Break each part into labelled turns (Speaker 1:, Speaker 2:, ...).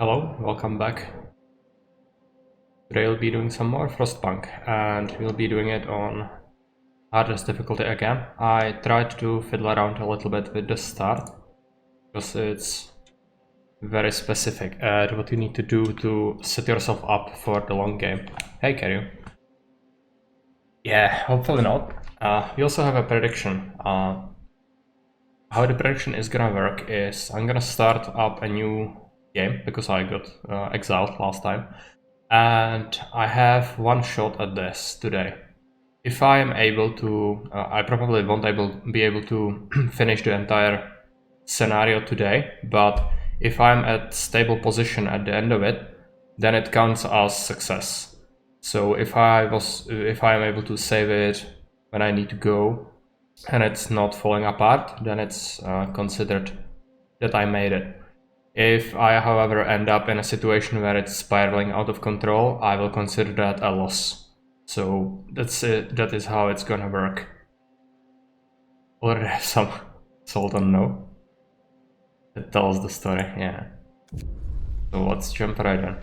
Speaker 1: Hello, welcome back. Today we'll be doing some more Frostpunk, and we'll be doing it on hardest difficulty again. I tried to fiddle around a little bit with the start, because it's very specific at what you need to do to set yourself up for the long game. Hey, Kerry. Yeah, hopefully not. We also have a prediction. How the prediction is gonna work is I'm gonna start up a new game, because I got exiled last time. And I have one shot at this today. If I am able to, I probably won't be able to finish the entire scenario today, but if I'm at stable position at the end of it, then it counts as success. So if I am able to save it when I need to go, and it's not falling apart, then it's considered that I made it. If I, however, end up in a situation where it's spiraling out of control, I will consider that a loss. So that's it. That is how it's gonna work. Already have some salt on no. It tells the story, yeah. So let's jump right in.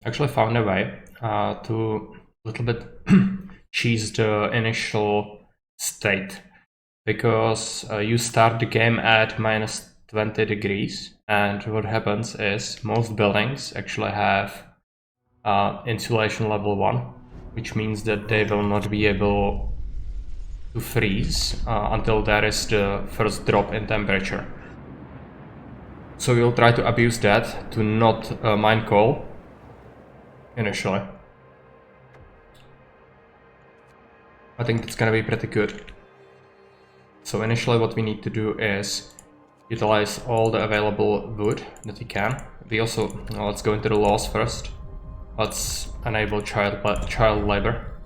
Speaker 1: Actually found a way to a little bit cheese the initial state, because you start the game at minus 20 degrees, and what happens is most buildings actually have insulation level 1, which means that they will not be able to freeze until there is the first drop in temperature. So you'll try to abuse that to not mine coal initially. I think that's gonna be pretty good. So initially what we need to do is utilize all the available wood that we can. We also, let's go into the laws first. Let's enable child labor.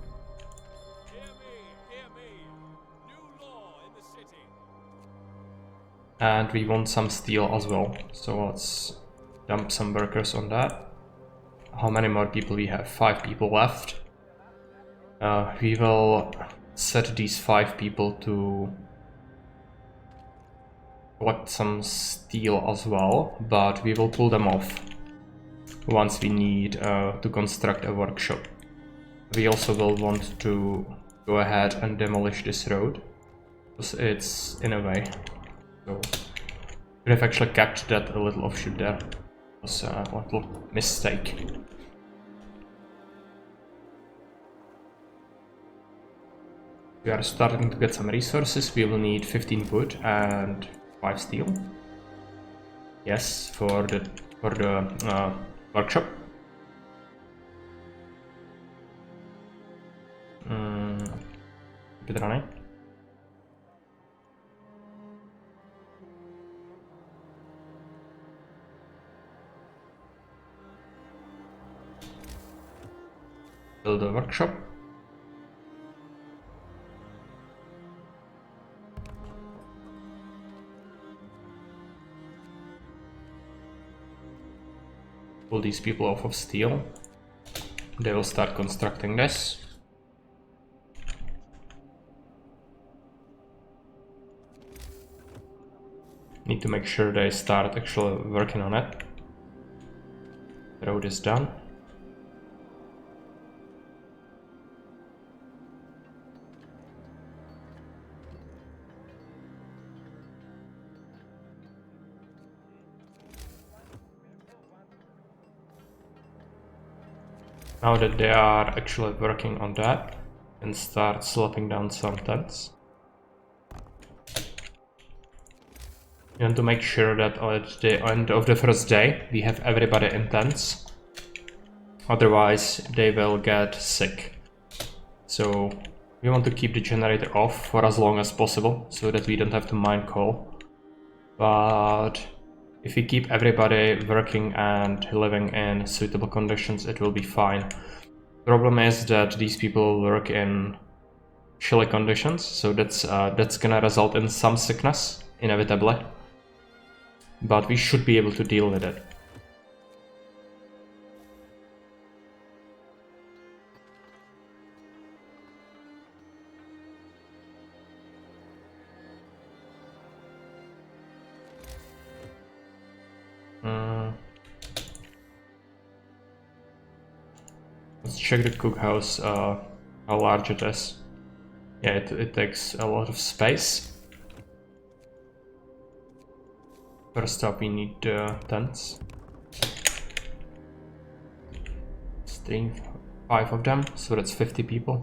Speaker 1: And we want some steel as well, so let's dump some workers on that. How many more people we have? 5 people left. We will set these 5 people to collect some steel as well, but we will pull them off once we need to construct a workshop. We also will want to go ahead and demolish this road, because it's in a way. So we have actually kept that a little offshoot there. It was a little mistake. We are starting to get some resources. We will need 15 wood and 5 steel. Yes, for the workshop. Keep it running. Build a workshop. Pull these people off of steel. They will start constructing this. Need to make sure they start actually working on it. The road is done. Now that they are actually working on that, and start slapping down some tents. You want to make sure that at the end of the first day we have everybody in tents, otherwise they will get sick. So we want to keep the generator off for as long as possible, so that we don't have to mine coal. But if we keep everybody working and living in suitable conditions, it will be fine. Problem is that these people work in chilly conditions, so that's gonna result in some sickness, inevitably. But we should be able to deal with it. check the cookhouse, how large it is. Yeah, it takes a lot of space. First up, we need tents. 5 of them, so that's 50 people.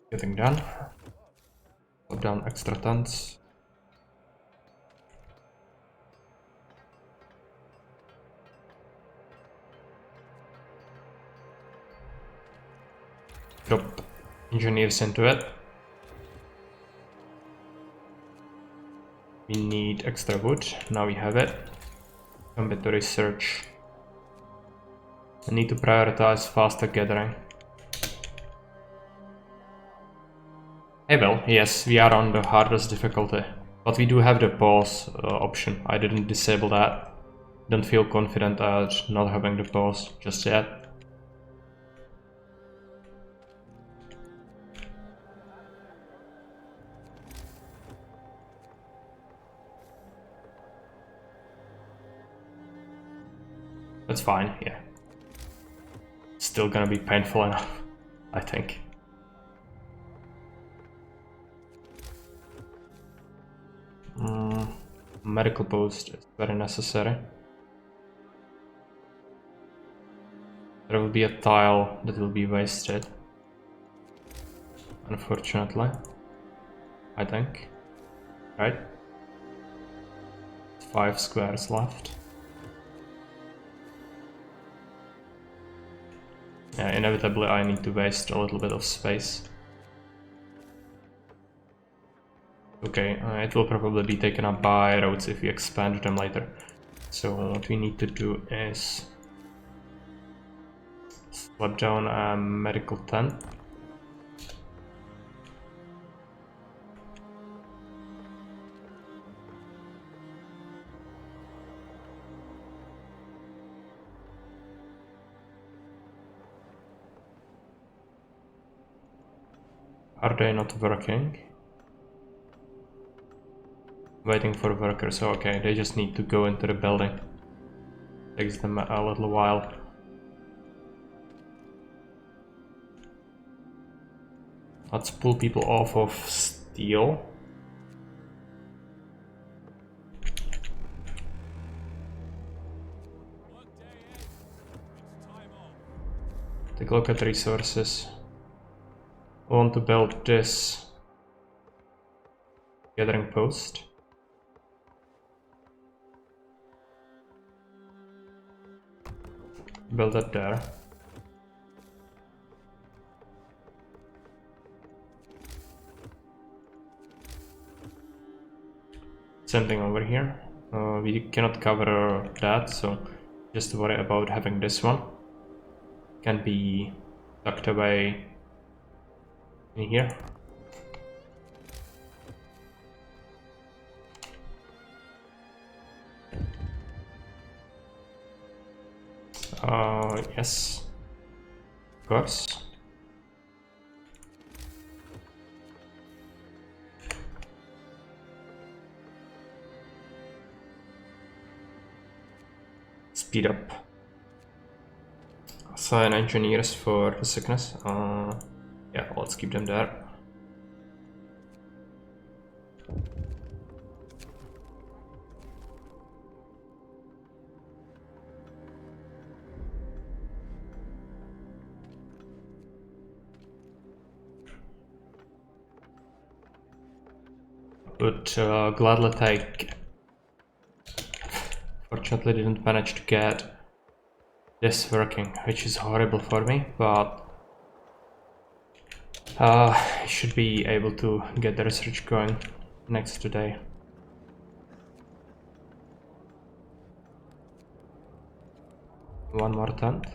Speaker 1: Getting done. Put down extra tents. Drop engineers into it. We need extra wood. Now we have it. Come with the research. I need to prioritize faster gathering. Hey well, yes, we are on the hardest difficulty, but we do have the pause option. I didn't disable that. Don't feel confident at not having the pause just yet. That's fine, yeah. Still gonna be painful enough, I think. Medical post is very necessary. There will be a tile that will be wasted. Unfortunately. I think. Right? 5 squares left. Yeah, inevitably I need to waste a little bit of space. Okay, it will probably be taken up by roads if we expand them later. So what we need to do is slap down a medical tent. Are they not working? Waiting for workers. Okay, they just need to go into the building. Takes them a little while. Let's pull people off of steel. Take a look at resources. I want to build this gathering post. Build that there. Same thing over here. We cannot cover that, so just worry about having this one. Can be tucked away in here. Yes, of course. Speed up. Assign engineers for the sickness. Yeah, let's keep them there. Would gladly take. Fortunately, didn't manage to get this working, which is horrible for me, but I should be able to get the research going next day. One more tent.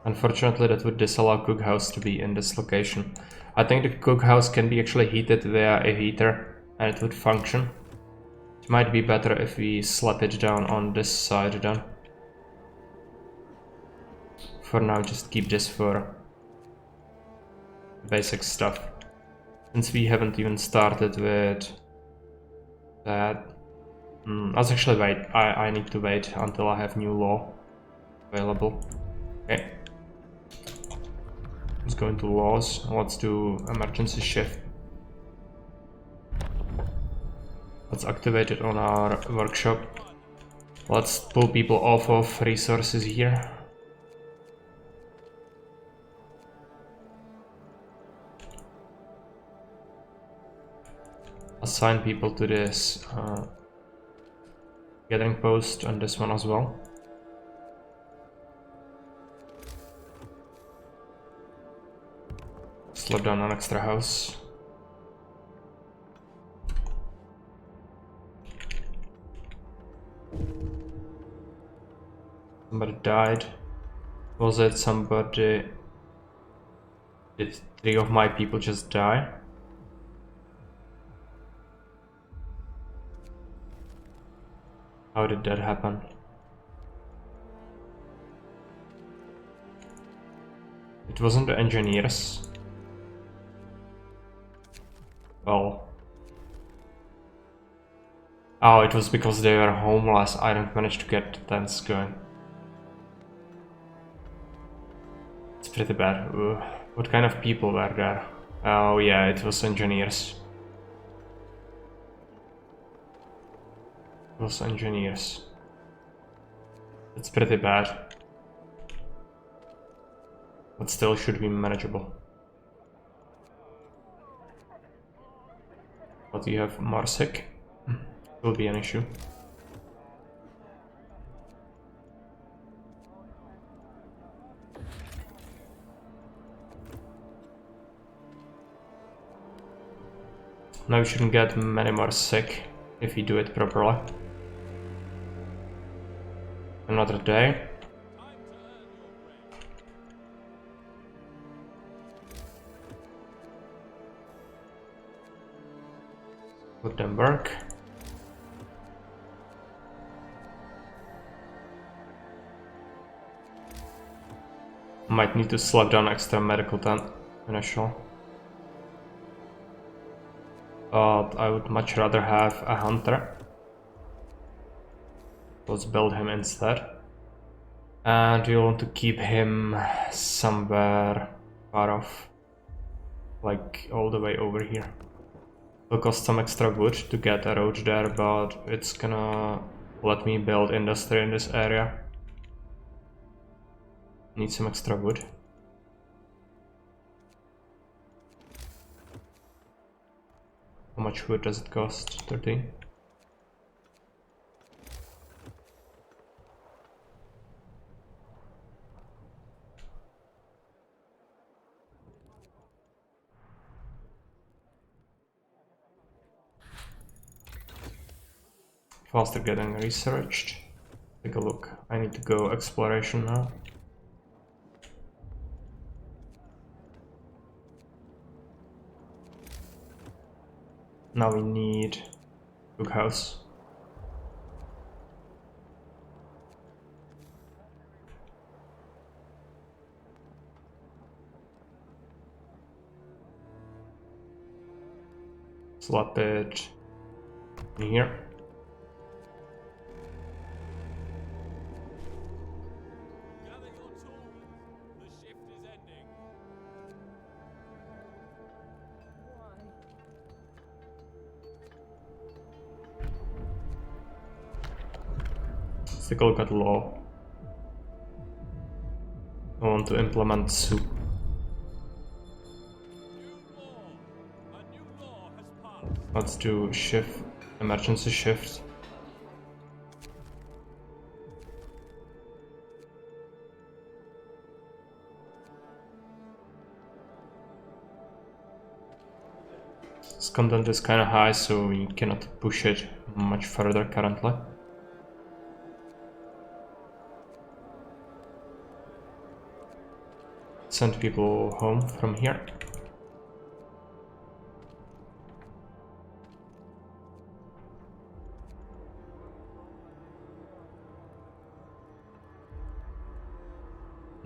Speaker 1: Unfortunately, that would disallow cookhouse to be in this location. I think the cookhouse can be actually heated via a heater and it would function. It might be better if we slap it down on this side then. for now just keep this for basic stuff. Since we haven't even started with that. Let's actually wait. I need to wait until I have new law available. Okay. Let's go into laws. Let's do emergency shift. Let's activate it on our workshop. Let's pull people off of resources here. Assign people to this gathering post and this one as well. Slap down an extra house. Somebody died. Was it somebody? Did 3 of my people just die? How did that happen? It wasn't the engineers. Well. Oh, it was because they were homeless. I didn't manage to get the tents going. It's pretty bad. Ugh. What kind of people were there? Oh yeah, it was engineers. It was engineers. It's pretty bad. But still should be manageable. But you have more sick. Will be an issue. Now we shouldn't get many more sick if we do it properly. Another day. Let them work. Might need to slap down extra medical tent initially. But I would much rather have a hunter. Let's build him instead. And you want to keep him somewhere far off. Like all the way over here. It'll cost some extra wood to get a road there, but it's gonna let me build industry in this area. Need some extra wood. How much wood does it cost? 13? Faster getting researched. Take a look. I need to go exploration now. Now we need cookhouse. Slap it in here. Let's take a look at law. I want to implement soup. Let's do shift, emergency shift. This content is kind of high, so we cannot push it much further currently. Send people home from here.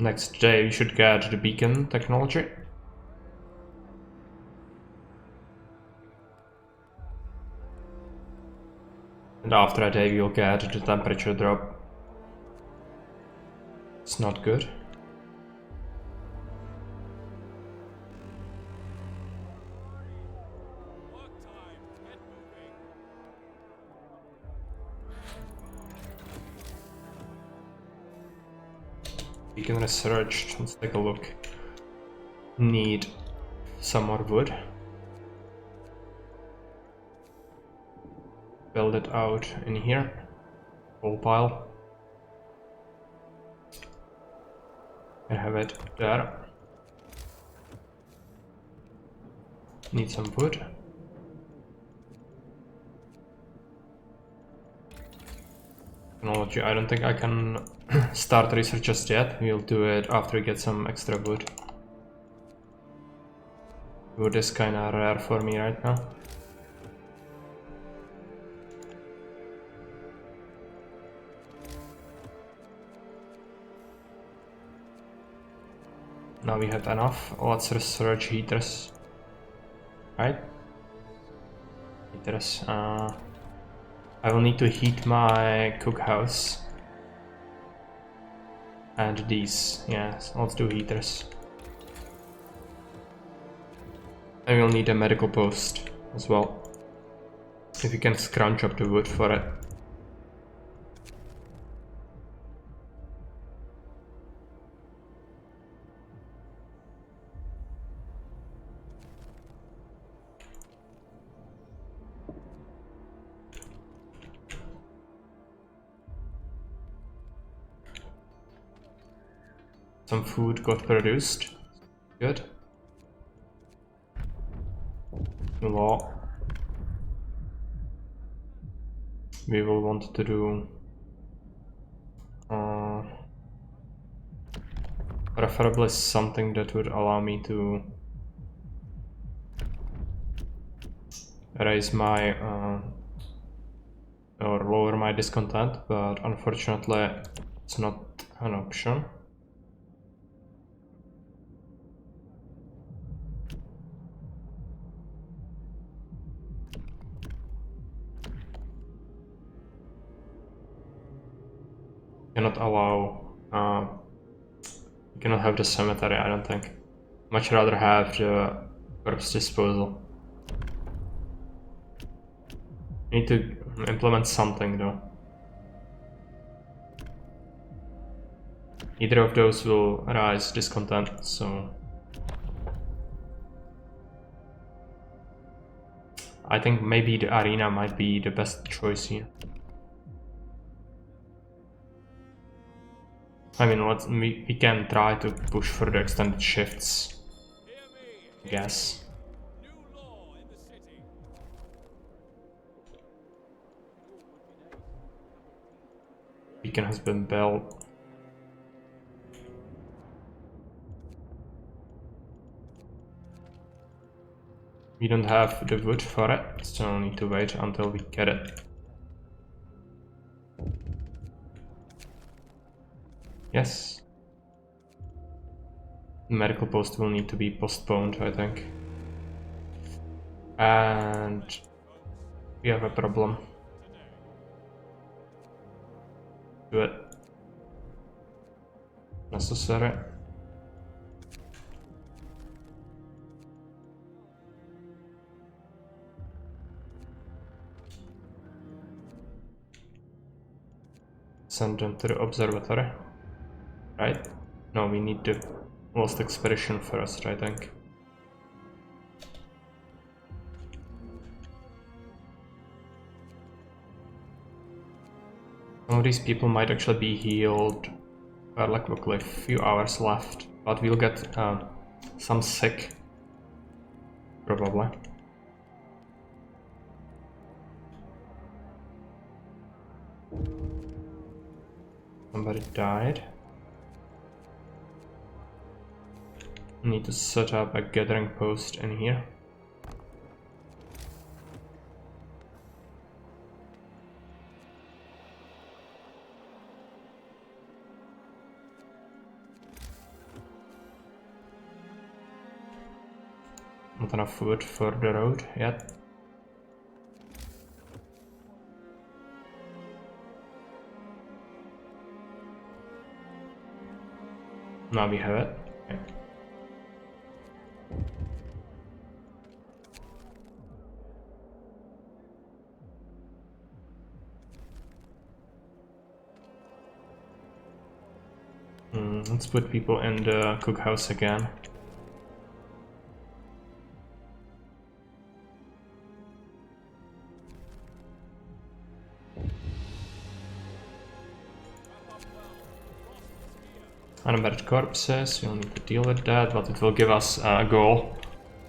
Speaker 1: Next day we should get the beacon technology. And after a day we'll get the temperature drop. It's not good. Beacon researched. Let's take a look. Need some more wood. Build it out in here. Coal pile. I have it there. Need some wood. Technology. I don't think I can start research just yet. We'll do it after we get some extra wood. Wood is kinda rare for me right now. Now we have enough. Let's research heaters. Right? Heaters. I will need to heat my cookhouse. And these. Yes, let's do heaters. I will need a medical post as well. If you can scrunch up the wood for it. Some food got produced. Good. Law. We will want to do preferably something that would allow me to raise my or lower my discontent, but unfortunately it's not an option. Cannot allow you cannot have the cemetery, I don't think. Much rather have the corpse disposal. Need to implement something though. Either of those will rise discontent, so I think maybe the arena might be the best choice here. I mean, we can try to push for the extended shifts, I guess. Beacon has been built. We don't have the wood for it, so need to wait until we get it. Yes. The medical post will need to be postponed, I think. And we have a problem. Do it. Necessary. Send them to the observatory. Right? No, we need the Lost Expedition first, I think. Some of these people might actually be healed fairly quickly, a few hours left, but we'll get some sick, probably. Somebody died. Need to set up a gathering post in here. not enough wood for the road yet. Now we have it. Okay. Let's put people in the cookhouse again. Unburied corpses, we'll need to deal with that, but it will give us a goal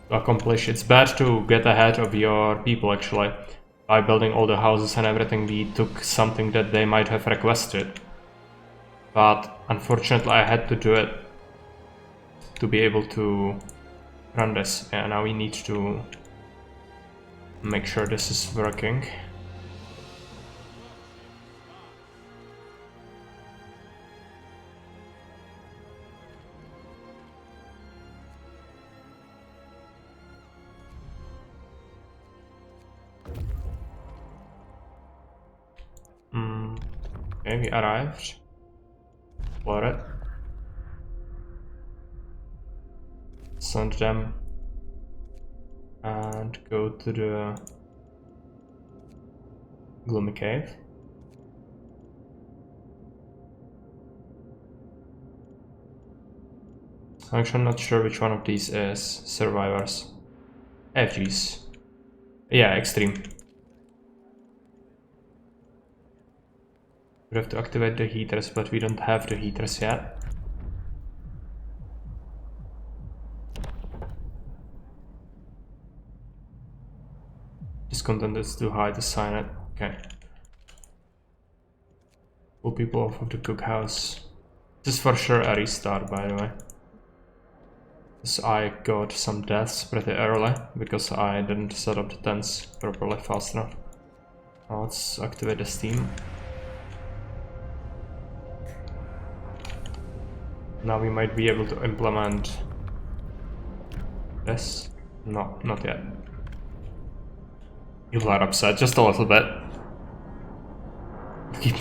Speaker 1: to accomplish. It's bad to get ahead of your people actually. By building all the houses and everything, we took something that they might have requested. But unfortunately I had to do it to be able to run this. And now we need to make sure this is working. Okay, we arrived. Explore it. Send them and go to the gloomy cave. Actually, I'm not sure which one of these is survivors. FGs. Yeah, extreme. We have to activate the heaters, but we don't have the heaters yet. This content is too high to sign it. Okay. Pull people off of the cookhouse. This is for sure a restart, by the way. Because I got some deaths pretty early, because I didn't set up the tents properly fast enough. Now let's activate the steam. Now we might be able to implement this. No, not yet. People are upset just a little bit. Keep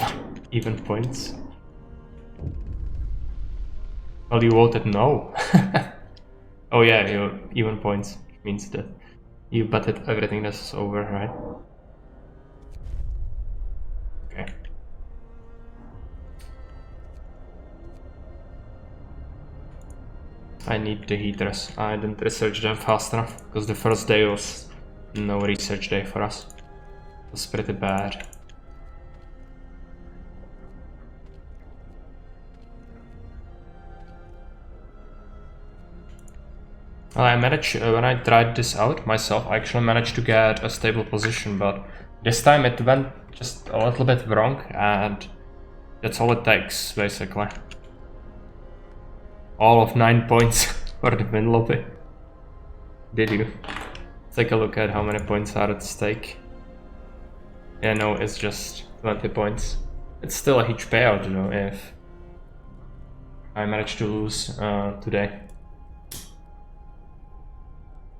Speaker 1: even points. Well, you voted no. Oh yeah, you even points means that you betted everything that's over, right? Okay. I need the heaters. I didn't research them fast enough because the first day was no research day for us. It was pretty bad. Well, I managed, when I tried this out myself, I actually managed to get a stable position, but this time it went just a little bit wrong, and that's all it takes, basically. All of 9 points for the win lobby. Did you? Let's take a look at how many points are at stake. Yeah, no, it's just 20 points. It's still a huge payout, you know, if I manage to lose today.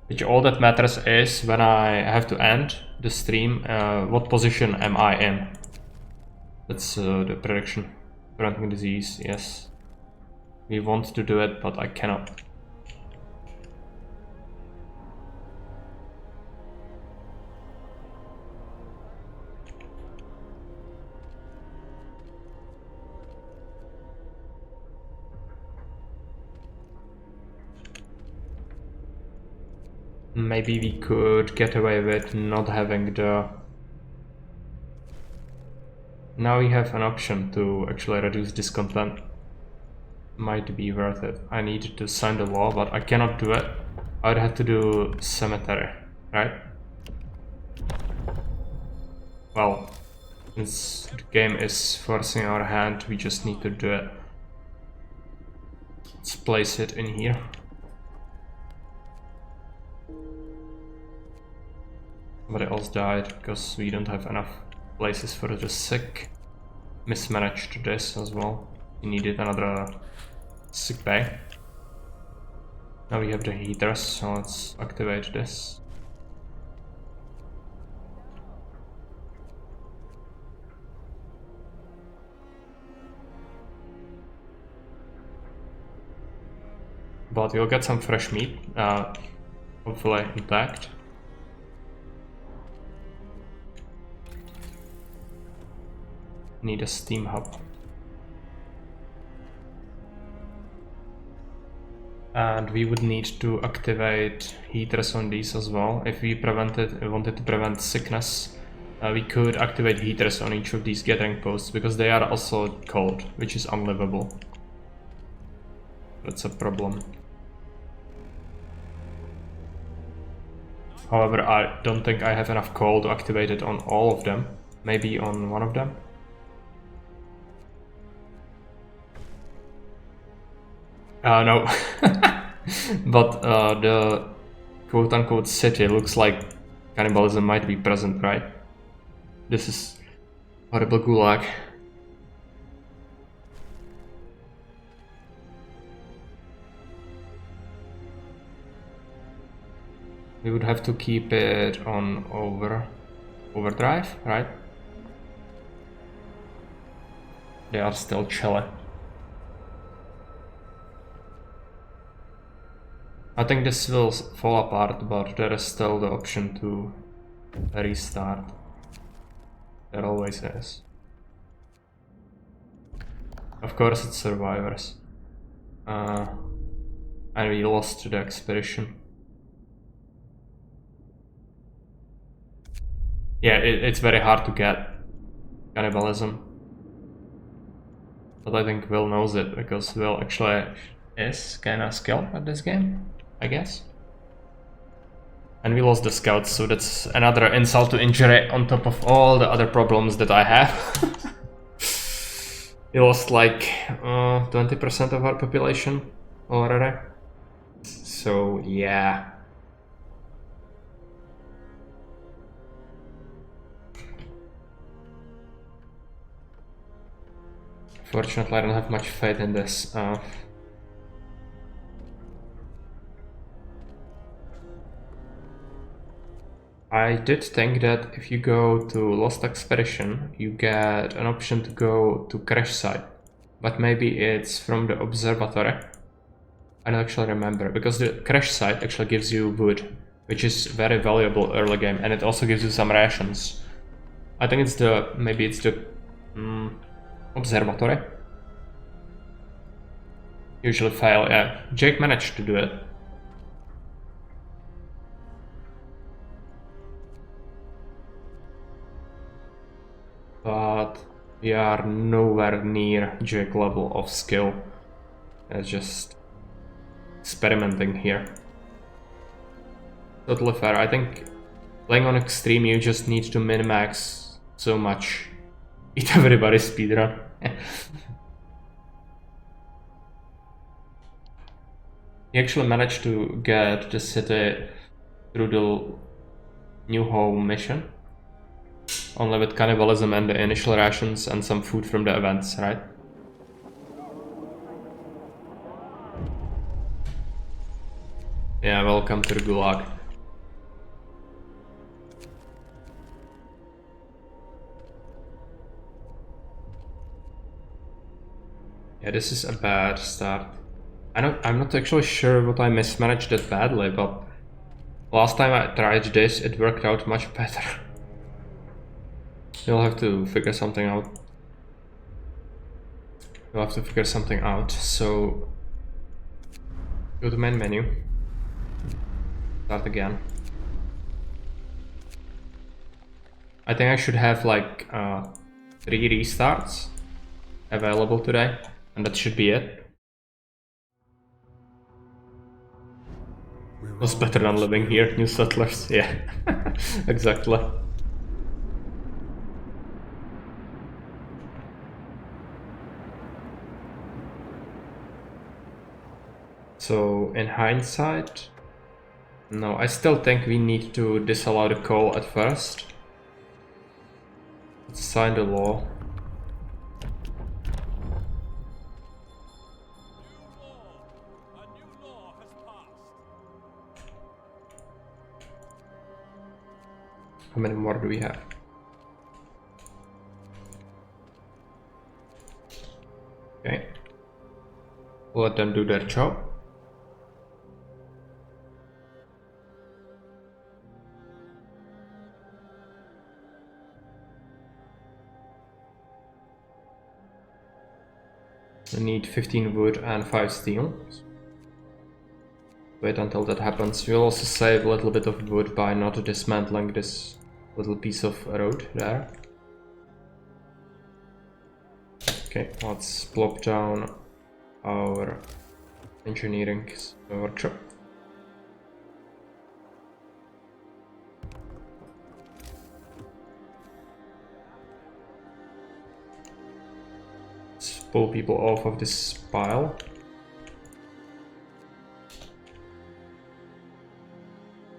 Speaker 1: Which all that matters is when I have to end the stream, what position am I in? That's the prediction. Preventing disease, yes. We want to do it, but I cannot. Maybe we could get away with not having the... Now we have an option to actually reduce this content. Might be worth it. I need to sign the law, but I cannot do it. I'd have to do cemetery, right? Well, since the game is forcing our hand, we just need to do it. Let's place it in here. Somebody else died because we don't have enough places for the sick. Mismanaged this as well. We needed another sick bay. Now we have the heaters, so let's activate this. But you'll get some fresh meat, hopefully intact. Need a steam hub. And we would need to activate heaters on these as well. If we wanted to prevent sickness, we could activate heaters on each of these gathering posts, because they are also cold, which is unlivable. That's a problem. However, I don't think I have enough coal to activate it on all of them. Maybe on one of them. No. But the quote-unquote city looks like cannibalism might be present, right? This is horrible gulag. We would have to keep it on overdrive, right? They are still chilly. I think this will fall apart, but there is still the option to restart. There always is. Of course it's survivors. And we lost the expedition. Yeah, it's very hard to get cannibalism. But I think Will knows it, because Will actually is kinda skilled at this game, I guess. And we lost the scouts, so that's another insult to injury on top of all the other problems that I have. We lost like 20% of our population already. So yeah. Fortunately, I don't have much faith in this. I did think that if you go to Lost Expedition, you get an option to go to crash site, but maybe it's from the observatory. I don't actually remember, because the crash site actually gives you wood, which is very valuable early game, and it also gives you some rations. I think it's maybe it's the observatory. Usually fail, yeah. Jake managed to do it. But we are nowhere near Jake level of skill. It's just experimenting here. Totally fair. I think playing on extreme you just need to min-max so much. Eat everybody's speedrun. He actually managed to get the city through the new home mission. Only with cannibalism and the initial rations and some food from the events, right? Yeah, welcome to the gulag. Yeah, this is a bad start. I'm not actually sure what I mismanaged that badly, but last time I tried this, it worked out much better. You'll have to figure something out. You'll have to figure something out. So go to main menu. Start again. I think I should have like 3 restarts available today, and that should be it. Was better than living here, new settlers. Yeah, exactly. So in hindsight, no, I still think we need to disallow the coal at first. Let's sign the law. How many more do we have? Okay. Let them do their job. We need 15 wood and 5 steel. Wait until that happens. We'll also save a little bit of wood by not dismantling this little piece of road there. Okay, let's plop down our engineering workshop. Let's pull people off of this pile.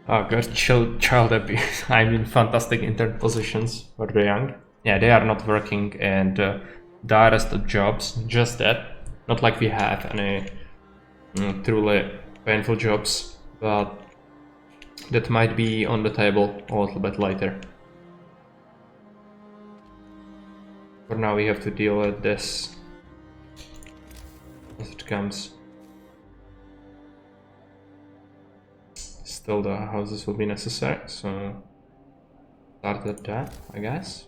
Speaker 1: Oh god, child abuse. I'm in fantastic intern positions for the young. Yeah, they are not working and direst of jobs, just that. Not like we have any truly painful jobs, but that might be on the table a little bit later. For now we have to deal with this as it comes. Still the houses will be necessary, so start at that, I guess.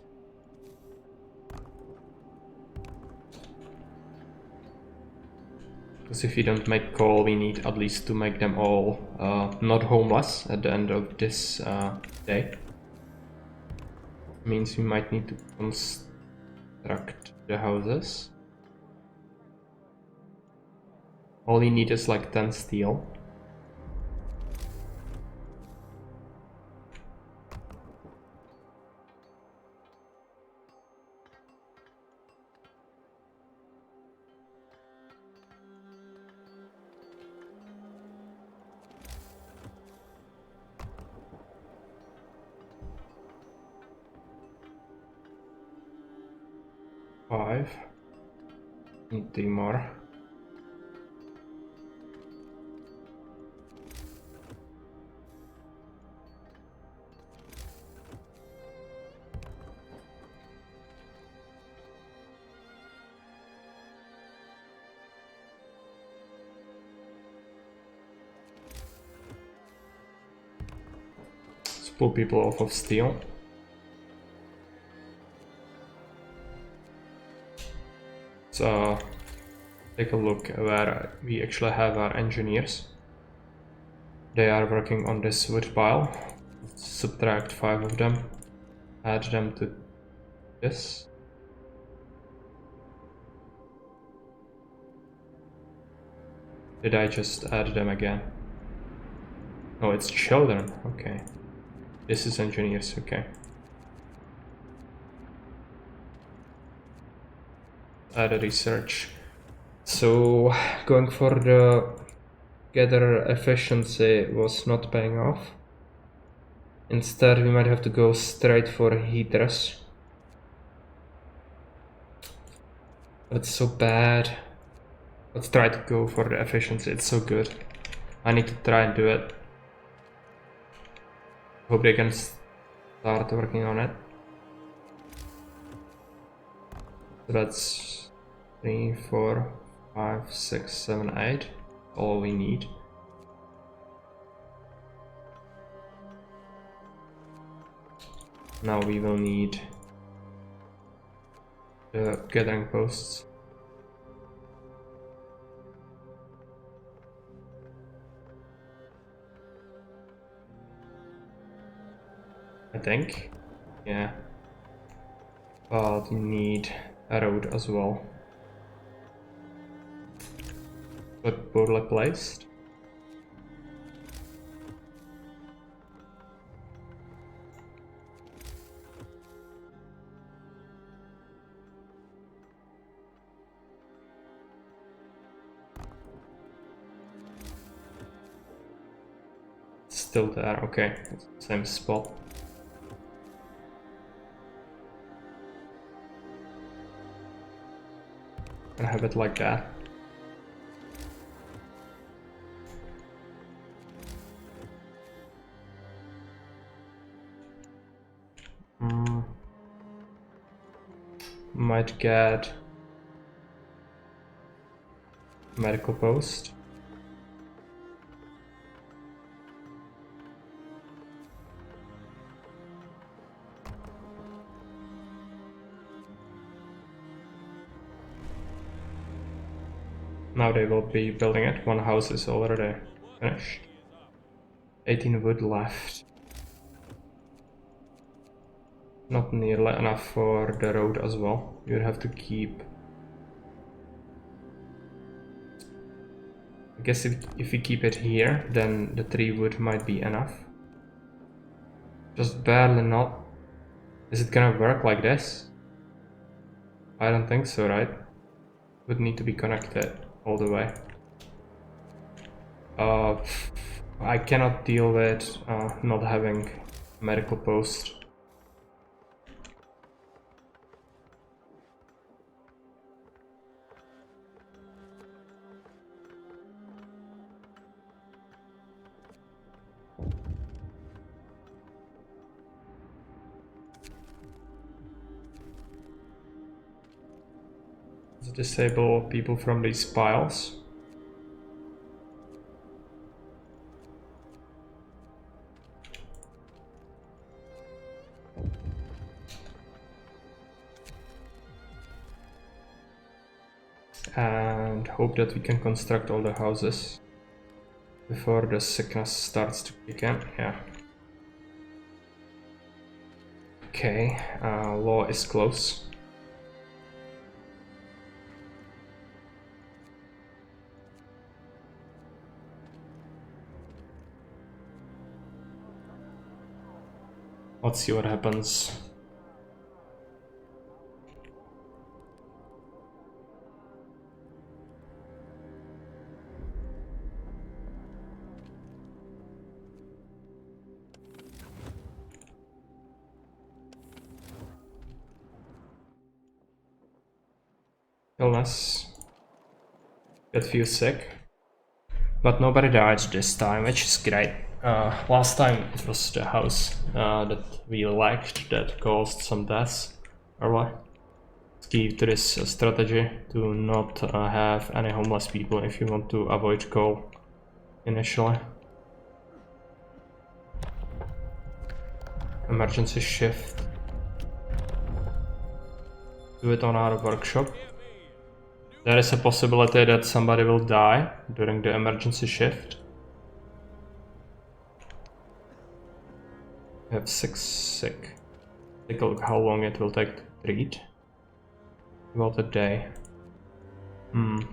Speaker 1: Because if we don't make coal, we need at least to make them all not homeless at the end of this day. Means we might need to construct the houses. All we need is like 10 steel. Need 3 more. Let's pull people off of steel. So take a look where we actually have our engineers. They are working on this wood pile. Let's subtract 5 of them, add them to this. Did I just add them again? Oh, it's children, okay. This is engineers, okay. Add a research. So going for the gather efficiency was not paying off. Instead we might have to go straight for heaters. But it's so bad. Let's try to go for the efficiency, it's so good. I need to try and do it. Hope they can start working on it. So that's 3, 4, 5, 6, 7, 8. All we need. Now we will need the gathering posts. I think. Yeah. But we need a road as well. But poorly placed. Still there, okay, it's the same spot. Gonna have it like that. might get medical post. Now they will be building it. One house is already finished. 18 wood left. Not nearly enough for the road as well. You have to keep... I guess if you keep it here, then the 3 wood might be enough. Just barely not. Is it gonna work like this? I don't think so, right? Would need to be connected all the way. I cannot deal with not having medical post. Disable people from these piles. And hope that we can construct all the houses before the sickness starts to kick in. Yeah. Okay, law is close. Let's see what happens. Illness. Get few sick. But nobody died this time, which is great. Last time it was the house that we lacked that caused some deaths. Early. It's key to this strategy to not have any homeless people if you want to avoid coal initially. Emergency shift. Do it on our workshop. There is a possibility that somebody will die during the emergency shift. We have 6 sick. Take a look how long it will take to treat. About a day. One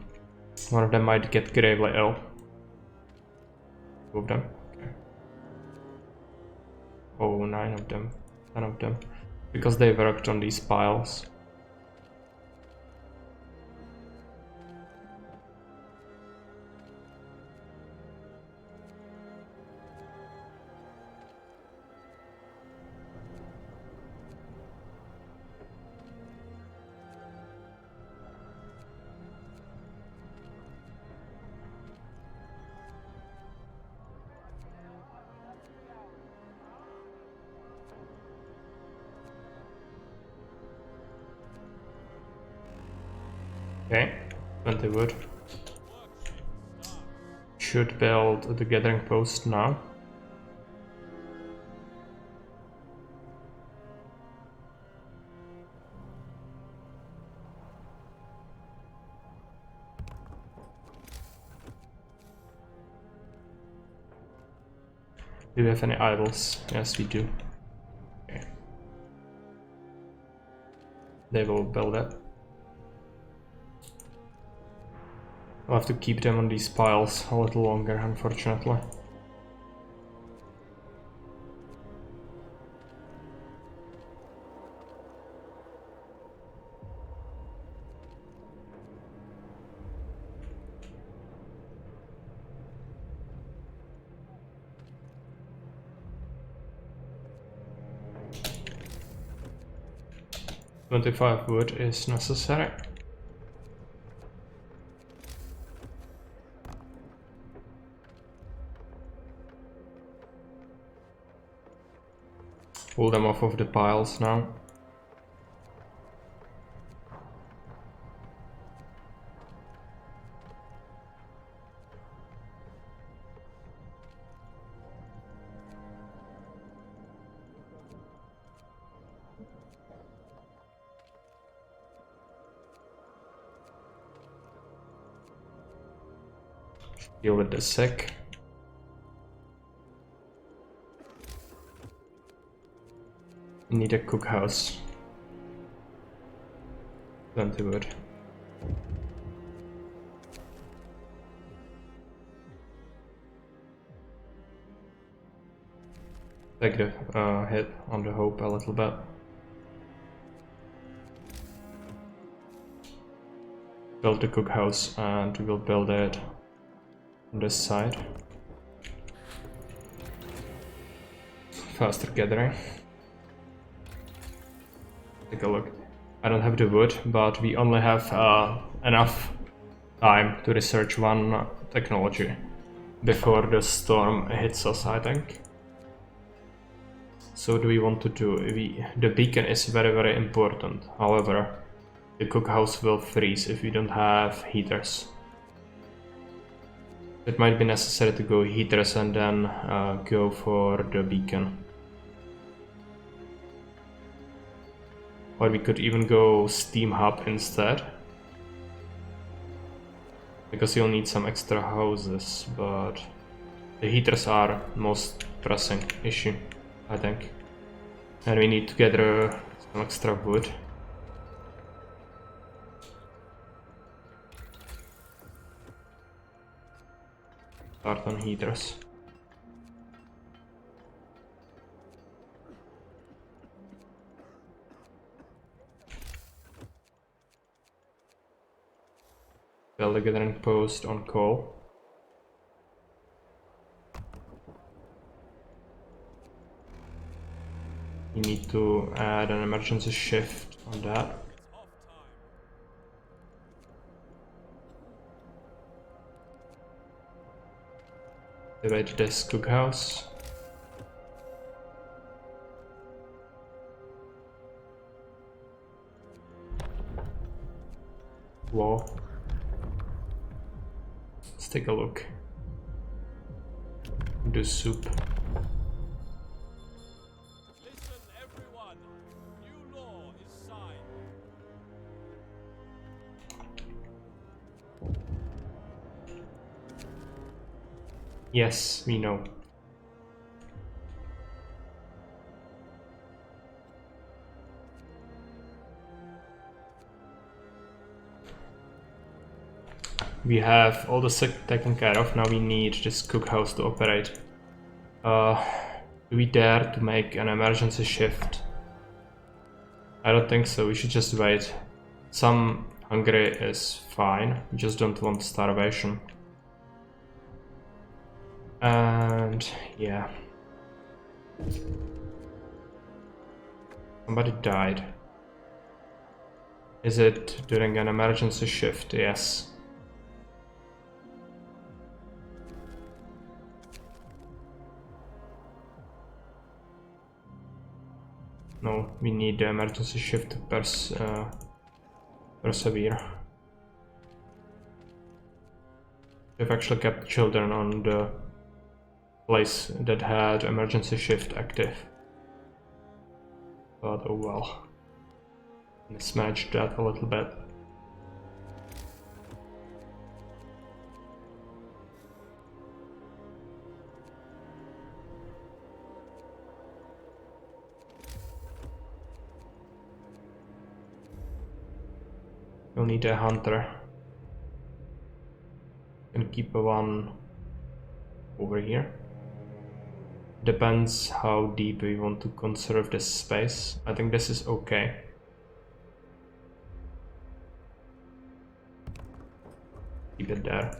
Speaker 1: of them might get gravely ill. 2 of them. Okay. Oh, 9 of them. 10 of them. Because they worked on these piles. Okay, 20 wood. Should build the gathering post now. Do we have any idols? Yes, we do. Okay. They will build it. I'll have to keep them on these piles a little longer, unfortunately. $25 wood is necessary. Pull them off of the piles now. Deal with the sick. We need a cookhouse. Plenty wood. Take the hit on the hope a little bit. Build the cookhouse and we will build it on this side. Faster gathering. Take a look. I don't have the wood, but we only have enough time to research one technology before the storm hits us, I think. So do we want to do? The beacon is very important. However, the cookhouse will freeze if we don't have heaters. It might be necessary to go heaters and then go for the beacon. Or we could even go steam hub instead. Because you'll need some extra houses, but the heaters are most pressing issue, I think. And we need to gather some extra wood. Start on heaters. Build a gathering post on coal. You need to add an emergency shift on that. Activate this cookhouse. Whoa. Let's take a look. Do soup.
Speaker 2: Listen, everyone. New law is signed.
Speaker 1: Yes, we know. We have all the sick taken care of. Now we need this cookhouse to operate. Do we dare to make an emergency shift? I don't think so. We should just wait. Some hungry is fine. We just don't want starvation. And yeah. Somebody died. Is it during an emergency shift? Yes. No, we need the emergency shift to persevere. We've actually kept children on the place that had emergency shift active. But oh well. Mismatched that a little bit. We'll need a hunter. And keep one over here. Depends how deep we want to conserve this space. I think this is okay. Keep it there.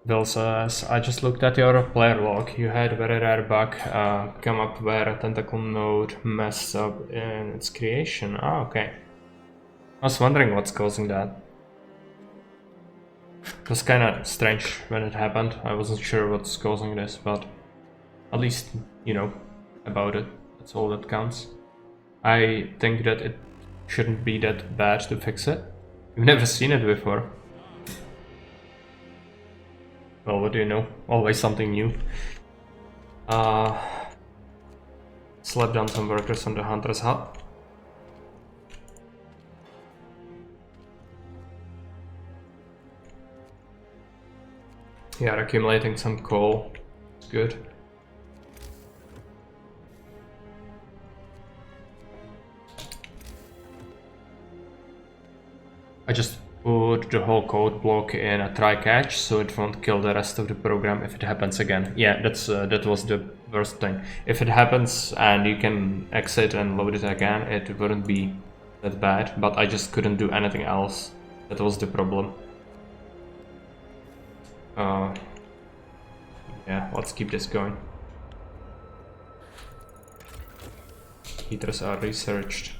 Speaker 1: Bill says, I just looked at your player log. You had a very rare bug come up where a tentacle node messed up in its creation. Ah, okay. I was wondering what's causing that. It was kinda strange when it happened. I wasn't sure what's causing this, but at least you know about it. That's all that counts. I think that it shouldn't be that bad to fix it. You've never seen it before. Well, what do you know? Always something new. Slap down some workers on the hunter's hut. Yeah, accumulating some coal. It's good. I just put the whole code block in a try catch so it won't kill the rest of the program if it happens again. Yeah, that was the worst thing. If it happens and you can exit and load it again, it wouldn't be that bad, but I just couldn't do anything else. That was the problem. Yeah, let's keep this going. Heaters are researched.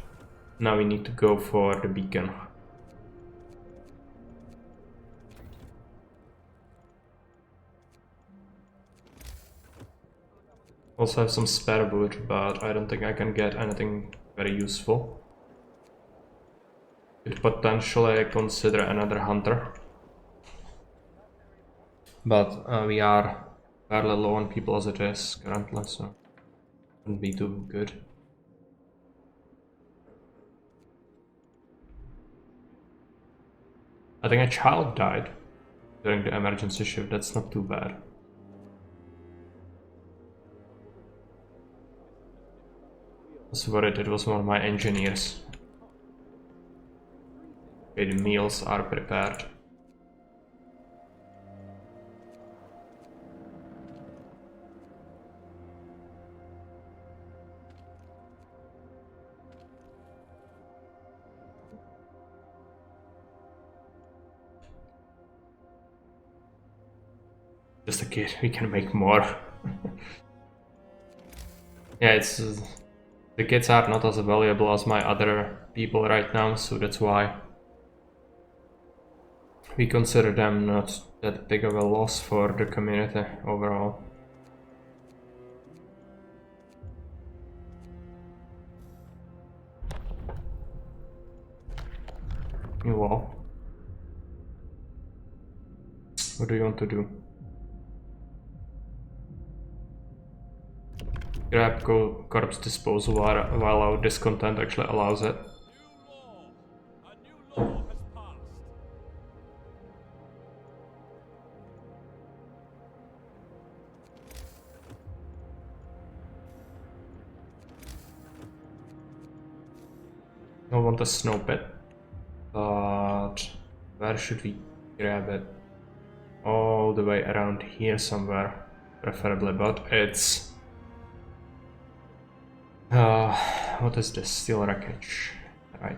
Speaker 1: Now we need to go for the beacon. Also have some spare wood, but I don't think I can get anything very useful. Could potentially consider another hunter. But we are fairly low on people as it is currently, so wouldn't be too good. I think a child died during the emergency shift. That's not too bad. I was worried it was one of my engineers. Okay, the meals are prepared. Just a kid, we can make more. Yeah, it's the kids are not as valuable as my other people right now, so that's why we consider them not that big of a loss for the community overall. New wall. What do you want to do? Grab corpse disposal while our discontent actually allows it.
Speaker 2: A new law has passed.
Speaker 1: I want a snow pit, but where should we grab it? All the way around here somewhere, preferably, but it's... what is this? Steel wreckage. Right.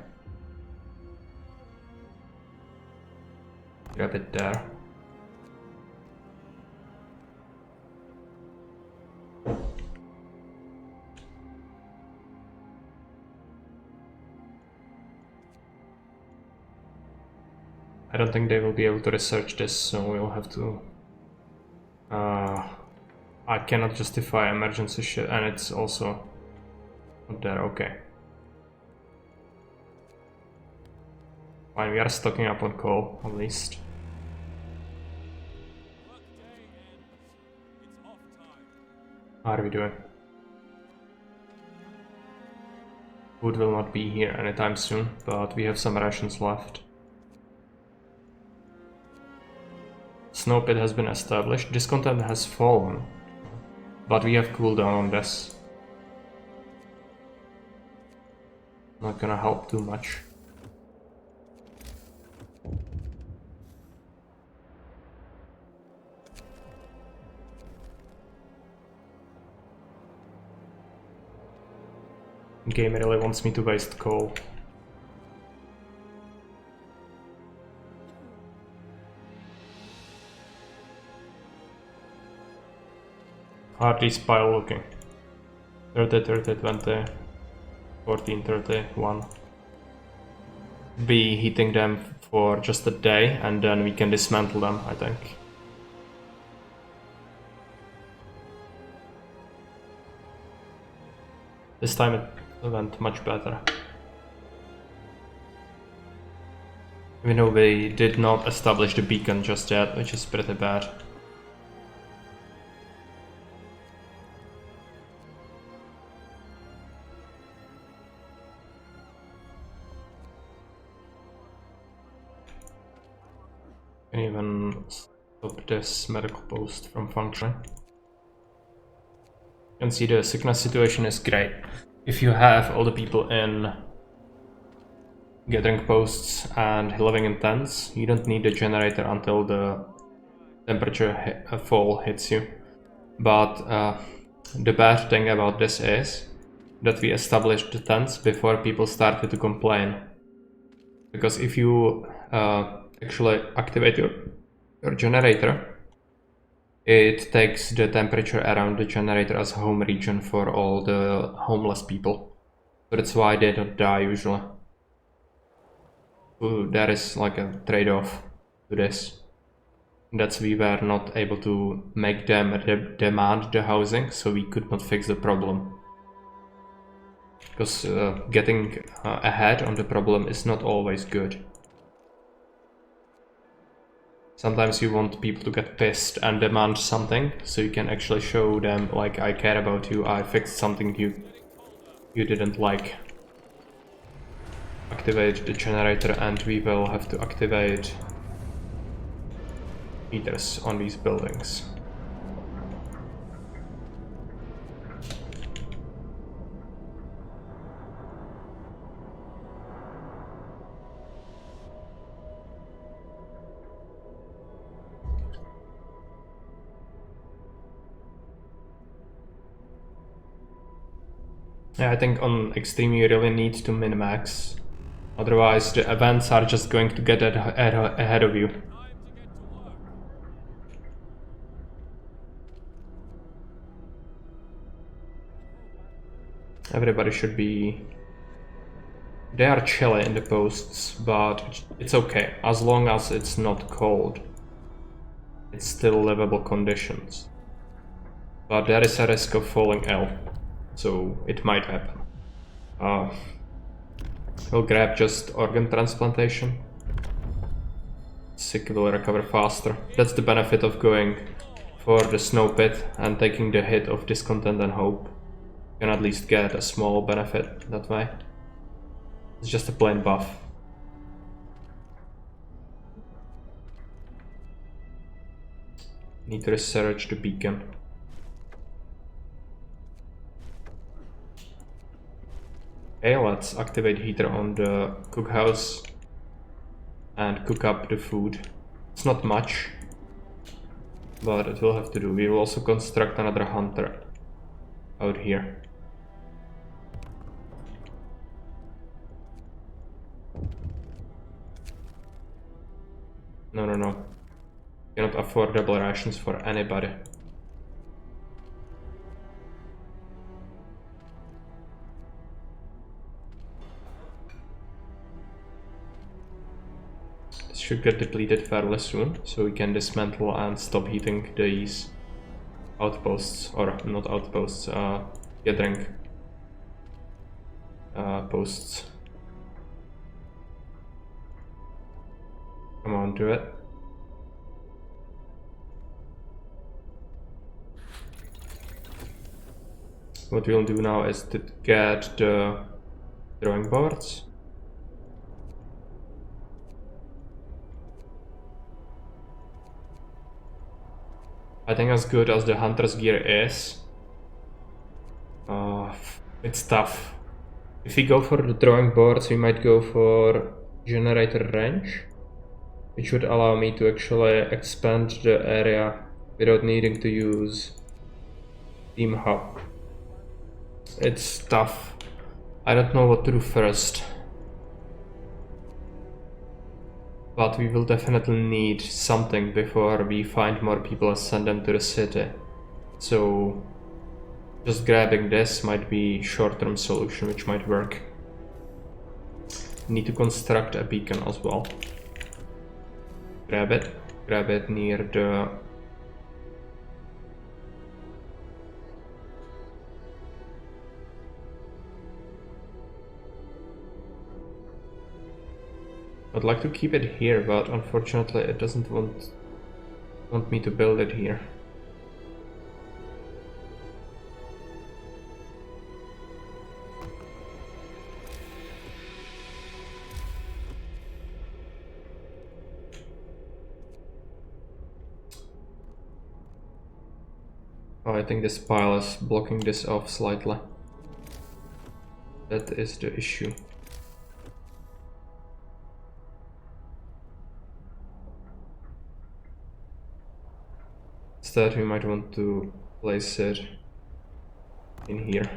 Speaker 1: Grab it there. I don't think they will be able to research this, so we'll have to... I cannot justify emergency shit, and it's also not there, okay. Fine, we are stocking up on coal, at least.
Speaker 2: Workday ends. It's off time.
Speaker 1: How are we doing? Food will not be here anytime soon, but we have some rations left. Snow pit has been established. Discontent has fallen, but we have cooldown on this. Not gonna help too much. Game really wants me to waste coal. How are these pile looking? 30, 30, 20, 14, 31. be heating them for just a day, and then we can dismantle them, I think. This time it went much better. Even though we did not establish the beacon just yet, which is pretty bad. Can even stop this medical post from functioning. You can see the sickness situation is great. If you have all the people in gathering posts and living in tents, you don't need the generator until the temperature fall hits you. But the bad thing about this is that we established the tents before people started to complain. Because if you actually activate your generator, it takes the temperature around the generator as a home region for all the homeless people. So that's why they don't die usually. Ooh, there is like a trade-off to this. That's we were not able to make them demand the housing, so we could not fix the problem. Because getting ahead on the problem is not always good. Sometimes you want people to get pissed and demand something, so you can actually show them, like, I care about you, I fixed something you didn't like. Activate the generator, and we will have to activate heaters on these buildings. Yeah, I think on Extreme you really need to min-max. Otherwise the events are just going to get ahead of you. Everybody should be... They are chilly in the posts, but it's okay, as long as it's not cold. It's still livable conditions. But there is a risk of falling ill, so it might happen. We'll grab just organ transplantation. Sick will recover faster. That's the benefit of going for the snow pit and taking the hit of discontent and hope. You can at least get a small benefit that way. It's just a plain buff. Need to research the beacon. Okay, let's activate heater on the cookhouse and cook up the food. It's not much, but it will have to do. We will also construct another hunter out here. No. Cannot afford double rations for anybody. This should get depleted fairly soon, so we can dismantle and stop heating these outposts, or not outposts, gathering posts. Come on, do it. What we'll do now is to get the drawing boards. I think as good as the hunter's gear is, it's tough. If we go for the drawing boards, we might go for generator range, which would allow me to actually expand the area without needing to use Team Hub. It's tough. I don't know what to do first. But we will definitely need something before we find more people and send them to the city. So just grabbing this might be a short-term solution which might work. need to construct a beacon as well. Grab it near the I'd like to keep it here, but unfortunately it doesn't want me to build it here. Oh, I think this pile is blocking this off slightly. That is the issue. Instead, we might want to place it in here.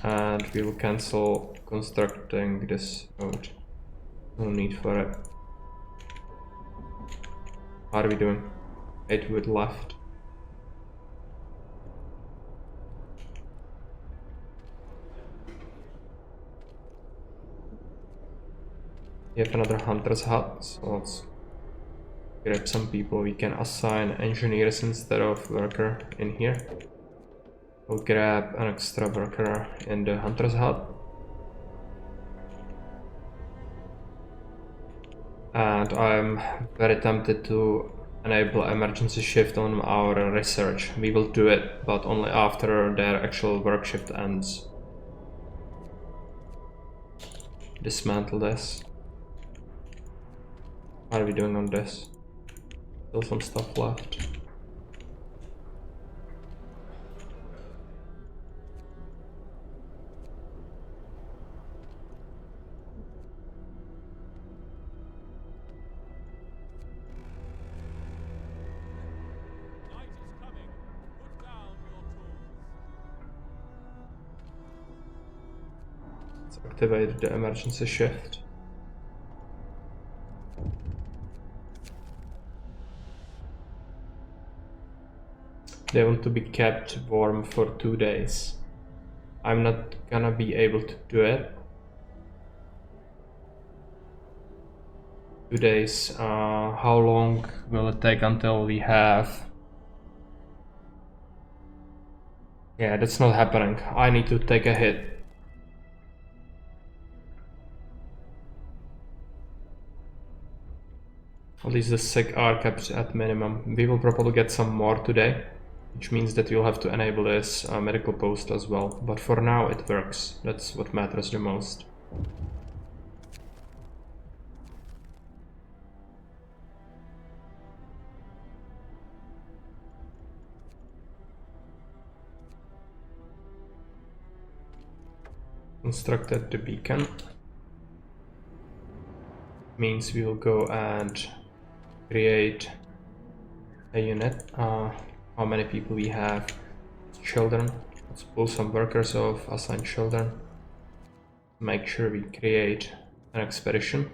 Speaker 1: And we will cancel constructing this node. No need for it. How are we doing? 8 wood left. We have another hunter's hut, so let's grab some people. We can assign engineers instead of worker in here. We'll grab an extra worker in the hunter's hut. And I'm very tempted to enable emergency shift on our research. We will do it, but only after their actual work shift ends. Dismantle this. How are we doing on this? Still some stuff left.
Speaker 2: Night is coming. Put down your tools.
Speaker 1: Let's activate the emergency shift. They want to be kept warm for 2 days. I'm not gonna be able to do it. 2 days. How long will it take until we have? Yeah, that's not happening. I need to take a hit. At least the sick are kept at minimum. We will probably get some more today, which means that you'll have to enable this medical post as well. But for now it works. That's what matters the most. Constructed the beacon. Means we will go and create a unit. How many people we have? Children. Let's pull some workers off, assign children. Make sure we create an expedition.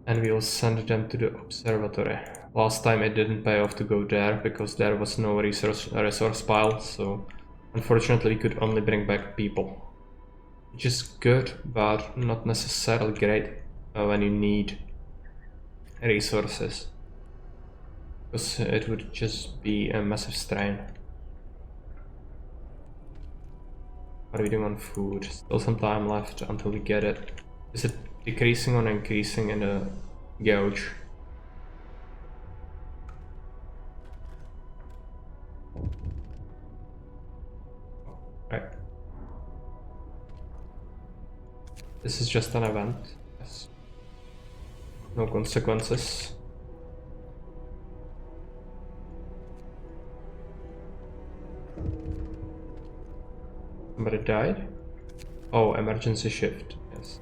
Speaker 1: And we'll send them to the observatory. Last time it didn't pay off to go there because there was no resource pile, so unfortunately we could only bring back people. Which is good, but not necessarily great when you need resources. Because it would just be a massive strain. What are we doing on food? Still some time left until we get it. Is it decreasing or increasing in the gauge? Right. This is just an event. Yes. No consequences. Somebody died? Oh, emergency shift. Yes.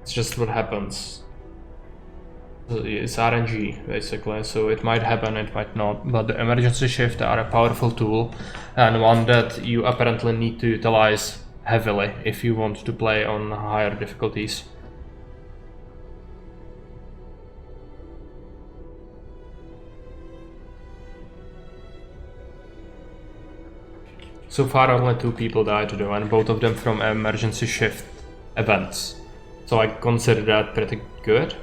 Speaker 1: It's just what happens. It's RNG basically, so it might happen, it might not. But the emergency shift are a powerful tool and one that you apparently need to utilize heavily if you want to play on higher difficulties. So far only 2 people died though, and both of them from emergency shift events. So I consider that pretty good.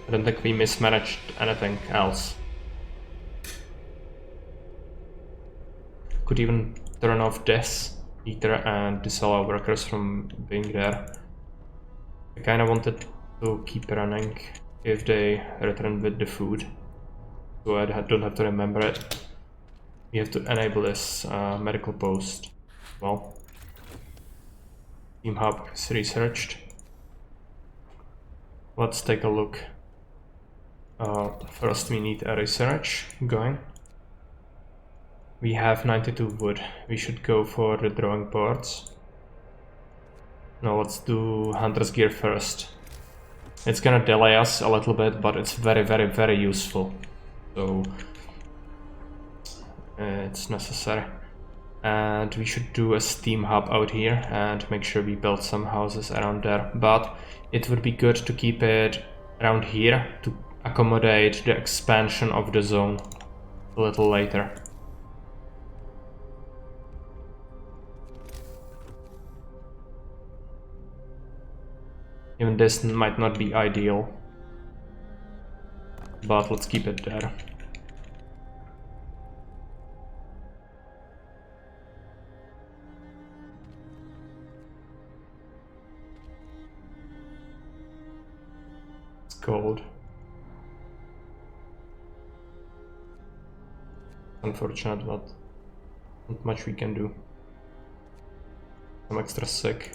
Speaker 1: I don't think we mismanaged anything else. Could even turn off this heater and disallow workers from being there. I kinda wanted to keep running if they return with the food, so I don't have to remember it. We have to enable this medical post. Well, Team Hub is researched. Let's take a look. First we need a research going. We have 92 wood. We should go for the drawing boards. No, let's do Hunter's Gear first. It's gonna delay us a little bit, but it's very useful. So it's necessary. And we should do a steam hub out here and make sure we build some houses around there. But it would be good to keep it around here to accommodate the expansion of the zone a little later. Even this might not be ideal, but let's keep it there. It's cold. Unfortunate, but not much we can do. I'm extra sick.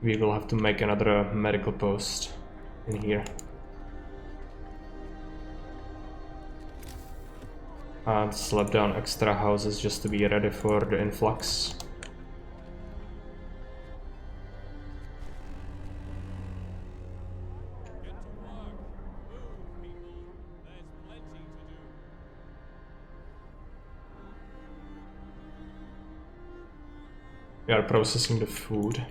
Speaker 1: We will have to make another medical post in here. And slap down extra houses just to be ready for the influx. We are processing the food.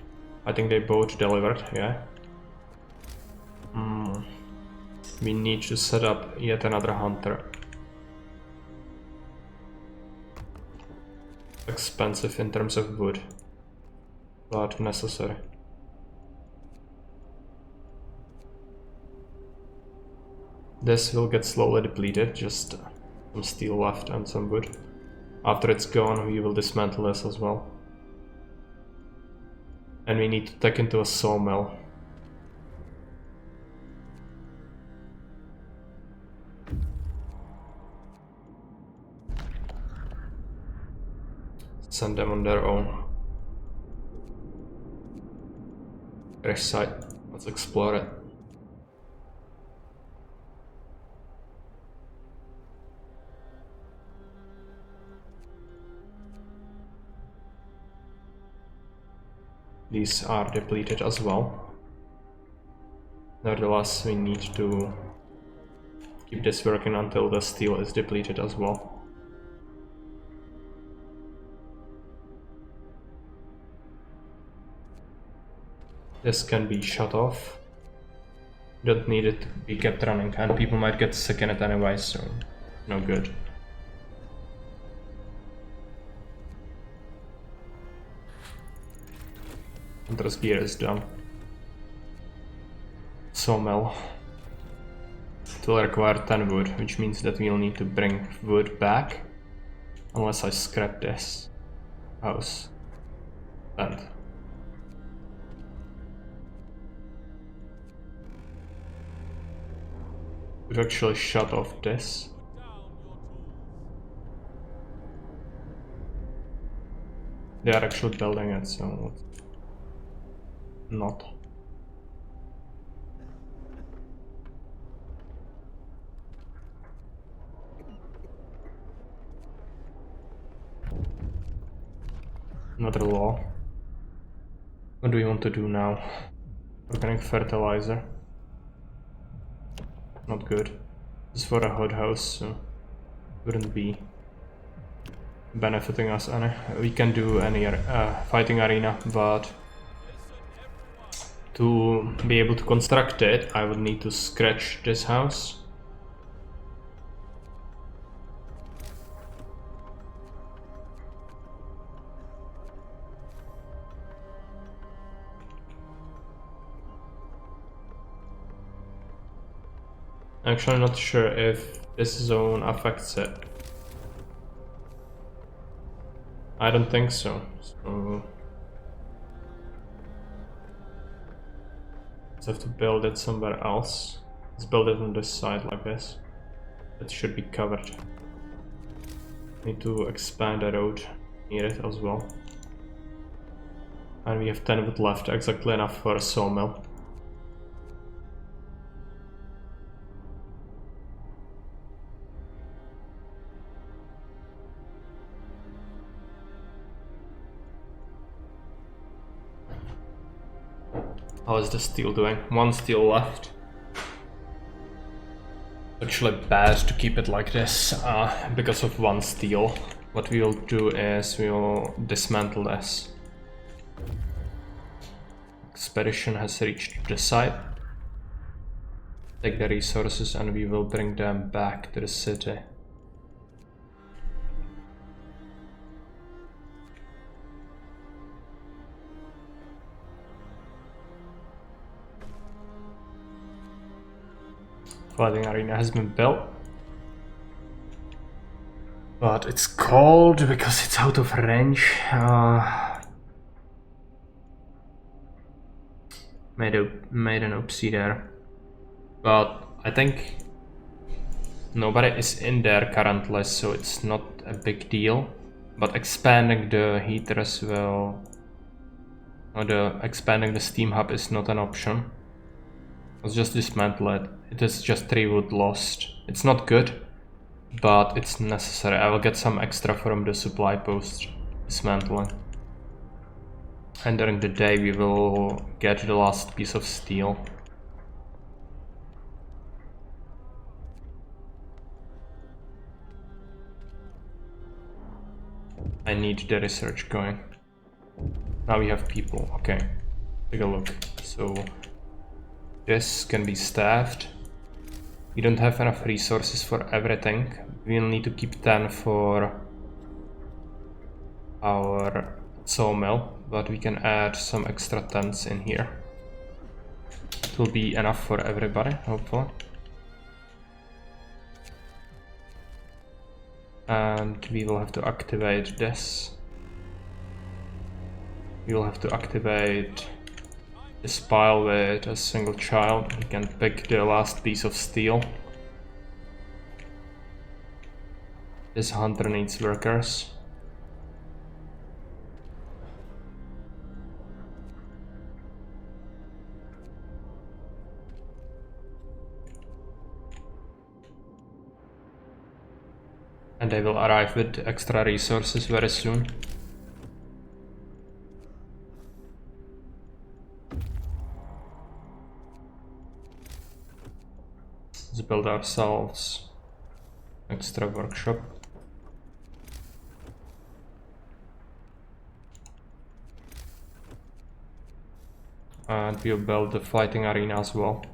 Speaker 1: I think they both delivered, yeah. We need to set up yet another hunter. Expensive in terms of wood, but necessary. This will get slowly depleted, just some steel left and some wood. After it's gone, we will dismantle this as well. And we need to take into a sawmill. Send them on their own. Fresh site. Let's explore it. These are depleted as well. Nevertheless, we need to keep this working until the steel is depleted as well. This can be shut off. Don't need it to be kept running, and people might get sick in it anyway, so no good. Hunter's gear is done. Sawmill. It will require 10 wood, which means that we'll need to bring wood back. Unless I scrap this house. And we've actually shut off this. They are actually building it, so not. Another law. What do we want to do now? Organic fertilizer. Not good. This is for a hot house, so wouldn't be benefiting us any. We can do any fighting arena, but to be able to construct it, I would need to scratch this house. Actually, I'm not sure if this zone affects it. I don't think so. So let's have to build it somewhere else. Let's build it on this side like this. It should be covered. Need to expand the road near it as well. And we have 10 wood left, exactly enough for a sawmill. How is the steel doing? 1 steel left. Actually bad to keep it like this because of 1 steel. What we will do is we will dismantle this. Expedition has reached the site. Take the resources and we will bring them back to the city. Fighting arena has been built. But it's cold because it's out of range. Made an oopsie there. But I think nobody is in there currently, so it's not a big deal. But expanding the heaters will... expanding the steam hub is not an option. Let's just dismantle it. It is just 3 wood lost. It's not good, but it's necessary. I will get some extra from the supply post dismantling. And during the day we will get the last piece of steel. I need the research going. Now we have people. Okay, take a look. So this can be staffed. We don't have enough resources for everything. We'll need to keep 10 for our sawmill, but we can add some extra tents in here. It will be enough for everybody, hopefully. And we will have to activate this. We will have to activate this pile with a single child. We can pick the last piece of steel. This hunter needs workers. And they will arrive with extra resources very soon. Let's build ourselves extra workshop. And we'll build the fighting arena as well.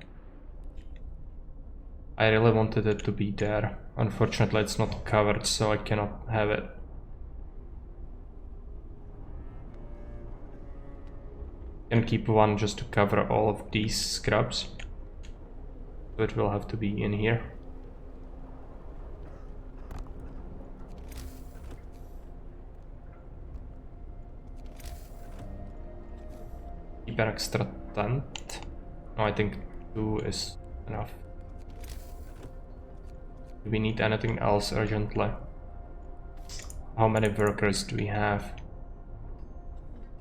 Speaker 1: I really wanted it to be there. Unfortunately, it's not covered, so I cannot have it. I can keep 1 just to cover all of these scrubs. So it will have to be in here. Keep an extra tent. No, I think 2 is enough. Do we need anything else urgently? How many workers do we have?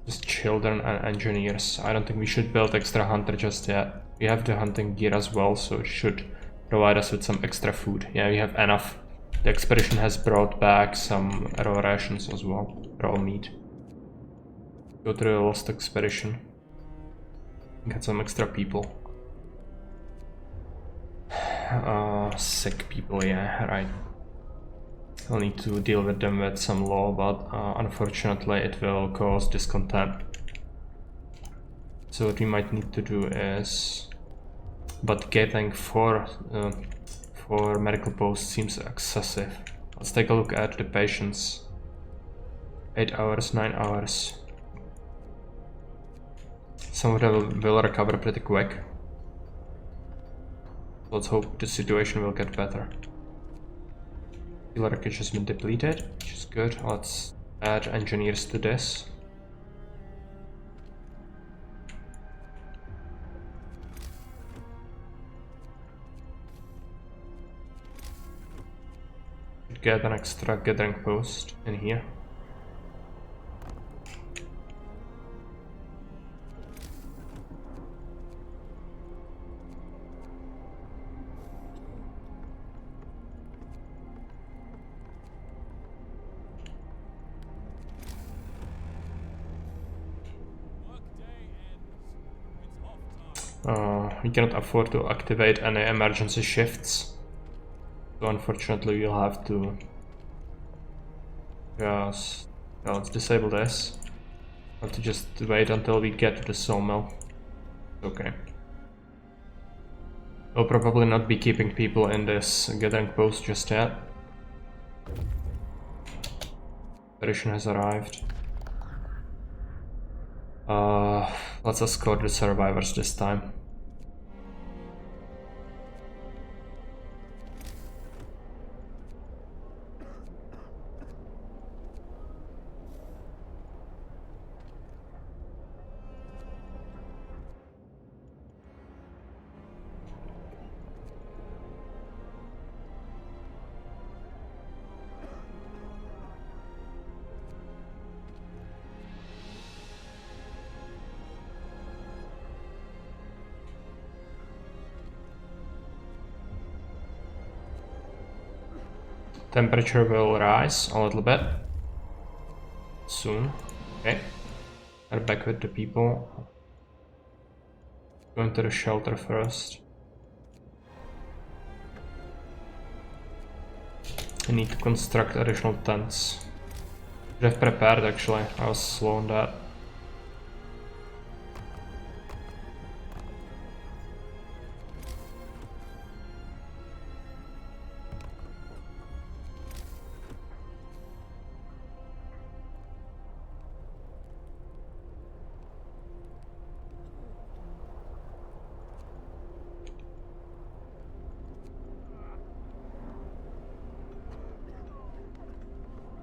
Speaker 1: Just children and engineers. I don't think we should build extra hunter just yet. We have the hunting gear as well, so it should provide us with some extra food. Yeah, we have enough. The expedition has brought back some raw rations as well. Raw meat. Go to the lost expedition. Get some extra people. Sick people, yeah, right. I'll need to deal with them with some law, but unfortunately it will cause discontent. So what we might need to do is... But getting 4 medical posts seems excessive. Let's take a look at the patients. 8 hours, 9 hours. Some of them will recover pretty quick. Let's hope the situation will get better. Steel wreckage has been depleted, which is good. Let's add engineers to this. Get an extra gathering post in here. We cannot afford to activate any emergency shifts, so unfortunately we'll have to just... yeah, let's disable this. Have to just wait until we get to the sawmill. Okay. We'll probably not be keeping people in this gathering post just yet. Expedition has arrived. Let's escort the survivors this time. Temperature will rise a little bit soon. Okay, we're back with the people. Go into the shelter first. I need to construct additional tents. Should have prepared actually, I was slow on that.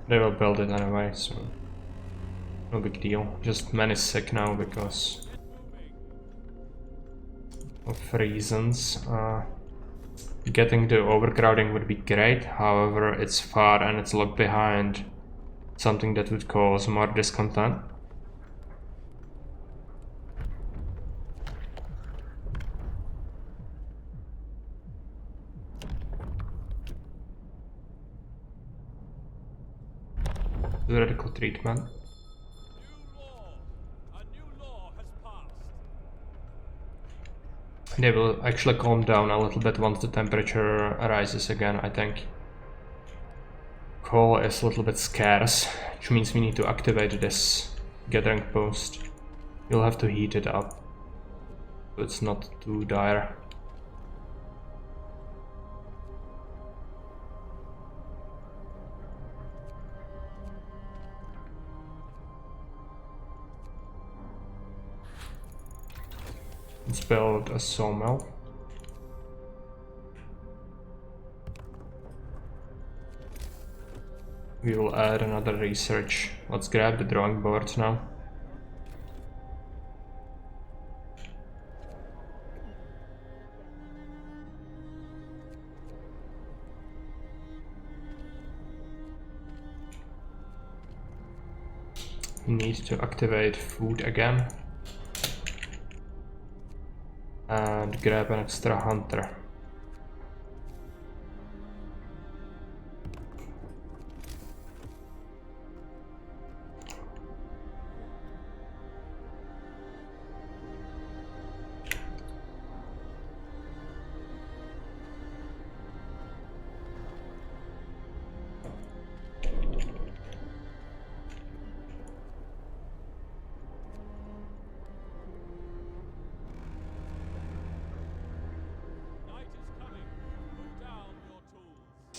Speaker 1: They will build it anyway, so no big deal. Just man is sick now because of reasons. Getting the overcrowding would be great, however it's far and it's locked behind something that would cause more discontent. Radical treatment.
Speaker 2: A new law has passed.
Speaker 1: They will actually calm down a little bit once the temperature rises again, I think. Coal is a little bit scarce, which means we need to activate this gathering post. You'll have to heat it up, so it's not too dire. Let's build a sawmill. We will add another research. Let's grab the drawing board now. We need to activate food again. And grab an extra hunter.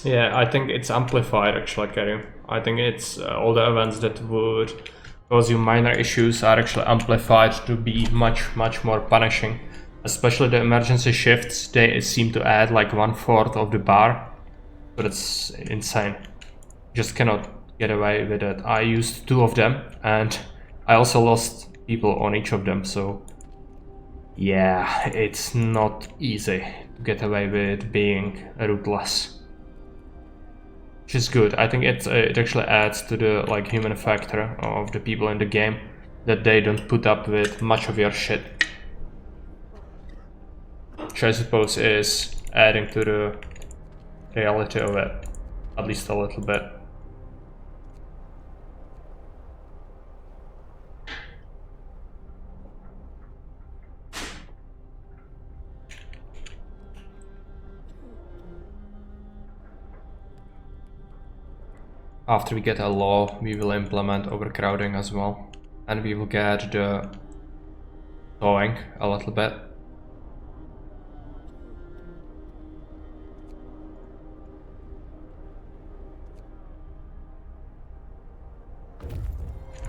Speaker 1: Yeah, I think it's amplified actually, Kerry. I think it's all the events that would cause you minor issues are actually amplified to be much more punishing. Especially the emergency shifts, they seem to add like 1/4 of the bar. But it's insane. Just cannot get away with it. I used 2 of them and I also lost people on each of them, so yeah, it's not easy to get away with being ruthless. Which is good. I think it actually adds to the like human factor of the people in the game, that they don't put up with much of your shit. Which I suppose is adding to the reality of it, at least a little bit. After we get a law, we will implement overcrowding as well, and we will get the towing a little bit.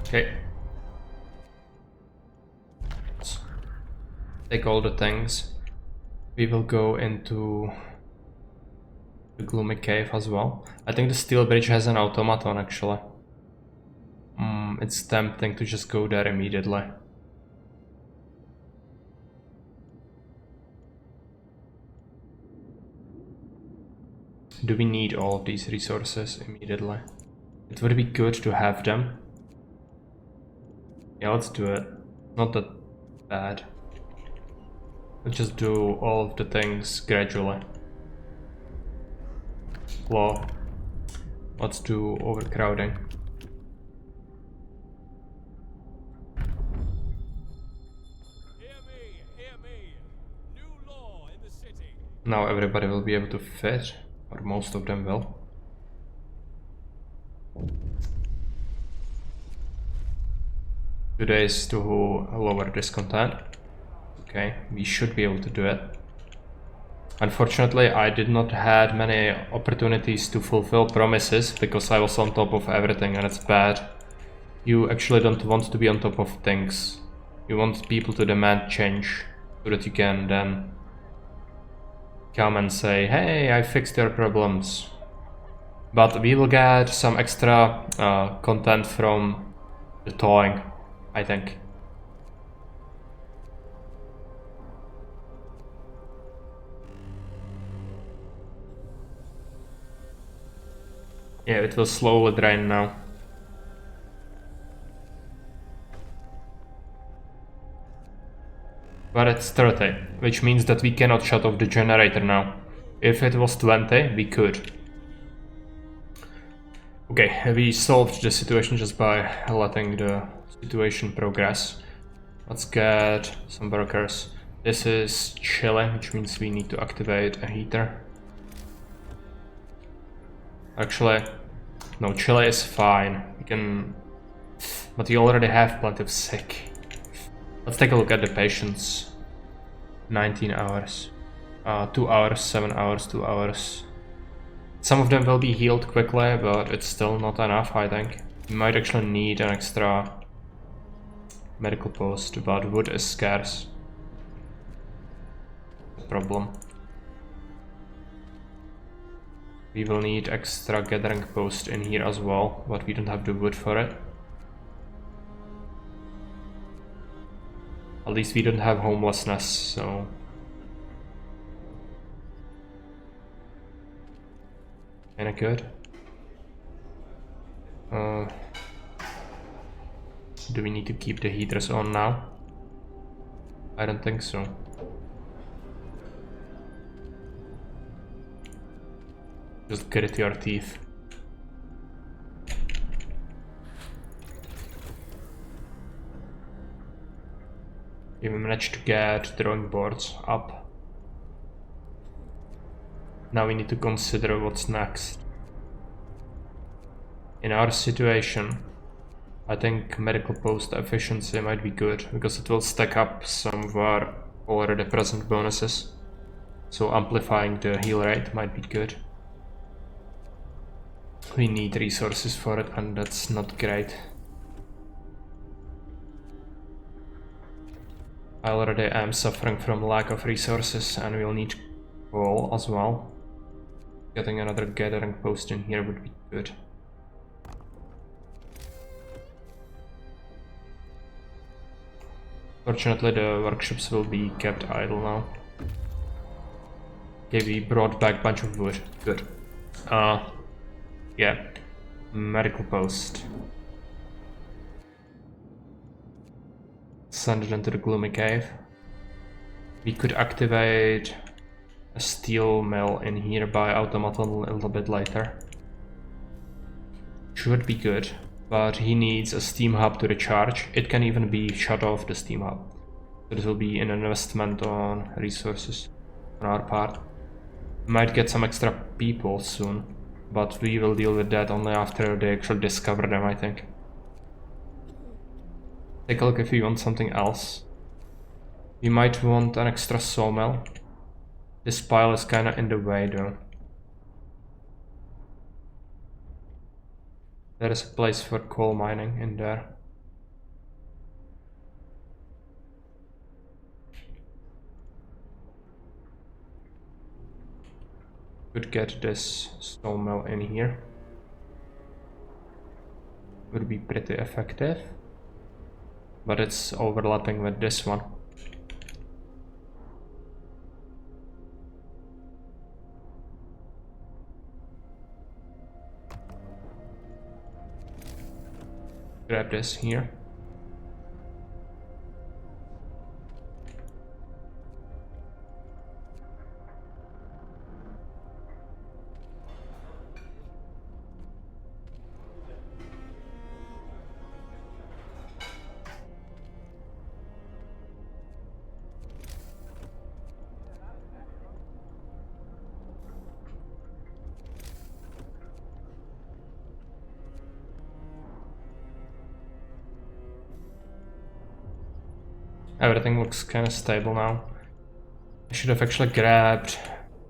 Speaker 1: Okay. Let's take all the things. We will go into the gloomy cave as well. I think the steel bridge has an automaton actually. It's tempting to just go there immediately. Do we need all of these resources immediately? It would be good to have them. Yeah, let's do it. Not that bad. Let's just do all of the things gradually. Law. Let's do overcrowding.
Speaker 2: Hear me. New law in the city.
Speaker 1: Now everybody will be able to fit, or most of them will. Today is to lower discontent. Okay, we should be able to do it. Unfortunately, I did not have many opportunities to fulfill promises because I was on top of everything, and it's bad. You actually don't want to be on top of things. You want people to demand change so that you can then come and say, hey, I fixed your problems. But we will get some extra content from the towing, I think. Yeah, it will slowly drain now. But it's 30, which means that we cannot shut off the generator now. If it was 20, we could. Okay, we solved the situation just by letting the situation progress. Let's get some workers. This is chilly, which means we need to activate a heater. Actually, no, chilly is fine. We can... But we already have plenty of sick. Let's take a look at the patients. 19 hours. 2 hours, 7 hours, 2 hours. Some of them will be healed quickly, but it's still not enough, I think. We might actually need an extra medical post, but wood is scarce. Problem. We will need extra gathering post in here as well, but we don't have the wood for it. At least we don't have homelessness, so... Kinda good. Do we need to keep the heaters on now? I don't think so. Just grit your teeth. We managed to get drawing boards up. Now we need to consider what's next. In our situation, I think medical post efficiency might be good, because it will stack up some of our already present bonuses. So amplifying the heal rate might be good. We need resources for it, and that's not great. I already am suffering from lack of resources and we'll need coal as well. Getting another gathering post in here would be good. Fortunately, the workshops will be kept idle now. Okay, we brought back a bunch of wood. Good. Yeah. Medical post. Send it into the gloomy cave. We could activate a steel mill in here by automaton a little bit later. Should be good, but he needs a steam hub to recharge. It can even be shut off, the steam hub. So this will be an investment on resources on our part. Might get some extra people soon, but we will deal with that only after they actually discover them, I think. Take a look if we want something else. We might want an extra sawmill. This pile is kinda in the way though. There is a place for coal mining in there. Could get this sawmill in here. Would be pretty effective. But it's overlapping with this one. Grab this here. Everything looks kind of stable now. I should have actually grabbed...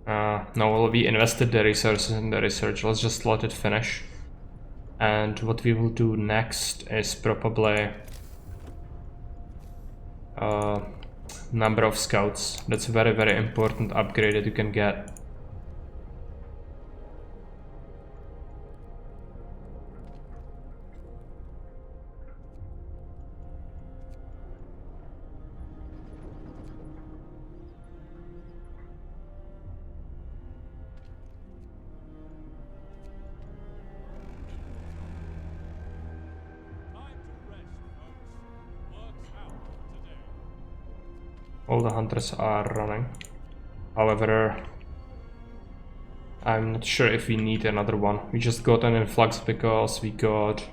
Speaker 1: no, well, we invested the resources in the research. Let's just let it finish. And what we will do next is probably... number of scouts. That's a very, very important upgrade that you can get. All the hunters are running. However, I'm not sure if we need another one. We just got an influx because we got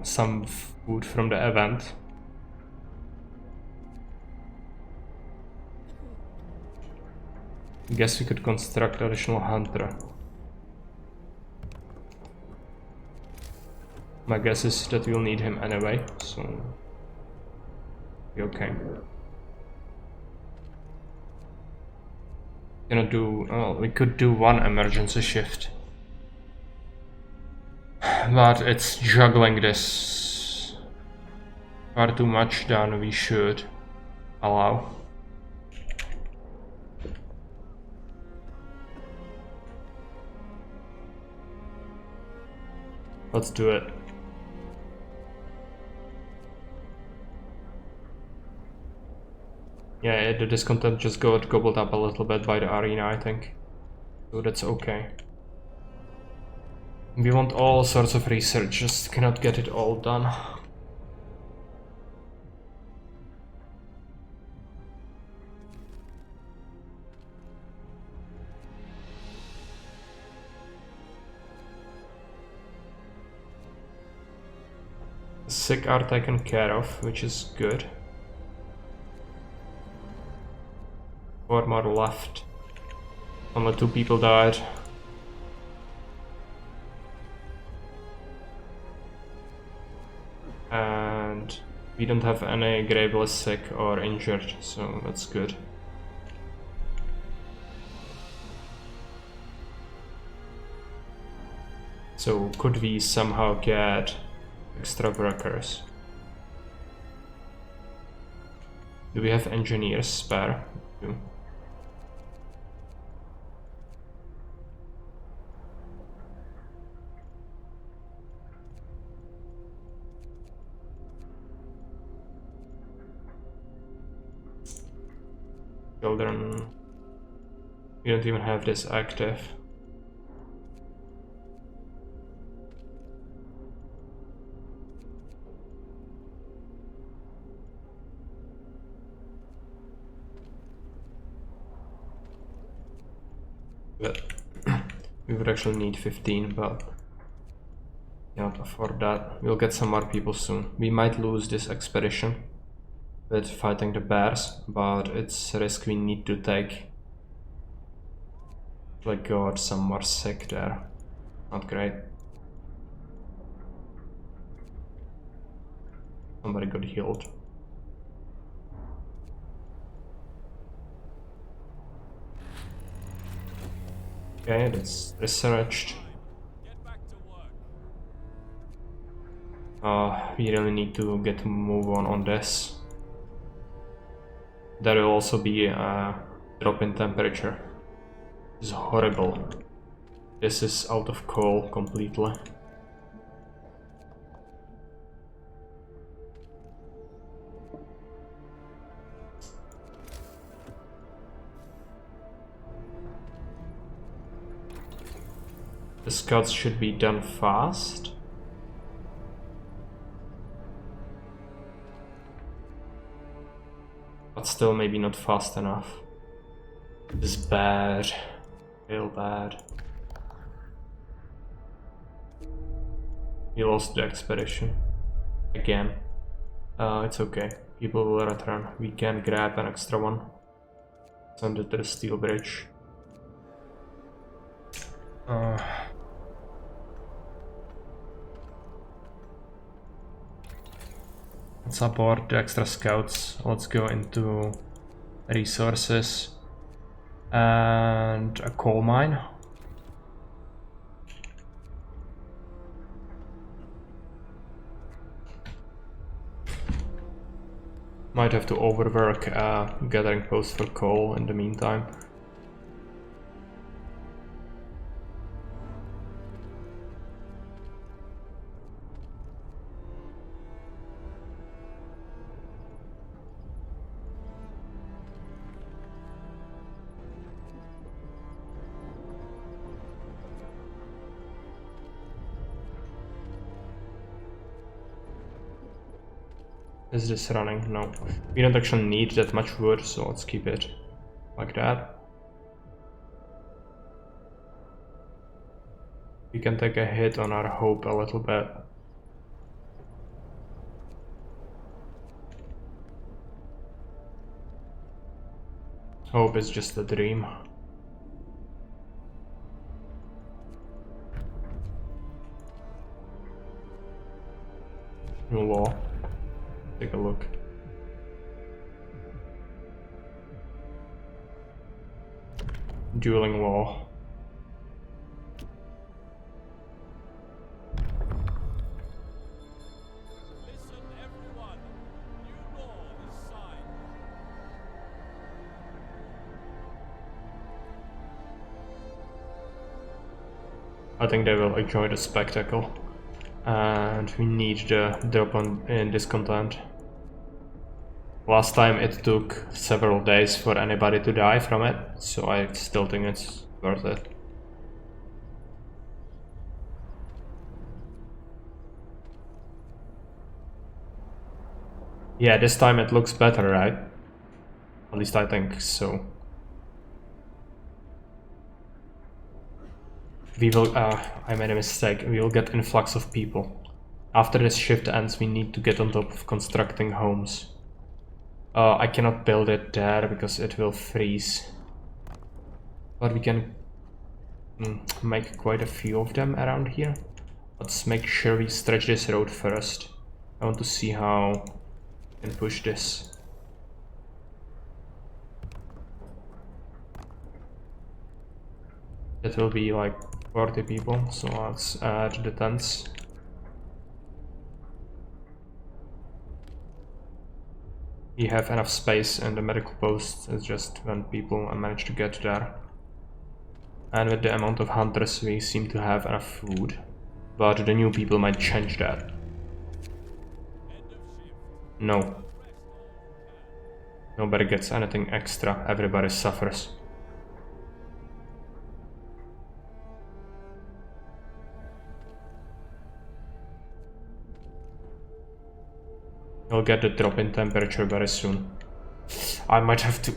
Speaker 1: some food from the event. Guess we could construct additional hunter. My guess is that we'll need him anyway, so okay. Gonna do, well, we could do one emergency shift, but it's juggling this far too much than we should allow. Let's do it. Yeah, the discontent just got gobbled up a little bit by the arena, I think. So that's okay. We want all sorts of research, just cannot get it all done. Sick are taken care of, which is good. 4 more left. Only 2 people died. And we don't have any gravely sick or injured, so that's good. So could we somehow get extra workers? Do we have engineers spare? Do. Children. We don't even have this active. But we would actually need 15, but cannot afford that. We'll get some more people soon. We might lose this expedition with fighting the bears, but it's a risk we need to take. Like God, some more sick there. Not great. Somebody got healed. Okay, that's researched. We really need to get a move on this. There will also be a drop in temperature. This is horrible. This is out of coal completely. The scouts should be done fast. But still maybe not fast enough. This is bad. Real bad. We lost the expedition. Again. It's okay. People will return. We can grab an extra one. Send it to the steel bridge. Let's support the extra scouts. Let's go into resources and a coal mine. Might have to overwork a gathering post for coal in the meantime. Is this running? No. We don't actually need that much wood, so let's keep it like that. We can take a hit on our hope a little bit. Hope is just a dream. New law. Take a look. Dueling law.
Speaker 2: Listen, everyone. New law is signed.
Speaker 1: I think they will enjoy the spectacle. And we need the drop in discontent. Last time it took several days for anybody to die from it, so I still think it's worth it. Yeah, this time it looks better, right? At least I think so. We will, I made a mistake, we will get influx of people. After this shift ends, we need to get on top of constructing homes. I cannot build it there because it will freeze. But we can make quite a few of them around here. Let's make sure we stretch this road first. I want to see how we can push this. That will be like 40 people, so let's add the tents. We have enough space in the medical post, it's just when people manage to get there. And with the amount of hunters we seem to have enough food. But the new people might change that. No. Nobody gets anything extra, everybody suffers. You'll get the drop in temperature very soon. I might have to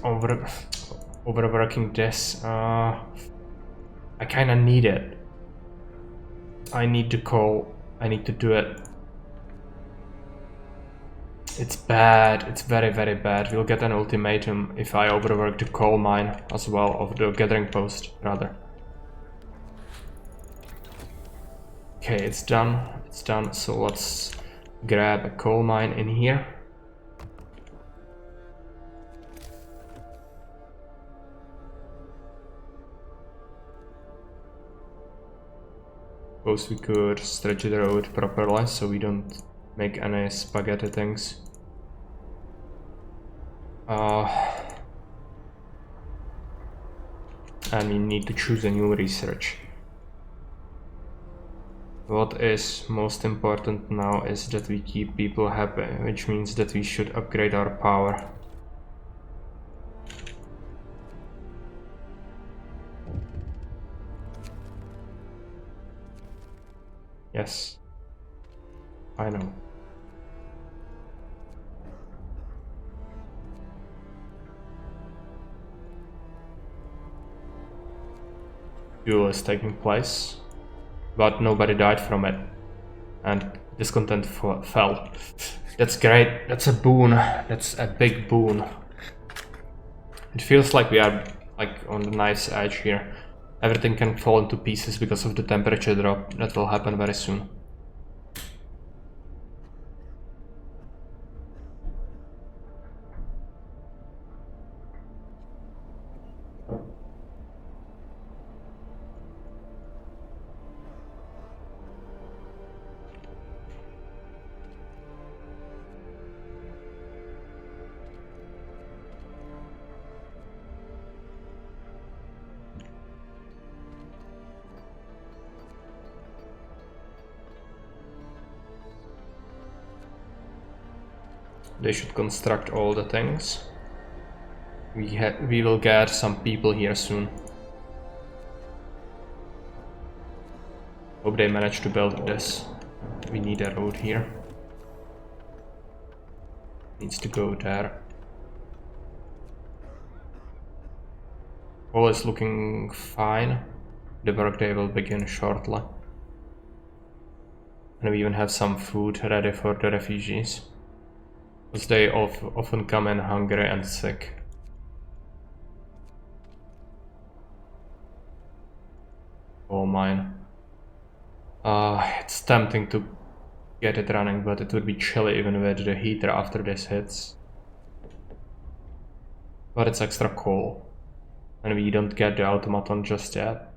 Speaker 1: overworking this. I kinda need it. I need to call. I need to do it. It's bad. It's very, very bad. We'll get an ultimatum if I overwork the coal mine as well, of the gathering post, rather. Okay, it's done. It's done. So let's grab a coal mine in here. Suppose we could stretch the road properly so we don't make any spaghetti things. And we need to choose a new research. What is most important now is that we keep people happy, which means that we should upgrade our power. Yes, I know. Duel is taking place, but nobody died from it, and discontent fell. That's great. That's a boon. That's a big boon. It feels like we are like on the knife's edge here. Everything can fall into pieces because of the temperature drop that will happen very soon. They should construct all the things. We will get some people here soon. Hope they manage to build this. We need a road here. Needs to go there. All is looking fine. The workday will begin shortly. And we even have some food ready for the refugees. Because they often come in hungry and sick. Oh mine. It's tempting to get it running, but it would be chilly even with the heater after this hits. But it's extra coal. And we don't get the automaton just yet.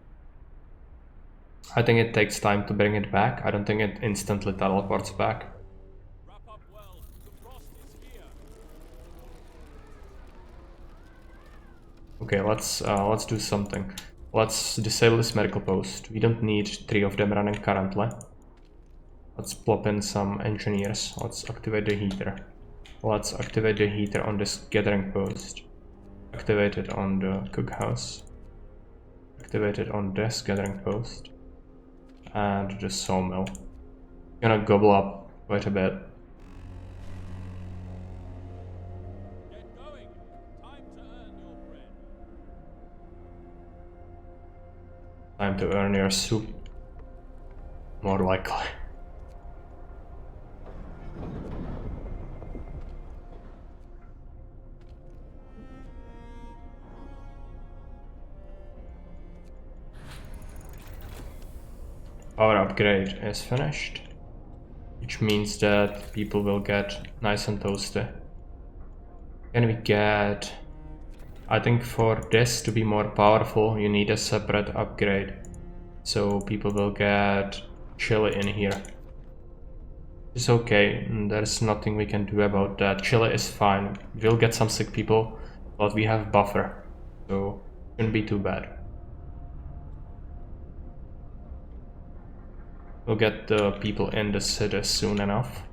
Speaker 1: I think it takes time to bring it back. I don't think it instantly teleports back. Okay, let's do something. Let's disable this medical post. We don't need 3 of them running currently. Let's plop in some engineers. Let's activate the heater. Let's activate the heater on this gathering post. Activate it on the cookhouse. Activate it on this gathering post. And the sawmill. Gonna gobble up quite a bit. Time to earn your soup. More likely. Power upgrade is finished, which means that people will get nice and toasty. Can we get... I think for this to be more powerful, you need a separate upgrade. So people will get chili in here. It's okay, there's nothing we can do about that. Chile is fine. We'll get some sick people, but we have buffer, so shouldn't be too bad. We'll get the people in the city soon enough.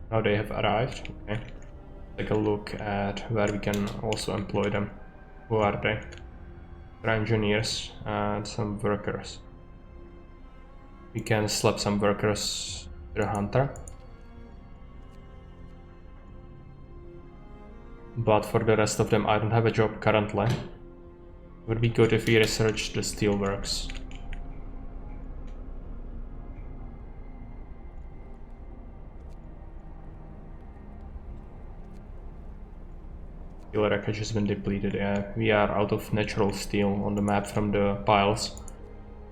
Speaker 1: Now they have arrived. Okay. Take a look at where we can also employ them. Who are they? They're engineers and some workers. We can slap some workers to the hunter. But for the rest of them I don't have a job currently. Would be good if we research the steelworks. Steel wreckage has been depleted. Yeah, we are out of natural steel on the map from the piles,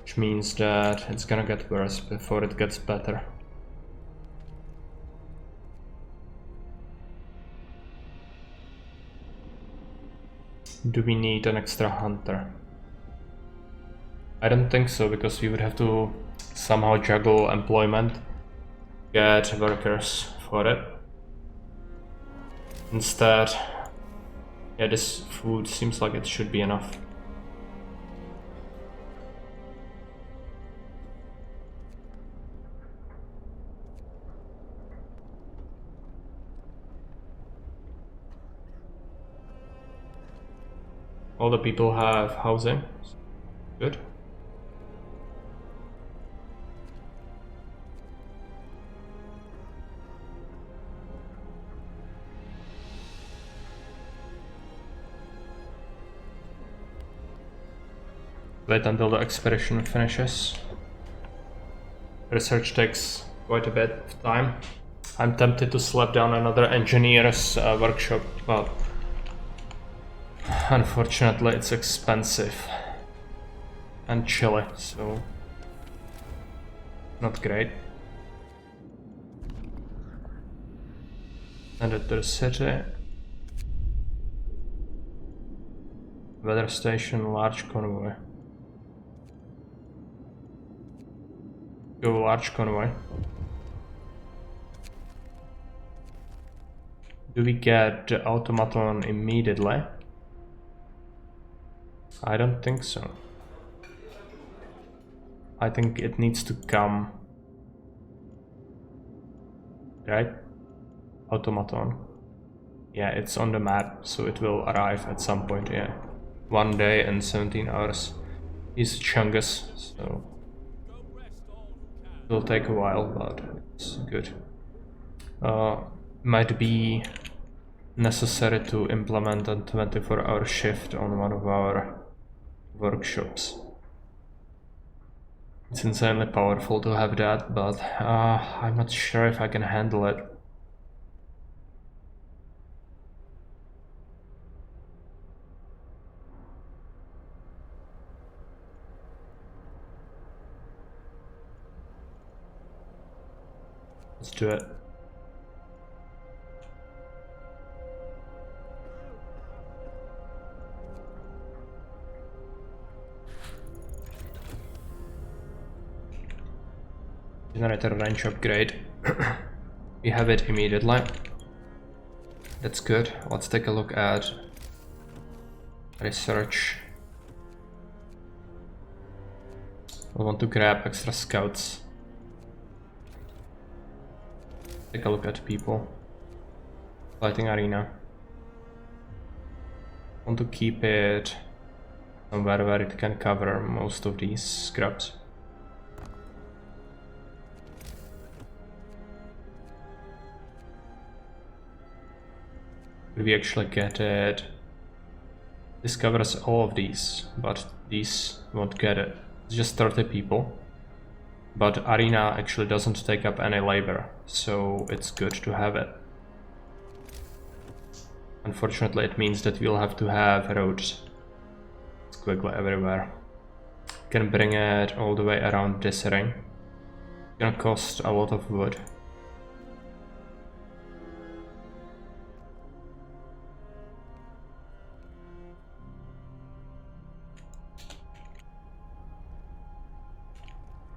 Speaker 1: which means that it's gonna get worse before it gets better. Do we need an extra hunter? I don't think so, because we would have to somehow juggle employment, get workers for it. Instead, yeah, this food seems like it should be enough. All the people have housing. Good. Wait until the expedition finishes. Research takes quite a bit of time. I'm tempted to slap down another engineer's workshop, but unfortunately it's expensive and chilly, so not great. And at the city. Weather station, large convoy. Go large convoy. Do we get the automaton immediately? I don't think so. I think it needs to come. Right? Automaton. Yeah, it's on the map, so it will arrive at some point, yeah. 1 day and 17 hours. He's Chungus, so it will take a while, but it's good. Might be necessary to implement a 24-hour shift on one of our workshops. It's insanely powerful to have that, but I'm not sure if I can handle it. Let's do it. Generator range upgrade. We have it immediately. That's good. Let's take a look at research. I want to grab extra scouts. Take a look at people. Fighting arena. Want to keep it somewhere where it can cover most of these scrubs. We actually get it. This covers all of these, but these won't get it. It's just 30 people. But arena actually doesn't take up any labor, so it's good to have it. Unfortunately, it means that we'll have to have roads quickly everywhere. Can bring it all the way around this ring. It's gonna cost a lot of wood.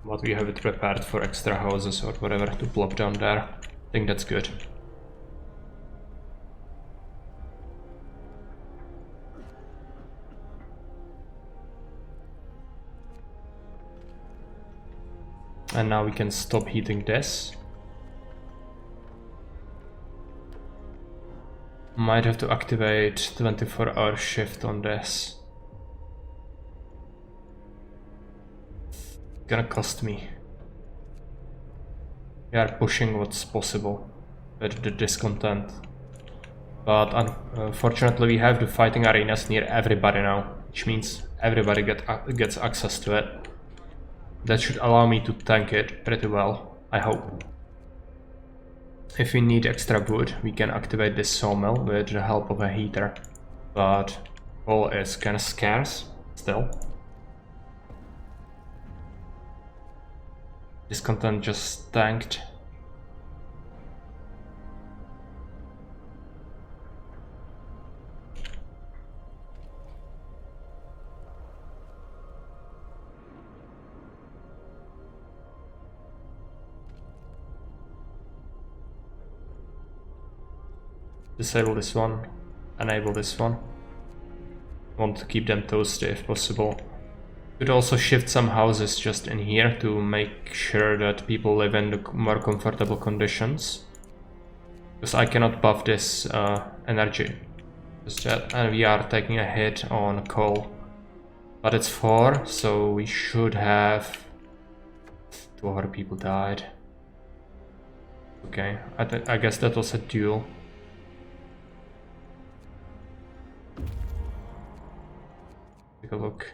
Speaker 1: but we have it prepared for extra houses or whatever to plop down there. I think that's good. And now we can stop heating this. Might have to activate 24-hour shift on this. Gonna cost me. We are pushing what's possible with the discontent. But unfortunately we have the fighting arenas near everybody now, which means everybody gets access to it. That should allow me to tank it pretty well, I hope. If we need extra wood, we can activate this sawmill with the help of a heater. But coal is kinda scarce still. Discontent just tanked. Disable this one, enable this one. Want to keep them toasty if possible. Could also shift some houses just in here to make sure that people live in the more comfortable conditions. Because I cannot buff this energy just yet, and we are taking a hit on coal. But it's 4, so we should have... 2 other people died. Okay, I guess that was a duel. Take a look.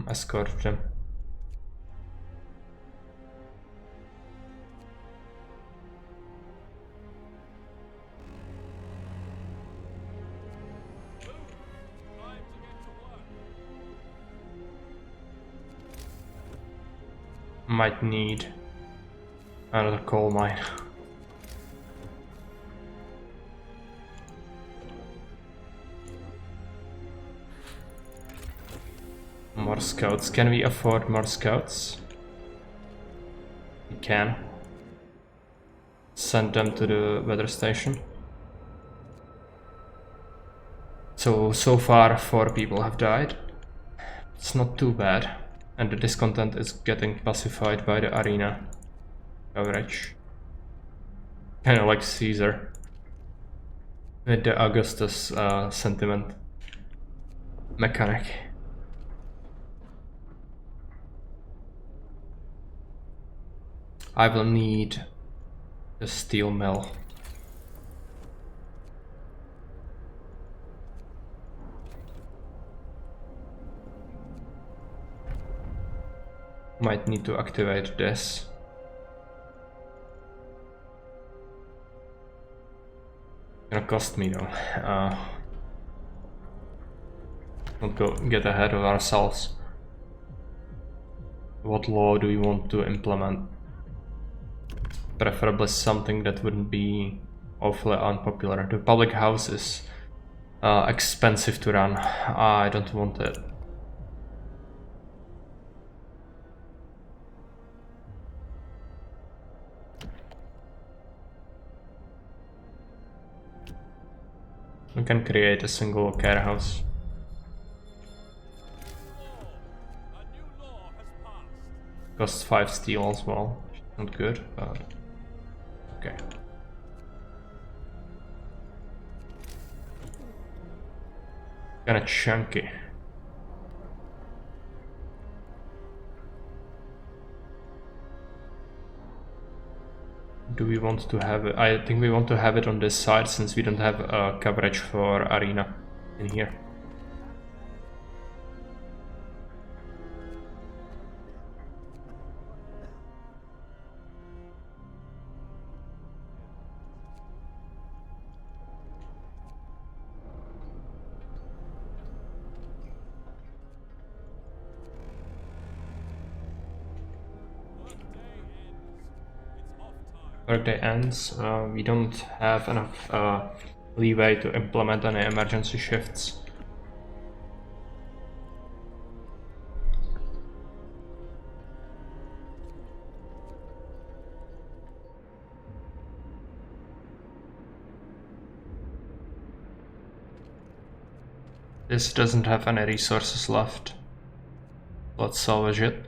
Speaker 1: Escort them. Might need another coal mine. More scouts. Can we afford more scouts? We can. Send them to the weather station. So far 4 people have died. It's not too bad. And the discontent is getting pacified by the arena coverage. Kinda like Caesar. With the Augustus sentiment mechanic. I will need a steel mill. Might need to activate this. Gonna cost me though. Not go get ahead of ourselves. What law do we want to implement? Preferably something that wouldn't be awfully unpopular. The public house is expensive to run. I don't want it. We can create a single care house. Costs 5 steel as well. Not good, but okay. Kinda chunky. Do we want to have it? I think we want to have it on this side since we don't have coverage for arena in here. Workday ends. We don't have enough leeway to implement any emergency shifts. This doesn't have any resources left. Let's salvage it.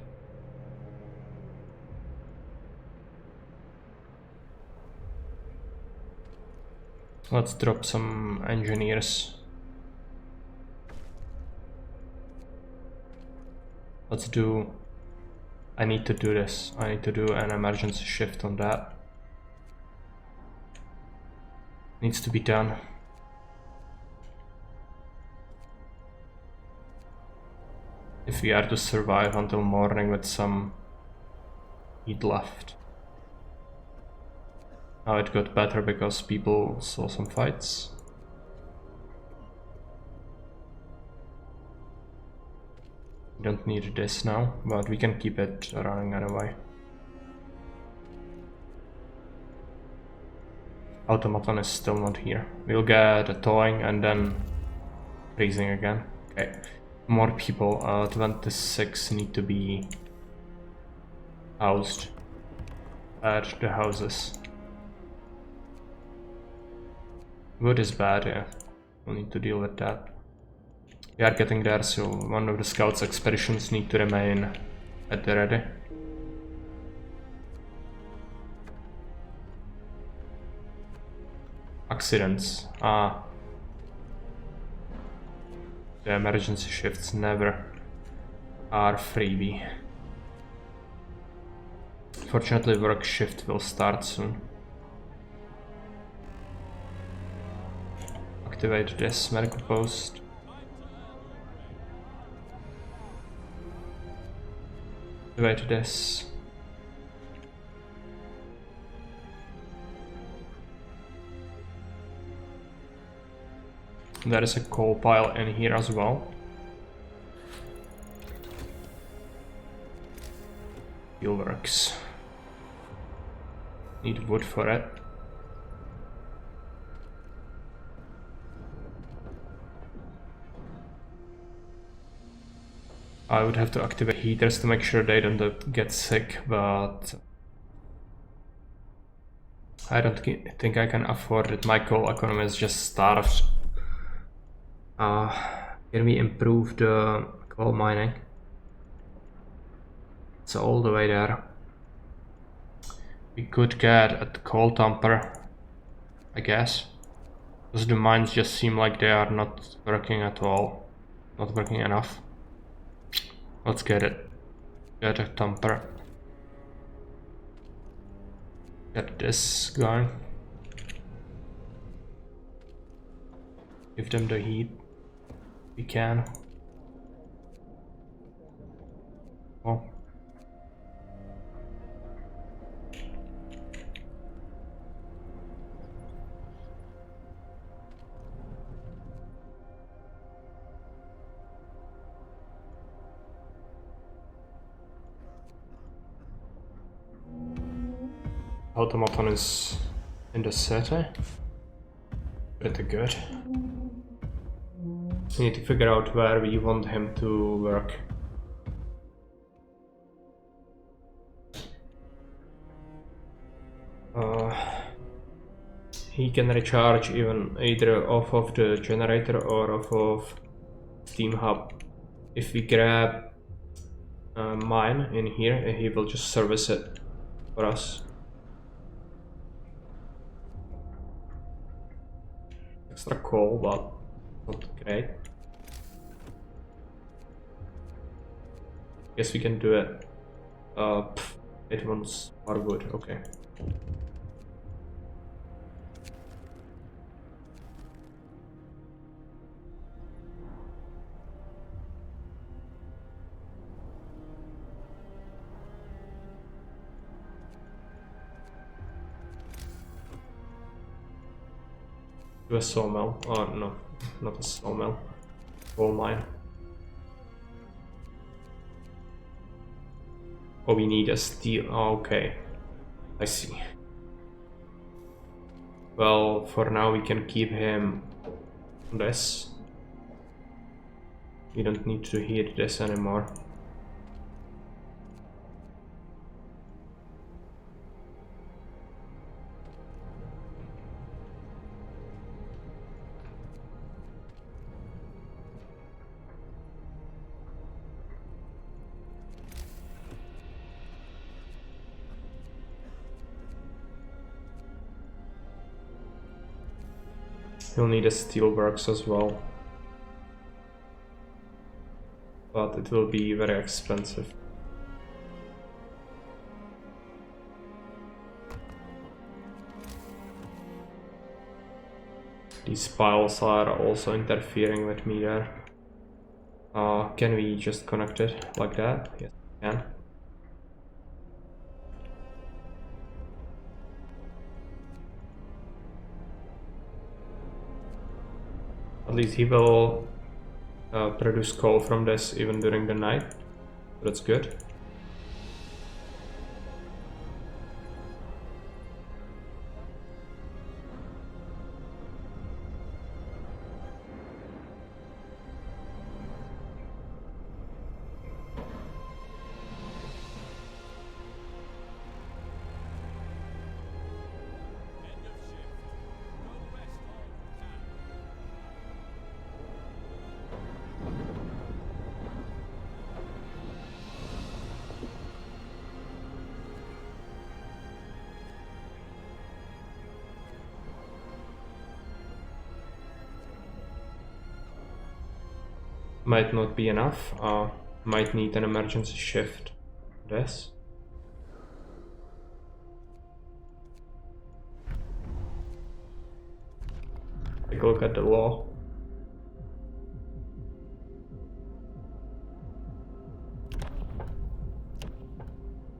Speaker 1: Let's drop some engineers. Let's do... I need to do this. I need to do an emergency shift on that. Needs to be done. If we are to survive until morning with some heat left. Now it got better because people saw some fights. We don't need this now, but we can keep it running anyway. Automaton is still not here. We'll get a thawing and then freezing again. Okay. More people, 26 need to be housed at the houses. Wood is bad, yeah. We'll need to deal with that. We are getting there, so one of the scouts expeditions need to remain at the ready. Accidents. The emergency shifts never are freebie. Fortunately, work shift will start soon. Activate this medical post. Activate this. There is a coal pile in here as well. Steelworks. Need wood for it. I would have to activate heaters to make sure they don't get sick, but I don't think I can afford it. My coal economy is just starved. Can we improve the coal mining? It's all the way there. We could get a coal dumper, I guess. Because the mines just seem like they are not working at all. Not working enough. Let's get it. Get a dumper. Get this going. Give them the heat. We can. Oh. Automaton is in the city. Pretty good. We need to figure out where we want him to work. He can recharge even either off of the generator or off of Steam Hub. If we grab mine in here, he will just service it for us. Extra coal, but not great. Guess we can do it. 8 ones are good, okay. Do a sawmill. Oh no, not a sawmill. Coal mine. Oh, we need a steel. Oh, okay, I see. Well, for now we can keep him on this. We don't need to heat this anymore. You'll need a steelworks as well, but it will be very expensive. These piles are also interfering with me there. Can we just connect it like that? Yes, we can. At least he will produce coal from this even during the night. That's good.
Speaker 2: End of shift. Go west all you can.
Speaker 1: Might not be enough. Might need an emergency shift. This. Take a look at the law.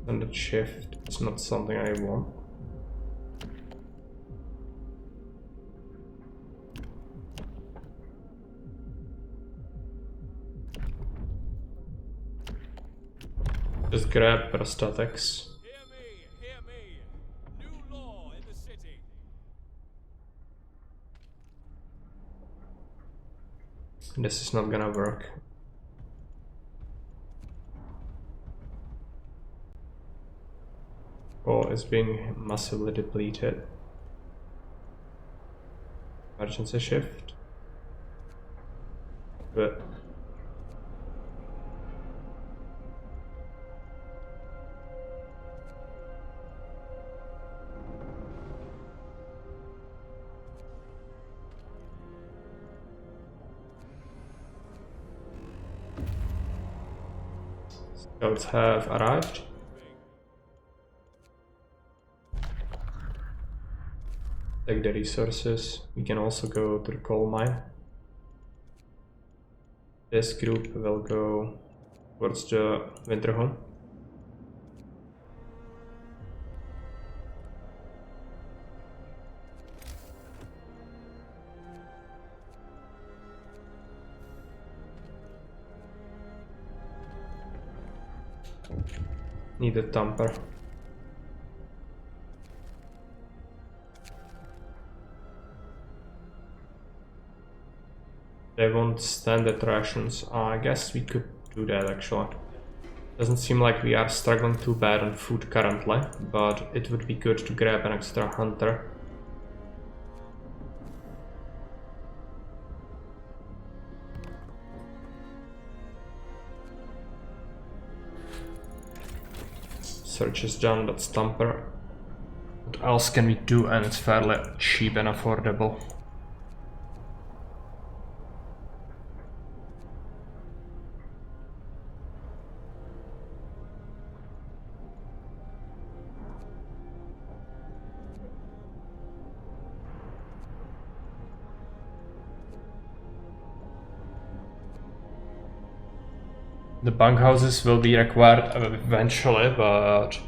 Speaker 1: And the shift is not something I want. Just grab prosthetics.
Speaker 2: Hear me. New law in the city.
Speaker 1: This is not gonna work. Oh, it's being massively depleted. Emergency shift. But scouts have arrived. Take the resources. We can also go to the coal mine. This group will go towards the winter home. Need a tamper. They want standard rations. I guess we could do that actually. Doesn't seem like we are struggling too bad on food currently, but it would be good to grab an extra hunter. Search is done, that's tamper. What else can we do? And it's fairly cheap and affordable. The bunkhouses will be required eventually, but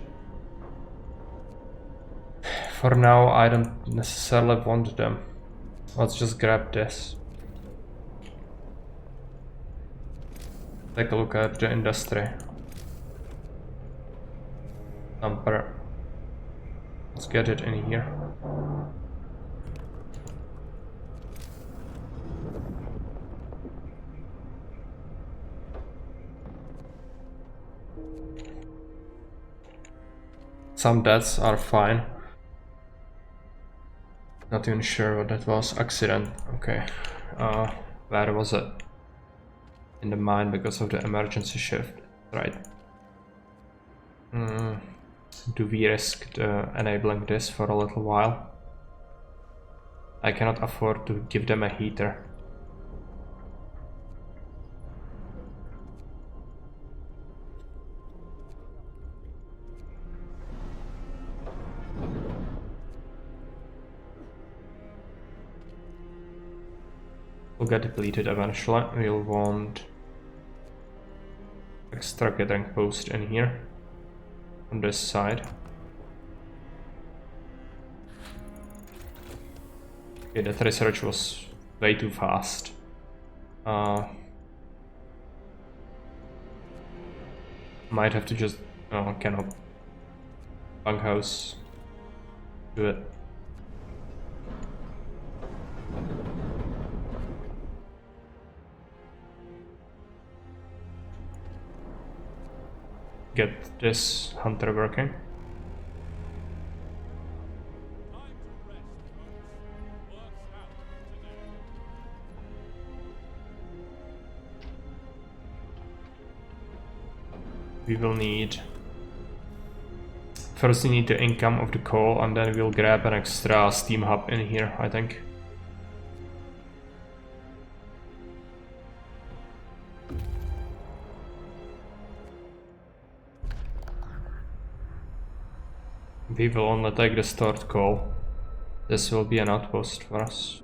Speaker 1: for now I don't necessarily want them. Let's just grab this. Take a look at the industry. Tamper. Let's get it in here. Some deaths are fine. Not even sure what that was. Accident. Okay. Where was it? In the mine because of the emergency shift. Right. Do we risk enabling this for a little while? I cannot afford to give them a heater. Will get depleted eventually. We'll want extra gathering post in here on this side. Okay, that research was way too fast. Might have to just cannot bunkhouse do it. Get this hunter working.
Speaker 2: Time to rest, folks. Work's out today.
Speaker 1: We will need... First we need the income of the coal, and then we'll grab an extra steam hub in here, I think. We will only take the stored coal. This will be an outpost for us.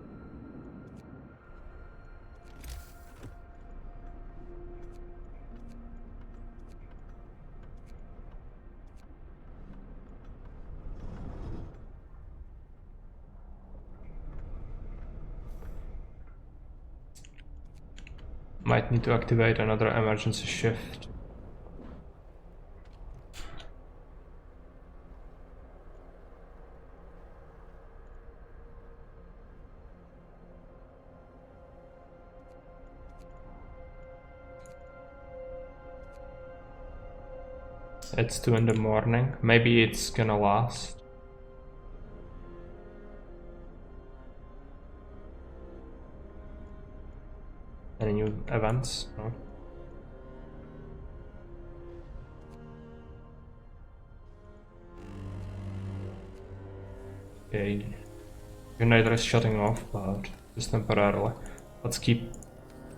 Speaker 1: Might need to activate another emergency shift. It's 2 in the morning. Maybe it's gonna last. Any new events? No. Okay. Generator is shutting off, but just temporarily. Let's keep...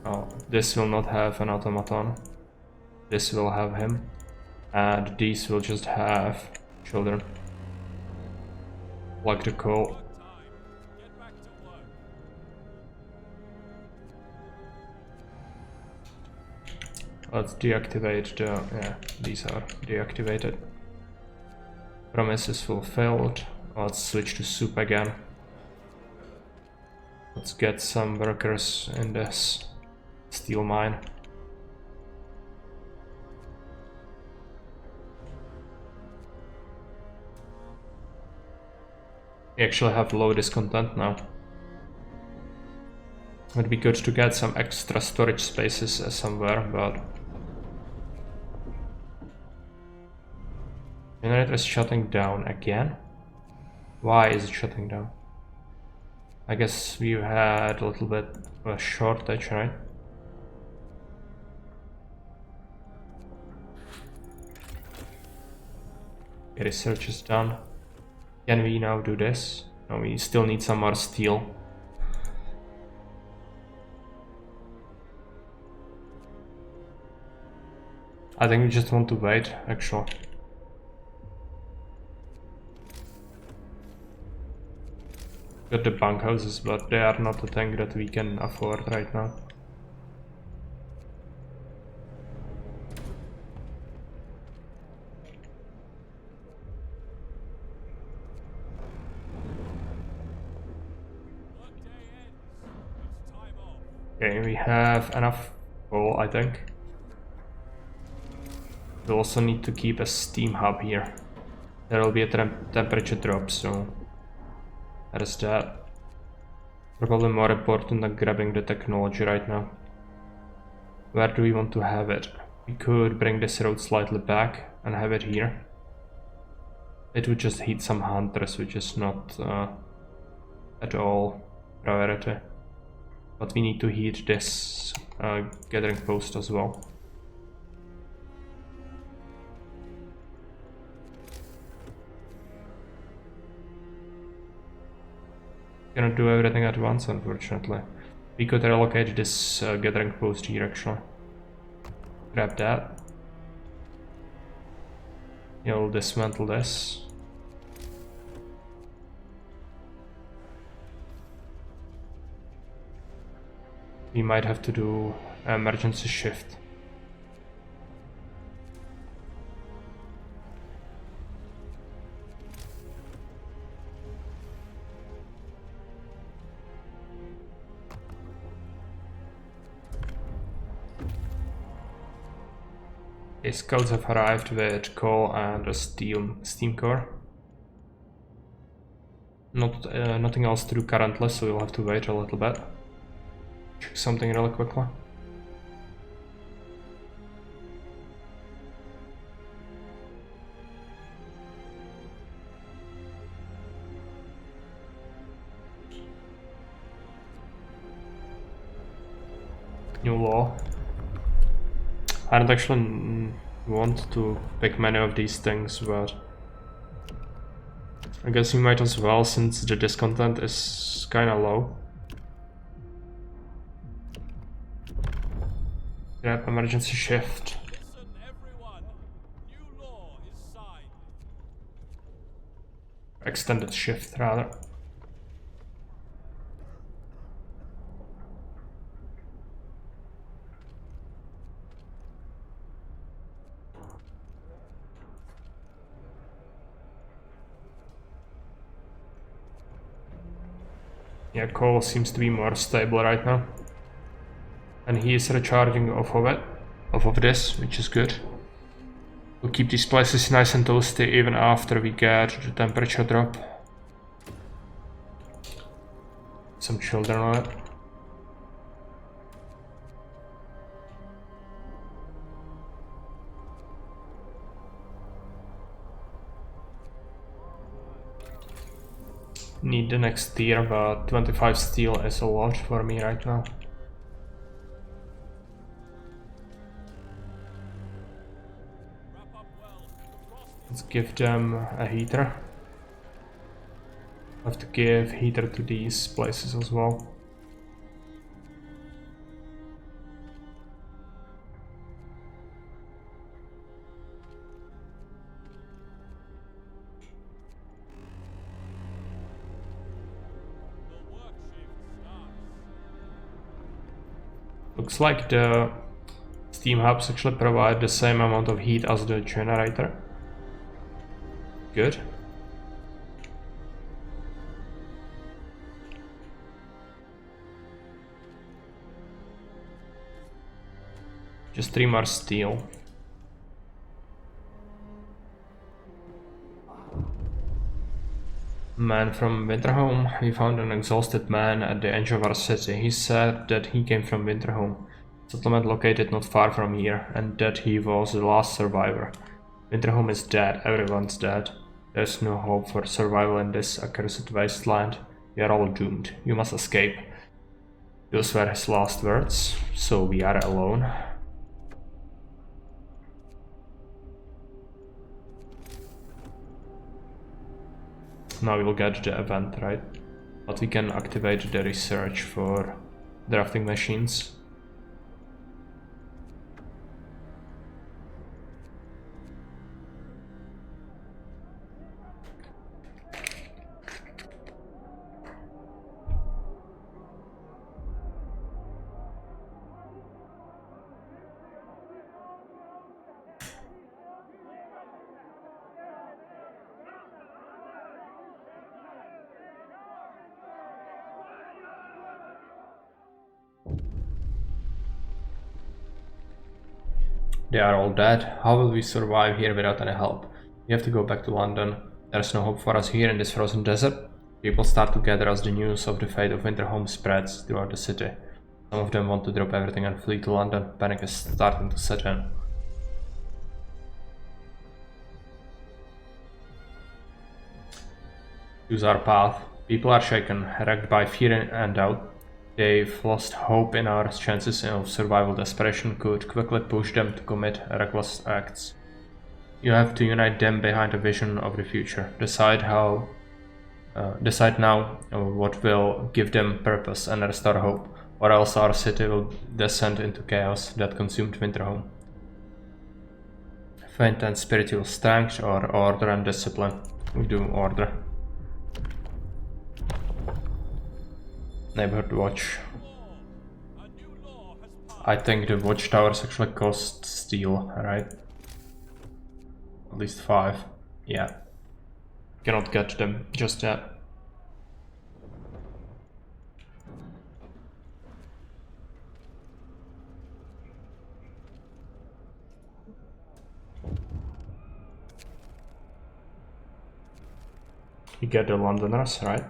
Speaker 1: Oh, this will not have an automaton. This will have him. And these will just have children. Like the coal.
Speaker 2: Time. Get back to work.
Speaker 1: Let's deactivate the... yeah, these are deactivated. Promise is fulfilled. Let's switch to soup again. Let's get some workers in this steel mine. We actually have low discontent now. Would be good to get some extra storage spaces somewhere, but... Generator is shutting down again. Why is it shutting down? I guess we had a little bit of a shortage, right? Okay, research is done. Can we now do this? No, we still need some more steel. I think we just want to wait, actually. Got the bunkhouses, but they are not a thing that we can afford right now.
Speaker 2: Workday ends. It's time off.
Speaker 1: Okay, we have enough coal, I think. We also need to keep a steam hub here. There will be a temperature drop, so that is that. Probably more important than grabbing the technology right now. Where do we want to have it? We could bring this road slightly back and have it here. It would just heat some hunters, which is not at all priority. But we need to heat this gathering post as well. Cannot do everything at once, unfortunately. We could relocate this gathering post here, actually. Grab that. You'll dismantle this. We might have to do emergency shift. Okay, scouts have arrived with coal and a steam core. Nothing else to do currently, so we'll have to wait a little bit. Check something really quickly. New law. I don't actually want to pick many of these things, but I guess you might as well, since the discontent is kinda low. Grab emergency shift.
Speaker 2: Listen, everyone. New law is signed.
Speaker 1: Extended shift, rather. Yeah, coal seems to be more stable right now. And he is recharging off of this, which is good. We'll keep these places nice and toasty even after we get the temperature drop. Some children on it. Need the next tier, but 25 steel is a lot for me right now.
Speaker 2: Wrap up well. The frost
Speaker 1: Let's give them a heater. Have to give heater to these places as well.
Speaker 2: the work shift starts.
Speaker 1: Looks like the steam hubs actually provide the same amount of heat as the generator. Good. Just 3 more steel. Man from Winterhome. We found an exhausted man at the edge of our city. He said that he came from Winterhome, settlement located not far from here, and that he was the last survivor. Winterhome is dead. Everyone's dead. There's no hope for survival in this accursed wasteland. We are all doomed. You must escape. Those were his last words, so we are alone. Now we'll get the event, right? But we can activate the research for drafting machines. They are all dead. How will we survive here without any help? We have to go back to London. There's no hope for us here in this frozen desert. People start to gather as the news of the fate of Winterhome spreads throughout the city. Some of them want to drop everything and flee to London. Panic is starting to set in. Choose our path. People are shaken, wrecked by fear and doubt. They've lost hope in our chances of survival. Desperation could quickly push them to commit reckless acts. You have to unite them behind a vision of the future. Decide how decide now what will give them purpose and restore hope, or else our city will descend into chaos that consumed Winterhome. Faith and spiritual strength, or order and discipline. We do order. Neighborhood watch.
Speaker 2: A new law has passed.
Speaker 1: I think the watchtowers actually cost steel, right? At least 5. Yeah. Cannot get them just yet. You get the Londoners, right?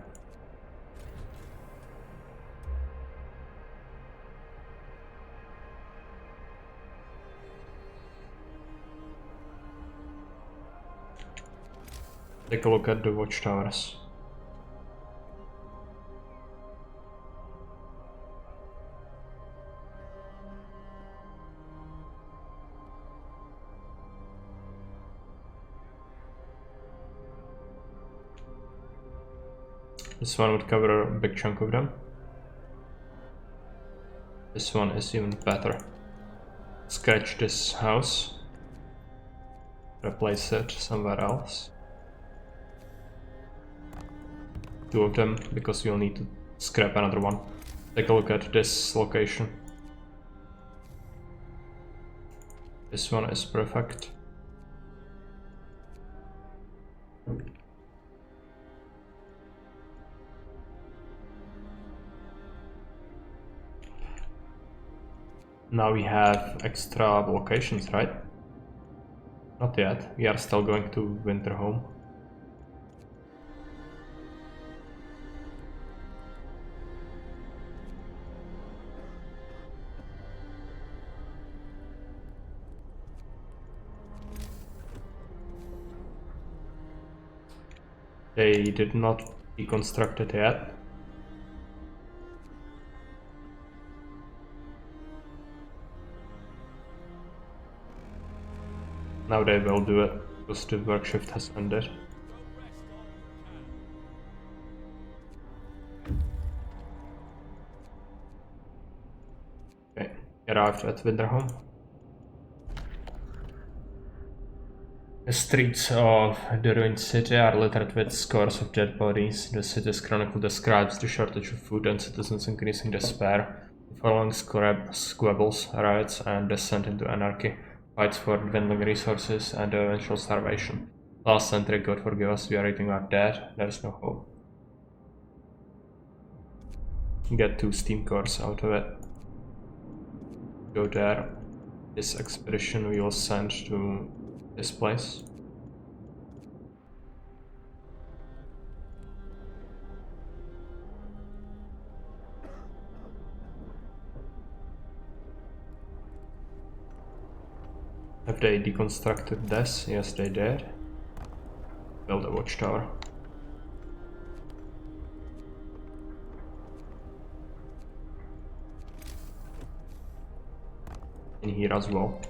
Speaker 1: Take a look at the watchtowers. This one would cover a big chunk of them. This one is even better. Scratch this house. Replace it somewhere else. 2 of them, because you'll need to scrap another one. Take a look at this location. This one is perfect. Now we have extra locations, right? Not yet. We are still going to Winterhome. They did not be constructed yet. Now they will do it, because the work shift has ended. Okay, arrived at Winterhome. The streets of the ruined city are littered with scores of dead bodies. The city's chronicle describes the shortage of food and citizens' increasing despair. The following squabbles, riots, and descent into anarchy. Fights for dwindling resources and eventual starvation. Last century, God forgive us, we are eating our dead. There is no hope. Get 2 steam cores out of it. Go there. This expedition we will send to this place. Have they deconstructed this? Yes, they did. Build a watchtower. In here as well.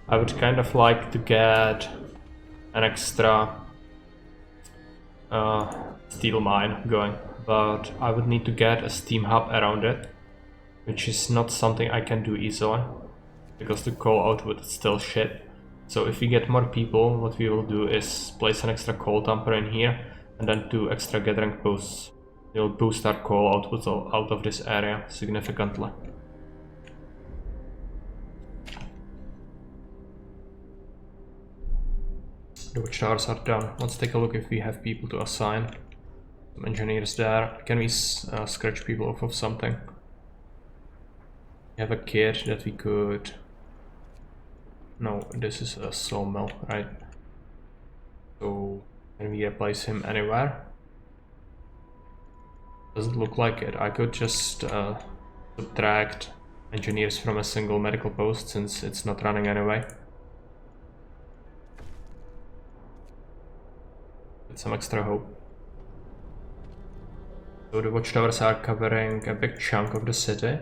Speaker 1: I would kind of like to get an extra steel mine going, but I would need to get a steam hub around it, which is not something I can do easily, because the coal output is still shit. So if we get more people, what we will do is place an extra coal dumper in here, and then 2 extra gathering posts. It will boost our coal output out of this area significantly. The watchtowers are done. Let's take a look if we have people to assign. Some engineers there. Can we scratch people off of something? We have a kid that we could... No, this is a sawmill, right? So, can we replace him anywhere? Doesn't look like it. I could just subtract engineers from a single medical post since it's not running anyway. With some extra hope. So the watchtowers are covering a big chunk of the city.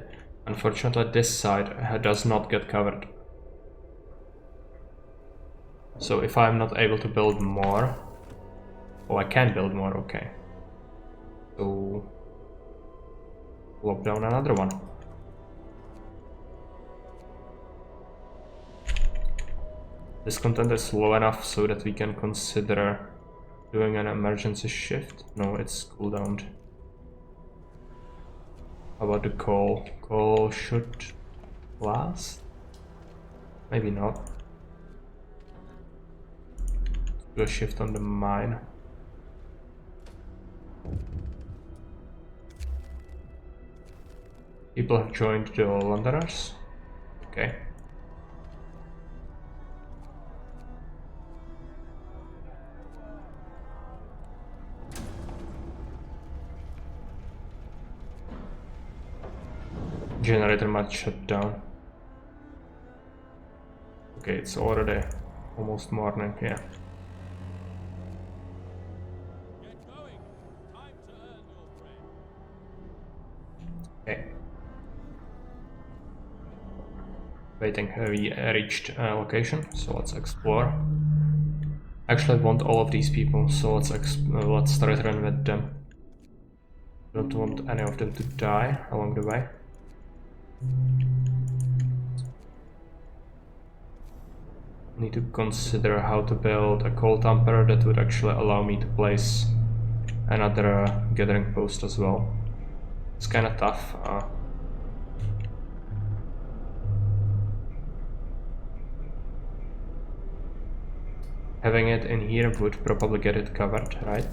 Speaker 1: Unfortunately, this side does not get covered. So if I'm not able to build more... Oh, I can build more, okay. So... lock down another one. This content is low enough so that we can consider doing an emergency shift. No, it's cooldowned. How about the coal? Coal should last? Maybe not. Do a shift on the mine. People have joined the Londoners. Okay. Generator might shut down. Okay, it's already almost morning, yeah.
Speaker 2: Get going. Time to earn your bread.
Speaker 1: Okay. Waiting, we reached a location, so let's explore. Actually, I want all of these people, so let's start run with them. Don't want any of them to die along the way. Need to consider how to build a coal tamper that would actually allow me to place another gathering post as well. It's kind of tough. Having it in here would probably get it covered, right?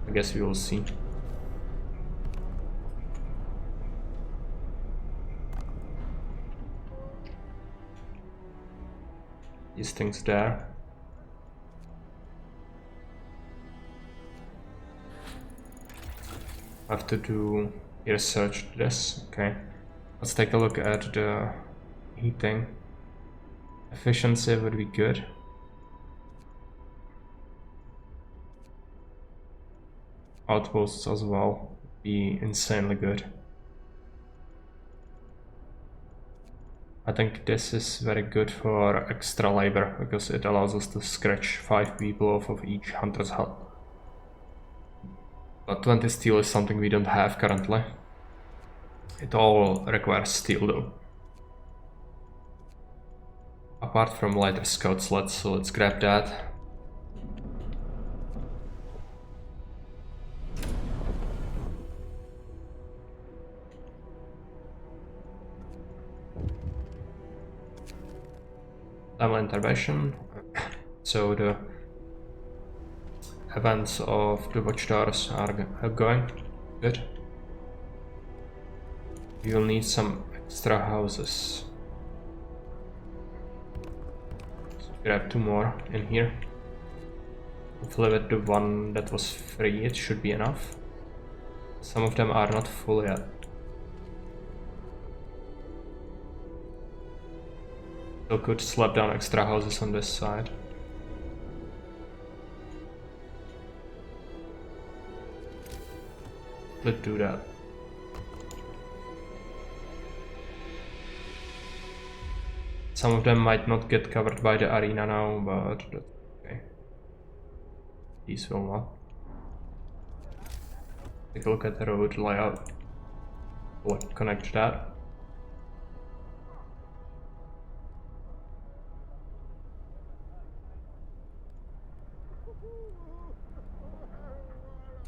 Speaker 1: I guess we will see. These things there. I have to do research this. Okay. Let's take a look at the heating. Efficiency would be good. Outposts as well would be insanely good. I think this is very good for extra labor because it allows us to scratch 5 people off of each hunter's hut. But 20 steel is something we don't have currently. It all requires steel though. Apart from lighter scout slots, so let's grab that. Timely intervention. So the events of the watchtowers are going good. We will need some extra houses. So grab 2 more in here. Hopefully with the one that was free it should be enough. Some of them are not full yet. Still could slap down extra houses on this side. Let's do that. Some of them might not get covered by the arena now, but that's okay. These will not. Take a look at the road layout. We'll connect that.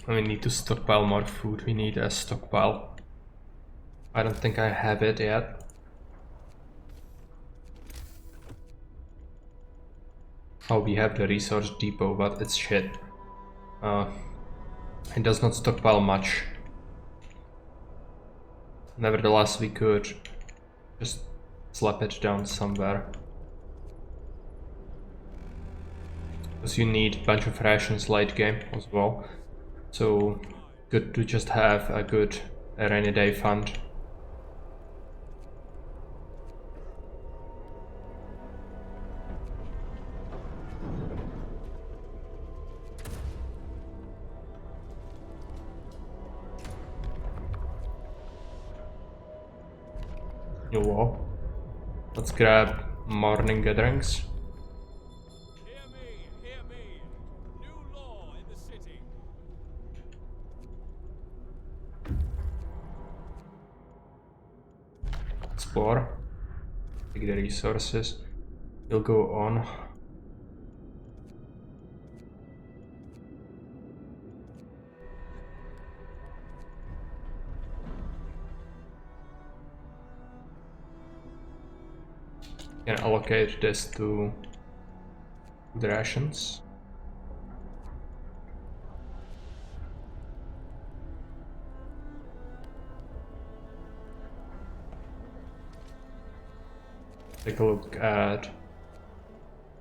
Speaker 1: We need to stockpile more food. We need a stockpile. I don't think I have it yet. Oh, we have the resource depot, but it's shit. It does not stockpile much. Nevertheless, we could just slap it down somewhere. Because you need a bunch of rations late game as well. So good to just have a good rainy day fund. New wall. Let's grab morning gatherings.
Speaker 2: Hear me, hear me. New law in the city.
Speaker 1: Explore. Take the resources. We'll go on. Can allocate this to the rations. Take a look at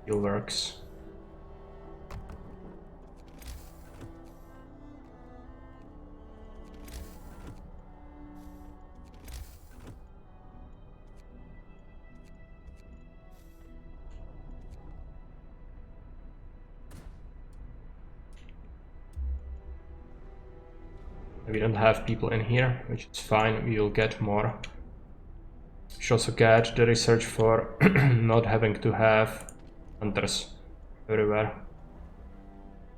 Speaker 1: Steelworks. We don't have people in here, which is fine, we will get more. We should also get the research for not having to have hunters everywhere.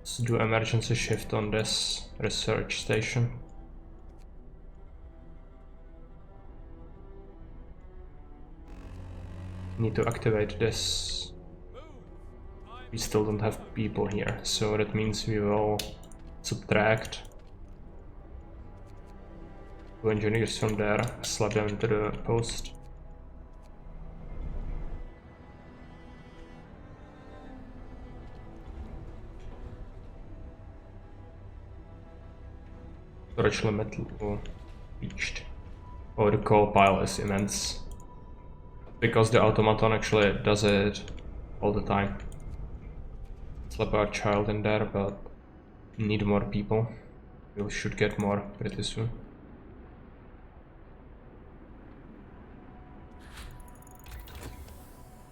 Speaker 1: Let's do emergency shift on this research station. Need to activate this. We still don't have people here, so that means we will subtract 2 engineers from there, slap them into the post. Storage limit reached. Oh, the coal pile is immense. Because the automaton actually does it all the time. Slap our child in there, but need more people. We should get more pretty soon.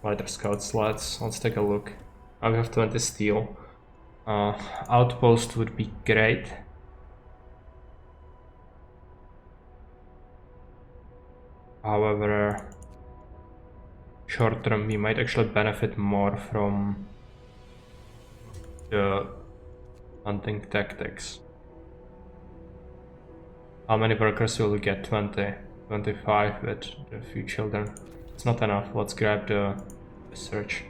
Speaker 1: Lighter scout sleds, let's take a look. Now we have 20 steel. Outpost would be great. However, short term we might actually benefit more from the hunting tactics. How many workers will we get? 20, 25 with the few children. It's not enough. Let's grab the research.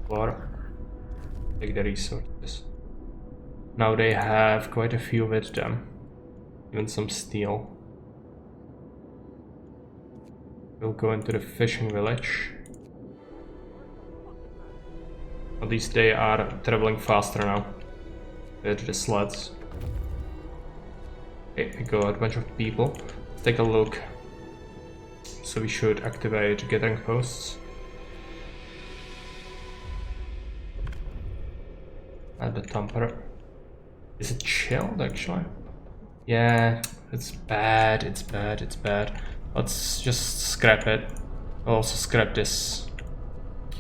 Speaker 1: Or take the resources. Now they have quite a few with them, even some steel. We'll go into the fishing village. At least they are traveling faster now with the sleds. Okay, we got a bunch of people. Let's take a look. So we should activate gathering posts. Add the tamper. Is it chilled actually? Yeah, it's bad, it's bad, it's bad. Let's just scrap it. I'll also scrap this.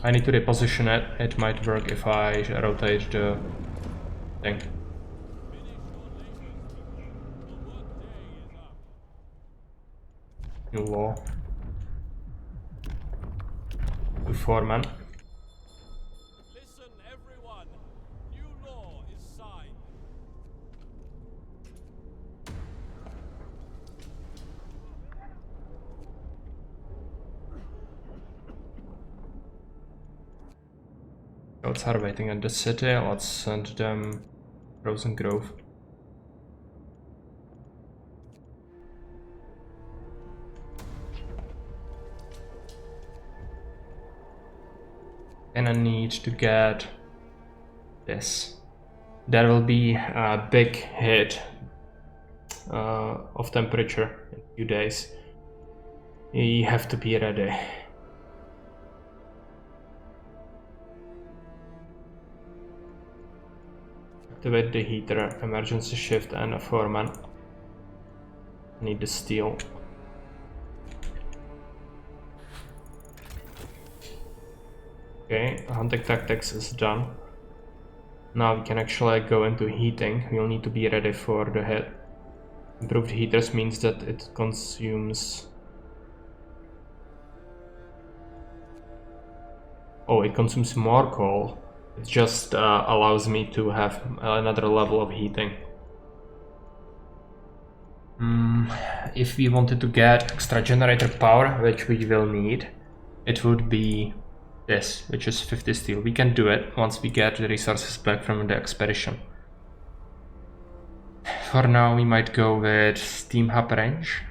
Speaker 1: I need to reposition it. It might work if I rotate the thing. New law. New foreman.
Speaker 2: Listen, everyone. New law is signed.
Speaker 1: Scouts are waiting at the city. Let's send them Frozen Grove. And I need to get this. There will be a big hit of temperature in a few days. You have to be ready. Activate the heater, emergency shift, and a foreman. Need the steel. Okay, hunting tactics is done. Now we can actually go into heating. We'll need to be ready for the hit. Improved heaters means that it consumes... Oh, it consumes more coal. It just allows me to have another level of heating. If we wanted to get extra generator power, which we will need, it would be this, which is 50 steel. We can do it once we get the resources back from the expedition. For now, we might go with steam hub range.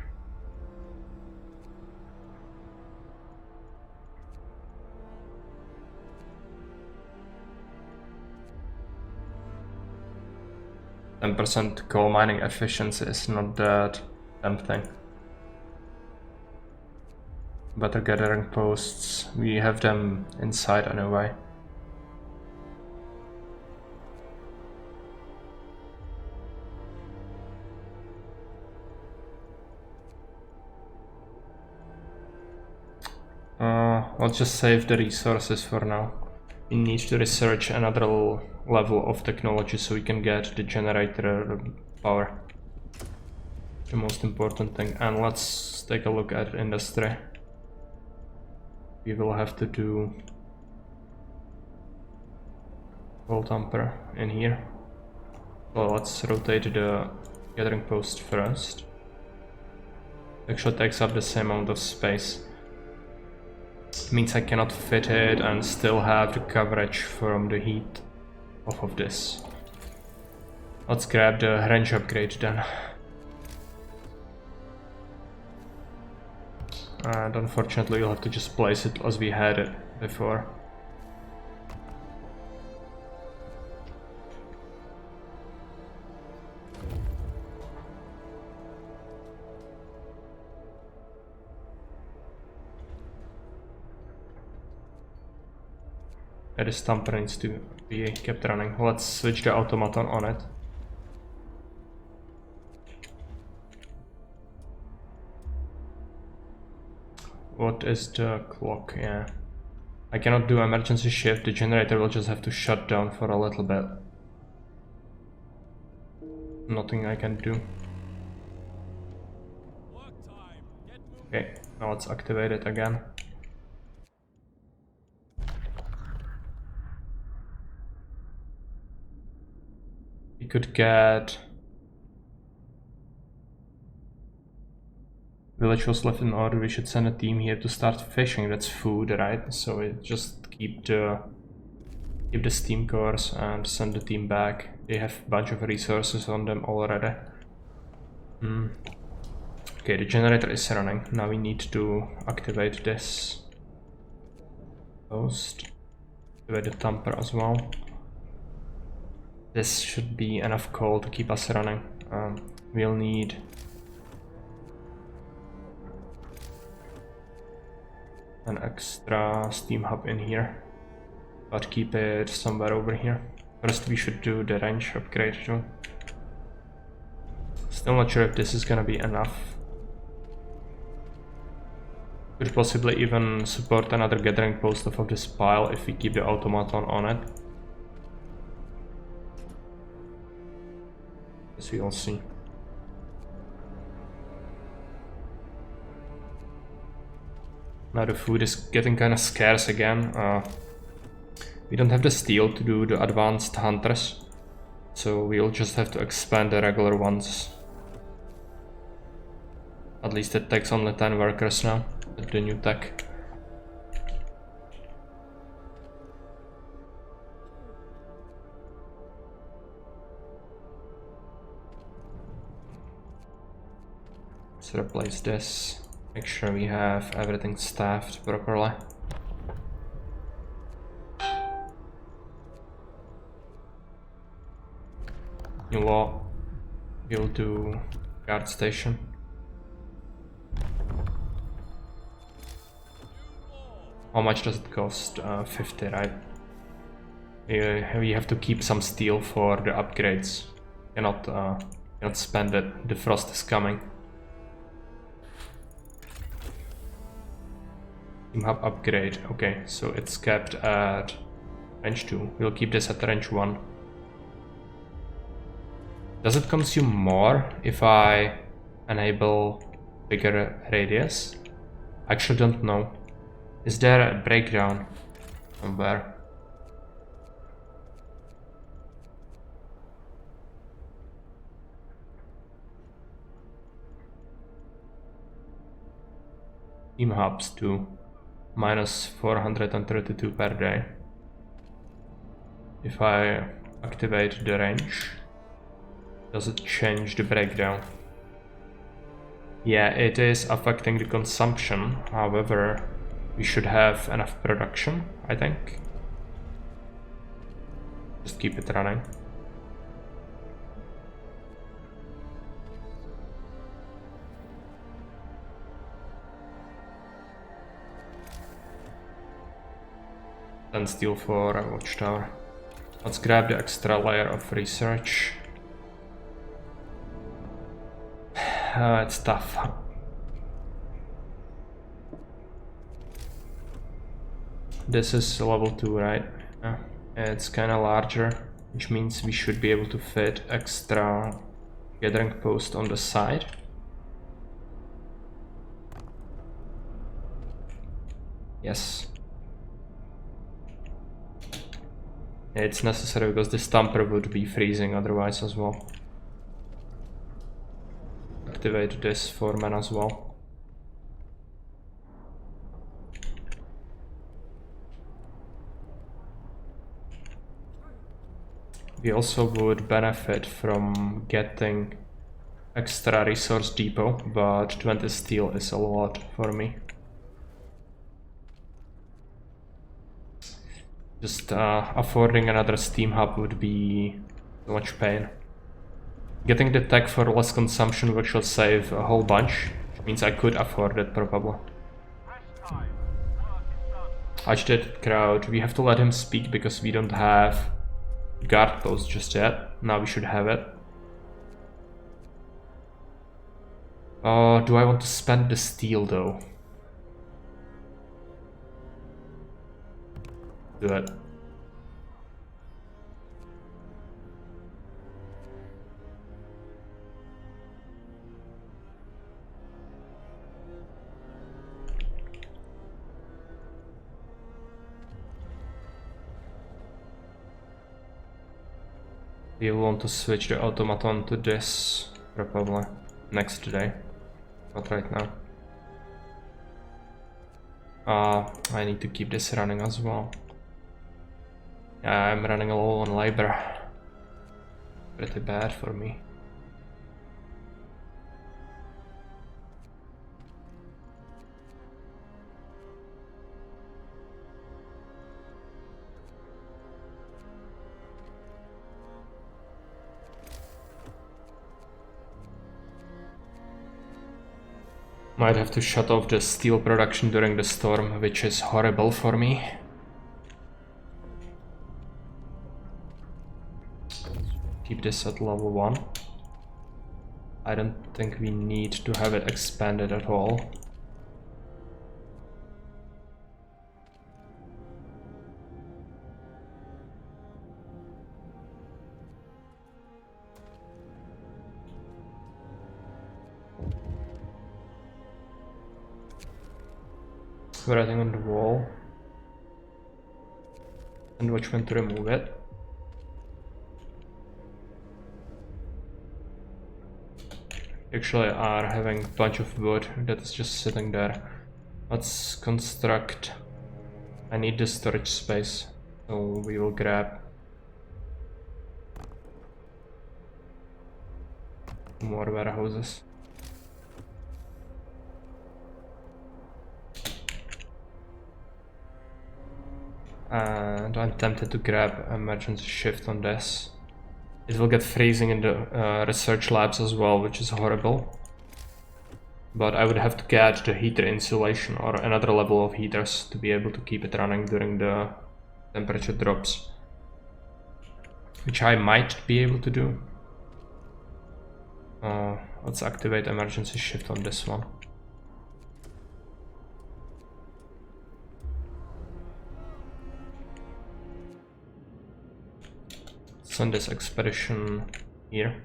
Speaker 1: %% coal mining efficiency is not that tempting. Better gathering posts, we have them inside anyway. Let's just save the resources for now. We need to research another level of technology so we can get the generator power. The most important thing. And let's take a look at industry. We will have to do volt ampere in here. Well, let's rotate the gathering post first. Actually takes up the same amount of space. Means I cannot fit it and still have the coverage from the heat off of this. Let's grab the range upgrade then. And unfortunately you'll have to just place it as we had it before. This tamper needs to be kept running. Let's switch the automaton on it. What is the clock? Yeah. I cannot do emergency shift. The generator will just have to shut down for a little bit. Nothing I can do. Okay, now let's activate it again. We could get... Village was left in order. We should send a team here to start fishing. That's food, right? So we just keep the steam cores and send the team back. They have a bunch of resources on them already. Okay, the generator is running. Now we need to activate this post. Activate the tamper as well. This should be enough coal to keep us running. We'll need an extra steam hub in here, but keep it somewhere over here. First we should do the range upgrade too. Still not sure if this is gonna be enough. Could possibly even support another gathering post off of this pile if we keep the automaton on it. As we'll see. Now the food is getting kind of scarce again. We don't have the steel to do the advanced hunters, so we'll just have to expand the regular ones. At least it takes only 10 workers now with the new tech. Let's replace this. Make sure we have everything staffed properly. New law. We'll do guard station. How much does it cost? 50, right? We have to keep some steel for the upgrades. Cannot spend it. The frost is coming. Team hub upgrade. Okay, so it's capped at range 2. We'll keep this at range 1. Does it consume more if I enable bigger radius? I actually don't know. Is there a breakdown somewhere? Team hubs to minus 432 per day. If I activate the range, does it change the breakdown? Yeah, it is affecting the consumption. However, we should have enough production, I think. Just keep it running. Steel for a watchtower. Let's grab the extra layer of research. It's tough. This is level 2, right? Yeah. It's kinda larger, which means we should be able to fit extra gathering post on the side. Yes. It's necessary because this tamper would be freezing otherwise as well. Activate this foreman as well. We also would benefit from getting extra resource depot, but 20 steel is a lot for me. Just affording another steam hub would be so much pain. Getting the tech for less consumption, which will save a whole bunch, which means I could afford it probably. Agitated crowd, we have to let him speak because we don't have guard post just yet. Now we should have it. Do I want to spend the steel though? Do it. We'll want to switch the automaton to this probably next day, not right now. I need to keep this running as well. Yeah, I'm running low on labor. Pretty bad for me. Might have to shut off the steel production during the storm, which is horrible for me. Keep this at level 1. I don't think we need to have it expanded at all. Writing on the wall. And which one to remove it. Actually are having a bunch of wood that is just sitting there. Let's construct. I need the storage space, so we will grab more warehouses. And I'm tempted to grab emergency shift on this. It will get freezing in the research labs as well, which is horrible. But I would have to get the heater insulation or another level of heaters to be able to keep it running during the temperature drops. Which I might be able to do. Let's activate emergency shift on this one. Send this expedition here.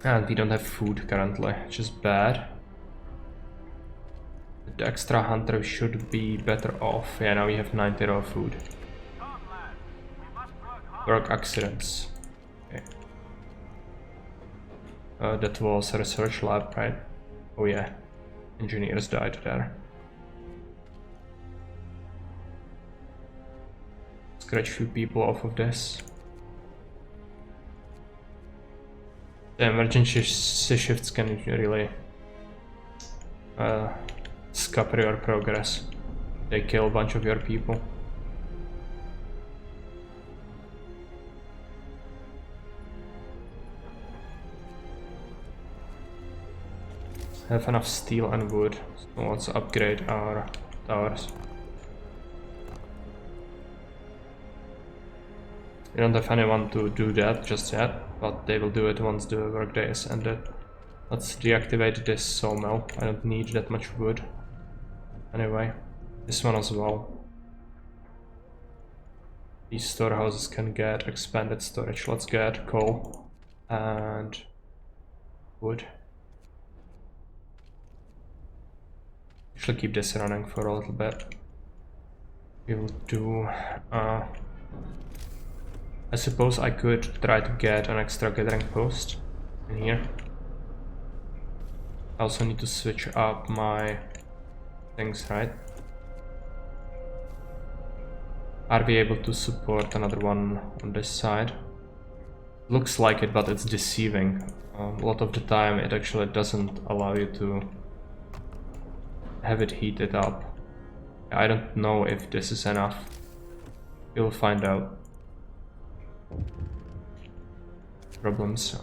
Speaker 1: And we don't have food currently, which is bad. The extra hunter should be better off. Yeah, now we have 90 raw food. Work accidents. Okay. That was a research lab, right? Oh yeah. Engineers died there. Scratch few people off of this. The emergency shifts can really scupper your progress. They kill a bunch of your people. Have enough steel and wood, so let's upgrade our towers. We don't have anyone to do that just yet, but they will do it once the workday is ended. Let's deactivate this sawmill. I don't need that much wood. Anyway, this one as well. These storehouses can get expanded storage. Let's get coal and wood. Actually keep this running for a little bit. We will do... I suppose I could try to get an extra gathering post in here. I also need to switch up my things, right? Are we able to support another one on this side? Looks like it, but it's deceiving. A lot of the time it actually doesn't allow you to have it heated up. I don't know if this is enough. We'll find out. Problems.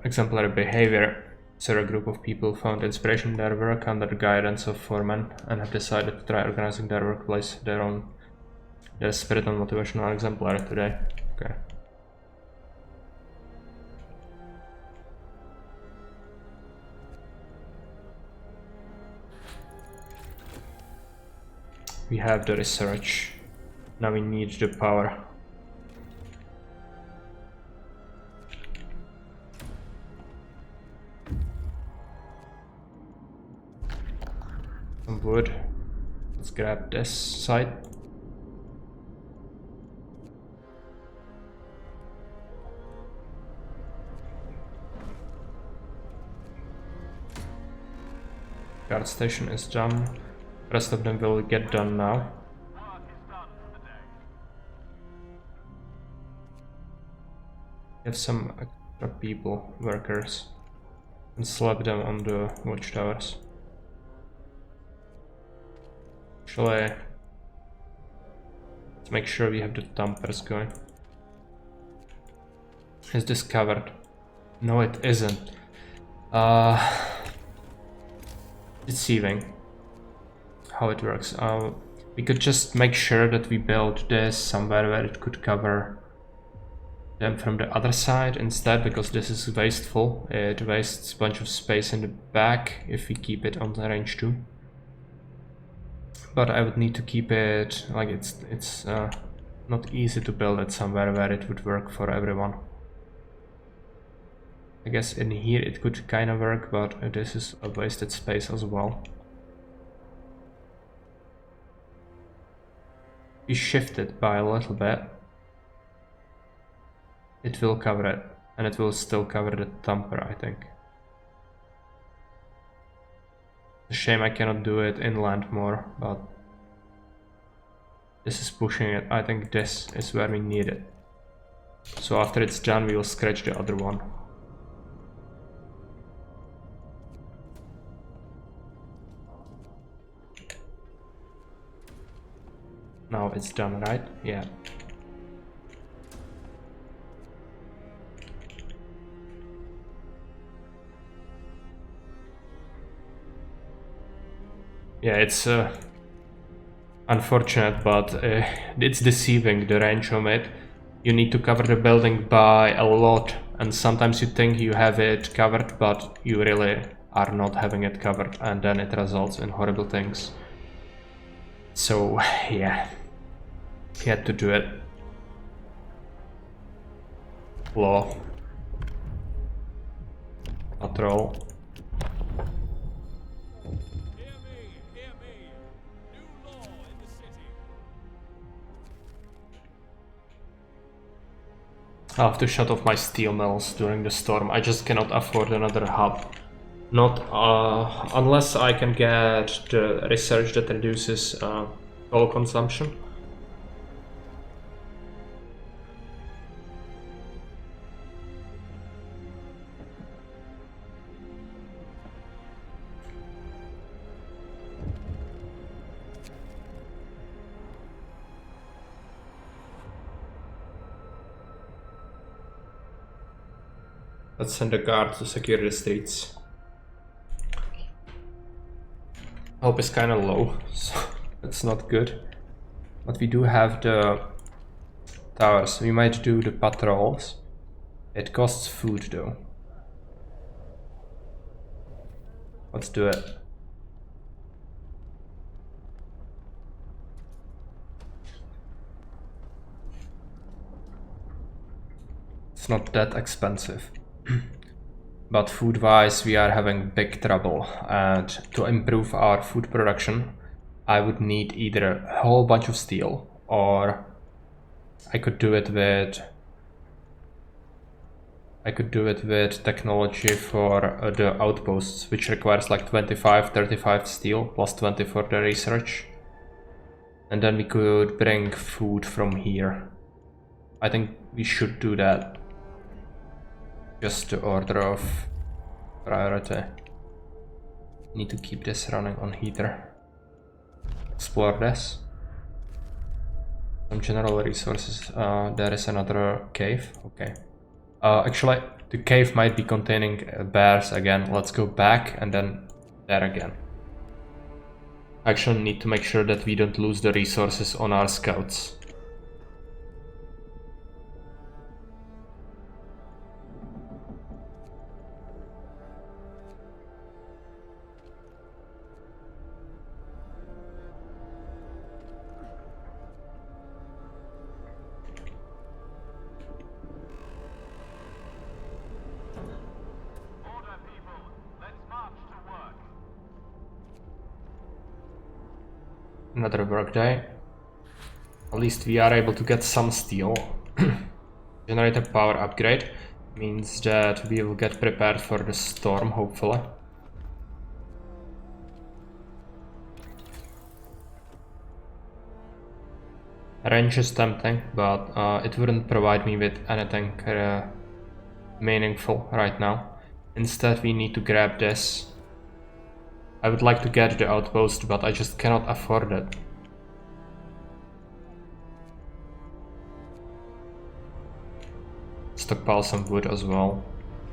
Speaker 1: Exemplary behavior. So a group of people found inspiration in their work under the guidance of foremen and have decided to try organizing their workplace their spirit and motivation are exemplary today. Okay. We have the research. Now we need the power. Some wood. Let's grab this side. Guard station is done. Rest of them will get done now. We have some extra people, workers, and slap them on the watchtowers. Actually, let's make sure we have the dumpers going. Is this covered? No, it isn't. Deceiving. How it works. We could just make sure that we build this somewhere where it could cover them from the other side instead, because this is wasteful. It wastes a bunch of space in the back if we keep it on the range 2. But I would need to keep it like it's not easy to build it somewhere where it would work for everyone. I guess in here it could kind of work, but this is a wasted space as well. We shift it by a little bit. It will cover it, and it will still cover the dumper, I think. It's a shame I cannot do it inland more, but this is pushing it. I think this is where we need it. So after it's done, we will scratch the other one. Now it's done, right? Yeah. Yeah, it's unfortunate, but it's deceiving, the range of it. You need to cover the building by a lot, and sometimes you think you have it covered, but you really are not having it covered, and then it results in horrible things. So, yeah, he had to do it. Law. Patrol.
Speaker 2: Hear me, hear me. New law in the city.
Speaker 1: I'll have to shut off my steel mills during the storm. I just cannot afford another hub. Not unless I can get the research that reduces coal consumption. Let's send a guard to secure the streets. Hope is kind of low, so that's not good. But we do have the towers. We might do the patrols. It costs food though. Let's do it. It's not that expensive. But food-wise, we are having big trouble, and to improve our food production, I would need either a whole bunch of steel, or I could do it with technology for the outposts, which requires like 25, 35 steel, plus 20 for the research. And then we could bring food from here. I think we should do that. Just the order of priority. Need to keep this running on heater. Explore this. Some general resources. There is another cave. Okay. Actually, the cave might be containing bears again. Let's go back and then there again. Actually, need to make sure that we don't lose the resources on our scouts. Another work day. At least we are able to get some steel. Generator power upgrade means that we will get prepared for the storm, hopefully. Range is tempting, but it wouldn't provide me with anything meaningful right now. Instead, we need to grab this. I would like to get the outpost, but I just cannot afford it. Stockpile some wood as well,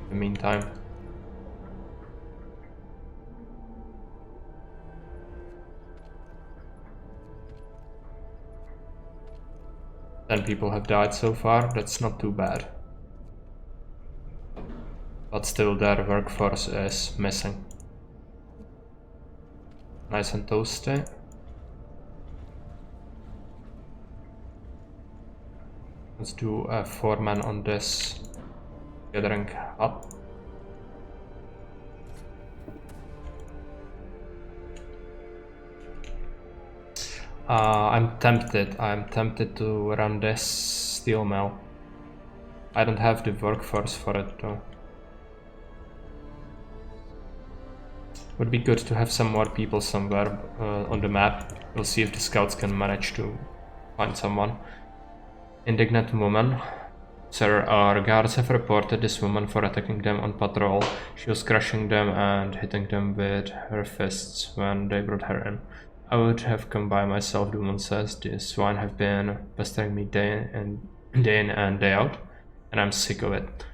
Speaker 1: in the meantime. Ten people have died so far, that's not too bad. But still their workforce is missing. Nice and toasty. Let's do a 4-man on this gathering up. I'm tempted to run this steel mill. I don't have the workforce for it though. Would be good to have some more people somewhere on the map. We'll see if the scouts can manage to find someone. Indignant woman. Sir, our guards have reported this woman for attacking them on patrol. She was crushing them and hitting them with her fists when they brought her in. I would have come by myself, the woman says. These swine have been pestering me day in and day out, and I'm sick of it.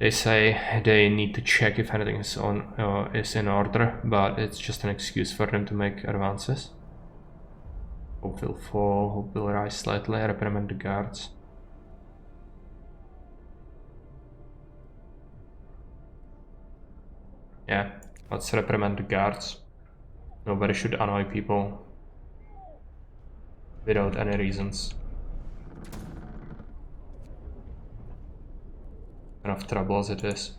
Speaker 1: They say they need to check if anything is in order, but it's just an excuse for them to make advances. Hope will fall, hope will rise slightly, reprimand the guards. Yeah, let's reprimand the guards. Nobody should annoy people without any reasons. Enough trouble as it is.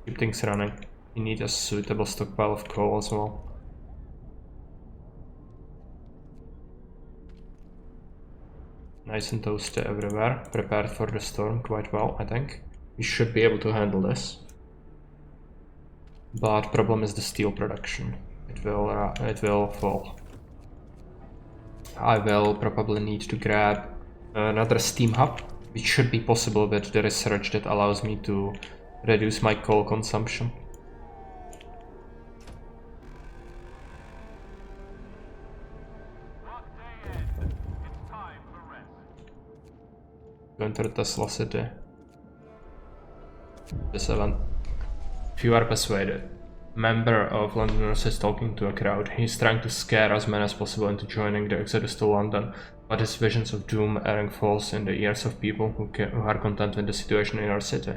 Speaker 1: keep things running. We need a suitable stockpile of coal as well. Nice and toasty everywhere. Prepared for the storm quite well, I think. We should be able to handle this. But problem is the steel production. It will fall. I will probably need to grab another steam hub, which should be possible with the research that allows me to reduce my coal consumption. To enter Tesla City. This event. If you are persuaded. Member of Londoners is talking to a crowd. He's trying to scare as many as possible into joining the exodus to London, but his visions of doom ring false in the ears of people who are content with the situation in our city.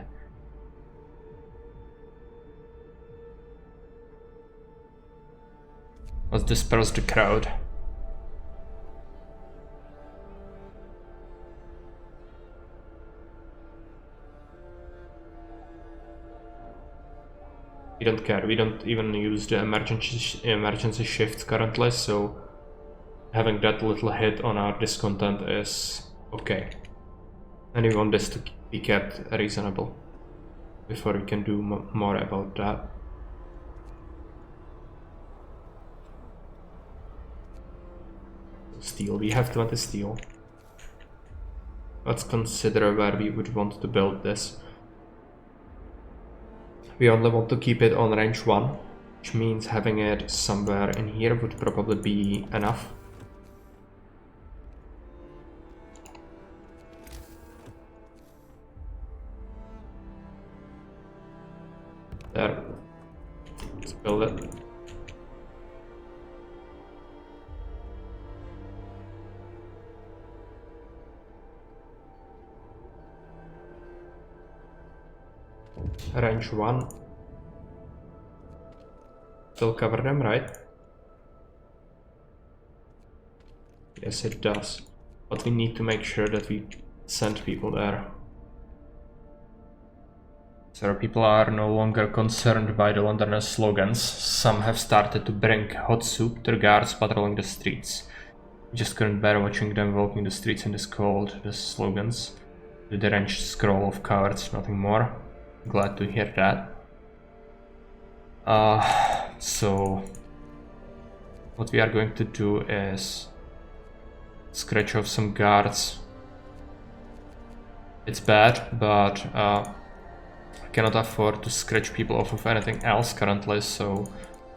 Speaker 1: Let's disperse the crowd. We don't care, we don't even use the emergency shifts currently, so having that little hit on our discontent is okay. And we want this to be kept reasonable before we can do more about that. Steel, we have 20 steel. Let's consider where we would want to build this. We only want to keep it on range 1, which means having it somewhere in here would probably be enough. There. Let's build it. Range 1. Still cover them, right? Yes, it does. But we need to make sure that we send people there. So people are no longer concerned by the Londoners' slogans. Some have started to bring hot soup to the guards patrolling the streets. We just couldn't bear watching them walking the streets in this cold. The slogans. The deranged scroll of cowards, nothing more. Glad to hear that. So what we are going to do is scratch off some guards. It's bad, but I cannot afford to scratch people off of anything else currently, so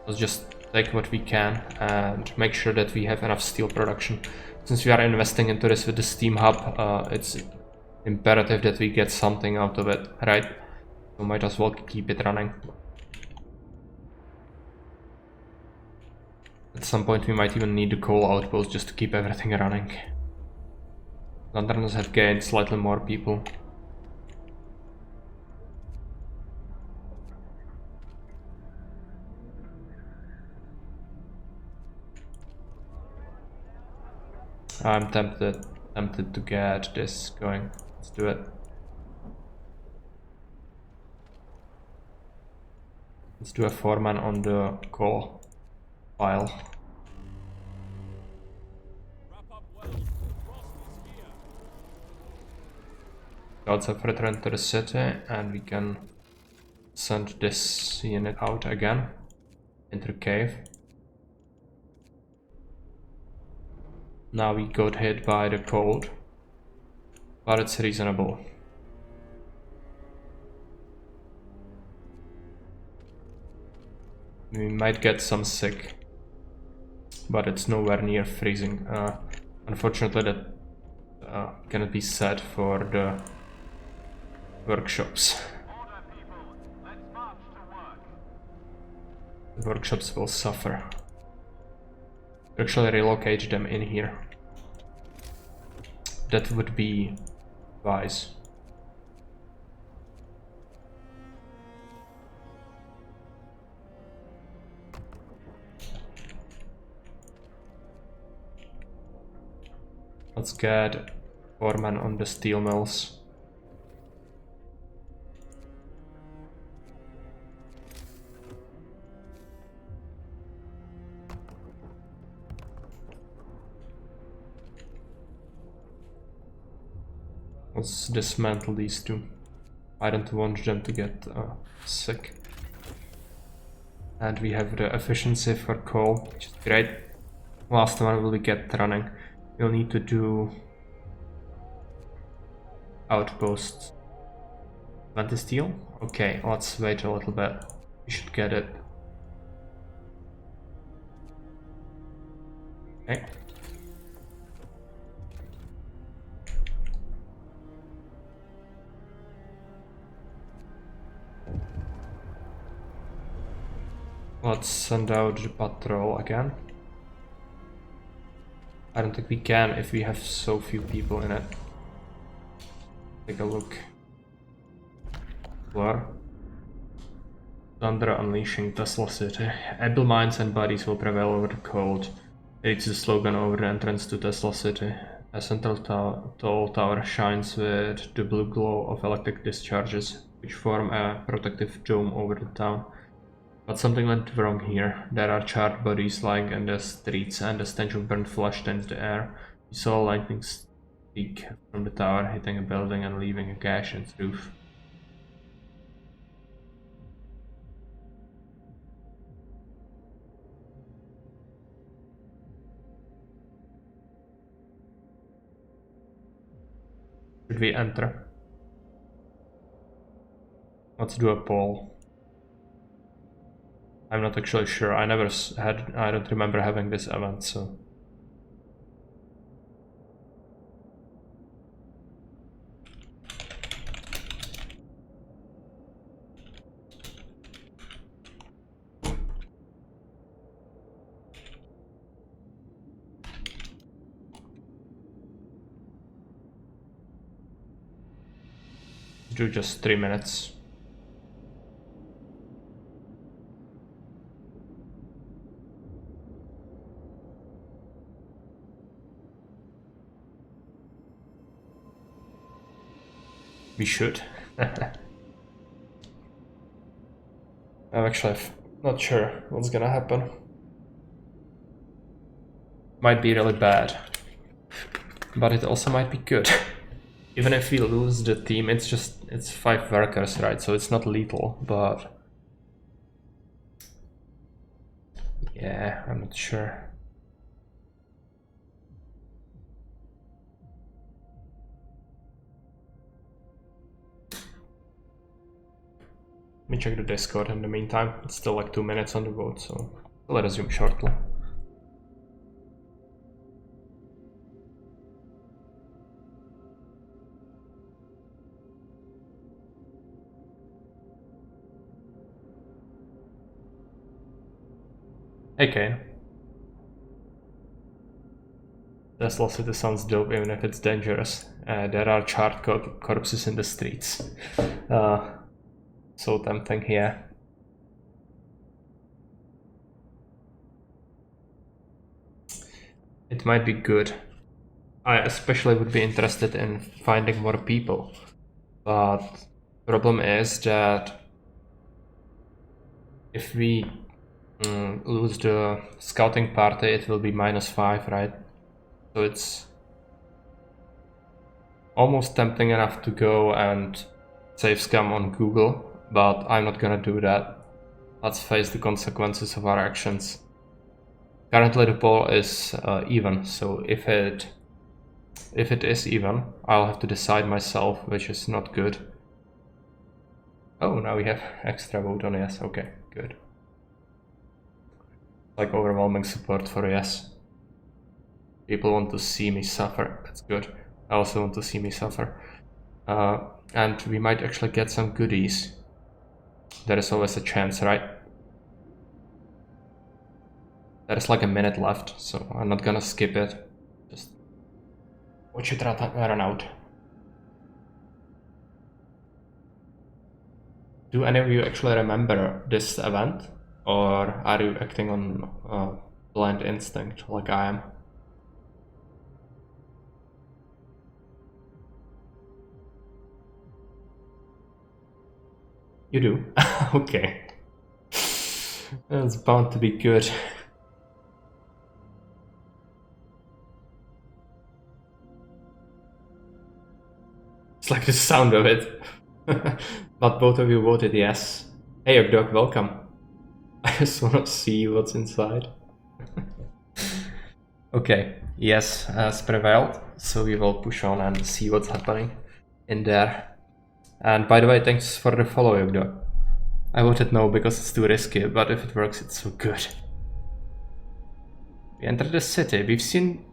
Speaker 1: let's just take what we can and make sure that we have enough steel production. Since we are investing into this with the steam hub, it's imperative that we get something out of it, right? So might as well keep it running. At some point we might even need the coal outpost just to keep everything running. Londoners have gained slightly more people. I'm tempted to get this going. Let's do it. Let's do a foreman on the coal pile.
Speaker 2: Wrap up well. Frost is here.
Speaker 1: Scouts have returned to the city, and we can send this unit out again into the cave. Now we got hit by the cold, but it's reasonable. We might get some sick, but it's nowhere near freezing. Unfortunately, that cannot be said for the workshops. The workshops will suffer. Actually relocate them in here. That would be wise. Let's get foreman on the steel mills. Let's dismantle these two. I don't want them to get sick. And we have the efficiency for coal, which is great. Last one will get running. We'll need to do outposts. 20 steel? Okay, let's wait a little bit. We should get it. Okay. Let's send out the patrol again. I don't think we can if we have so few people in it. Take a look. Blur. Thunder unleashing Tesla City. Able minds and bodies will prevail over the cold. It's the slogan over the entrance to Tesla City. A central tall tower shines with the blue glow of electric discharges, which form a protective dome over the town. But something went wrong here. There are charred bodies lying in the streets, and the stench of burnt flesh tints the air. We saw lightning streak from the tower, hitting a building and leaving a gash in its roof. Should we enter? Let's do a poll. I'm not actually sure. I don't remember having this event, so. Do just 3 minutes. We should. I'm actually not sure what's gonna happen. Might be really bad, but it also might be good. Even if we lose the team, it's 5 workers, right? So it's not lethal, but yeah, I'm not sure. Let me check the Discord in the meantime. It's still like 2 minutes on the vote, so I'll resume shortly. Hey Kane. Tesla City sounds dope even if it's dangerous. There are charred corpses in the streets. So tempting here. It might be good. I especially would be interested in finding more people. But the problem is that if we lose the scouting party, it will be -5, right? So it's almost tempting enough to go and save scum on Google, but I'm not gonna do that. Let's face the consequences of our actions. Currently the poll is even, so if it is even, I'll have to decide myself, which is not good. Oh, now we have extra vote on yes. Okay, good. Like overwhelming support for yes. People want to see me suffer. That's good. I also want to see me suffer. And we might actually get some goodies. There is always a chance, right? There's like a minute left, so I'm not gonna skip it. Just watch it run out. Do any of you actually remember this event? Or are you acting on blind instinct like I am? You do? Okay. It's bound to be good. It's like the sound of it. But both of you voted yes. Hey Ogdog, welcome. I just wanna see what's inside. Okay, yes has prevailed, so we will push on and see what's happening in there. And by the way, thanks for the follow, Ogdog. I voted no because it's too risky, but if it works, it's so good. We entered the city. We've seen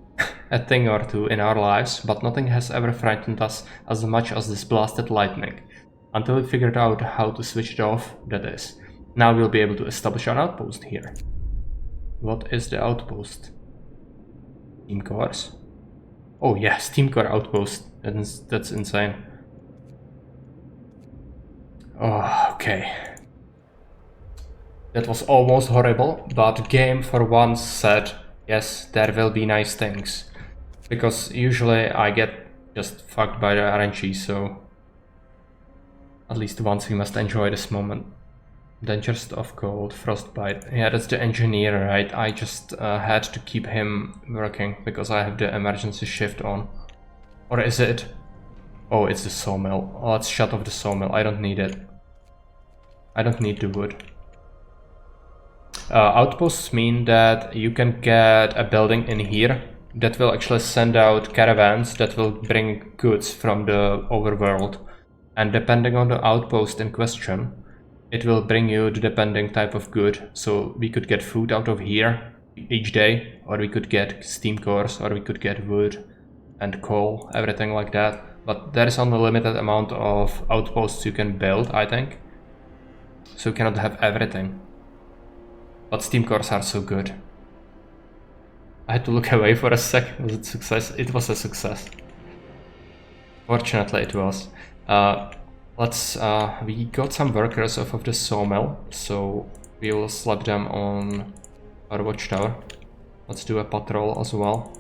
Speaker 1: a thing or two in our lives, but nothing has ever frightened us as much as this blasted lightning. Until we figured out how to switch it off, that is. Now we'll be able to establish our outpost here. What is the outpost? Steam cores? Oh yeah, Steam core outpost. That's insane. Oh, okay. That was almost horrible, but the game for once said, yes, there will be nice things. Because usually I get just fucked by the RNG, so at least once we must enjoy this moment. Dangers of Cold, Frostbite. Yeah, that's the engineer, right? I just had to keep him working because I have the emergency shift on. Or is it? Oh, it's the sawmill. Oh, let's shut off the sawmill. I don't need it. I don't need the wood. Outposts mean that you can get a building in here that will actually send out caravans that will bring goods from the overworld. And depending on the outpost in question, it will bring you the depending type of good. So we could get food out of here each day, or we could get steam cores, or we could get wood and coal, everything like that. But there is only a limited amount of outposts you can build, I think. So you cannot have everything. But steam cores are so good. I had to look away for a sec. Was it success? It was a success. Fortunately it was. We got some workers off of the sawmill, so we will slap them on our watchtower. Let's do a patrol as well.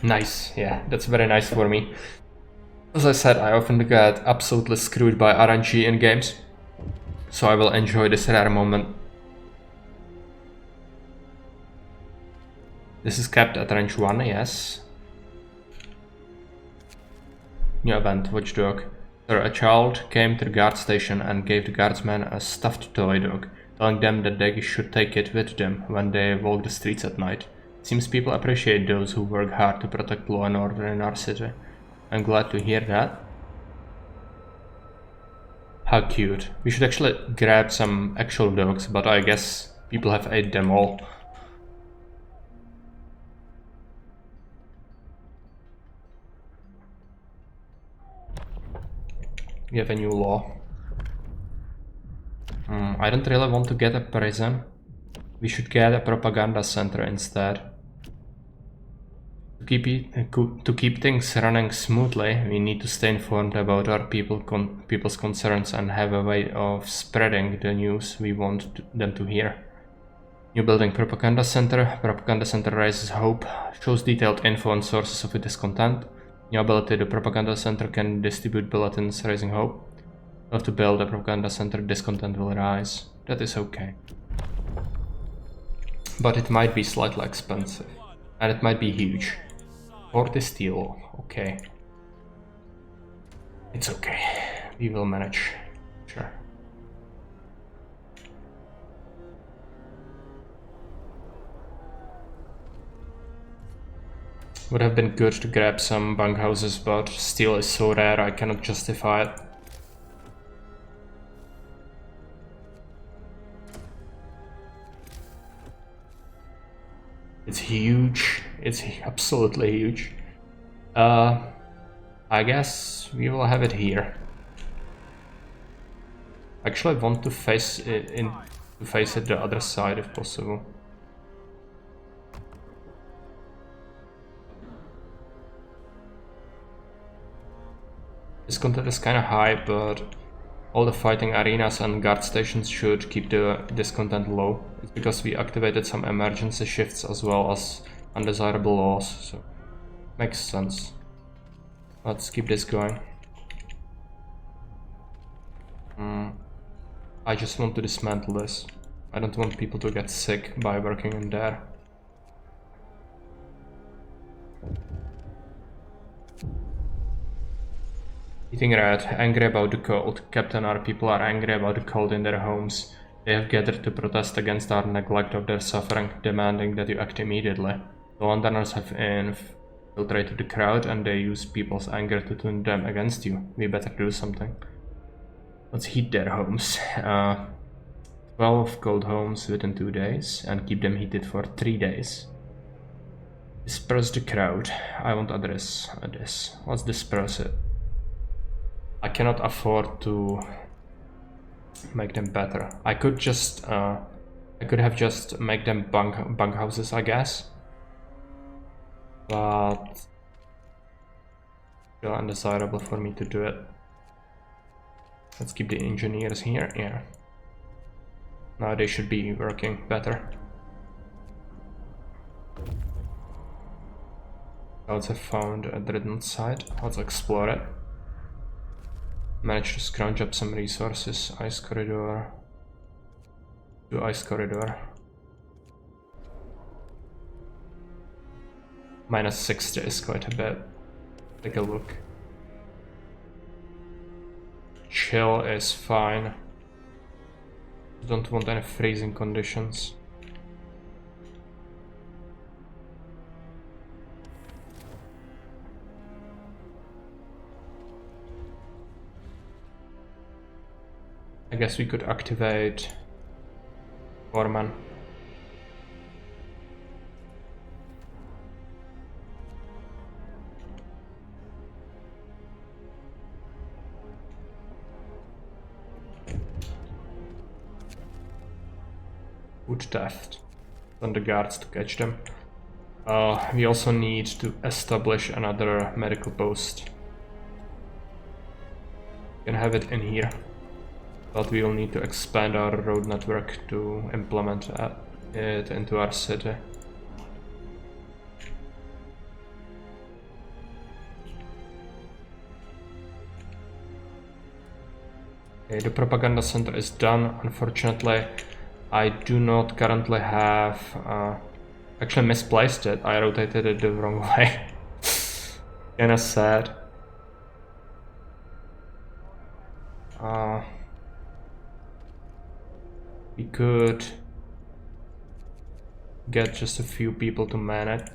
Speaker 1: Nice, yeah, that's very nice for me. As I said, I often get absolutely screwed by RNG in games, so I will enjoy this rare moment. This is kept at range 1, yes. New event, Watchdog. Sir, a child came to the guard station and gave the guardsmen a stuffed toy dog, telling them that they should take it with them when they walk the streets at night. It seems people appreciate those who work hard to protect law and order in our city. I'm glad to hear that. How cute. We should actually grab some actual dogs, but I guess people have ate them all. We have a new law. I don't really want to get a prison. We should get a propaganda center instead. To keep things running smoothly, we need to stay informed about our people's concerns and have a way of spreading the news we want them to hear. New building Propaganda Center. Propaganda Center raises hope, shows detailed info on sources of discontent. New ability, the Propaganda Center can distribute bulletins raising hope. We'll have to build a Propaganda Center, discontent will rise. That is okay. But it might be slightly expensive. And it might be huge. 40 steel, okay. It's okay. We will manage. Sure. Would have been good to grab some bunkhouses, but steel is so rare I cannot justify it. It's huge. It's absolutely huge. I guess we will have it here. Actually, I want to face it the other side if possible. This content is kind of high, but all the fighting arenas and guard stations should keep the discontent low. It's because we activated some emergency shifts as well as undesirable laws, so makes sense. Let's keep this going. I just want to dismantle this. I don't want people to get sick by working in there. Eating rat, angry about the cold. Captain, our people are angry about the cold in their homes. They have gathered to protest against our neglect of their suffering, demanding that you act immediately. The Londoners have infiltrated the crowd and they use people's anger to turn them against you. We better do something. Let's heat their homes. 12 cold homes within 2 days and keep them heated for 3 days. Disperse the crowd. I won't address this. Let's disperse it. I cannot afford to make them better. I could just I could have just make them bunk houses, I guess. But still undesirable for me to do it. Let's keep the engineers here. Yeah. Now they should be working better. Scouts have found a dreadnought site. Let's explore it. Managed to scrounge up some resources. Ice corridor. To ice corridor. Minus 60 is quite a bit. Take a look. Chill is fine. Don't want any freezing conditions. I guess we could activate Foreman. Food theft. On the guards to catch them. We also need to establish another medical post. We can have it in here. But we will need to expand our road network to implement it into our city. Okay, the propaganda center is done. Unfortunately, I do not currently have... actually misplaced it. I rotated it the wrong way. Kinda sad. We could get just a few people to man it.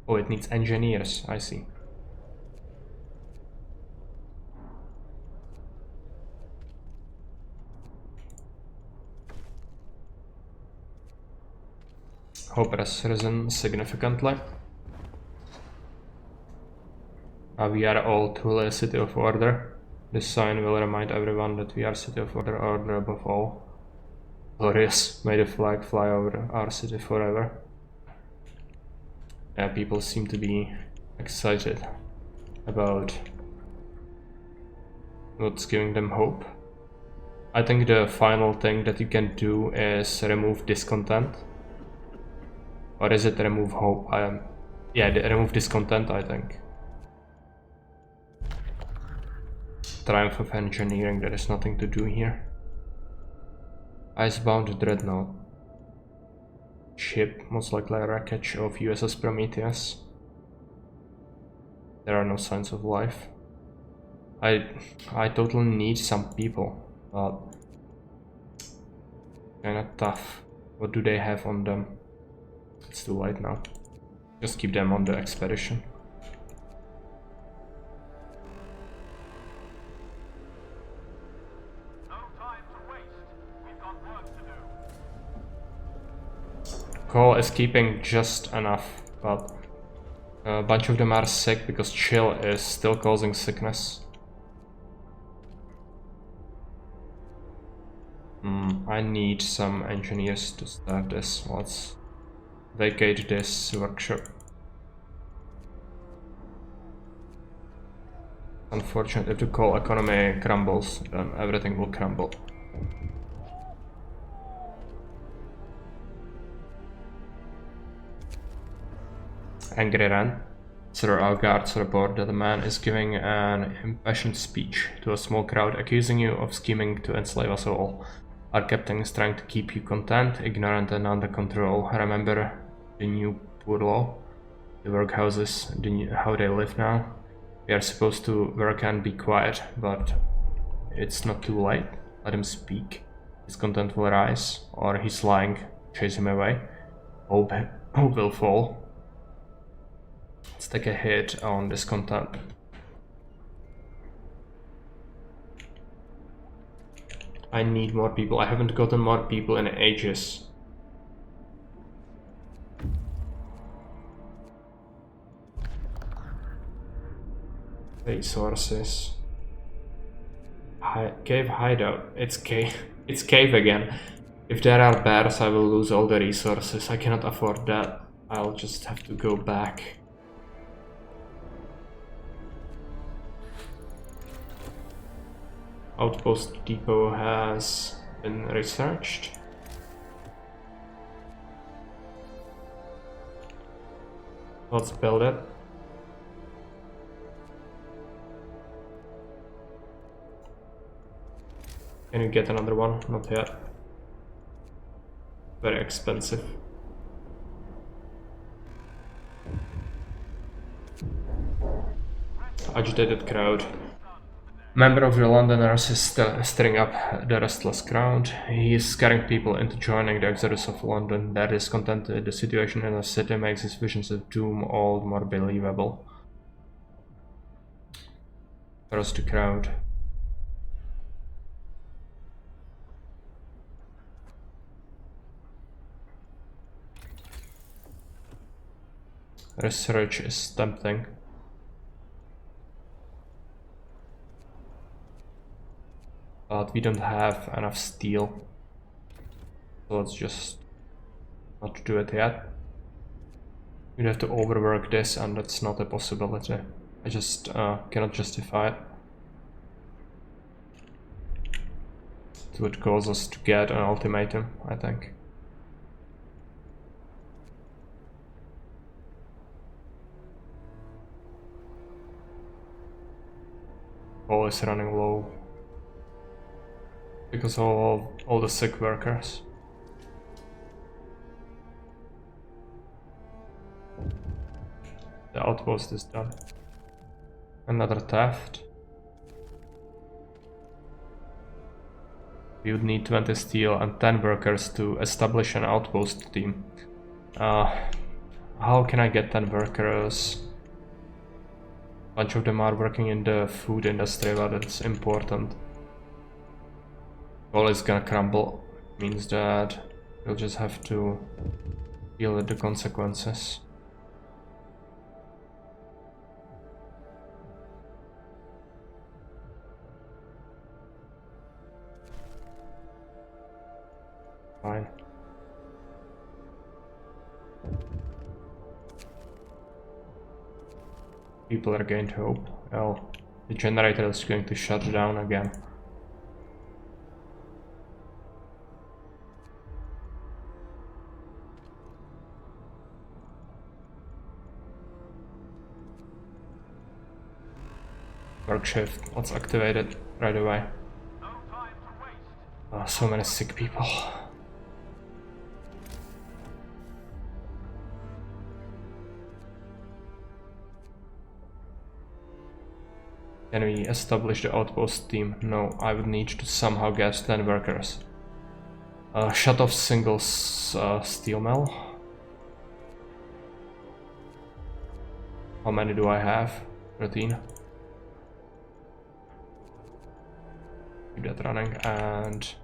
Speaker 1: Oh, it needs engineers, I see. Hope has risen significantly. We are all truly a city of order. This sign will remind everyone that we are city of order above all. Glorious, may the flag fly over our city forever. Yeah, people seem to be excited about what's giving them hope. I think the final thing that you can do is remove discontent. Or is it remove hope? Yeah, remove discontent, I think. Triumph of engineering, there is nothing to do here. Icebound dreadnought. Ship, most likely a wreckage of USS Prometheus. There are no signs of life. I totally need some people, but kinda tough. What do they have on them? It's too late now. Just keep them on the expedition. Cole is keeping just enough, but a bunch of them are sick because chill is still causing sickness. I need some engineers to start this. Let's vacate this workshop. Unfortunately, if the coal economy crumbles, then everything will crumble. Angry Ran. Sir, our guards report that a man is giving an impassioned speech to a small crowd, accusing you of scheming to enslave us all. Our captain is trying to keep you content, ignorant and under control. Remember the new poor law, the workhouses, how they live now. We are supposed to work and be quiet, but it's not too late. Let him speak. His content will rise, or he's lying. Chase him away. Hope will fall. Let's take a hit on this content. I need more people. I haven't gotten more people in ages. Resources. Cave hideout. It's cave. It's cave again. If there are bears, I will lose all the resources. I cannot afford that. I'll just have to go back. Outpost depot has been researched. Let's build it. Can you get another one? Not yet. Very expensive. Agitated crowd. Member of the Londoners is stirring up the restless crowd. He is scaring people into joining the exodus of London. Their discontent with the situation in the city makes his visions of doom all the more believable. Across the crowd. Research is tempting. But we don't have enough steel. So let's just not do it yet. We'd have to overwork this, and that's not a possibility. I just cannot justify it. It would cause us to get an ultimatum, I think. Coal is running low. Because of all the sick workers. The outpost is done. Another theft. We would need 20 steel and 10 workers to establish an outpost team. How can I get 10 workers? A bunch of them are working in the food industry, but it's important. All is gonna crumble. Means that we'll just have to deal with the consequences. Fine. People are gained hope. Well, the generator is going to shut down again. Work shift, let's activate it right away.
Speaker 2: No time to waste.
Speaker 1: So many sick people. Can we establish the outpost team? No, I would need to somehow get 10 workers. Shut off single steel mill. How many do I have? 13. Keep that running and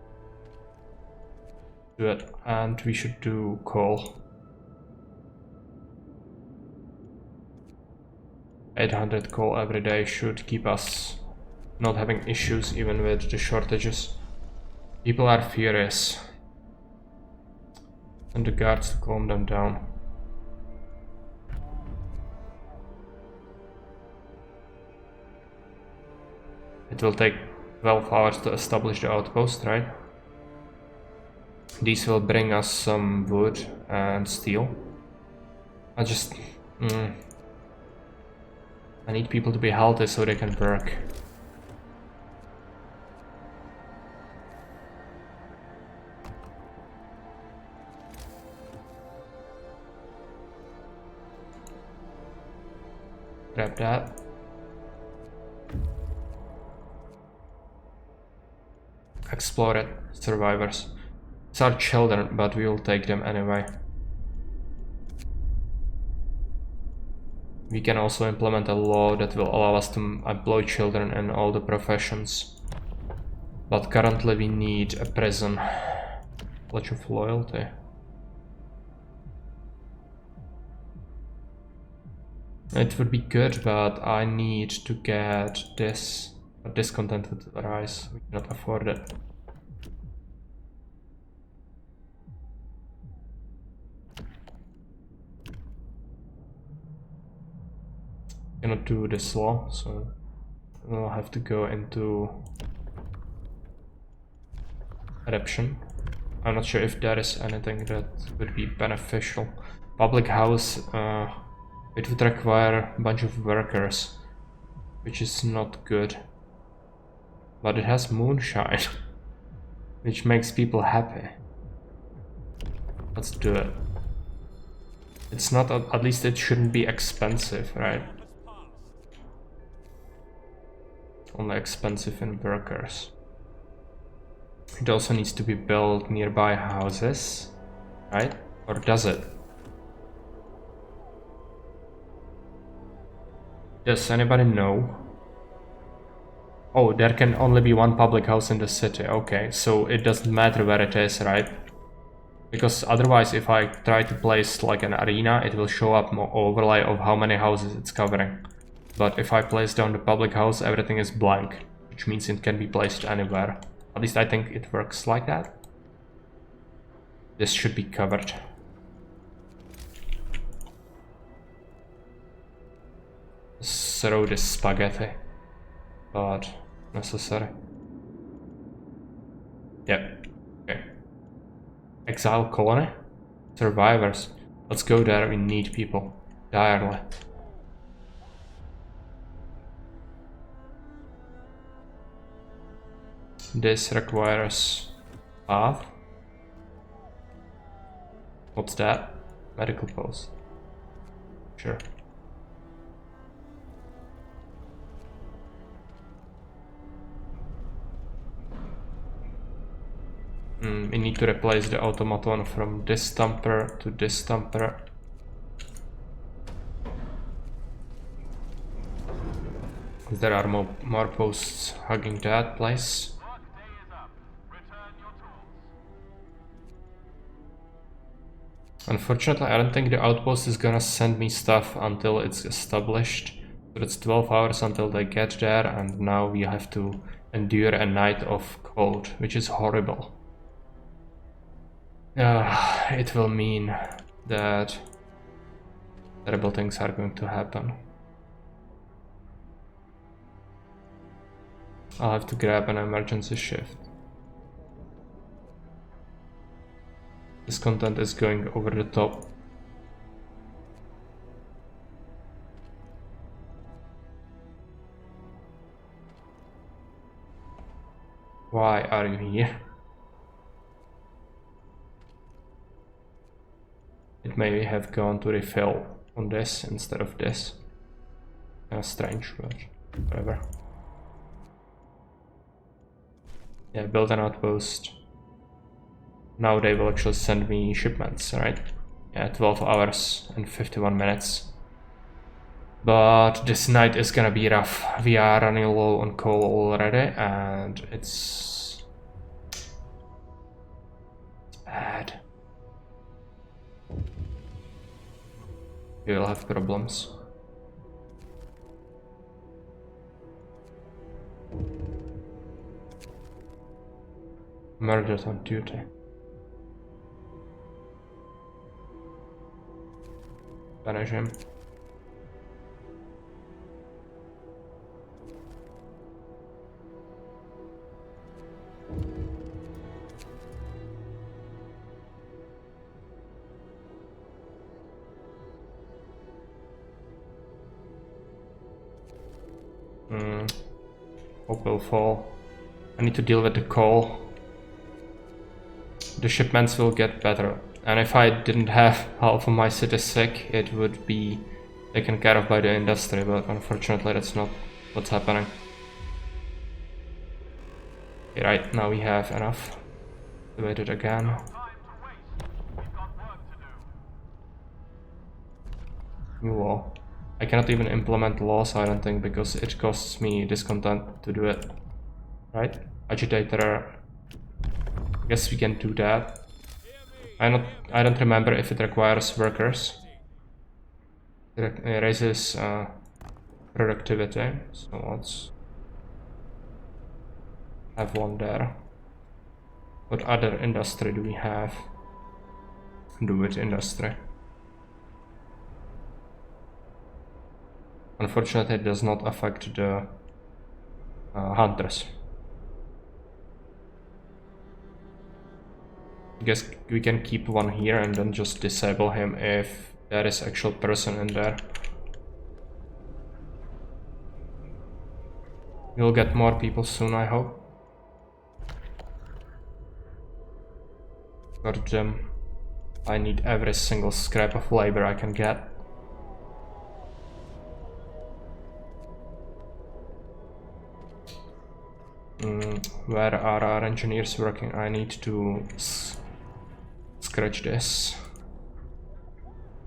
Speaker 1: do it. And we should do coal. 800 coal every day should keep us not having issues even with the shortages. People are furious. And the guards to calm them down. It will take 12 hours to establish the outpost, right? These will bring us some wood and steel. I just... I need people to be healthy so they can work. Grab that. explored survivors. These are children, but we will take them anyway. We can also implement a law that will allow us to employ children in all the professions. But currently we need a prison. Pledge of loyalty. It would be good, but I need to get this. But discontent would rise. We cannot afford it. Cannot do this law, so we'll have to go into adoption. I'm not sure if there is anything that would be beneficial. Public house, it would require a bunch of workers, which is not good. But it has moonshine, which makes people happy. Let's do it. It's not, at least it shouldn't be expensive, right? Only expensive in workers. It also needs to be built nearby houses, right? Or does it? Does anybody know? Oh, there can only be one public house in the city. Okay, so it doesn't matter where it is, right? Because otherwise, if I try to place like an arena, it will show up more overlay of how many houses it's covering. But if I place down the public house, everything is blank, which means it can be placed anywhere. At least I think it works like that. This should be covered. Throw this spaghetti, but necessary. Yep. Okay. Exile colony? Survivors. Let's go there, we need people. Direly. This requires path. What's that? Medical post. Sure. We need to replace the automaton from this stumper to this stumper. There are more posts hugging that place. Unfortunately, I don't think the outpost is gonna send me stuff until it's established. So it's 12 hours until they get there, and now we have to endure a night of cold, which is horrible. It will mean that terrible things are going to happen. I'll have to grab an emergency shift. This content is going over the top. Why are you here? It may have gone to refill on this instead of this. Kinda strange, but whatever. Yeah, build an outpost. Now they will actually send me shipments, right? Yeah, 12 hours and 51 minutes. But this night is gonna be rough. We are running low on coal already, and it's bad. We will have problems. Murdered on duty. Banish him. Hope will fall. I need to deal with the coal. The shipments will get better. And if I didn't have half of my city sick, it would be taken care of by the industry, but unfortunately that's not what's happening. Okay, right, now we have enough. Activate it again. New law. I cannot even implement laws, I don't think, because it costs me discontent to do it. Right? Agitator. I guess we can do that. I don't remember if it requires workers. It raises productivity, so let's have one there. What other industry do we have? Do it industry. Unfortunately, it does not affect the hunters. I guess we can keep one here and then just disable him if there is actual person in there. We'll get more people soon, I hope. Got them. I need every single scrap of labor I can get. Where are our engineers working? I need to scratch this.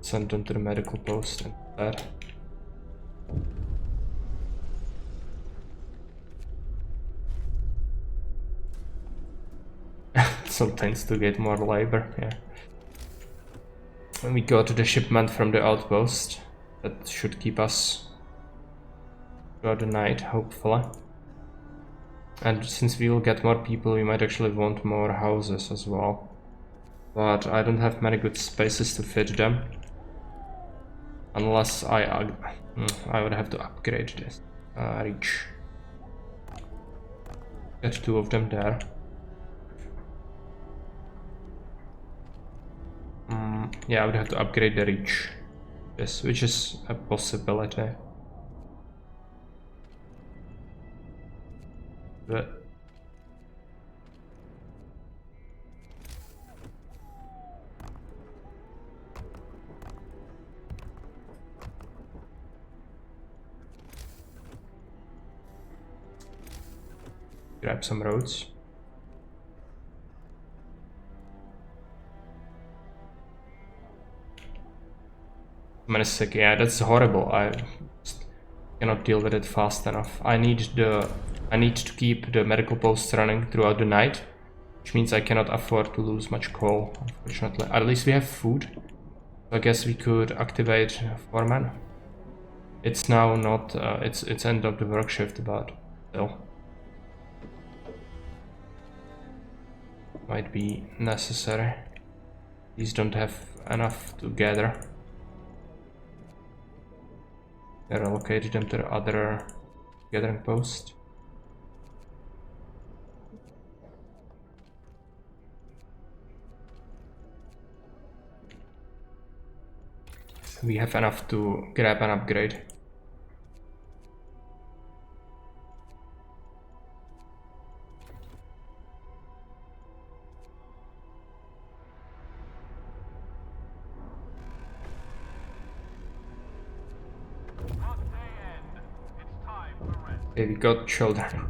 Speaker 1: Send them to the medical post instead. Sometimes to get more labor, yeah. When we go to the shipment from the outpost, that should keep us throughout the night, hopefully. And since we will get more people, we might actually want more houses as well. But I don't have many good spaces to fit them. Unless I would have to upgrade this. Reach. Get 2 of them there. Yeah, I would have to upgrade the reach. Yes, which is a possibility. But grab some roads. Sick. Yeah, that's horrible. I just cannot deal with it fast enough. I need to keep the medical posts running throughout the night, which means I cannot afford to lose much coal, unfortunately. At least we have food. I guess we could activate foreman. It's now not it's end of the work shift, but still might be necessary. These don't have enough to gather. I relocated them to the other gathering post. We have enough to grab an upgrade. Okay, we got children.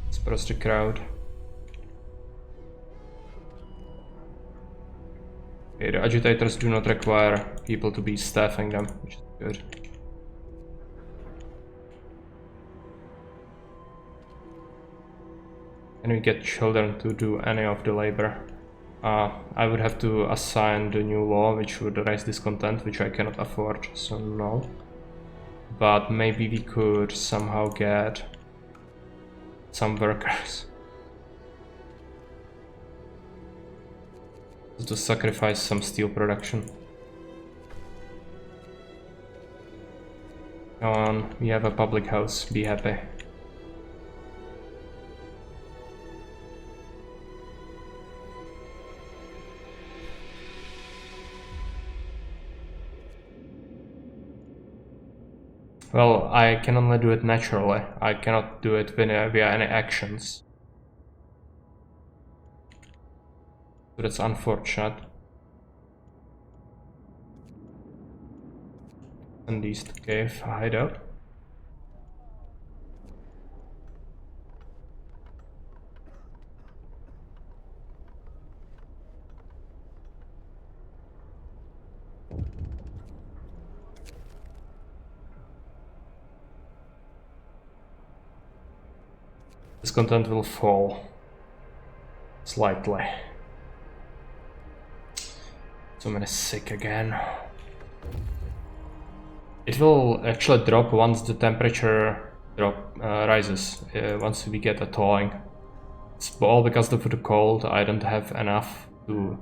Speaker 1: Disperse the crowd. Okay, the agitators do not require people to be staffing them, which is good. Can we get children to do any of the labor? I would have to assign the new law, which would raise discontent, which I cannot afford, so no. But maybe we could somehow get some workers to sacrifice some steel production. Come on, we have a public house, be happy. Well, I can only do it naturally. I cannot do it via any actions. So that's unfortunate. And these cave hideout. Discontent will fall slightly. So many sick again. It will actually drop once the temperature rises, once we get a thawing. It's all because of the cold. I don't have enough to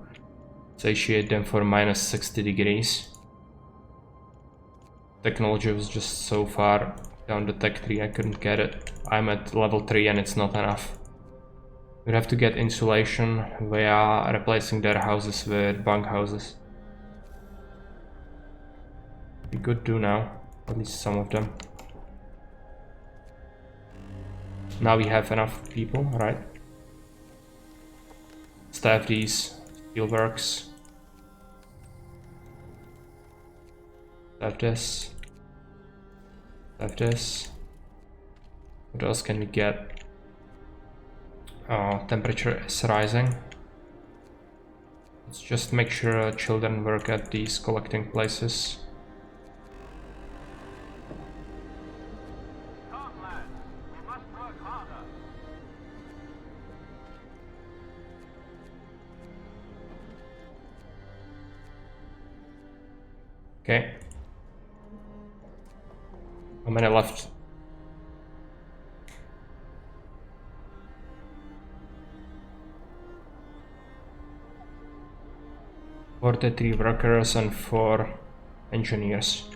Speaker 1: satiate them for minus 60 degrees. Technology was just so far down the tech tree, I couldn't get it. I'm at level 3 and it's not enough. We have to get insulation via replacing their houses with bunkhouses. We could do now, at least some of them. Now we have enough people, right? Staff these steelworks. Staff this. Staff this. What else can we get? Temperature is rising. Let's just make sure children work at these collecting places. Okay. How many left? Three workers and 4 engineers.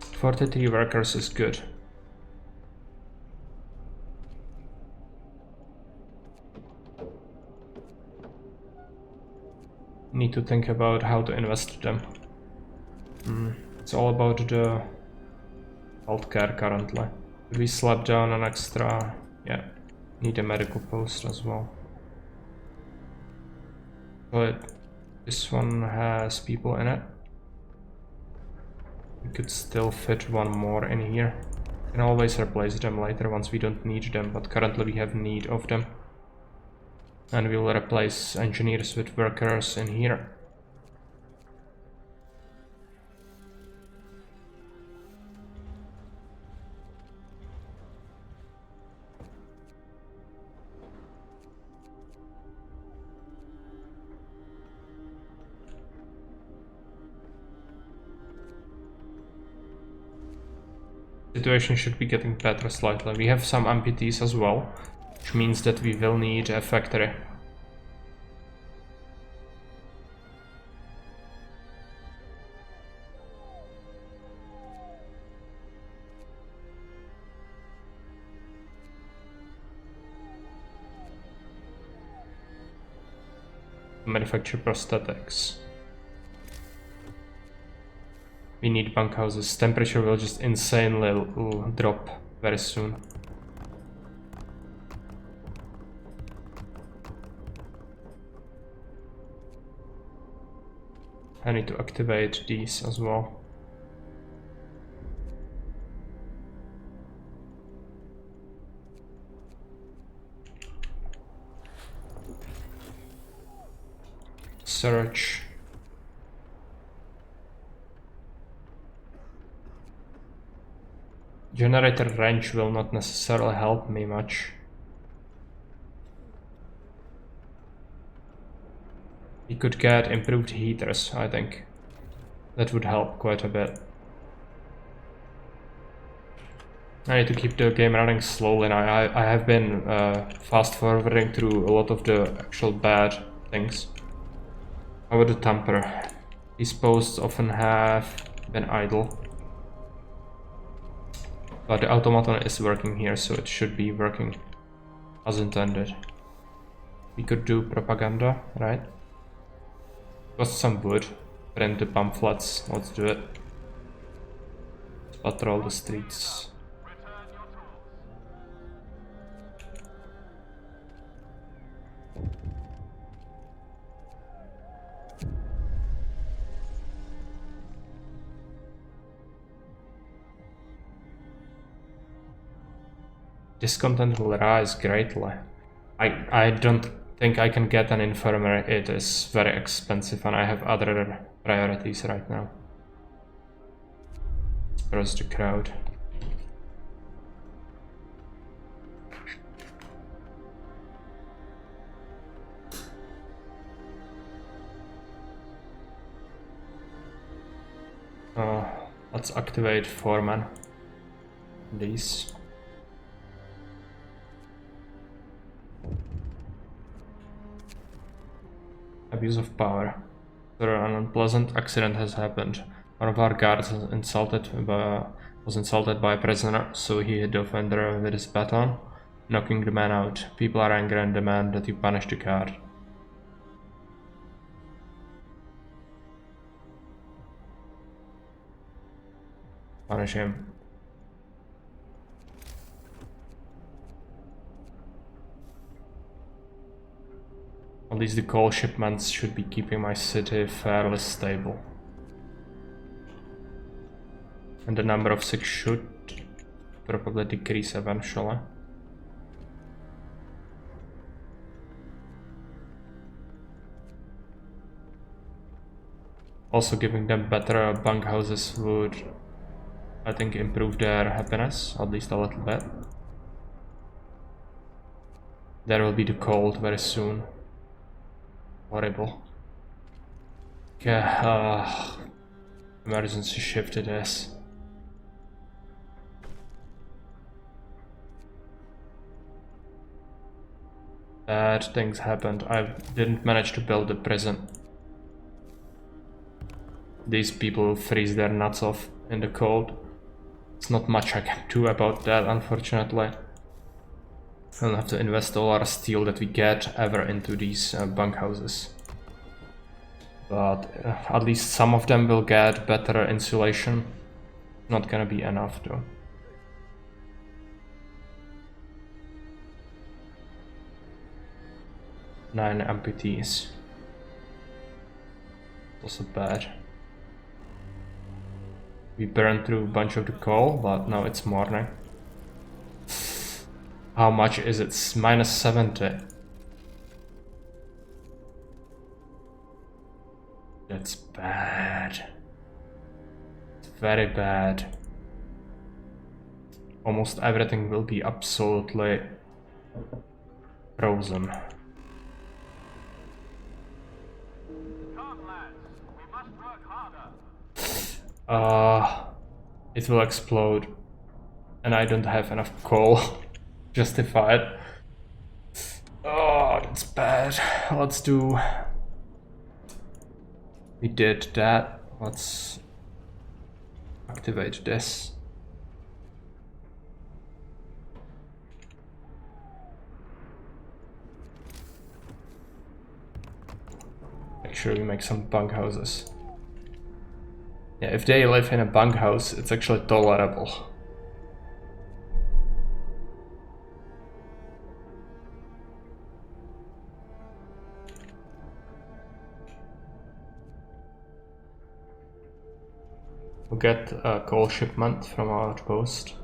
Speaker 1: Forty-three workers is good. Need to think about how to invest them. It's all about the healthcare currently. We slap down an extra, yeah, need a medical post as well. But this one has people in it. We could still fit one more in here. We can always replace them later once we don't need them, but currently we have need of them. And we'll replace engineers with workers in here. Situation should be getting better slightly. We have some amputees as well, which means that we will need a factory. Manufacture prosthetics. We need bunkhouses. Temperature will just insanely drop very soon. I need to activate these as well. Search. Generator range will not necessarily help me much. We could get improved heaters, I think. That would help quite a bit. I need to keep the game running slowly now. I have been fast forwarding through a lot of the actual bad things. How about the tamper? These posts often have been idle. But the automaton is working here, so it should be working as intended. We could do propaganda, right? Cost some wood, print the pamphlets, let's do it. Let's patrol the streets. Discontent will rise greatly. I don't think I can get an infirmary. It is very expensive and I have other priorities right now. disperse the crowd. Let's activate foreman. These. Abuse of power. An unpleasant accident has happened. One of our guards was insulted by a prisoner, so he hit the offender with his baton, knocking the man out. People are angry and demand that you punish the guard. Punish him. At least the coal shipments should be keeping my city fairly stable. And the number of sick should probably decrease eventually. Also giving them better bunkhouses would, I think, improve their happiness, at least a little bit. There will be the cold very soon. Horrible. Yeah, emergency shift it is. Bad things happened. I didn't manage to build a prison. These people will freeze their nuts off in the cold. It's not much I can do about that, unfortunately. We'll have to invest all our steel that we get ever into these bunkhouses. But at least some of them will get better insulation. Not gonna be enough though. Nine amputees. Also bad. We burned through a bunch of the coal, but now it's morning. How much is it? It's minus 70. That's bad. It's very bad. Almost everything will be absolutely frozen.
Speaker 2: Come, lads. We must work harder.
Speaker 1: It will explode. And I don't have enough coal. Justified. Oh, that's bad. Let's do. We did that. Let's activate this. Make sure we make some bunkhouses. Yeah, if they live in a bunkhouse, it's actually tolerable. We'll get a coal shipment from our outpost.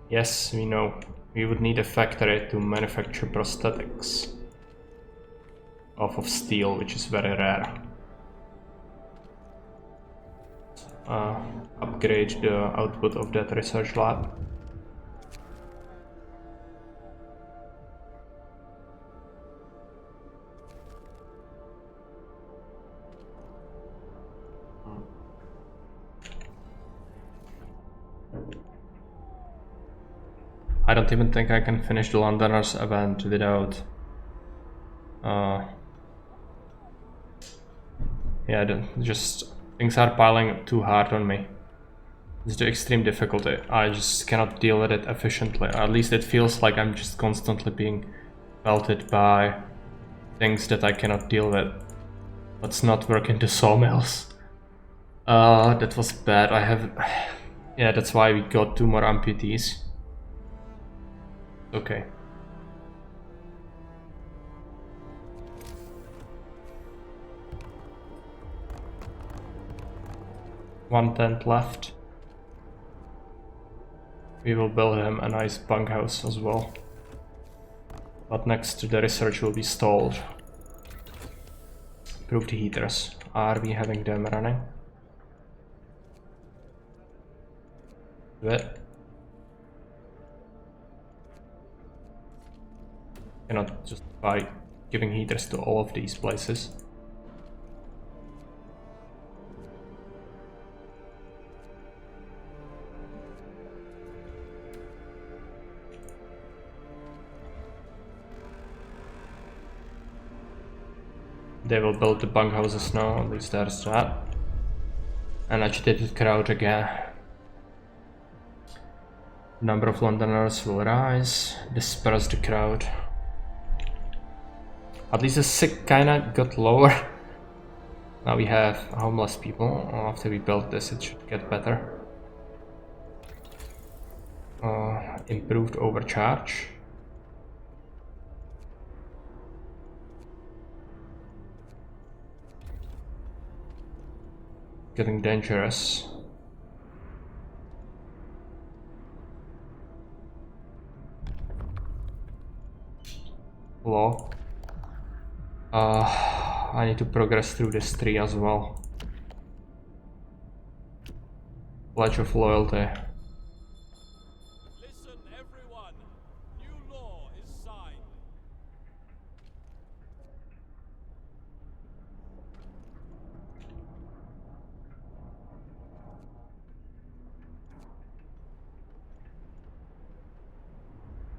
Speaker 1: Yes, we know. We would need a factory to manufacture prosthetics off of steel, which is very rare. Upgrade the output of that research lab. I don't even think I can finish the Londoners event without yeah, just things are piling too hard on me. It's the extreme difficulty. I just cannot deal with it efficiently. At least it feels like I'm just constantly being pelted by things that I cannot deal with. Let's not work into sawmills. That was bad. I have... yeah, that's why we got 2 more amputees. Okay. One tent left. We will build him a nice bunkhouse as well. But next to the research will be stalled. Improve the heaters. Are we having them running? Good. Cannot just by giving heaters to all of these places. They will build the bunkhouses now, at least there's that. An agitated crowd again. Number of Londoners will rise, disperse the crowd. At least the sick kinda got lower. Now we have homeless people. After we build this, it should get better. Improved overcharge. Getting dangerous. Law. I need to progress through this tree as well. Pledge of loyalty.
Speaker 2: Listen, everyone. New law is signed.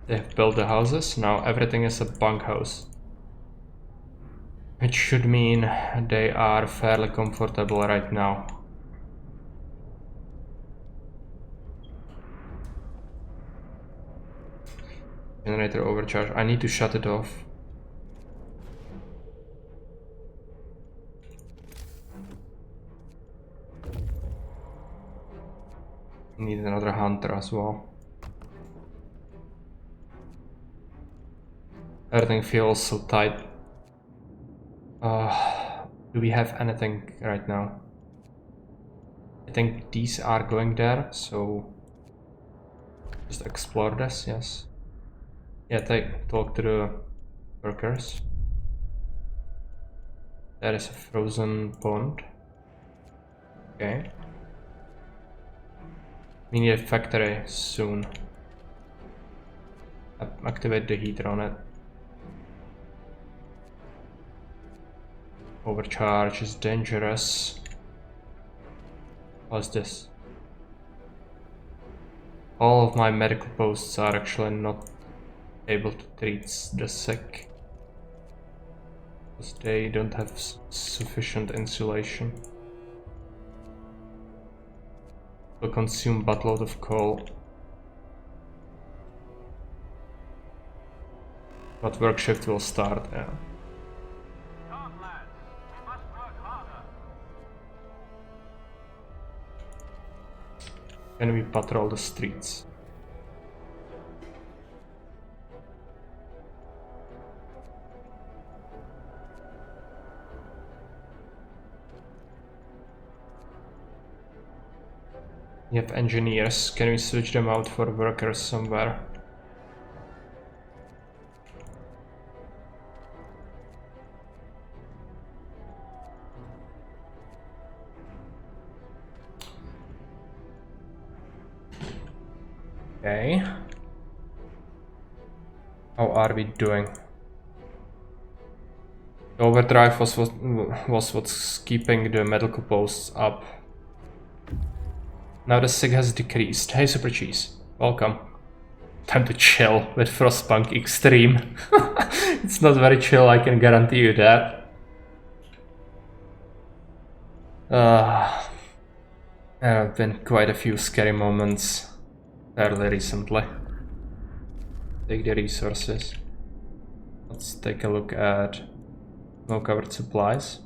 Speaker 1: They've built the houses, now everything is a bunkhouse. Which should mean they are fairly comfortable right now. Generator overcharge, I need to shut it off. Need another hunter as well. Everything feels so tight. Do we have anything right now? I think these are going there, so just explore this, yes. Yeah, talk to the workers. There is a frozen pond. Okay. We need a factory soon. Activate the heater on it. Overcharge is dangerous. What's this? All of my medical posts are actually not able to treat the sick. Because they don't have sufficient insulation. Will consume buttload of coal. But work shift will start, yeah. Can we patrol the streets? We have engineers. Can we switch them out for workers somewhere? Okay. How are we doing? The overdrive was what's keeping the medical posts up. Now the sig has decreased. Hey Super Cheese, welcome. Time to chill with Frostpunk Extreme. It's not very chill, I can guarantee you that. There have been quite a few scary moments fairly recently. Take the resources. Let's take a look at snow-covered supplies.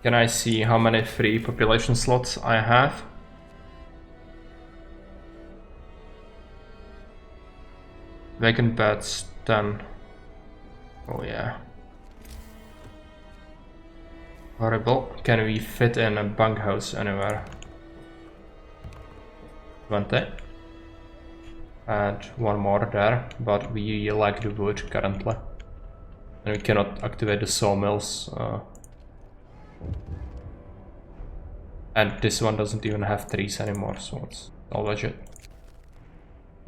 Speaker 1: Can I see how many free population slots I have? Vacant beds 10. Oh yeah. Horrible. Can we fit in a bunkhouse anywhere? 20. And one more there, but we lack the wood currently. And we cannot activate the sawmills. And this one doesn't even have trees anymore, so it's all legit.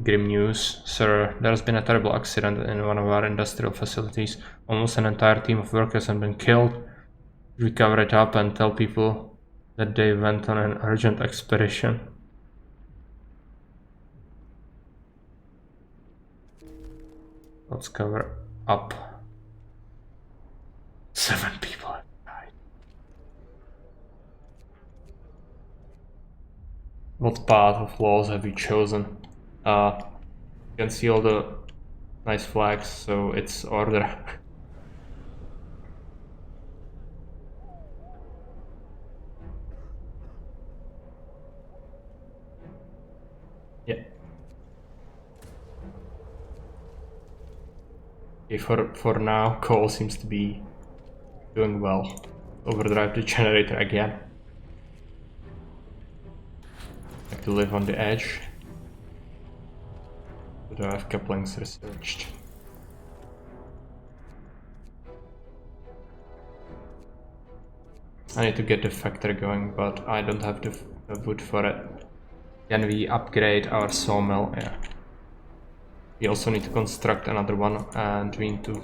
Speaker 1: Grim news. Sir, there's been a terrible accident in one of our industrial facilities. Almost an entire team of workers have been killed. We cover it up and tell people that they went on an urgent expedition. Let's cover up. 7 people have died. What path of laws have you chosen? You can see all the nice flags, so it's order. Yeah. Okay, for now, coal seems to be doing well. Overdrive the generator again. Like to live on the edge. Do I have couplings researched? I need to get the factory going, but I don't have the wood for it. Can we upgrade our sawmill? Yeah. We also need to construct another one, and we need to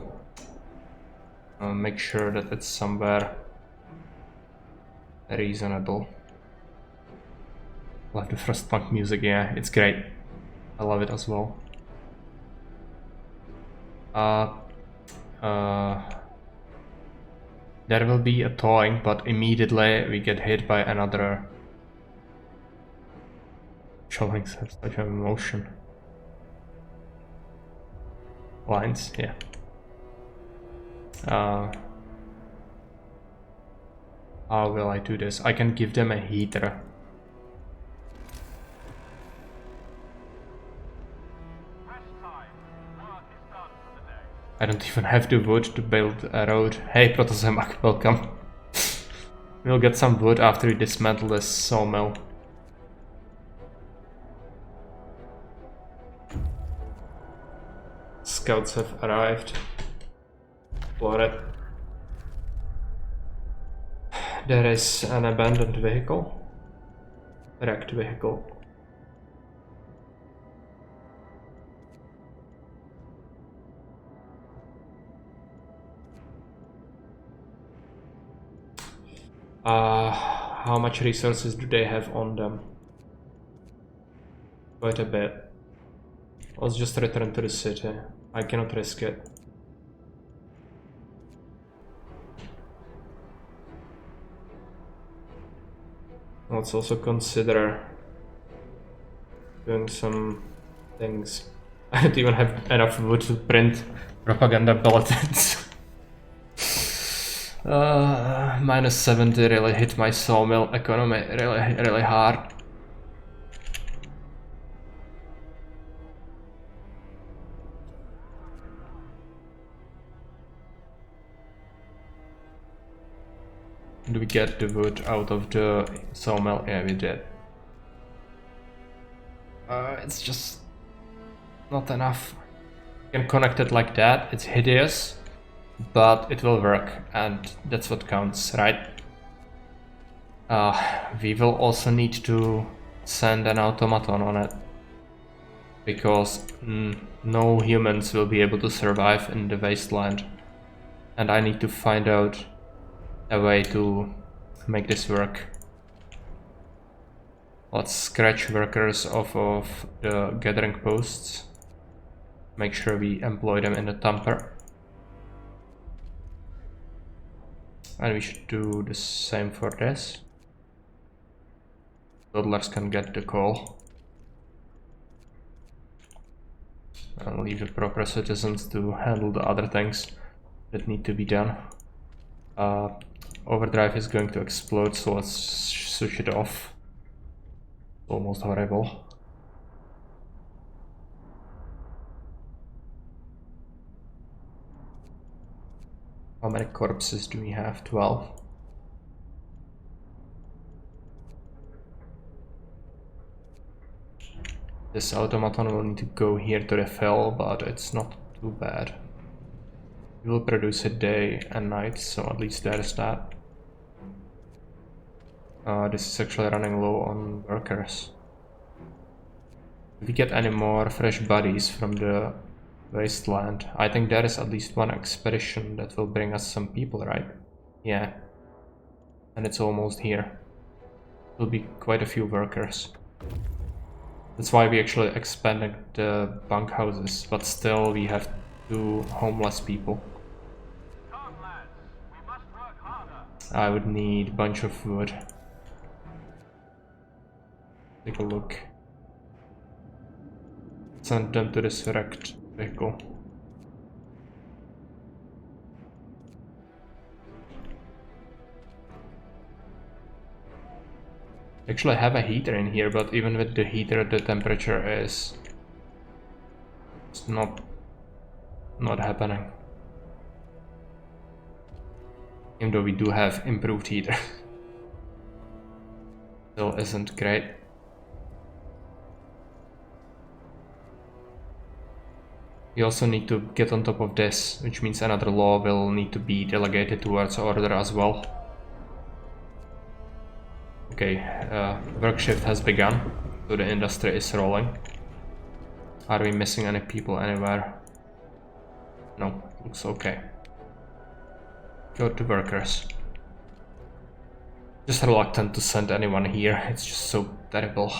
Speaker 1: make sure that it's somewhere reasonable. Love the Frostpunk music, yeah, it's great. I love it as well. There will be a towing, but immediately we get hit by another showing such emotion. Lines, yeah. How will I do this? I can give them a heater. I don't even have the wood to build a road. Hey, Protozemak, welcome. We'll get some wood after we dismantle this sawmill. Scouts have arrived. Explore. There is an abandoned vehicle. Wrecked vehicle. How much resources do they have on them? Quite a bit. Let's just return to the city. I cannot risk it. Let's also consider doing some things. I don't even have enough wood to print propaganda bulletins. Minus 70 really hit my sawmill economy really hard. Did we get the wood out of the sawmill? Yeah, we did. It's just not enough. You can connect it like that, it's hideous, but it will work, and that's what counts, right? We will also need to send an automaton on it, because no humans will be able to survive in the wasteland, and I need to find out a way to make this work. Let's scratch workers off of the gathering posts. Make sure we employ them in the tamper. And we should do the same for this. Toddlers can get the coal. And leave the proper citizens to handle the other things that need to be done. Overdrive is going to explode, so let's switch it off. Almost horrible. How many corpses do we have? 12. This automaton will need to go here to refill, but it's not too bad. We will produce it day and night, so at least there's that. This is actually running low on workers. If we get any more fresh bodies from the wasteland, I think there is at least one expedition that will bring us some people, right? Yeah. And it's almost here. Will be quite a few workers. That's why we actually expanded the bunkhouses, but still we have 2 homeless people.
Speaker 2: Come, lads. We must work harder.
Speaker 1: I would need a bunch of wood. Take a look. Send them to this wrecked vehicle. Actually, I have a heater in here, but even with the heater, the temperature is not happening. Even though we do have improved heater, still isn't great. We also need to get on top of this, which means another law will need to be delegated towards order as well. Okay, work shift has begun, so the industry is rolling. Are we missing any people anywhere? No, looks okay. Go to workers. Just reluctant to send anyone here, it's just so terrible.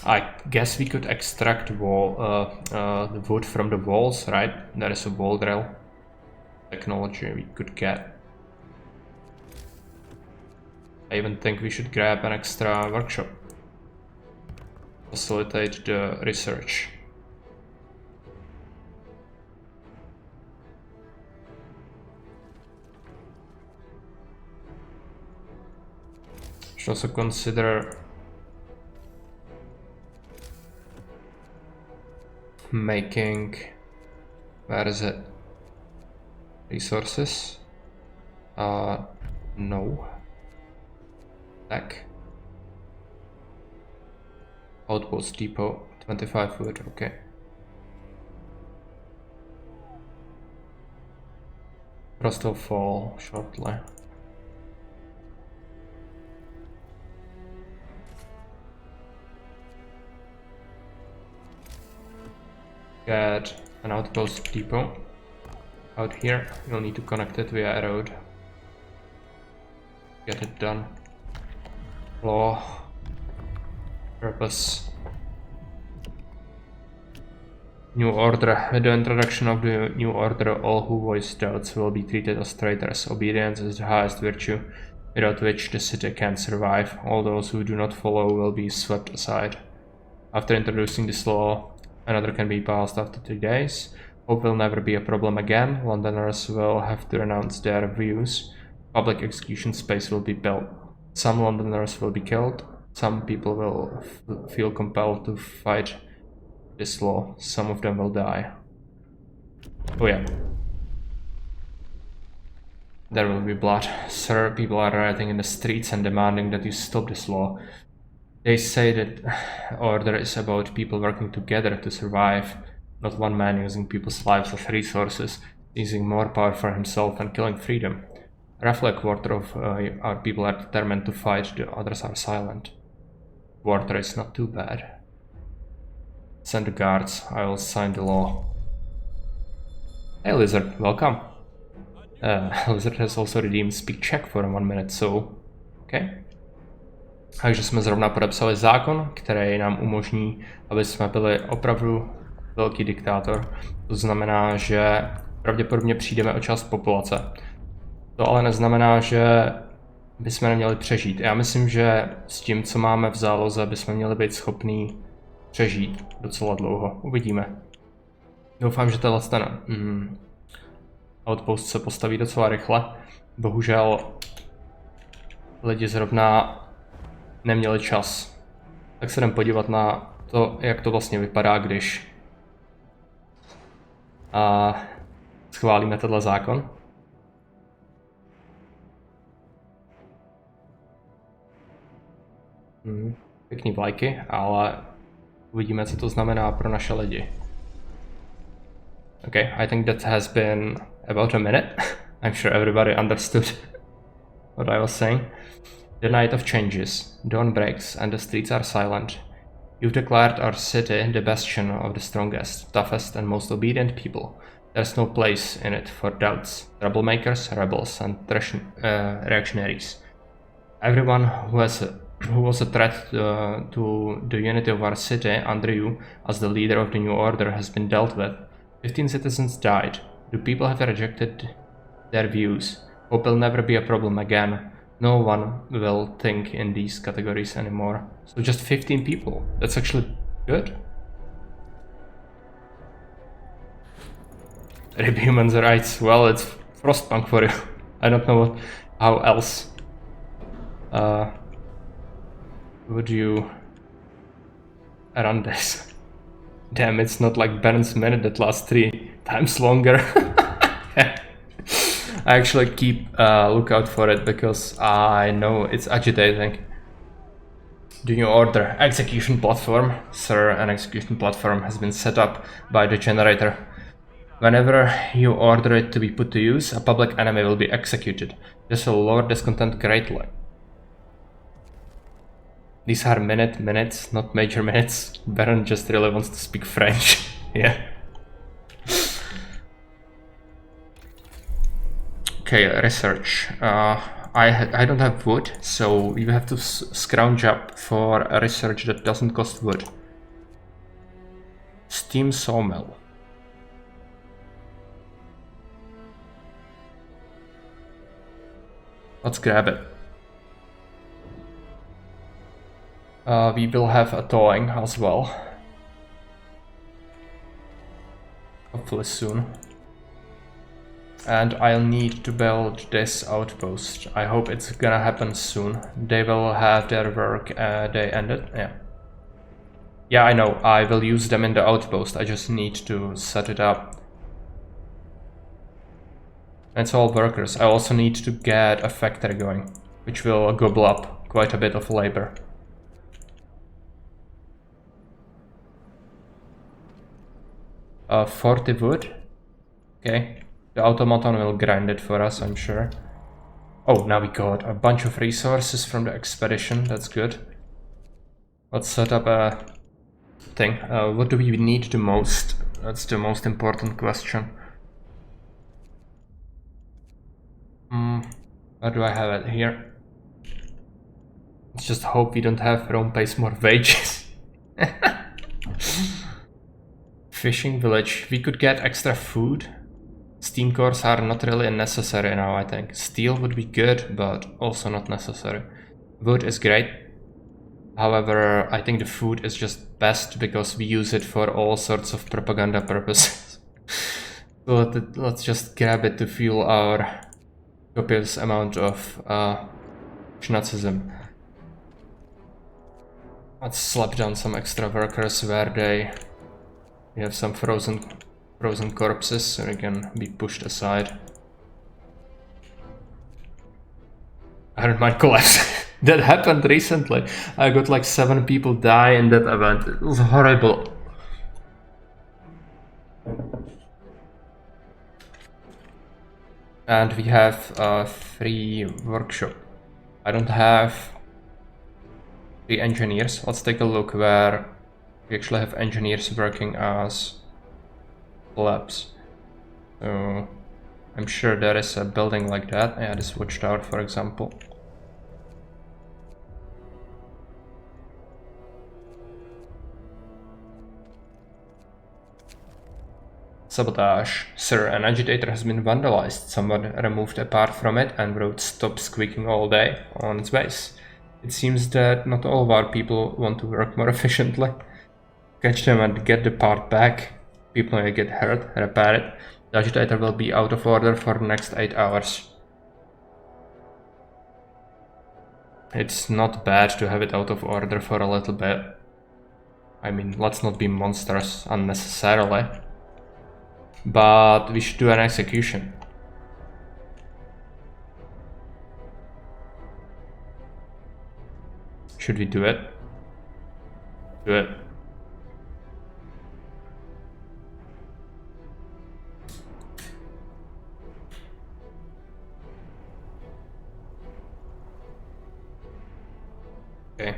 Speaker 1: I guess we could extract the wood from the walls, right? There is a wall drill technology we could get. I even think we should grab an extra workshop. Facilitate the research. Should also consider making, where is it? Resources? No. Back. Outpost depot, 25 wood, okay. Frost will fall shortly. Get an outpost depot out here. You'll need to connect it via a road. Get it done. Law. Purpose. New order. With the introduction of the new order, all who voice doubts will be treated as traitors. Obedience is the highest virtue, without which the city can't survive. All those who do not follow will be swept aside. After introducing this law, another can be passed after 3 days. Hope will never be a problem again. Londoners will have to renounce their views. Public execution space will be built. Some Londoners will be killed. Some people will feel compelled to fight this law. Some of them will die. Oh yeah. There will be blood. Sir, people are rioting in the streets and demanding that you stop this law. They say that order is about people working together to survive, not one man using people's lives as resources, using more power for himself and killing freedom. Roughly a quarter of our people are determined to fight, the others are silent. Quarter is not too bad. Send the guards, I will sign the law. Hey Lizard, welcome. Lizard has also redeemed speak Czech for 1 minute, so okay. Takže jsme zrovna podepsali zákon, který nám umožní, aby jsme byli opravdu velký diktátor. To znamená, že pravděpodobně přijdeme o část populace. To ale neznamená, že bychom neměli přežít. Já myslím, že s tím, co máme v záloze, bychom měli být schopní přežít docela dlouho. Uvidíme. Doufám, že tenhle ten outpost se postaví docela rychle. Bohužel lidi zrovna neměli čas. Tak se jdem podívat na to, jak to vlastně vypadá, když schválíme tenhle zákon. Pěkný vlajky, ale uvidíme, co to znamená pro naše lidi. Okay, I think that has been about a minute. I'm sure everybody understood what I was saying. The night of changes, dawn breaks and the streets are silent. You've declared our city the bastion of the strongest, toughest and most obedient people. There's no place in it for doubts, troublemakers, rebels and reactionaries. Everyone who was a threat to the unity of our city under you as the leader of the new order has been dealt with. 15 citizens died. The people have rejected their views. Hope will never be a problem again. No one will think in these categories anymore. So just 15 people. That's actually good. Rip humans' rights. Well, it's Frostpunk for you. I don't know how else would you run this. Damn, it's not like Baron's minute that lasts 3 times longer. I actually keep lookout for it because I know it's agitating. The new order execution platform. Sir, an execution platform has been set up by the generator. Whenever you order it to be put to use, a public enemy will be executed. This will lower discontent greatly. These are minutes, not major minutes. Baron just really wants to speak French. Yeah. Okay, research. I don't have wood, so you have to scrounge up for a research that doesn't cost wood. Steam sawmill. Let's grab it. We will have a towing as well. Hopefully soon. And I'll need to build this outpost. I hope it's gonna happen soon. They will have their work day ended. Yeah. Yeah, I know. I will use them in the outpost. I just need to set it up. It's all workers. I also need to get a factory going, which will gobble up quite a bit of labor. Uh, 40 wood. Okay. The automaton will grind it for us, I'm sure. Oh, now we got a bunch of resources from the expedition. That's good. Let's set up a thing. What do we need the most? That's the most important question. Where do I have it? Here. Let's just hope we don't have Rome pays more wages. Fishing village. We could get extra food. Steam cores are not really necessary now, I think. Steel would be good, but also not necessary. Wood is great. However, I think the food is just best because we use it for all sorts of propaganda purposes. So let's just grab it to fuel our copious amount of Nazism. Let's slap down some extra workers where we have some frozen corpses, so they can be pushed aside. Iron Mine collapse. That happened recently. I got like 7 people die in that event. It was horrible. And we have a free workshop. I don't have 3 engineers. Let's take a look where we actually have engineers working as labs. So I'm sure there is a building like that. Yeah, this watchtower, for example. Sabotage. Sir, an agitator has been vandalized. Someone removed a part from it and wrote "Stop squeaking all day" on its base. It seems that not all of our people want to work more efficiently. Catch them and get the part back. People may get hurt, repair it. The agitator will be out of order for the next 8 hours. It's not bad to have it out of order for a little bit. I mean, let's not be monsters unnecessarily. But we should do an execution. Should we do it? Do it. Okay.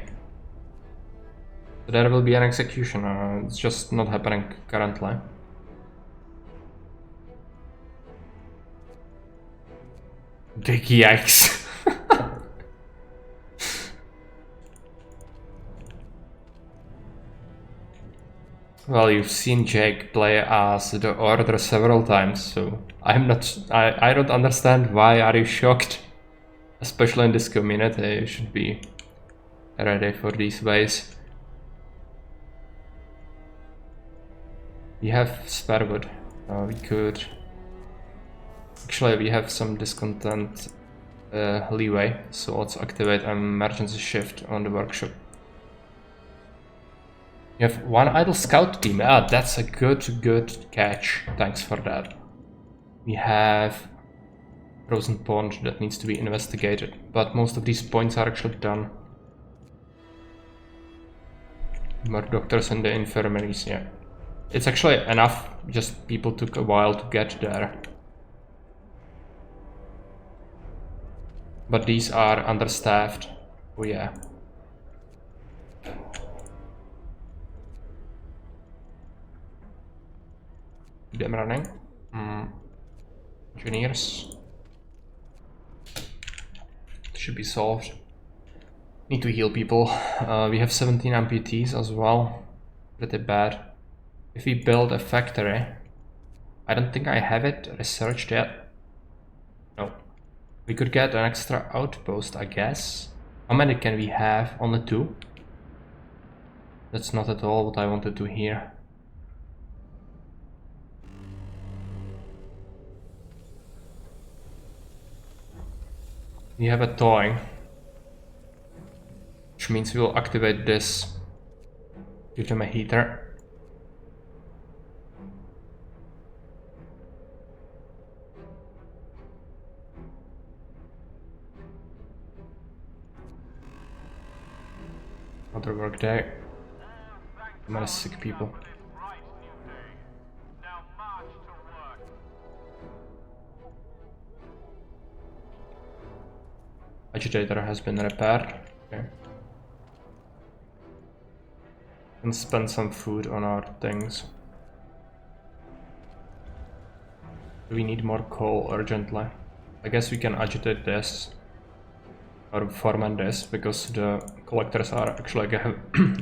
Speaker 1: So there will be an execution. It's just not happening currently. Big yikes. Well, you've seen Jake play as the Order several times, so I don't understand why are you shocked. Especially in this community, you should be ready for these ways. We have spare wood. We could... Actually, we have some discontent leeway, so let's activate an emergency shift on the workshop. You have one idle scout team. Ah, that's a good catch. Thanks for that. We have frozen pond that needs to be investigated, but most of these points are actually done. More doctors in the infirmaries, yeah. It's actually enough, just people took a while to get there. But these are understaffed. Oh yeah. Keep them running. Engineers. Should be solved. Need to heal people. We have 17 amputees as well. Pretty bad. If we build a factory, I don't think I have it researched yet. No. We could get an extra outpost, I guess. How many can we have? Only 2? That's not at all what I wanted to hear. We have a toy, which means we will activate this. Give them a heater. Another work day. How many sick people? Agitator has been repaired. Okay. And spend some food on our things. We need more coal urgently. I guess we can agitate this or ferment this because the collectors are actually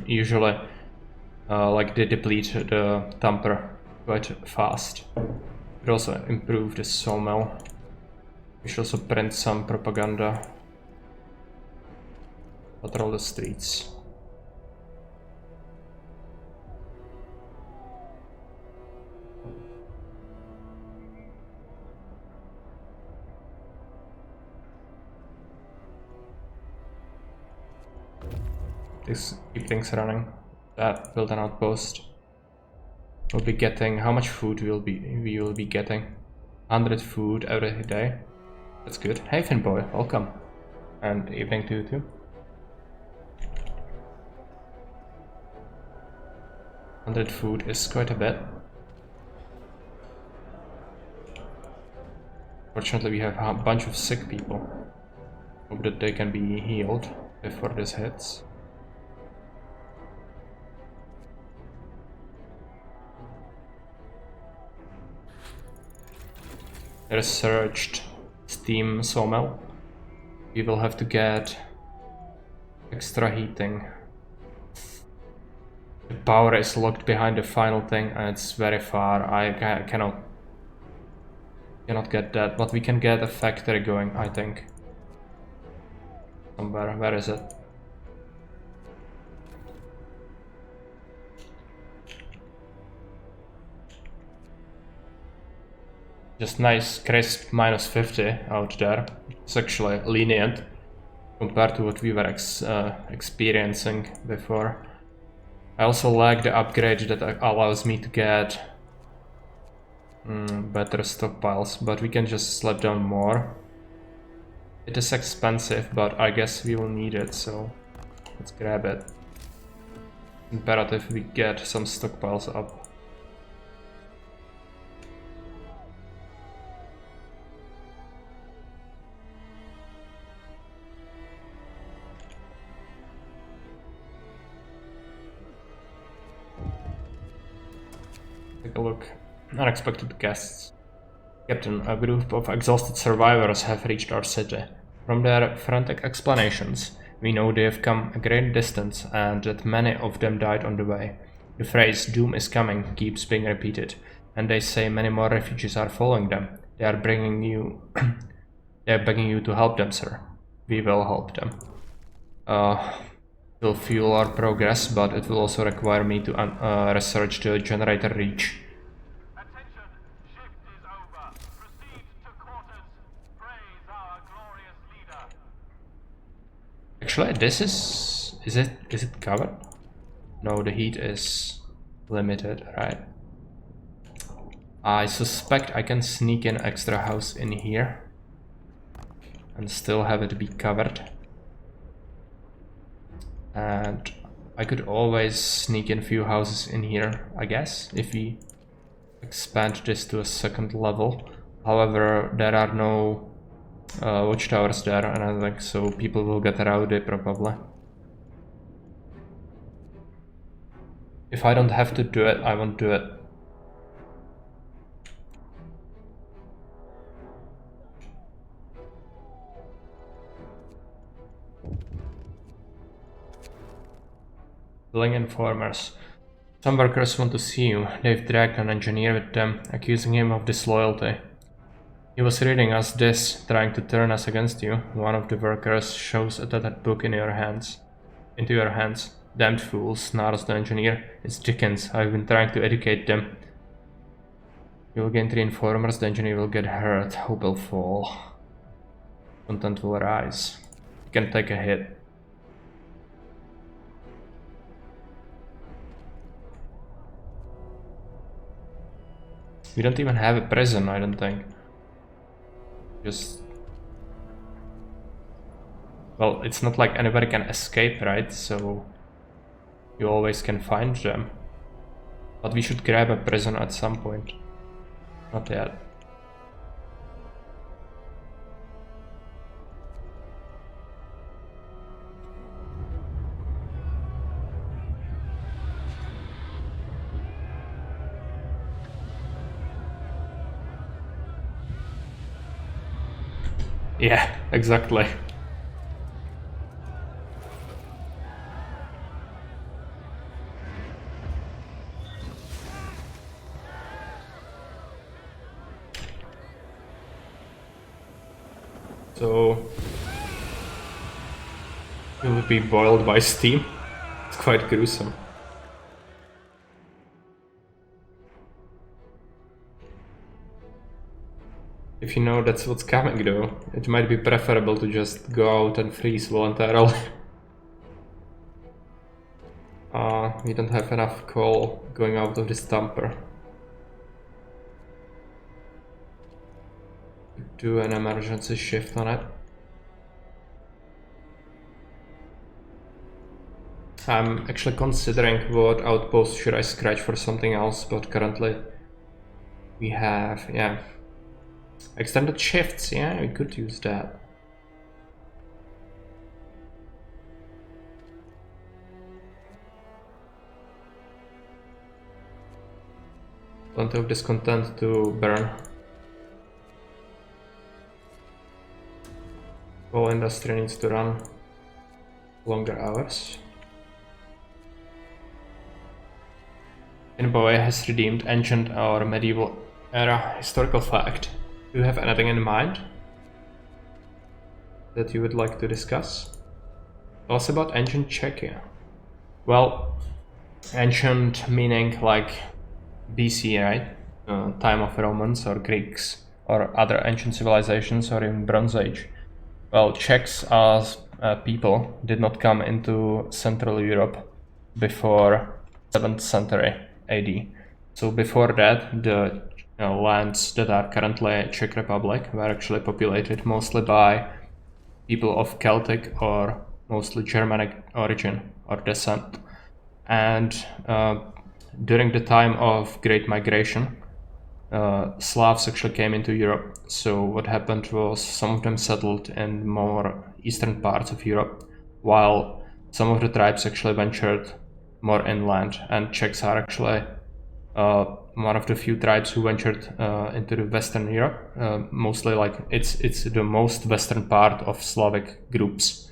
Speaker 1: usually like they deplete the tamper quite fast. We also improve the sawmill. We should also print some propaganda. Patrol the streets. Keep things running. That build an outpost. We'll be getting how much food we will be getting? 100 food every day. That's good. Hey Finboy, welcome. And evening to you too. 100 food is quite a bit. Fortunately, we have a bunch of sick people. Hope that they can be healed before this hits. Researched steam sawmill. We will have to get extra heating. The power is locked behind the final thing and it's very far. I cannot get that, but we can get a factory going, I think. Somewhere. Where is it? Just nice crisp minus 50 out there. It's actually lenient compared to what we were experiencing before. I also like the upgrade that allows me to get better stockpiles, but we can just slap down more. It is expensive, but I guess we will need it, so Let's grab it. Imperative we get some stockpiles up. Take a look. Unexpected guests. Captain, a group of exhausted survivors have reached our city. From their frantic explanations, we know they have come a great distance and that many of them died on the way. The phrase "doom is coming" keeps being repeated, and they say many more refugees are following them. They are begging you to help them, sir. We will help them. It will fuel our progress, but it will also require me to research the generator reach.
Speaker 2: Attention, shift is over. Proceed to quarters. Praise our glorious leader.
Speaker 1: Actually, this is it covered? No, the heat is limited, right? I suspect I can sneak an extra house in here and still have it be covered. And I could always sneak in a few houses in here, I guess, if we expand this to a second level. However, there are no watchtowers there, and I think so people will get rowdy probably. If I don't have to do it, I won't do it. Billing informers. Some workers want to see you. They've dragged an engineer with them, accusing him of disloyalty. He was reading us this, trying to turn us against you. One of the workers shows a tattered book into your hands. Damned fools, snarls the engineer. It's Dickens. I've been trying to educate them. You will gain 3 informers, the engineer will get hurt. Hope will fall. Content will rise. You can take a hit. We don't even have a prison, I don't think. Just... well, it's not like anybody can escape, right? So... you always can find them. But we should grab a prison at some point. Not yet. Yeah, exactly. So it will be boiled by steam. It's quite gruesome. If you know that's what's coming though, it might be preferable to just go out and freeze voluntarily. We don't have enough coal going out of this dumper. Do an emergency shift on it. I'm actually considering what outpost should I scratch for something else, but currently we have, yeah, extended shifts. Yeah, we could use that. Plenty of discontent to burn. Coal industry needs to run longer hours. Boy has redeemed ancient or medieval era historical fact. Do you have anything in mind that you would like to discuss? Tell us about ancient Czechia. Well, ancient meaning like BC, right? Time of Romans or Greeks or other ancient civilizations, or even Bronze Age. Well, Czechs as people did not come into Central Europe before 7th century AD. So before that, the lands that are currently Czech Republic were actually populated mostly by people of Celtic or mostly Germanic origin or descent. And during the time of Great Migration, Slavs actually came into Europe. So what happened was some of them settled in more eastern parts of Europe, while some of the tribes actually ventured more inland. And Czechs are actually one of the few tribes who ventured into the Western Europe. Mostly, like it's the most western part of Slavic groups.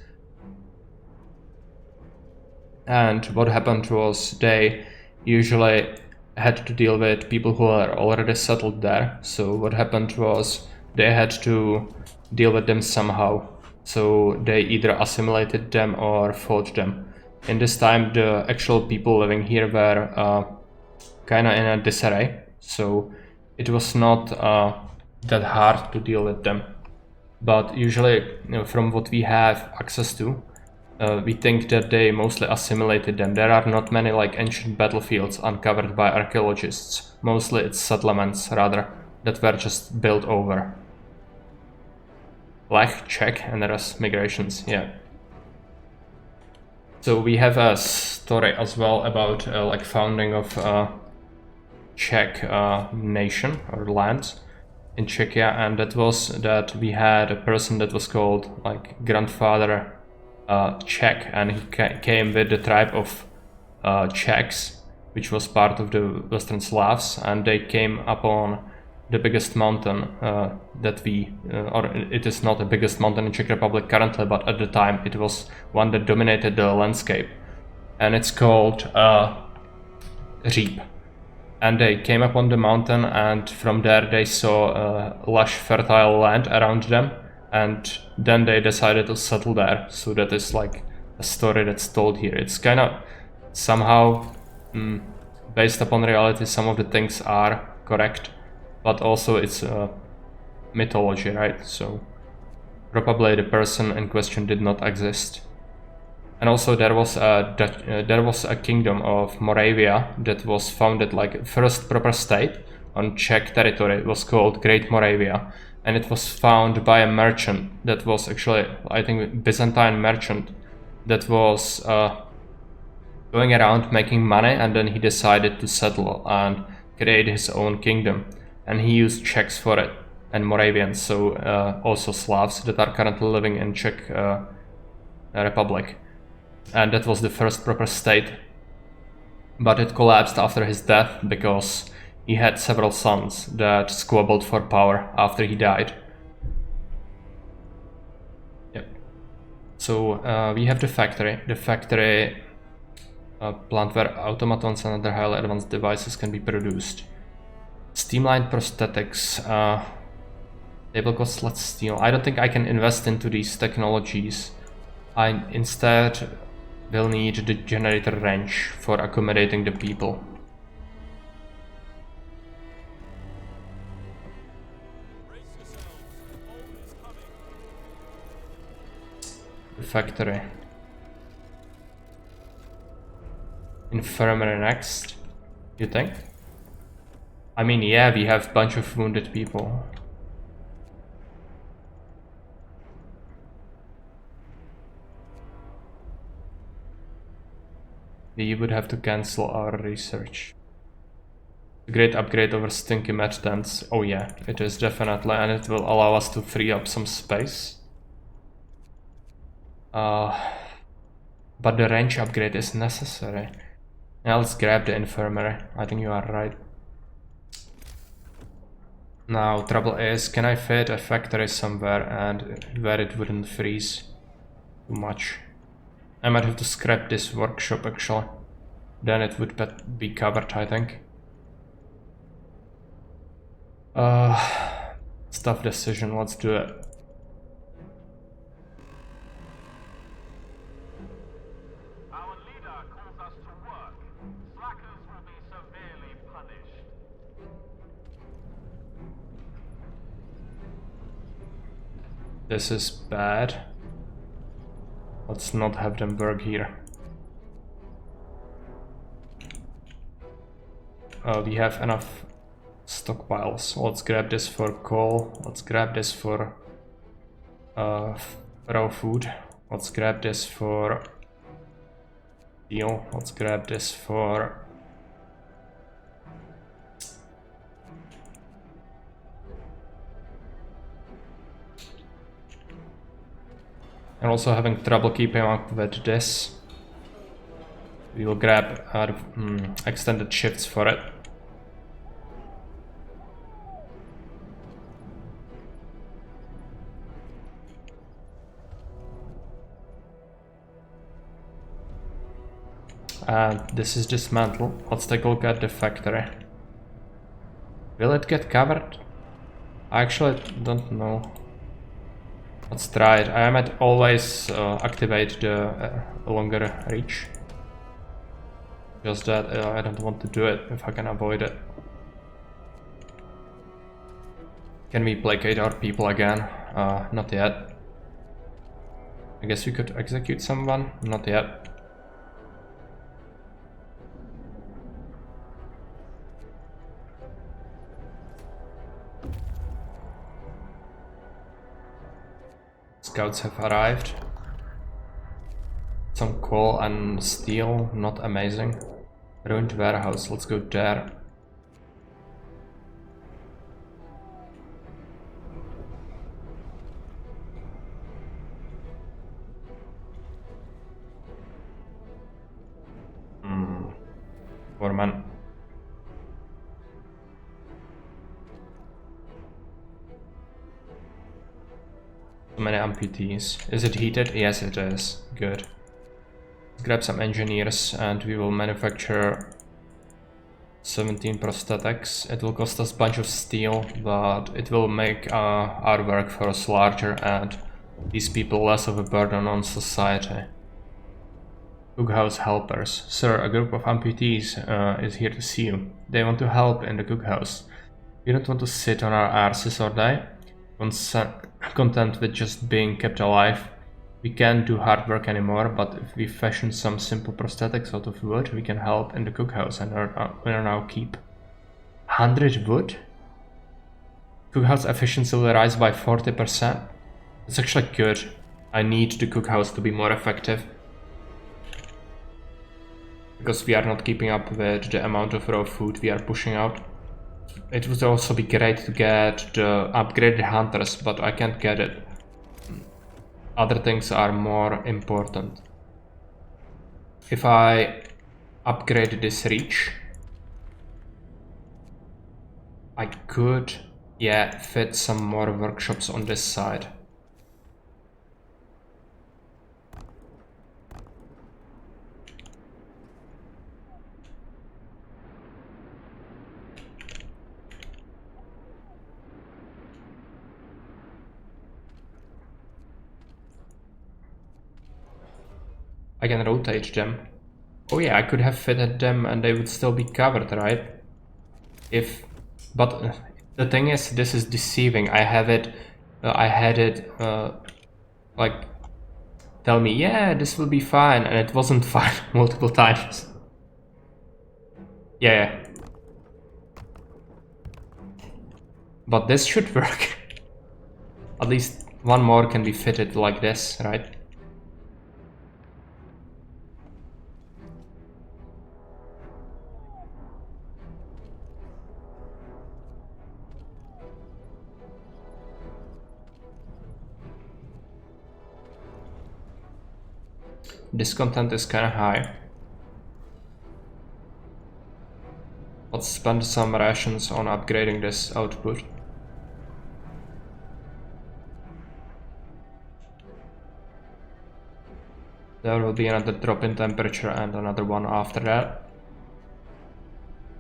Speaker 1: And what happened was they usually had to deal with people who are already settled there. So what happened was they had to deal with them somehow. So they either assimilated them or fought them. In this time, the actual people living here were kind of in a disarray. So it was not that hard to deal with them. But usually, from what we have access to, we think that they mostly assimilated them. There are not many like ancient battlefields uncovered by archaeologists. Mostly it's settlements, rather, that were just built over. Lech, Czech, and the rest migrations, yeah. So we have a story as well about like founding of Czech nation or land in Czechia, and that was that we had a person that was called like grandfather Czech, and he came with the tribe of Czechs, which was part of the Western Slavs, and they came upon the biggest mountain that or it is not the biggest mountain in Czech Republic currently, but at the time it was one that dominated the landscape, and it's called Říp. And they came up on the mountain, and from there they saw lush, fertile land around them, and then they decided to settle there. So that is like a story that's told here. It's kind of somehow based upon reality. Some of the things are correct, but also it's mythology, right? So probably the person in question did not exist. And also there was a kingdom of Moravia that was founded, like first proper state on Czech territory. It was called Great Moravia, and it was found by a merchant that was actually, I think, Byzantine merchant that was going around making money, and then he decided to settle and create his own kingdom, and he used Czechs for it and Moravians, so also Slavs that are currently living in Czech Republic. And that was the first proper state, but it collapsed after his death because he had several sons that squabbled for power after he died. Yep. So we have the factory. The factory plant where automatons and other highly advanced devices can be produced. Streamlined prosthetics. They will cost less steel. I don't think I can invest into these technologies. I instead will need the generator wrench for accommodating the people. The factory. Infirmary next, you think? I mean, yeah, we have a bunch of wounded people. We would have to cancel our research. A great upgrade over stinky match tents. Oh yeah, it is definitely, and it will allow us to free up some space. But the range upgrade is necessary. Now let's grab the infirmary. I think you are right. Now, trouble is, can I fit a factory somewhere and where it wouldn't freeze too much? I might have to scrap this workshop actually. Then it would be covered, I think. It's a tough decision, let's do it.
Speaker 2: Our leader calls us to work. Slackers will be severely punished.
Speaker 1: This is bad. Let's not have them work here. We have enough stockpiles. Let's grab this for coal. Let's grab this for raw food. Let's grab this for steel. Let's grab this for and also having trouble keeping up with this. We will grab extended shifts for it. And this is dismantled. Let's take a look at the factory. Will it get covered? I actually don't know. Let's try it. I might always activate the longer reach. Just that I don't want to do it if I can avoid it. Can we placate our people again? Not yet. I guess we could execute someone? Not yet. Scouts have arrived. Some coal and steel, not amazing. Ruined warehouse, let's go there. Foreman. So many amputees. Is it heated? Yes, it is. Good. Let's grab some engineers and we will manufacture 17 prosthetics. It will cost us a bunch of steel, but it will make our workforce larger and these people less of a burden on society. Cookhouse helpers. Sir, a group of amputees is here to see you. They want to help in the cookhouse. We don't want to sit on our arses all day, content with just being kept alive. We can't do hard work anymore, but if we fashion some simple prosthetics out of wood, we can help in the cookhouse and earn our keep. 100 wood? Cookhouse efficiency will rise by 40%. That's actually good. I need the cookhouse to be more effective. Because we are not keeping up with the amount of raw food we are pushing out. It would also be great to get the upgraded hunters, but I can't get it. Other things are more important. If I upgrade this reach, I could, yeah, fit some more workshops on this side. I can rotate them. Oh yeah, I could have fitted them and they would still be covered, right? But the thing is, this is deceiving. I had it like tell me, yeah, this will be fine, and it wasn't fine multiple times. Yeah. But this should work. At least one more can be fitted like this, right? Discontent is kinda high. Let's spend some rations on upgrading this output. There will be another drop in temperature and another one after that.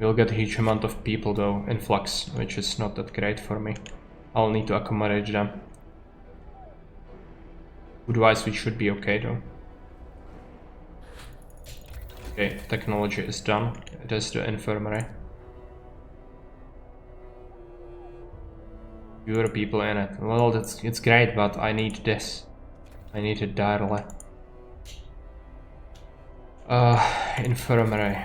Speaker 1: We'll get a huge amount of people though, influx, which is not that great for me. I'll need to accommodate them. Food-wise we should be okay though. Okay, technology is done. It is the infirmary. Fewer people in it. Well, it's great, but I need this. I need it direly. Infirmary.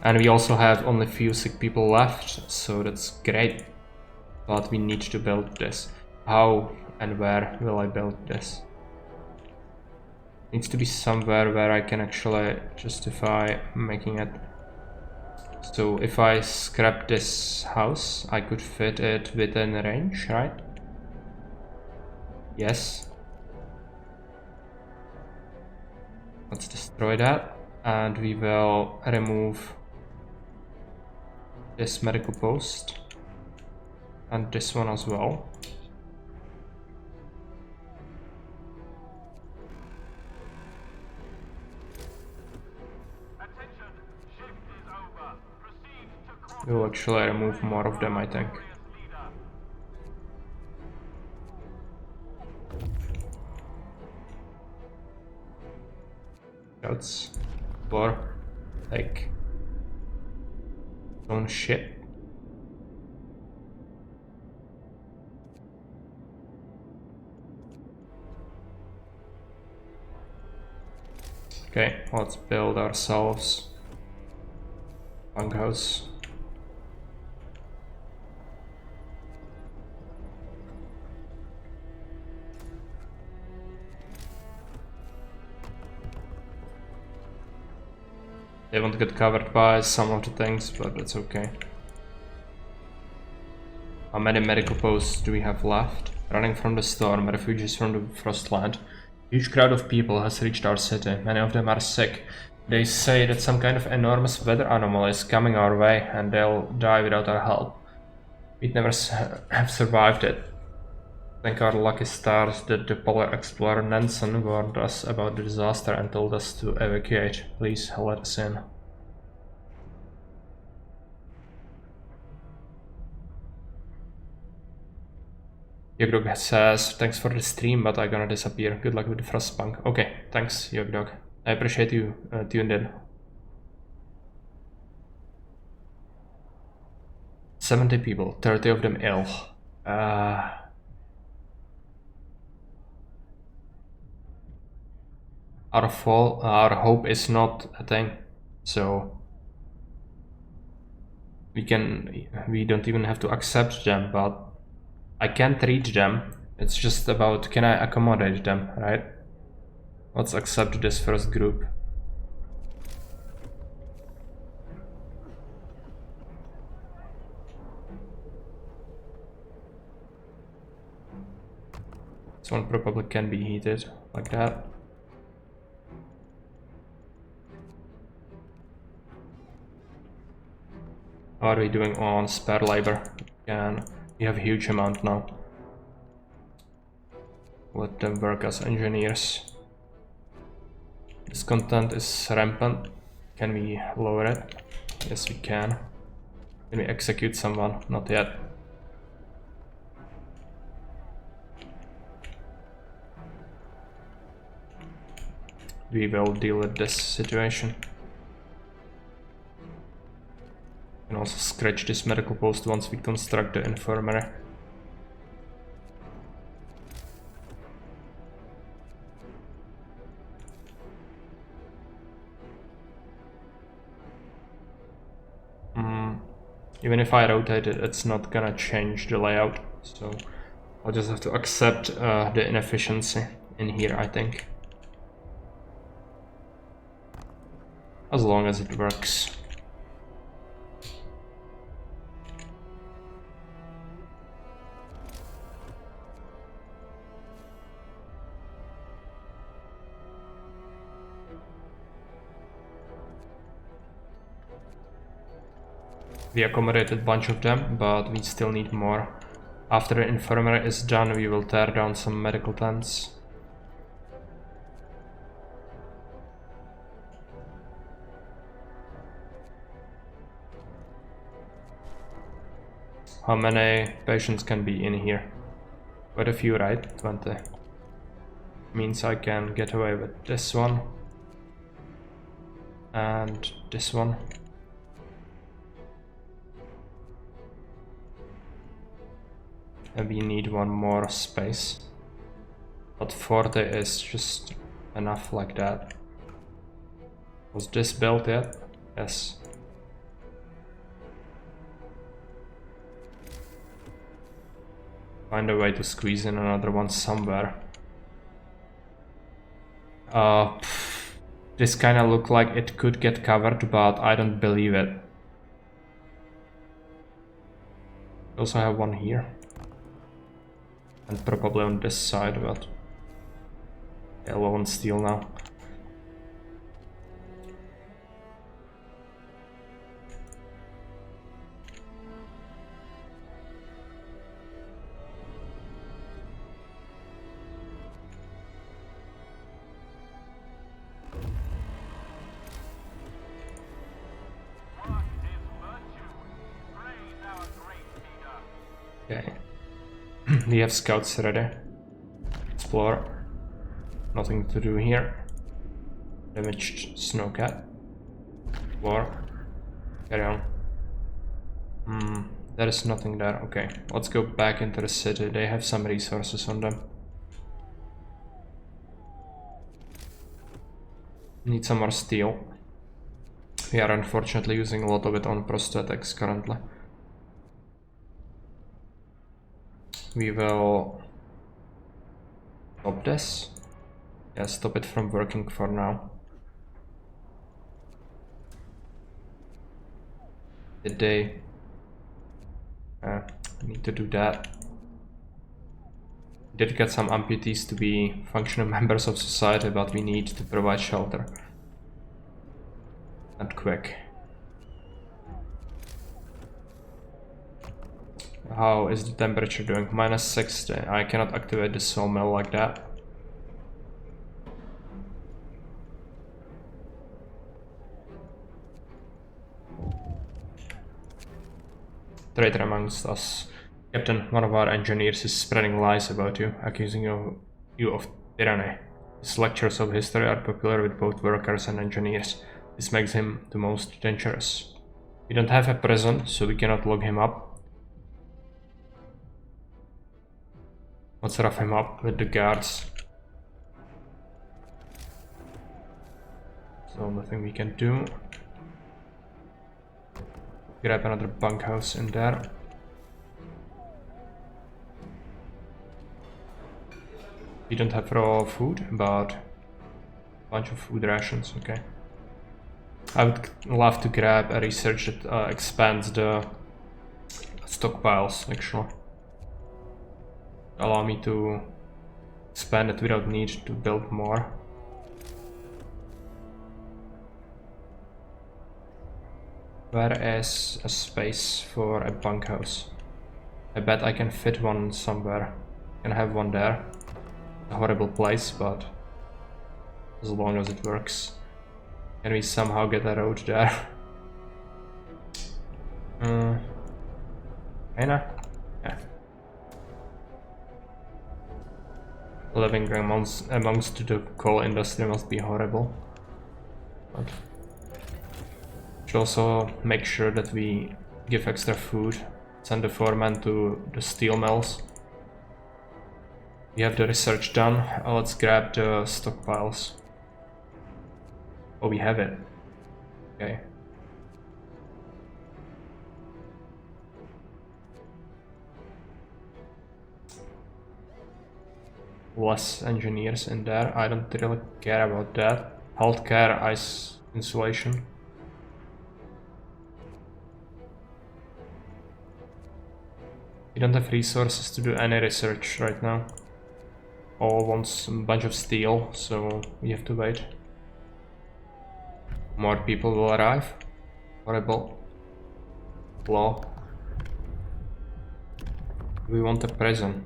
Speaker 1: And we also have only few sick people left, so that's great. But we need to build this. How and where will I build this? Needs to be somewhere where I can actually justify making it. So if I scrap this house, I could fit it within range, right? Yes. Let's destroy that, and we will remove this medical post and this one as well.
Speaker 2: Attention, shift is over. Proceed to quarters.
Speaker 1: We'll actually remove more of them, I think.
Speaker 2: Glorious leader.
Speaker 1: That's for like own shit. Okay, let's build ourselves bunkhouse. They won't get covered by some of the things, but that's okay. How many medical posts do we have left? Running from the storm, refugees from the Frostland. Huge crowd of people has reached our city. Many of them are sick. They say that some kind of enormous weather anomaly is coming our way and they'll die without our help. We'd never have survived it. Thank our lucky stars that the polar explorer Nansen warned us about the disaster and told us to evacuate. Please let us in. Yogdog says, thanks for the stream, but I'm gonna disappear. Good luck with the Frostpunk. Okay, thanks, Yogdog. I appreciate you tuned in. 70 people, 30 of them ill. Our hope is not a thing, so we don't even have to accept them, but I can't reach them. It's just about, can I accommodate them, right? Let's accept this first group. This one probably can be heated, like that. How are we doing on spare labor? We have a huge amount now. Let them work as engineers. Discontent is rampant. Can we lower it? Yes, we can. Can we execute someone? Not yet. We will deal with this situation. We can also scratch this medical post once we construct the infirmary. Even if I rotate it, it's not gonna change the layout, so I'll just have to accept the inefficiency in here, I think. As long as it works. We accommodated a bunch of them, but we still need more. After the infirmary is done, we will tear down some medical tents. How many patients can be in here? Quite a few, right? 20. Means I can get away with this one. And this one. And we need one more space. But 40 is just enough like that. Was this built yet? Yes. Find a way to squeeze in another one somewhere. This kind of look like it could get covered, but I don't believe it. We also have one here. And probably on this side, but yeah, low on steel now. Okay. We have scouts ready. Explore. Nothing to do here. Damaged snowcat. Explore. Carry on. There is nothing there. Okay, let's go back into the city. They have some resources on them. Need some more steel. We are unfortunately using a lot of it on prosthetics currently. We will stop this. Yeah, stop it from working for now. Did they? Need to do that. Did get some amputees to be functional members of society, but we need to provide shelter. And quick. How is the temperature doing? -60. I cannot activate the sawmill like that. Traitor amongst us. Captain, one of our engineers is spreading lies about you, accusing you of tyranny. His lectures of history are popular with both workers and engineers. This makes him the most dangerous. We don't have a prison, so we cannot lock him up. Let's rough him up with the guards. So nothing we can do. Grab another bunkhouse in there. We don't have raw food, but a bunch of food rations, okay. I would love to grab a research that expands the stockpiles, actually. Allow me to expand it without need to build more. Where is a space for a bunkhouse? I bet I can fit one somewhere. Can have one there. A horrible place, but as long as it works. Can we somehow get a road there? Kinda? Yeah. Living amongst the coal industry must be horrible. But should also make sure that we give extra food. Send the foreman to the steel mills. We have the research done. Let's grab the stockpiles. Oh, we have it. Okay. Less engineers in there. I don't really care about that. Healthcare, ice insulation. We don't have resources to do any research right now. All wants a bunch of steel, so we have to wait. More people will arrive. Horrible. Law. We want a prison.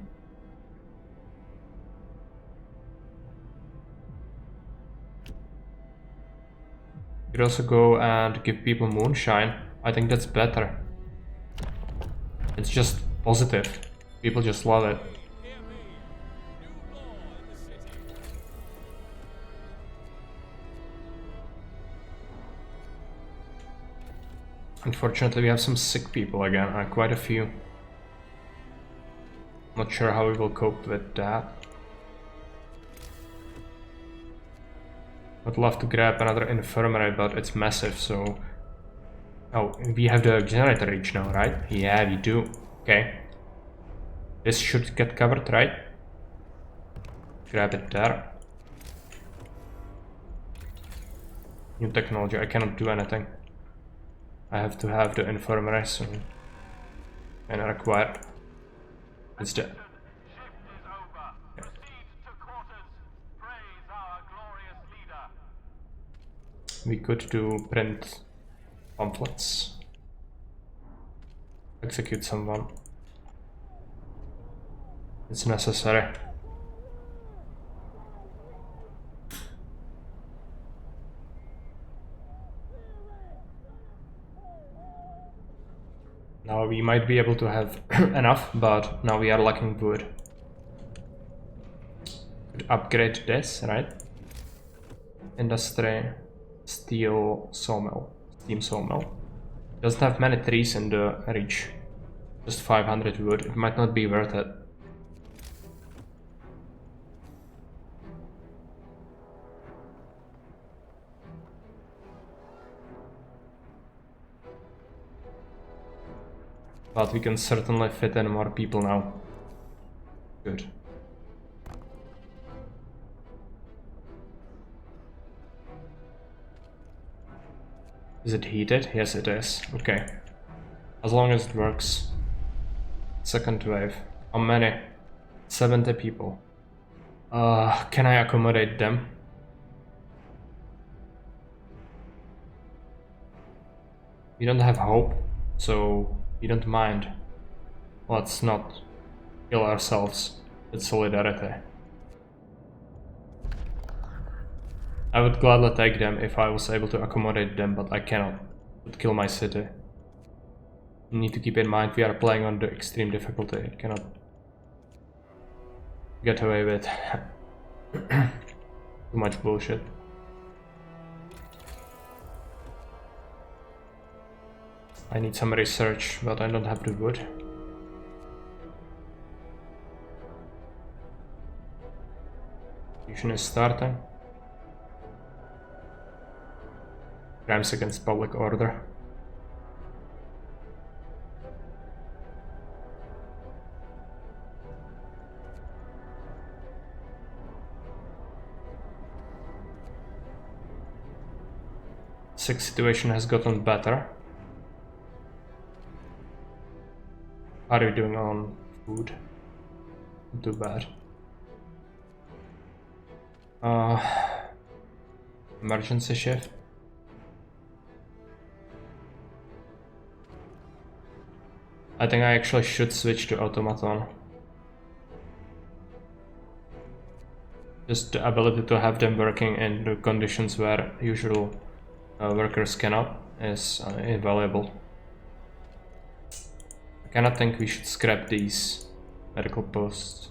Speaker 1: We could also go and give people moonshine. I think that's better. It's just positive. People just love it. Unfortunately, we have some sick people again, quite a few. Not sure how we will cope with that. I'd love to grab another infirmary, but it's massive, so... Oh, we have the generator reach now, right? Yeah, we do. Okay. This should get covered, right? Grab it there. new technology. I cannot do anything. I have to have the infirmary soon. And required. It's the...
Speaker 2: Shift is over. Proceed to quarters. Praise our glorious leader.
Speaker 1: We could do print pamphlets. Execute someone. It's necessary. Now we might be able to have enough, but now we are lacking wood. Could upgrade this, right? Industry, steel sawmill, steam sawmill. Doesn't have many trees in the reach. Just 500 wood. It might not be worth it. But we can certainly fit in more people now. Good. Is it heated? Yes, it is. Okay. As long as it works. Second wave. How many? 70 people. Can I accommodate them? We don't have hope, so we don't mind. Let's not kill ourselves with solidarity. I would gladly take them if I was able to accommodate them, but I cannot. It would kill my city. You need to keep in mind we are playing on the extreme difficulty. I cannot get away with too much bullshit. I need some research, but I don't have the wood. Fusion is starting. Crimes against public order. Six situation has gotten better. How are you doing on food? Not too bad. Emergency shift. I think I actually should switch to automaton. Just the ability to have them working in the conditions where usual workers cannot is invaluable. I cannot think we should scrap these medical posts.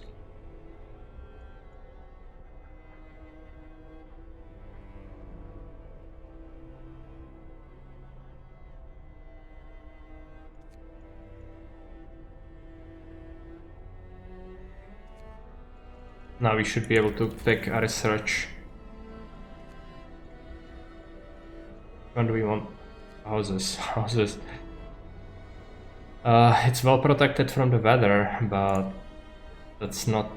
Speaker 1: Now we should be able to pick a research. When do we want houses? Houses. It's well protected from the weather, but that's not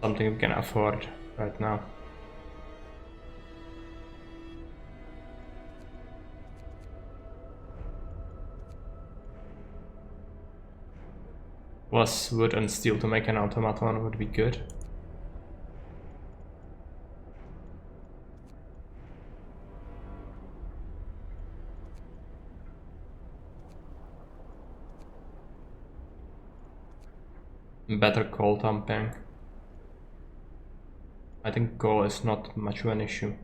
Speaker 1: something we can afford right now. Plus wood and steel to make an automaton would be good. Better coal dumping. I think coal is not much of an issue.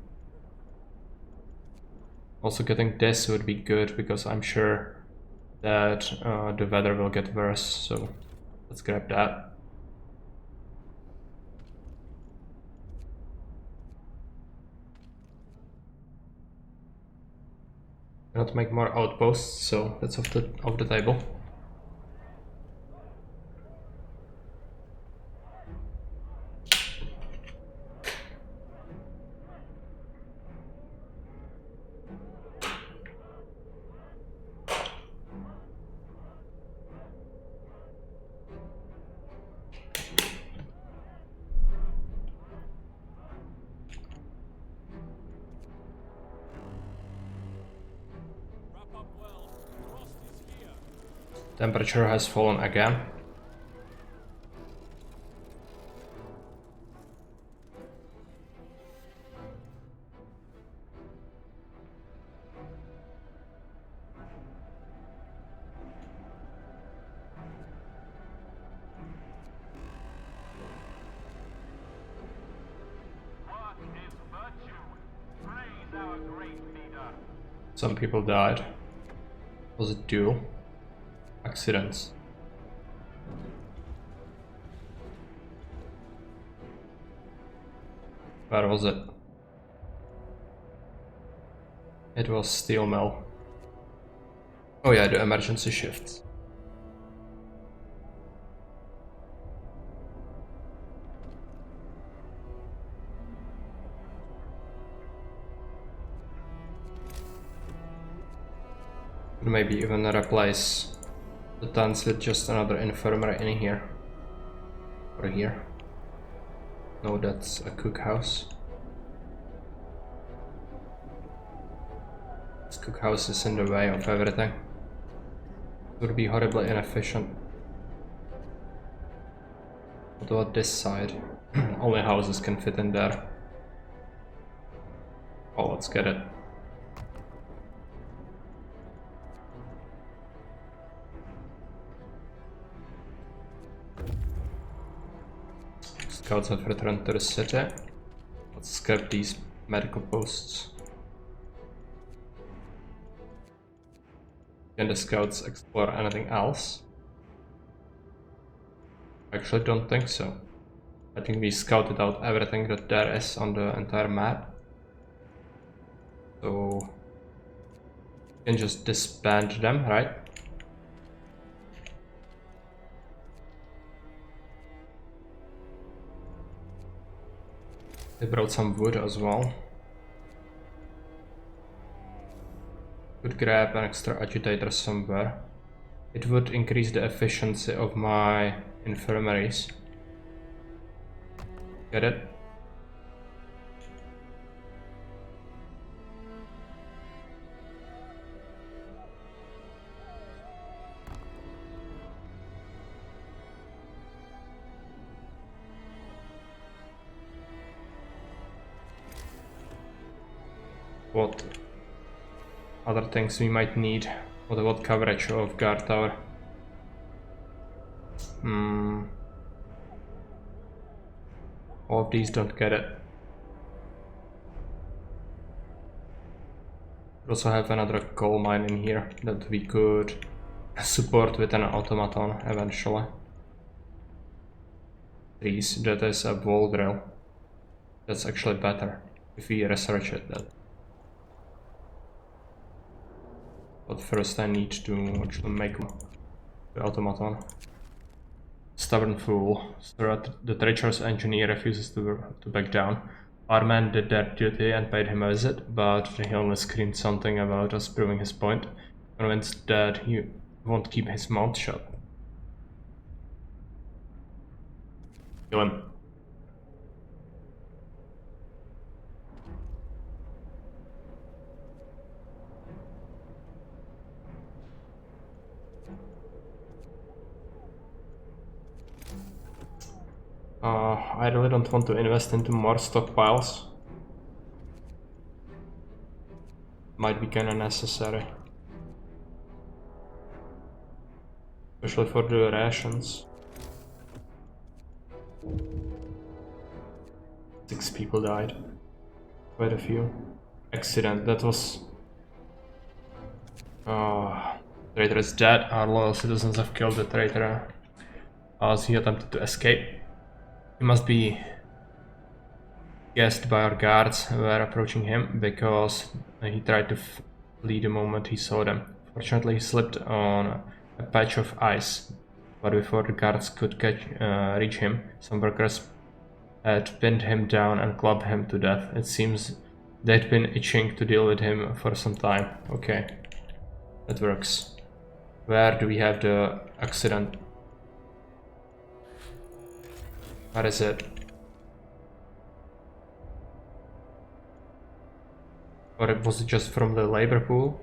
Speaker 1: Also getting this would be good because I'm sure that the weather will get worse, so let's grab that. Cannot make more outposts, so that's off the table. Temperature has fallen again. Some people died. Was it duel? Accidents. Where was it? It was steel mill. Oh yeah, the emergency shifts. Maybe even replace the tents with just another infirmary in here. Or here. No, that's a cookhouse. This cookhouse is in the way of everything. It would be horribly inefficient. What about this side? Only houses can fit in there. Oh, let's get it. Scouts have returned to the city. Let's skip these medical posts. Can the scouts explore anything else? Actually, don't think so. I think we scouted out everything that there is on the entire map. So we can just disband them, right? They brought some wood as well. Could grab an extra agitator somewhere. It would increase the efficiency of my infirmaries. Get it? What other things we might need? What about coverage of guard tower? All of these don't get it. We also have another coal mine in here that we could support with an automaton eventually. Trees, that is a wall drill. That's actually better if we research it then. But first I need to actually make the automaton. Stubborn fool. The treacherous engineer refuses to back down. Our men did their duty and paid him a visit, but he only screamed something about us proving his point, convinced that he won't keep his mouth shut. Kill him. I really don't want to invest into more stockpiles. Might be kinda necessary. Especially for the rations. 6 people died. Quite a few. Accident, that was... Traitor is dead. Our loyal citizens have killed the traitor as he attempted to escape. He must be guessed by our guards who were approaching him because he tried to flee the moment he saw them. Fortunately, he slipped on a patch of ice, but before the guards could reach him, some workers had pinned him down and clubbed him to death. It seems they'd been itching to deal with him for some time. Okay, that works. Where do we have the accident? Where is it? Or was it just from the labor pool?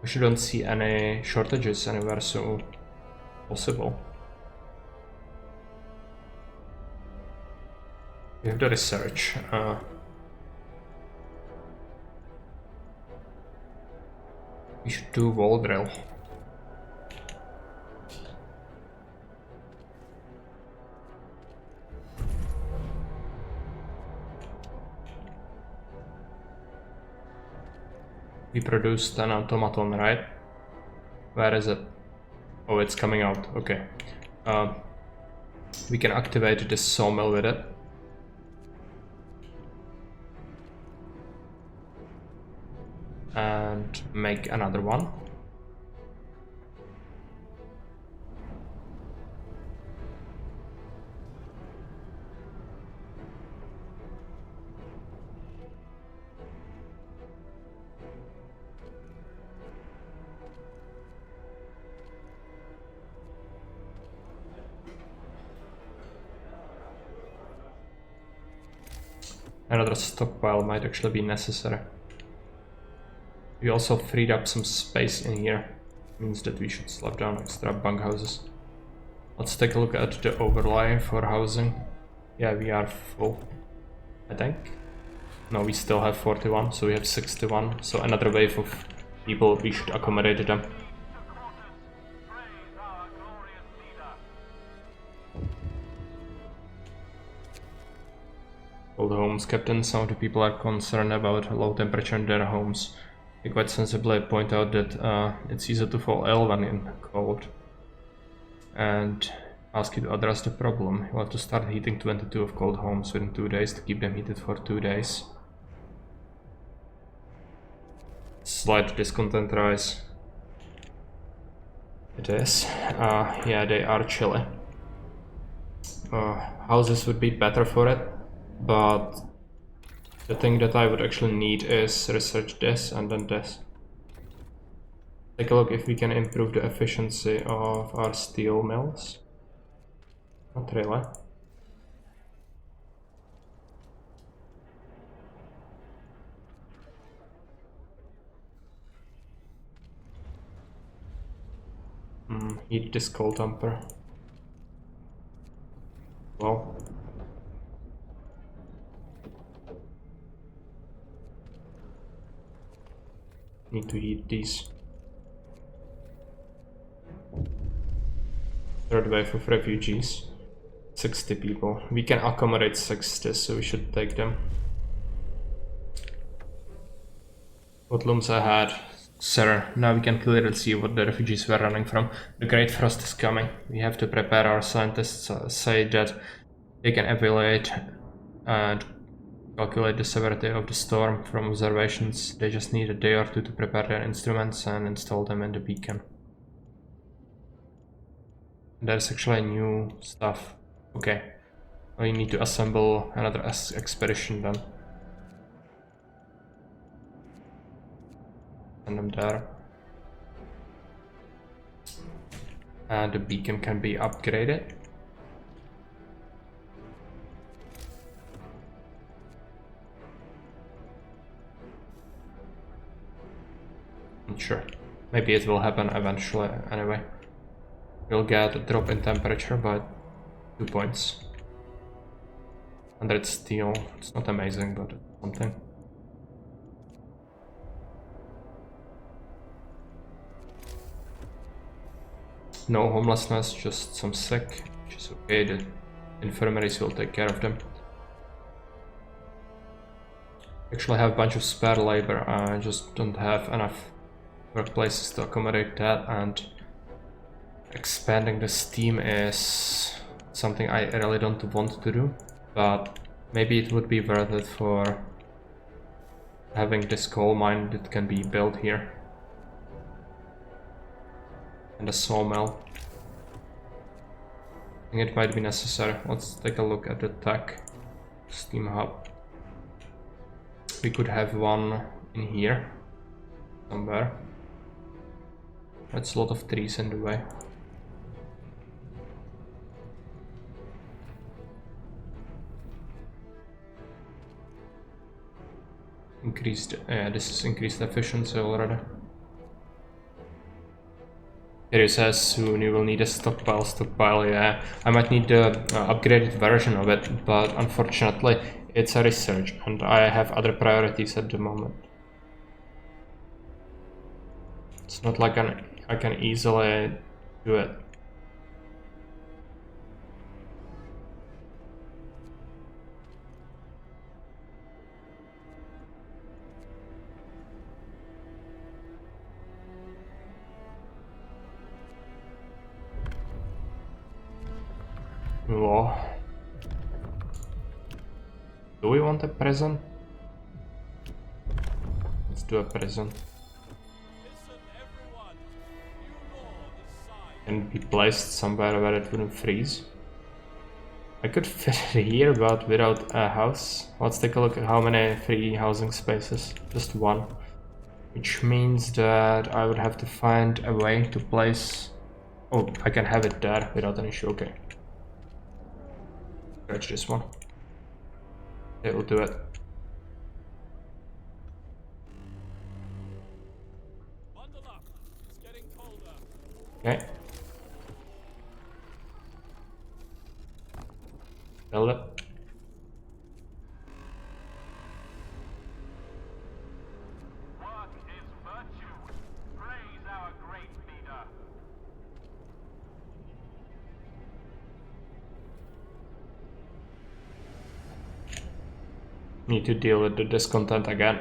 Speaker 1: We shouldn't see any shortages anywhere, so possible. We have the research. We should do wall drill. We produced an automaton, right? Where is it? Oh, it's coming out. Okay. We can activate this sawmill with it. And make another one. Another stockpile might actually be necessary. We also freed up some space in here. Means that we should slap down extra bunkhouses. Let's take a look at the overlay for housing. Yeah, we are full, I think. No, we still have 41, so we have 61. So another wave of people, we should accommodate them. Old homes, Captain. Some of the people are concerned about low temperature in their homes. They quite sensibly point out that it's easy to fall ill when in cold. And ask you to address the problem. You'll have to start heating 22 of cold homes within 2 days to keep them heated for 2 days. Slight discontent rise. It is. Yeah, they are chilly. Houses would be better for it, but the thing that I would actually need is research this and then this. Take a look if we can improve the efficiency of our steel mills. Not really. Heat this coal damper. Well. Need to heat these. Third wave of refugees. 60 people. We can accommodate 60, so we should take them. What looms ahead? Sir, now we can clearly see what the refugees were running from. The Great Frost is coming. We have to prepare. Our scientists say that they can evaluate and calculate the severity of the storm from observations. They just need a day or two to prepare their instruments and install them in the beacon. There's actually new stuff. Okay. We need to assemble another expedition then. Send them there. And the beacon can be upgraded. Sure. Maybe it will happen eventually anyway. We'll get a drop in temperature by 2 points. 100 steel. It's not amazing, but it's something. No homelessness, just some sick, which is okay. The infirmaries will take care of them. Actually, I have a bunch of spare labor. I just don't have enough workplaces to accommodate that, and expanding the steam is something I really don't want to do, but maybe it would be worth it for having this coal mine that can be built here. And a sawmill. I think it might be necessary. Let's take a look at the tech steam hub. We could have one in here somewhere. That's a lot of trees in the way. Increased, this is increased efficiency already. Here it says soon you will need a stockpile, yeah. I might need the upgraded version of it, but unfortunately it's a research and I have other priorities at the moment. It's not like I can easily do it. Law. Do we want a prison? Let's do a prison. Can be placed somewhere where it wouldn't freeze. I could fit it here, but without a house. Let's take a look at how many free housing spaces. Just one. Which means that I would have to find a way to place... Oh, I can have it there without an issue, okay. Scratch this one. It will do it. Okay. Build it.
Speaker 2: Work is virtue. Praise our great leader.
Speaker 1: Need to deal with the discontent again.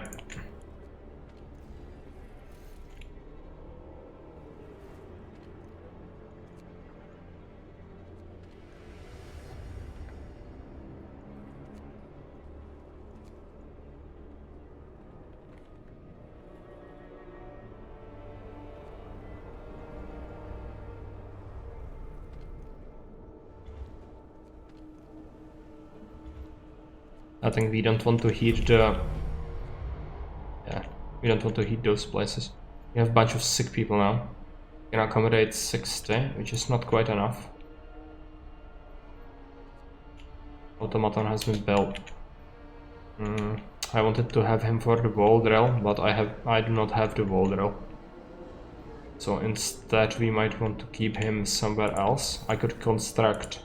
Speaker 1: I think we don't want to heat the... Yeah, we don't want to heat those places. We have a bunch of sick people now. We can accommodate 60, which is not quite enough. Automaton has been built. I wanted to have him for the wall drill, but I do not have the wall drill. So instead we might want to keep him somewhere else. I could construct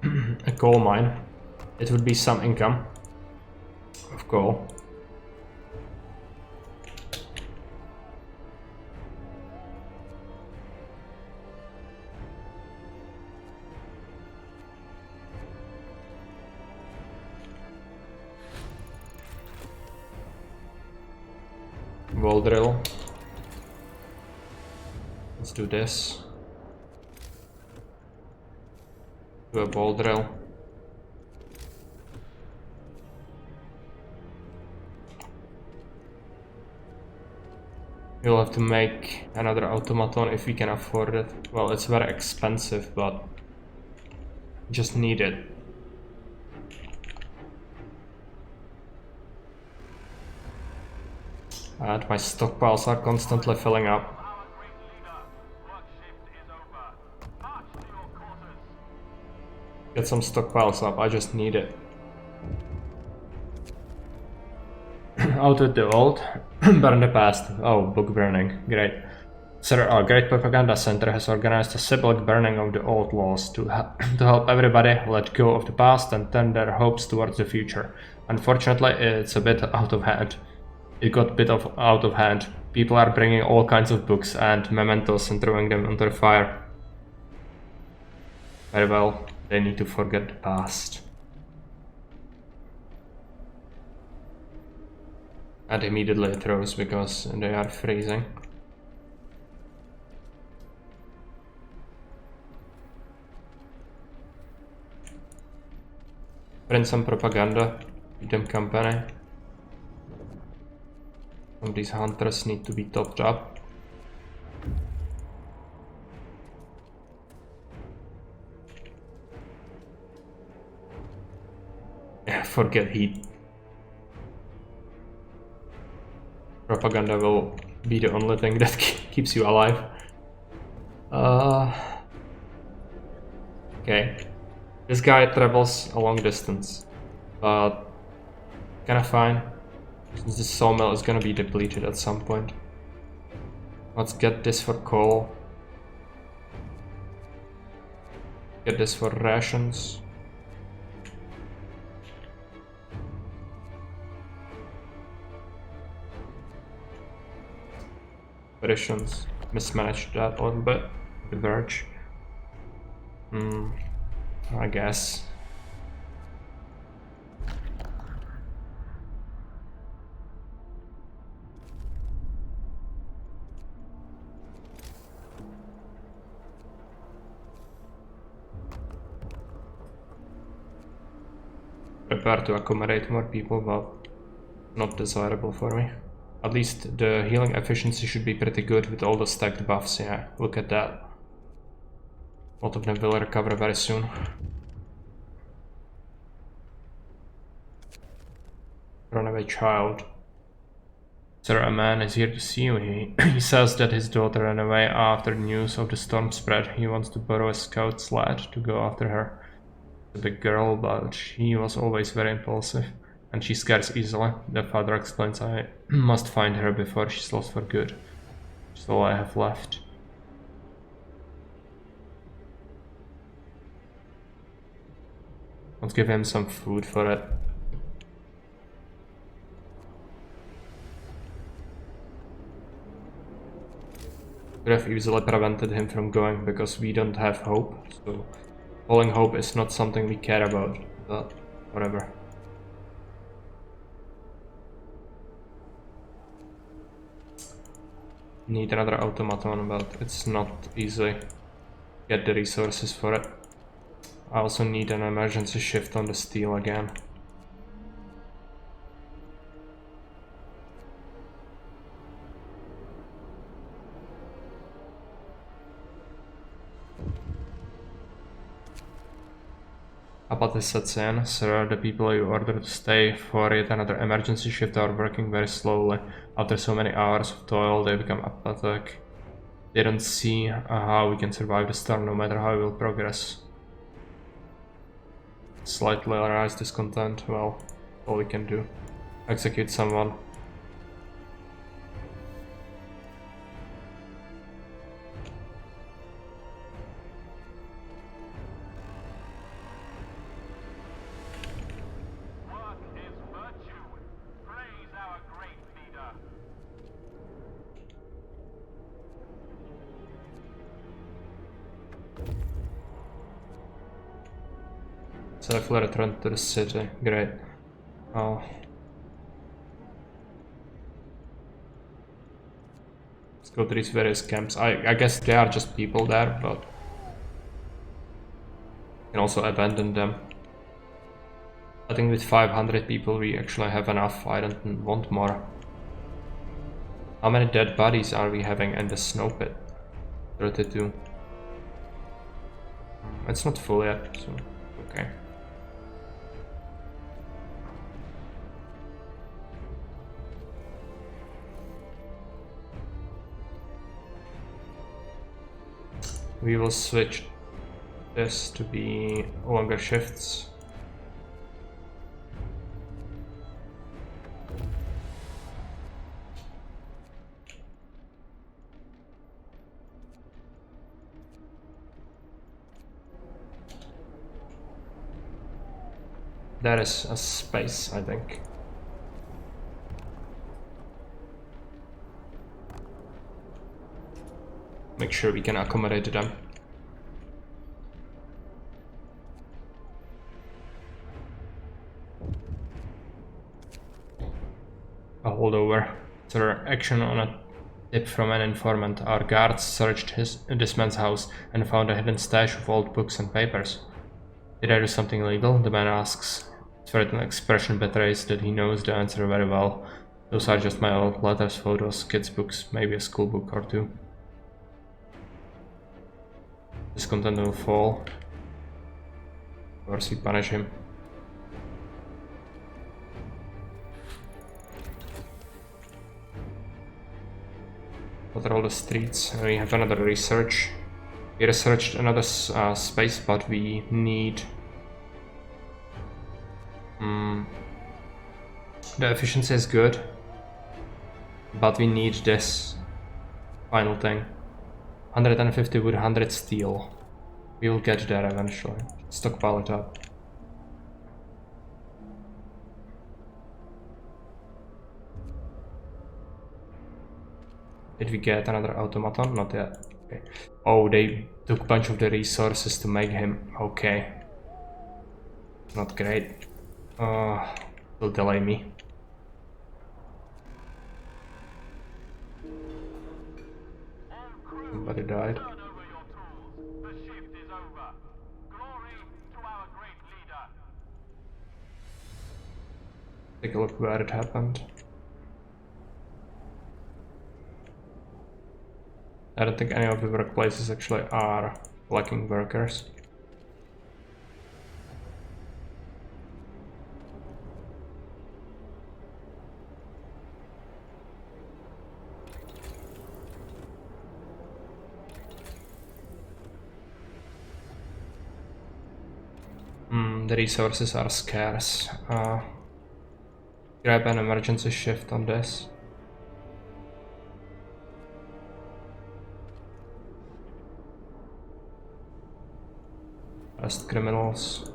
Speaker 1: a coal mine. It would be some income of coal. Wall drill. Let's do this. Do a ball drill. We'll have to make another automaton if we can afford it. Well, it's very expensive, but just need it. And my stockpiles are constantly filling up.
Speaker 2: Our great leader. Work shift is over. March to your quarters.
Speaker 1: Get some stockpiles up, I just need it. Out with the old, burn the past. Oh, book burning, great. Sir, our Great Propaganda Center has organized a symbolic burning of the old laws to help everybody let go of the past and turn their hopes towards the future. Unfortunately, it's a bit out of hand. It got a bit out of hand. People are bringing all kinds of books and mementos and throwing them under fire. Very well, they need to forget the past. And immediately it throws because they are freezing. Print some propaganda, feed them company. Some of these hunters need to be topped up. Yeah, forget heat. Propaganda will be the only thing that keeps you alive. Okay. This guy travels a long distance, but kinda fine, since this sawmill is gonna be depleted at some point. Let's get this for coal. Get this for rations. Additions. Mismanaged that a little bit. The verge. I guess. Prepare to accommodate more people, but not desirable for me. At least the healing efficiency should be pretty good with all the stacked buffs, yeah, look at that. A lot of them will recover very soon. Runaway child. Sir, a man is here to see you. He says that his daughter ran away after news of the storm spread. He wants to borrow a scout sled to go after her. A big girl, but she was always very impulsive, and she scares easily. The father explains I must find her before she's lost for good. That's all I have left. Let's give him some food for it. Could have easily prevented him from going because we don't have hope, so falling hope is not something we care about, but whatever. Need another automaton, but it's not easy. Get the resources for it. I also need an emergency shift on the steel again. Apathy sets in. Sir, the people you ordered to stay for yet another emergency shift are working very slowly. After so many hours of toil, they become apathetic. They don't see how we can survive the storm, no matter how we will progress. Slightly arise discontent. Well, all we can do. Execute someone.
Speaker 2: Work is virtue. Praise our great leader.
Speaker 1: Safely return to the city. Great. Oh. Let's go to these various camps. I guess they are just people there, but you can also abandon them. I think with 500 people we actually have enough. I don't want more. How many dead bodies are we having in the snow pit? 32. It's not full yet, so okay. We will switch this to be longer shifts. There is a space, I think. Make sure we can accommodate them. A holdover. Sir, action on a tip from an informant. Our guards searched this man's house and found a hidden stash of old books and papers. Did I do something illegal? The man asks. His threatened expression betrays that he knows the answer very well. Those are just my old letters, photos, kids' books, maybe a school book or two. Discontent will fall. Of course, we punish him. What are all the streets? We have another research. We researched another space, but we need... The efficiency is good, but we need this. Final thing. 150 wood, 100 steel. We will get there eventually. Stockpile it up. Did we get another automaton? Not yet. Okay. Oh, they took a bunch of the resources to make him. Okay. Not great. Will delay me. Somebody died.
Speaker 2: Turn over your tools. The shift is over. Glory to our great leader.
Speaker 1: Take a look where it happened. I don't think any of the workplaces actually are lacking workers. The resources are scarce. Grab an emergency shift on this. Arrest criminals.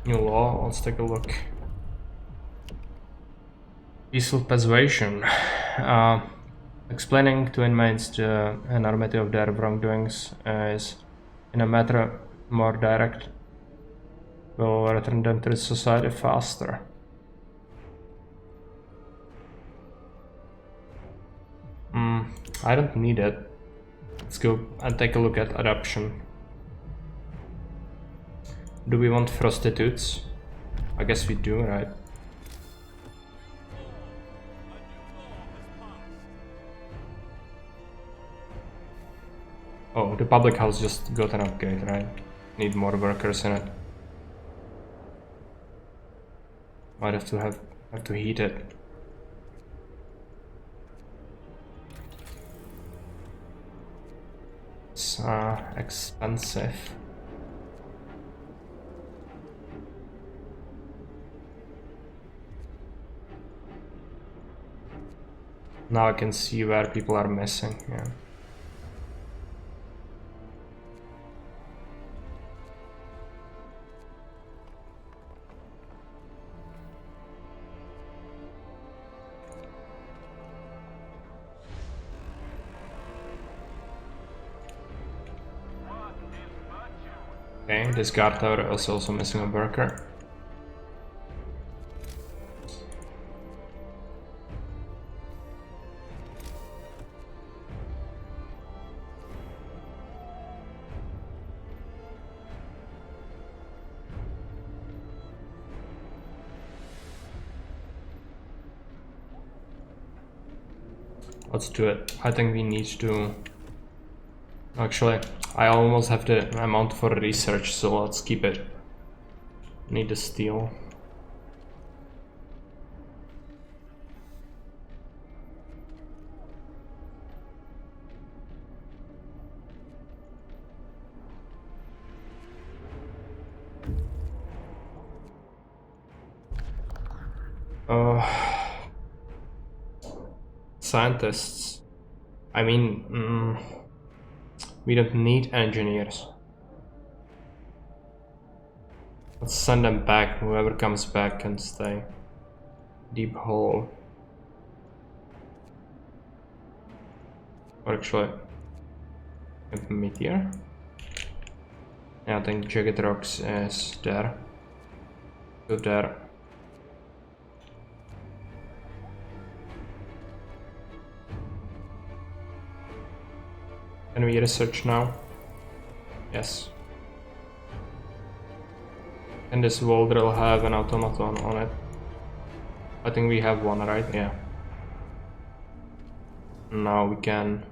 Speaker 1: New law, let's take a look. Peaceful persuasion. Explaining to inmates the enormity of their wrongdoings is, in a matter more direct, will return them to the society faster. I don't need it. Let's go and take a look at adoption. Do we want prostitutes? I guess we do, right? Oh, the public house just got an upgrade, right? Need more workers in it. Might have to heat it. It's expensive. Now I can see where people are missing, yeah. Okay, this guard tower is also missing a worker. Let's do it. I think we need to... Actually, I almost have the amount for research, so let's keep it. Need the steel. Scientists. I mean, we don't need engineers. Let's send them back. Whoever comes back can stay. Deep hole. Or actually, a meteor. Yeah, I think Jagged Rocks is there. Go there. Can we research now? Yes. Can this wall drill have an automaton on it? I think we have one, right? Yeah. Now we can...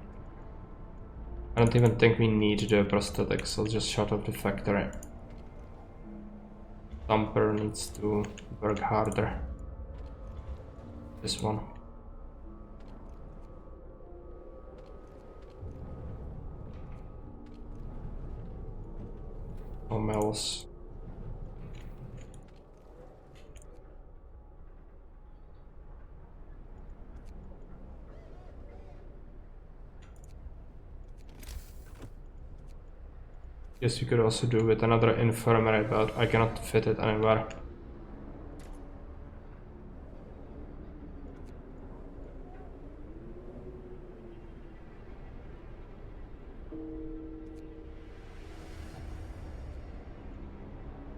Speaker 1: I don't even think we need the prosthetics, I'll just shut off the factory. Thumper needs to work harder. This one. No mills. Guess you could also do with another infirmary, but I cannot fit it anywhere.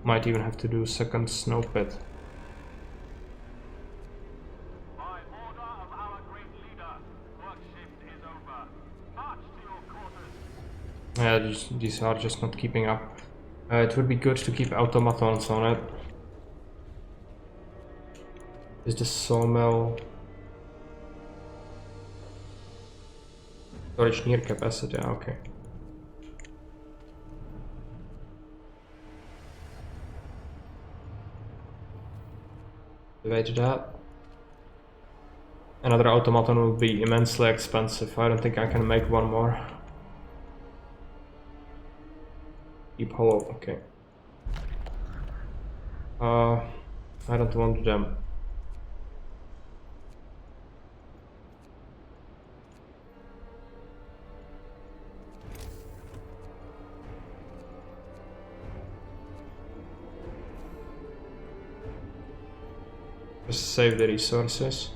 Speaker 1: Might even have to do second snow pit.
Speaker 2: By order of our great leader, work shift is over. March to your quarters.
Speaker 1: Yeah, these are just not keeping up. It would be good to keep automatons on it. Is the sawmill storage near capacity? Okay. Activate that. Another automaton will be immensely expensive. I don't think I can make one more. Keep hollow, okay. I don't want them. Just save the resources.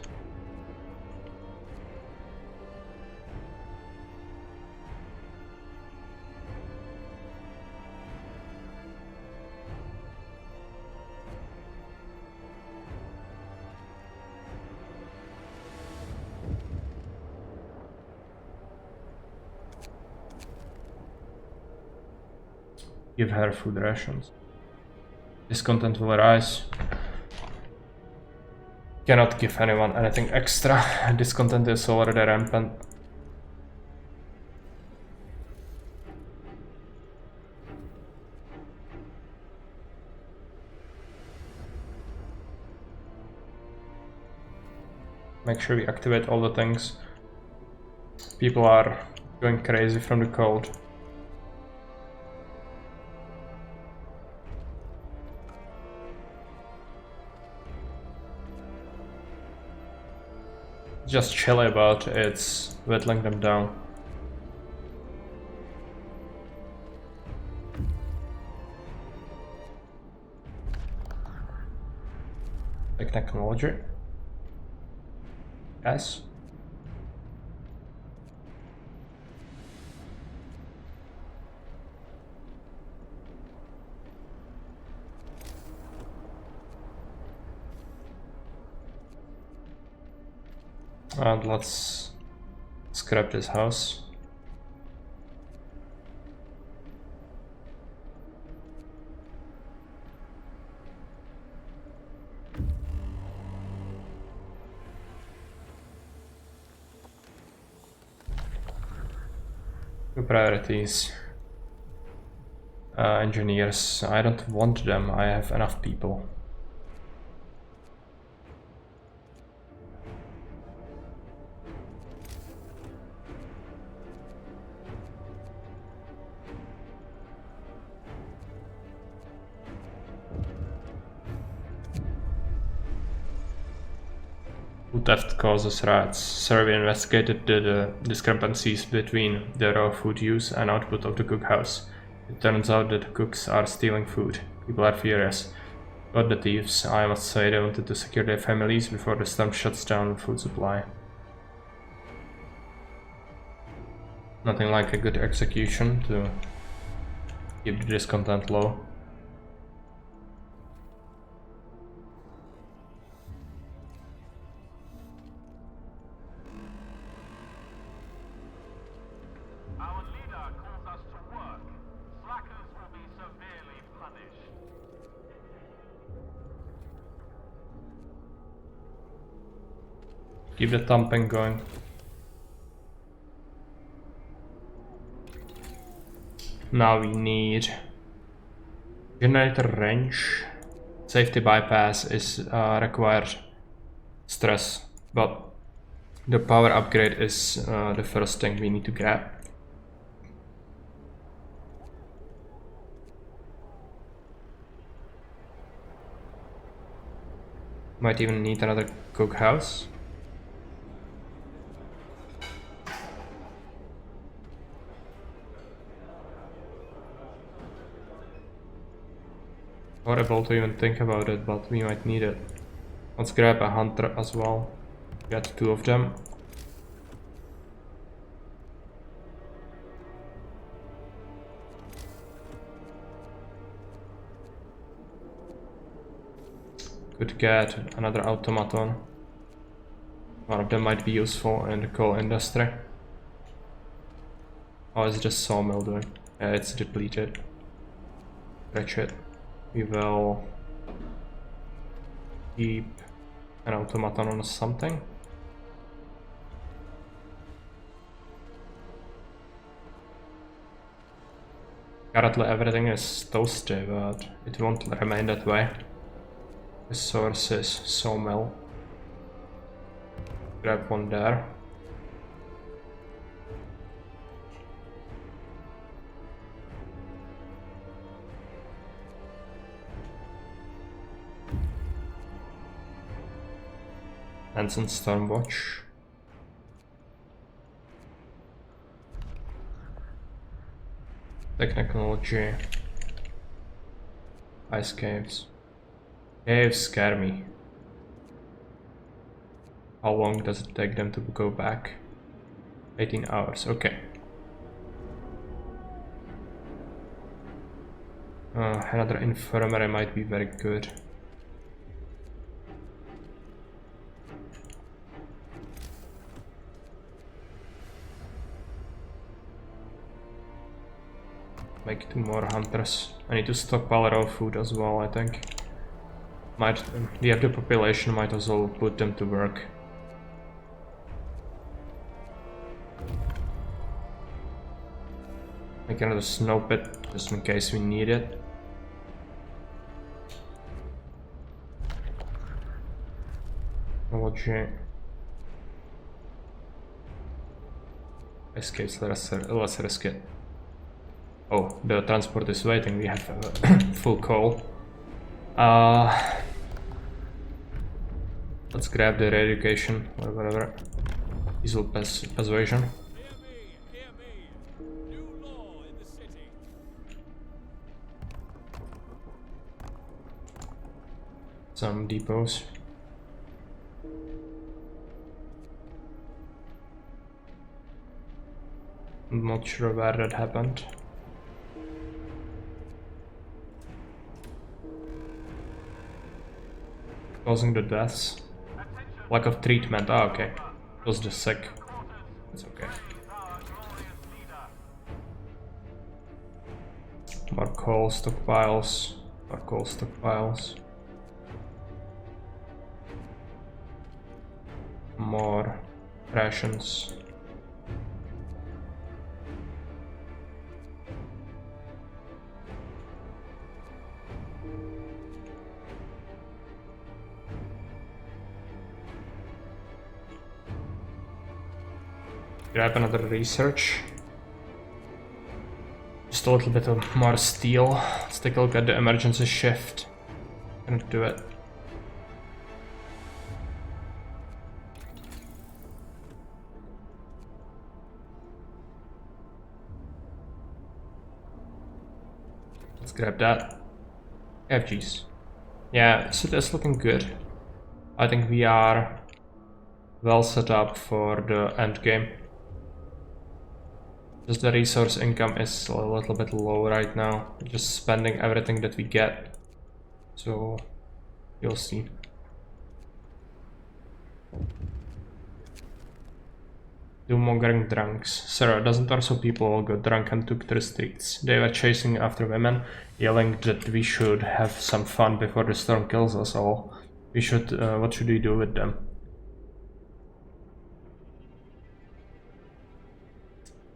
Speaker 1: Give her food rations. Discontent will rise. Cannot give anyone anything extra. Discontent is already rampant. Make sure we activate all the things. People are going crazy from the cold. Just chilly about it's whittling them down. Like technology. Yes. And let's scrap this house. Two priorities. Engineers. I don't want them. I have enough people. Theft causes rats. Survey investigated the discrepancies between the raw food use and output of the cookhouse. It turns out that the cooks are stealing food. People are furious. Got the thieves. I must say they wanted to secure their families before the storm shuts down the food supply. Nothing like a good execution to keep the discontent low.
Speaker 2: Our leader calls us to work. Slackers will be severely punished.
Speaker 1: Keep the thumping going. Now we need generator range. Safety bypass is required stress, but the power upgrade is the first thing we need to grab. Might even need another cookhouse. Horrible to even think about it, but we might need it. Let's grab a hunter as well. Get 2 of them. Could get another automaton. One of them might be useful in the coal industry. Oh, it's just sawmill doing? Yeah, it's depleted. Scratch it. We will keep an automaton on something. Currently everything is toasty, but it won't remain that way. The source is sawmill. Grab one there. And some Stormwatch. Technology. Ice caves. Caves scare me. How long does it take them to go back? 18 hours, okay. Another infirmary might be very good. Make 2 more hunters. I need to stockpile raw food as well, I think. We have the population, might as well put them to work. Make another snow pit, just in case we need it. Technology. Escapes, let's risk it. Oh, the transport is waiting, we have full coal. Let's grab the re-education or whatever. Diesel persuasion.
Speaker 2: Hear me. New law in the city.
Speaker 1: Some depots. I'm not sure where that happened. Causing the deaths. Lack of treatment. Ah, okay. It was just sick. It's okay. More coal stockpiles. More coal stockpiles. More rations. Grab another research. Just a little bit of more steel. Let's take a look at the emergency shift. Gonna do it. Let's grab that. FGs. Yeah, so that's looking good. I think we are well set up for the end game. Just the resource income is a little bit low right now. Just spending everything that we get. So you'll see. Doom-mongering drunks. Sir, doesn't also people got drunk and took to the streets? They were chasing after women, yelling that we should have some fun before the storm kills us all. We should, what should we do with them?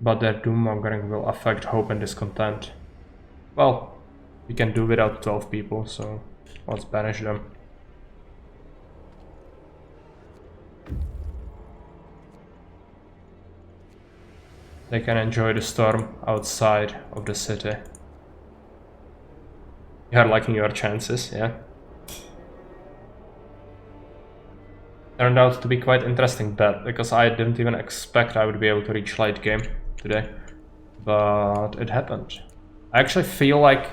Speaker 1: But their doom-mongering will affect hope and discontent. Well, we can do without 12 people, so let's banish them. They can enjoy the storm outside of the city. You are liking your chances, yeah? Turned out to be quite interesting bet, because I didn't even expect I would be able to reach late game today. But it happened. I actually feel like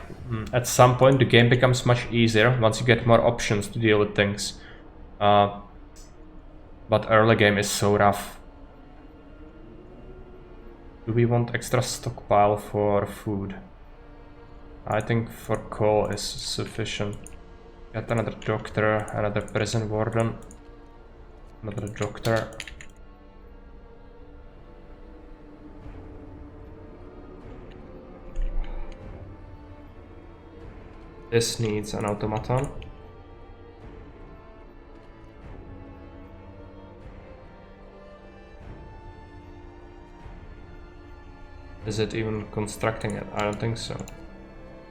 Speaker 1: at some point the game becomes much easier once you get more options to deal with things. But early game is so rough. Do we want extra stockpile for food? I think for coal is sufficient. Get another doctor, another prison warden, another doctor. This needs an automaton. Is it even constructing it? I don't think so.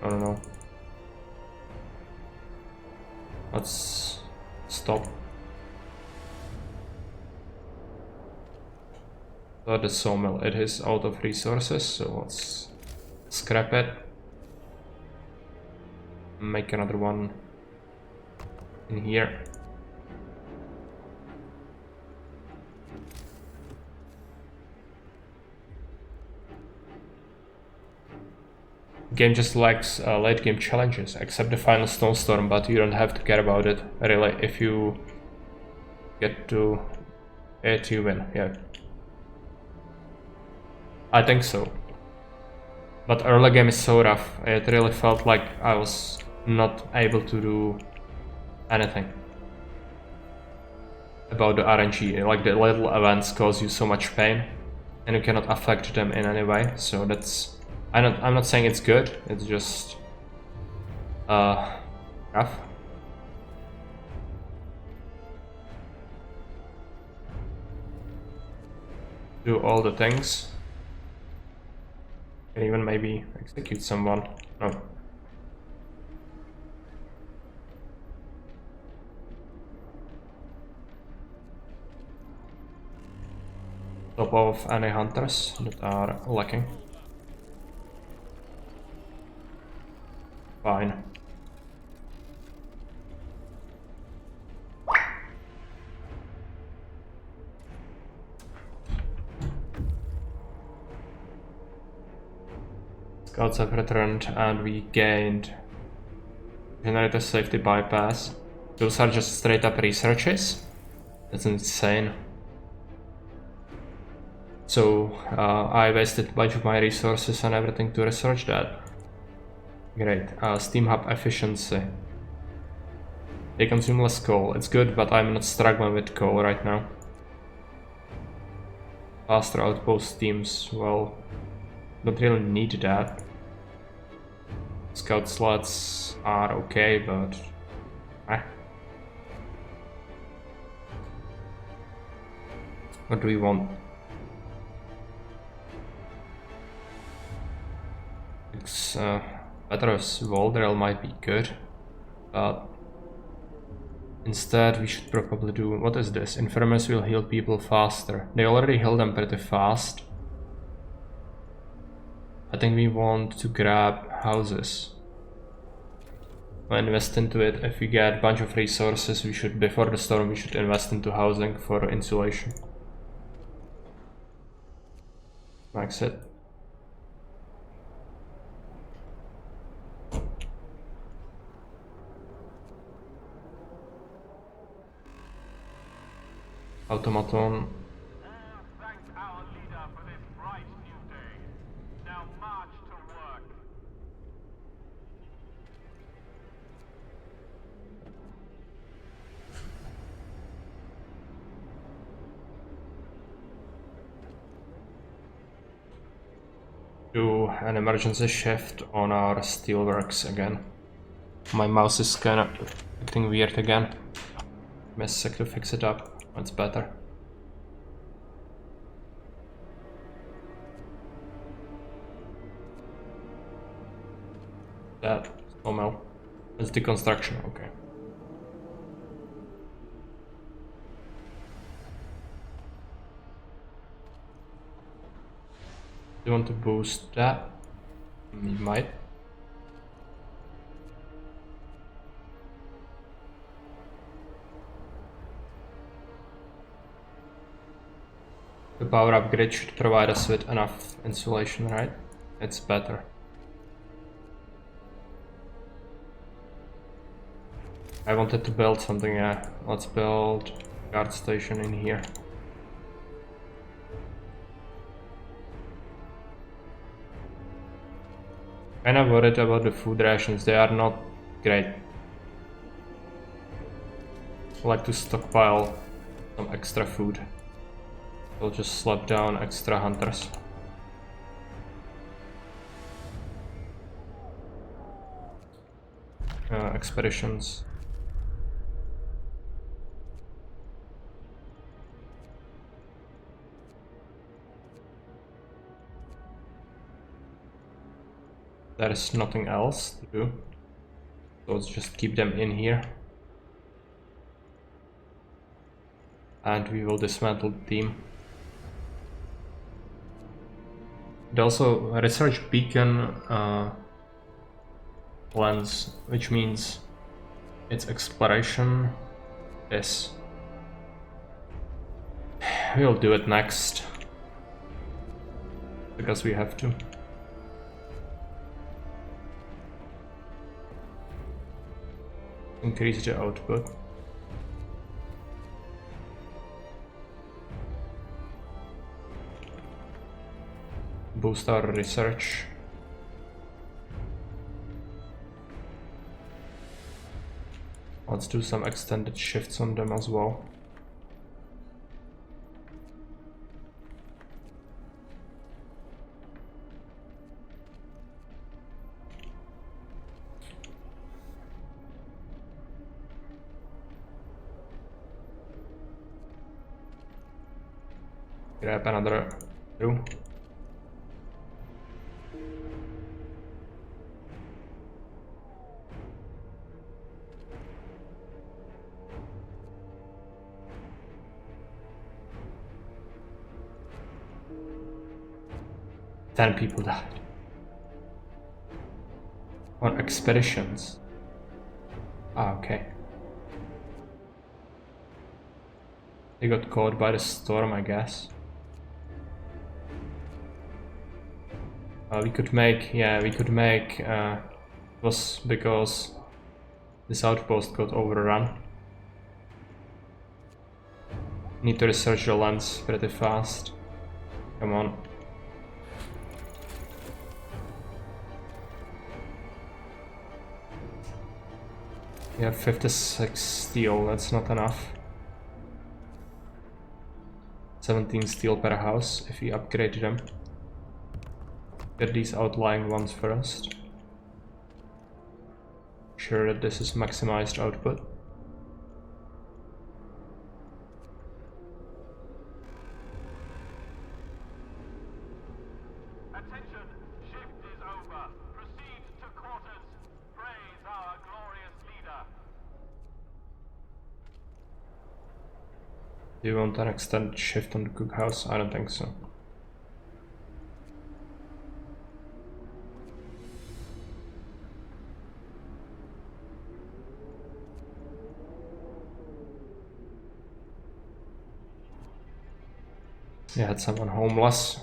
Speaker 1: I don't know. Let's stop. So the sawmill, it is out of resources, so let's scrap it. Make another one in here. Game just lacks late game challenges, except the final snowstorm, but you don't have to care about it, really. If you get to it, you win, yeah. I think so. But early game is so rough, it really felt like I was not able to do anything about the RNG. Like the little events cause you so much pain, and you cannot affect them in any way, so that's... I'm not saying it's good, it's just rough. Do all the things. Can even maybe execute someone. No. Top of any hunters that are lacking. Fine. Scouts have returned and we gained generator safety bypass. Those are just straight up researches. That's insane. So I wasted a bunch of my resources and everything to research that. Great. Steam hub efficiency. They consume less coal. It's good, but I'm not struggling with coal right now. Faster outpost teams. Well, don't really need that. Scout slots are okay, but... What do we want? It's better as Waldrel might be good, but instead we should probably do... What is this? Infirmers will heal people faster. They already heal them pretty fast. I think we want to grab houses. We'll invest into it. If we get a bunch of resources, we should, before the storm, we should invest into housing for insulation. Max it. Automaton.
Speaker 2: Thank our leader for this bright new day. Now march to work.
Speaker 1: Do an emergency shift on our steelworks again. My mouse is kinda acting weird again. Give me a sec to fix it up. It's better. That sawmill. It's deconstruction, okay. Do you want to boost that? We might. The power upgrade should provide us with enough insulation, right? It's better. I wanted to build something, yeah. Let's build guard station in here. Kinda worried about the food rations, they are not great. I like to stockpile some extra food. We'll just slap down extra hunters. Expeditions. There is nothing else to do, so let's just keep them in here. And we will dismantle the team. And also research beacon lens, which means it's exploration. Yes. We'll do it next. Because we have to. Increase the output. Boost our research. Let's do some extended shifts on them as well. Grab another crew. Ten people died. On expeditions. Ah, okay. They got caught by the storm, I guess. We could make, it was because this outpost got overrun. Need to research the lands pretty fast. Come on. We have 56 steel, that's not enough. 17 steel per house if we upgrade them. Get these outlying ones first. Sure that this is maximized output.
Speaker 2: Attention, shift is over. Proceed to quarters. Praise our glorious leader.
Speaker 1: Do you want an extended shift on the cookhouse? I don't think so. We had someone homeless.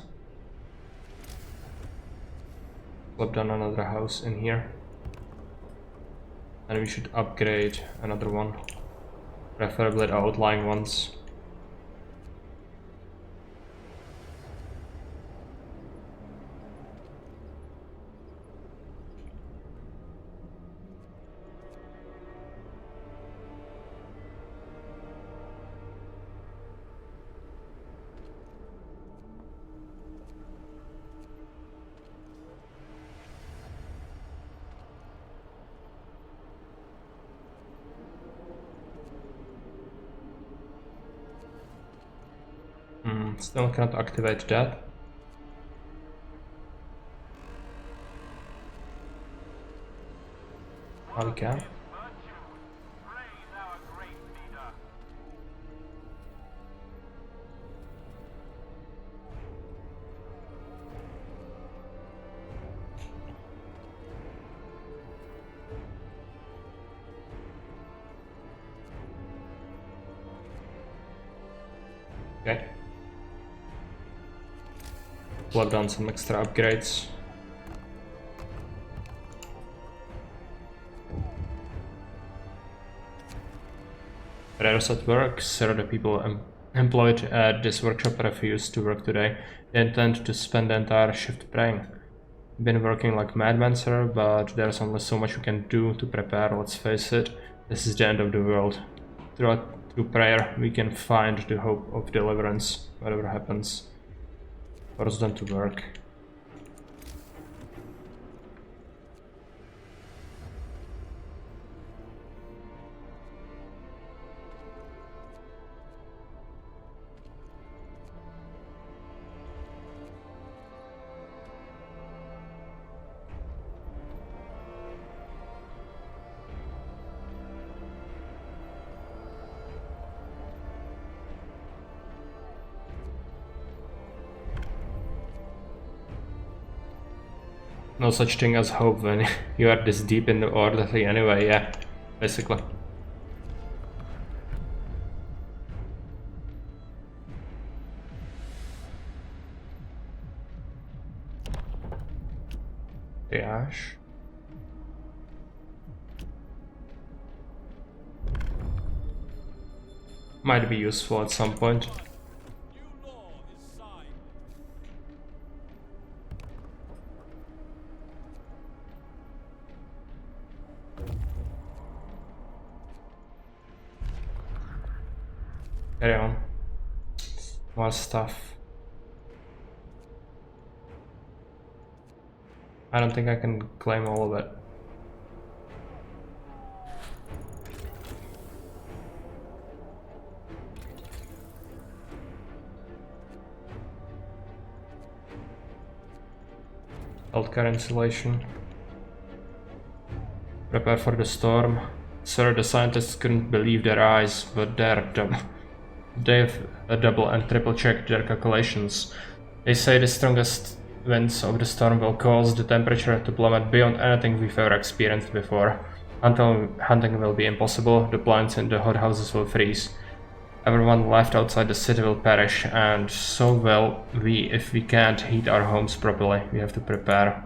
Speaker 1: Slap down another house in here. And we should upgrade another one. Preferably the outlying ones. Still cannot activate that. Now we can. Okay. Plug down some extra upgrades. prayers at work. Sir, the people employed at this workshop refused to work today. They intend to spend the entire shift praying. Been working like madmen, sir, but there's only so much we can do to prepare. Let's face it, this is the end of the world. Through prayer, we can find the hope of deliverance, whatever happens. Force them to work. No such thing as hope when you are this deep in the orderly anyway, yeah, basically. Triage. Might be useful at some point. Carry on. More stuff. I don't think I can claim all of it. Healthcare insulation. Prepare for the storm. Sir, the scientists couldn't believe their eyes, but they've double and triple checked their calculations. They say the strongest winds of the storm will cause the temperature to plummet beyond anything we've ever experienced before. Until hunting will be impossible, the plants in the hothouses will freeze. Everyone left outside the city will perish, and so will we if we can't heat our homes properly. We have to prepare.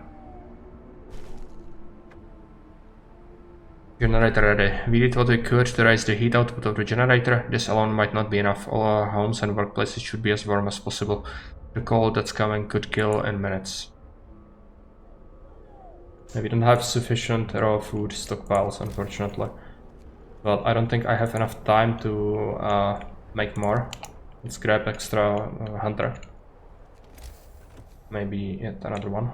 Speaker 1: Generator ready. We did what we could to raise the heat output of the generator. This alone might not be enough. All our homes and workplaces should be as warm as possible. The cold that's coming could kill in minutes. We don't have sufficient raw food stockpiles, unfortunately. But I don't think I have enough time to make more. Let's grab extra hunter. Maybe yet another one.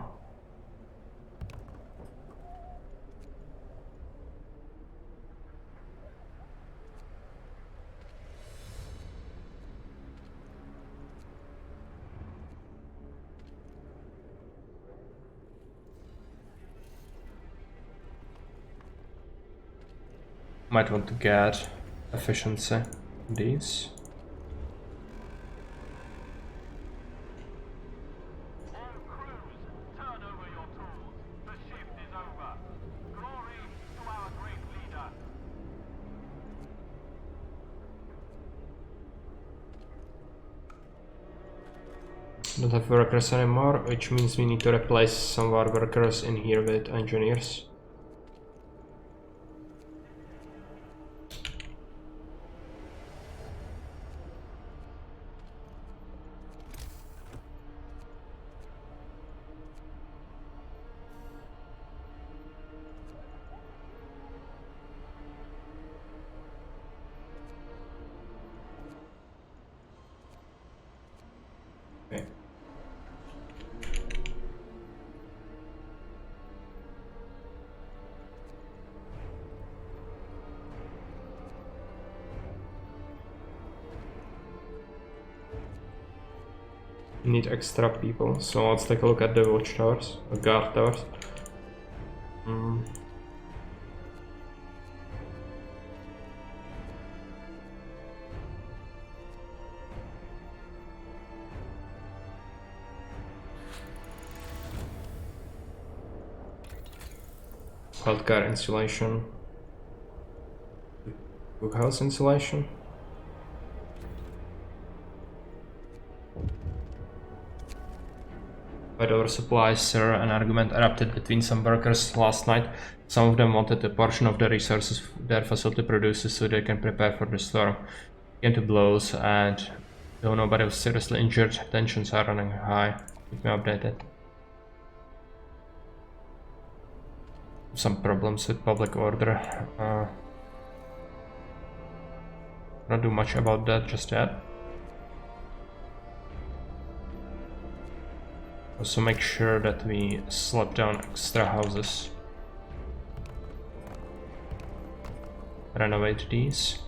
Speaker 1: Might want to get efficiency in these.
Speaker 2: All crews, turn over your tools. The shift is over. Glory to our great leader.
Speaker 1: Don't have workers anymore, which means we need to replace some of our workers in here with engineers. Okay. Need extra people, so let's take a look at the watchtowers, or guard towers. Healthcare insulation, cookhouse insulation. Fight over supplies, sir. An argument erupted between some workers last night. Some of them wanted a portion of the resources their facility produces so they can prepare for the storm. Came to blows, and though nobody was seriously injured, tensions are running high. Keep me updated. Some problems with public order. Not do much about that just yet. Also make sure that we slap down extra houses. Renovate these.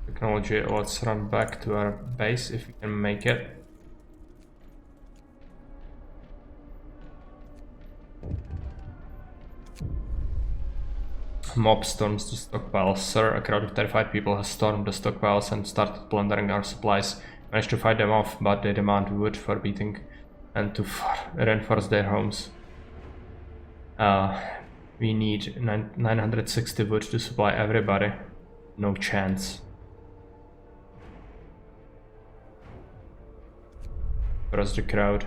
Speaker 1: Technology, let's run back to our base if we can make it. Mob storms the stockpiles. Sir, a crowd of terrified people has stormed the stockpiles and started plundering our supplies. Managed to fight them off, but they demand wood for beating and to reinforce their homes. We need 960 wood to supply everybody. No chance. Where's the crowd?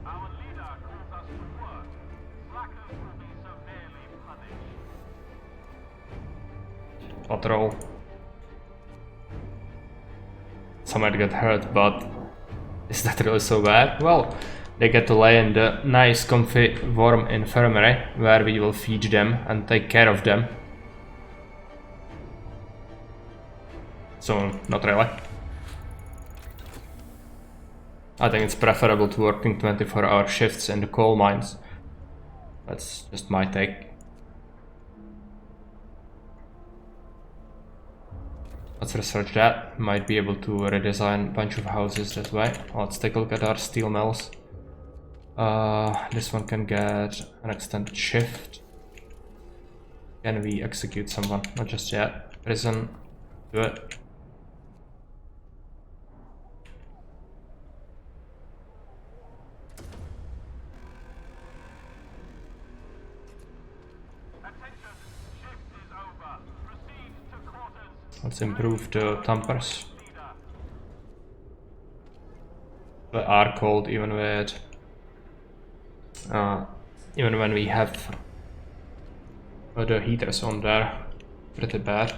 Speaker 2: Our leader calls us to work. Slackers will be severely punished.
Speaker 1: Patrol. Some might get hurt, but is that really so bad? Well, they get to lay in the nice, comfy, warm infirmary where we will feed them and take care of them. So, not really. I think it's preferable to working 24-hour shifts in the coal mines. That's just my take. Let's research that. Might be able to redesign a bunch of houses that way. Let's take a look at our steel mills. This one can get an extended shift. Can we execute someone? Not just yet. Prison. Do it.
Speaker 2: Attention, shift is over. Proceed to quarters.
Speaker 1: Let's improve the tampers.
Speaker 2: Leader.
Speaker 1: They are cold even with even when we have the heaters on there. Pretty bad.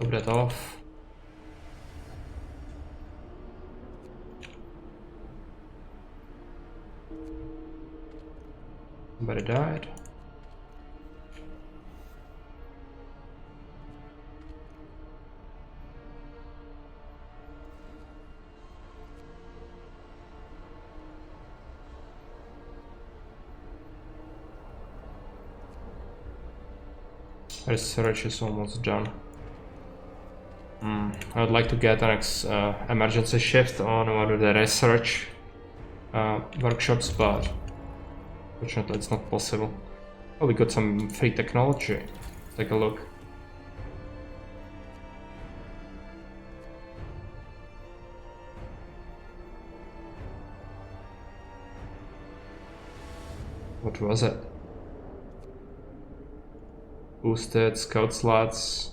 Speaker 1: Top that off. Somebody died. Research is almost done. I would like to get an emergency shift on one of the research workshops, but fortunately it's not possible. Oh, we got some free technology. Take a look. What was it? Boosted scout slots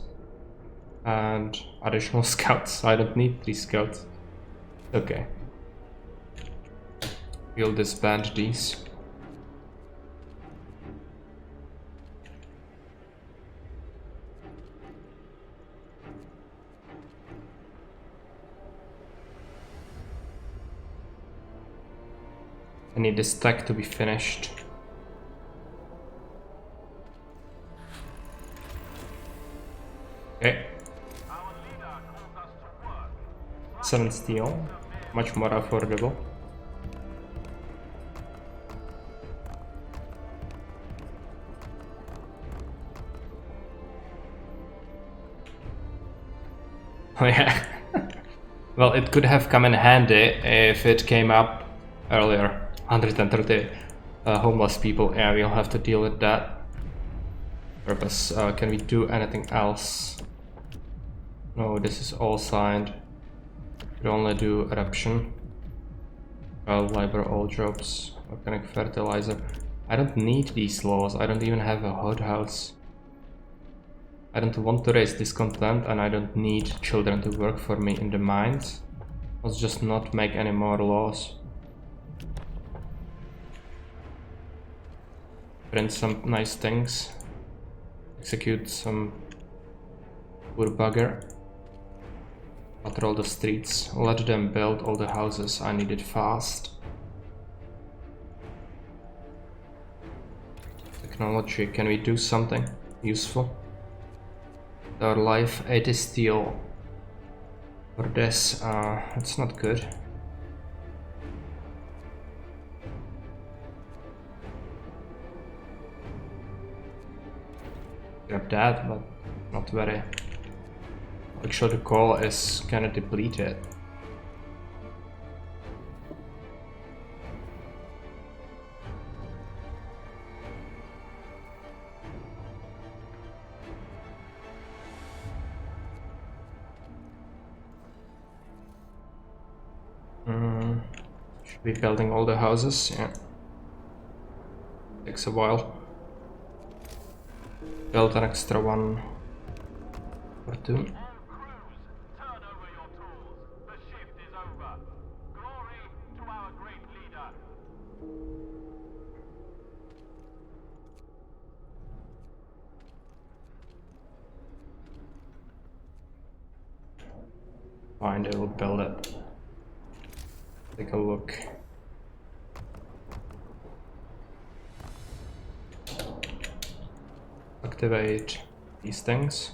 Speaker 1: and additional scouts. I don't need 3 scouts. Okay. We'll disband these. I need this stack to be finished. Okay.
Speaker 2: Our leader
Speaker 1: 7 steel, much more affordable. Oh yeah. Well, it could have come in handy if it came up earlier. 130 homeless people. Yeah, we'll have to deal with that. Purpose. Can we do anything else? No, this is all signed. We only do eruption. Labor, all jobs. Organic fertilizer. I don't need these laws. I don't even have a hothouse. I don't want to raise discontent, and I don't need children to work for me in the mines. Let's just not make any more laws. Print some nice things. Execute some poor bugger. Patrol the streets. Let them build all the houses. I need it fast. Technology. Can we do something useful? Our life, 80 steel. For this, it's not good. Grab that, but not very. Actually, the coal is kinda depleted. Should be building all the houses, yeah. Takes a while. Build an extra one or two.
Speaker 2: All crews, turn over your tools. The shift is over. Glory to our great leader.
Speaker 1: Fine, they will build it. Take a look. Activate these things.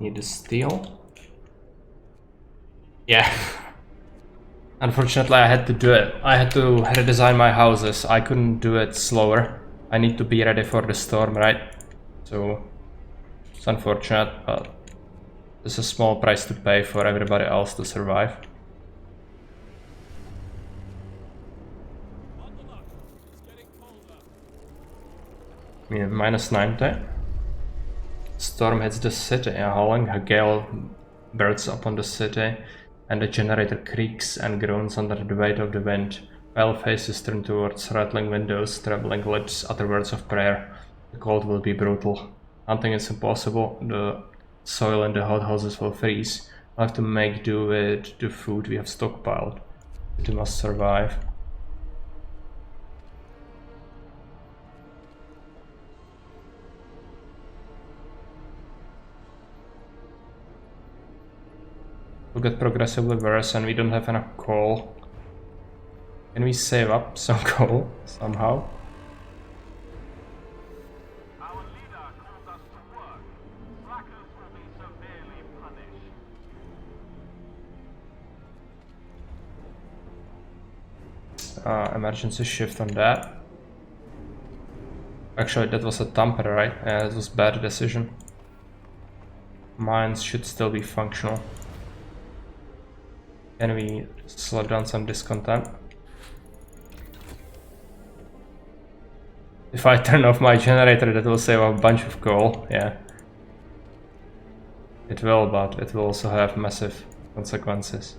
Speaker 1: Need the steel. Yeah. Unfortunately, I had to do it. I had to redesign my houses. I couldn't do it slower. I need to be ready for the storm, right? So it's unfortunate, but it's a small price to pay for everybody else to survive. I mean, -90. Storm hits the city, hauling a gale bursts upon the city, and the generator creaks and groans under the weight of the wind. Pale faces turn towards rattling windows, trembling lips utter words of prayer. The cold will be brutal. Hunting is impossible. The soil in the hothouses will freeze. We'll have to make do with the food we have stockpiled. It must survive. Will get progressively worse, and we don't have enough coal. Can we save up some coal somehow?
Speaker 2: Our leader calls us to work. Slackers will be severely punished.
Speaker 1: Emergency shift on that. Actually, that was a tamper, right? Yeah, it was a bad decision. Mines should still be functional. Can we slow down some discontent? If I turn off my generator, that will save a bunch of coal, yeah. It will, but it will also have massive consequences.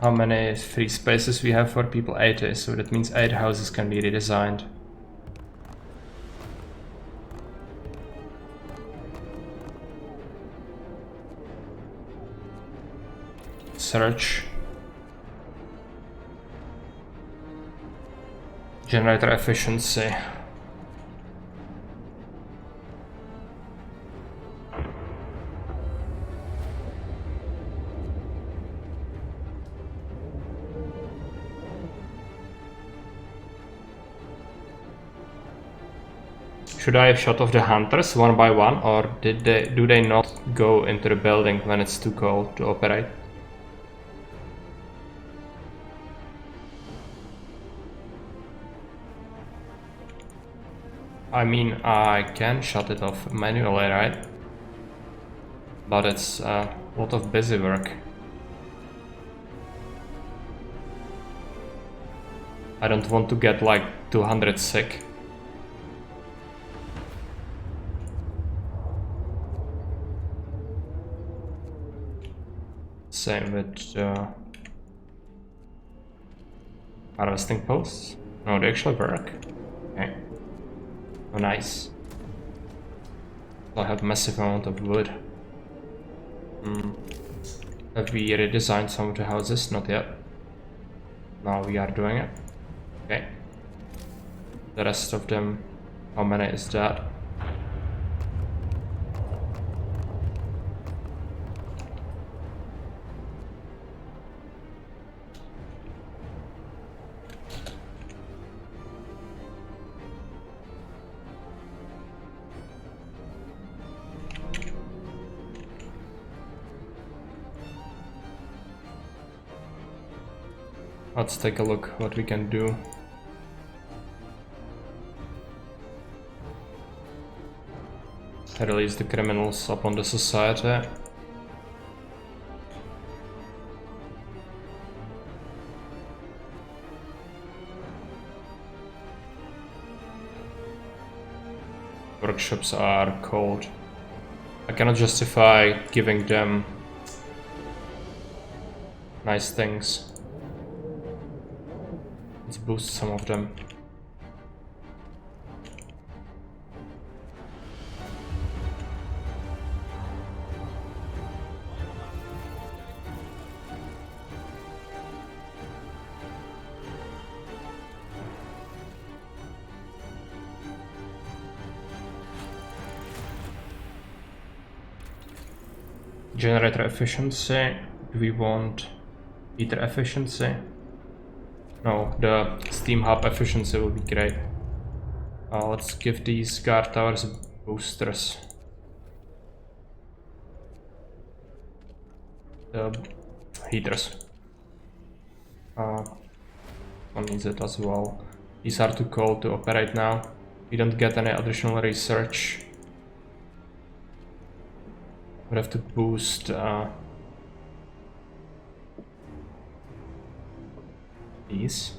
Speaker 1: How many free spaces we have for people? 80, so that means 8 houses can be redesigned. Search. Generator efficiency. Should I have shot off the hunters one by one, or do they not go into the building when it's too cold to operate? I mean, I can shut it off manually, right? But it's a lot of busy work. I don't want to get like 200 sick. Same with harvesting posts. No, they actually work. Okay. Oh, nice. I have massive amount of wood. Have we redesigned some of the houses? Not yet. Now we are doing it. Okay. The rest of them, how many is that? Let's take a look what we can do. Release the criminals upon the society. Workshops are cold. I cannot justify giving them nice things. Let's boost some of them. Generator efficiency. Do we want heater efficiency? No, the steam hub efficiency will be great. Let's give these guard towers boosters. The heaters. One needs it as well. These are too cold to operate now. We don't get any additional research. We have to boost these.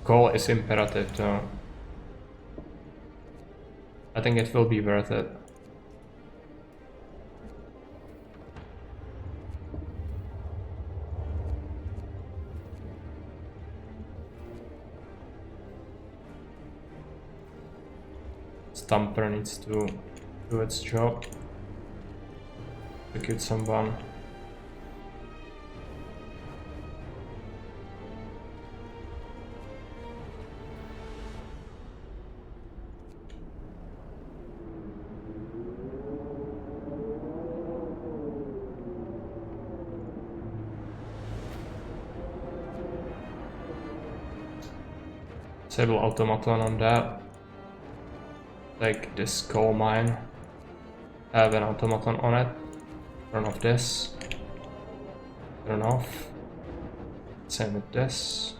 Speaker 1: Coal is imperative though. I think it will be worth it. Stumper needs to do its job. Execute someone. Disable automaton on that. Take this coal mine. Have an automaton on it. Turn off this. Turn off. Same with this.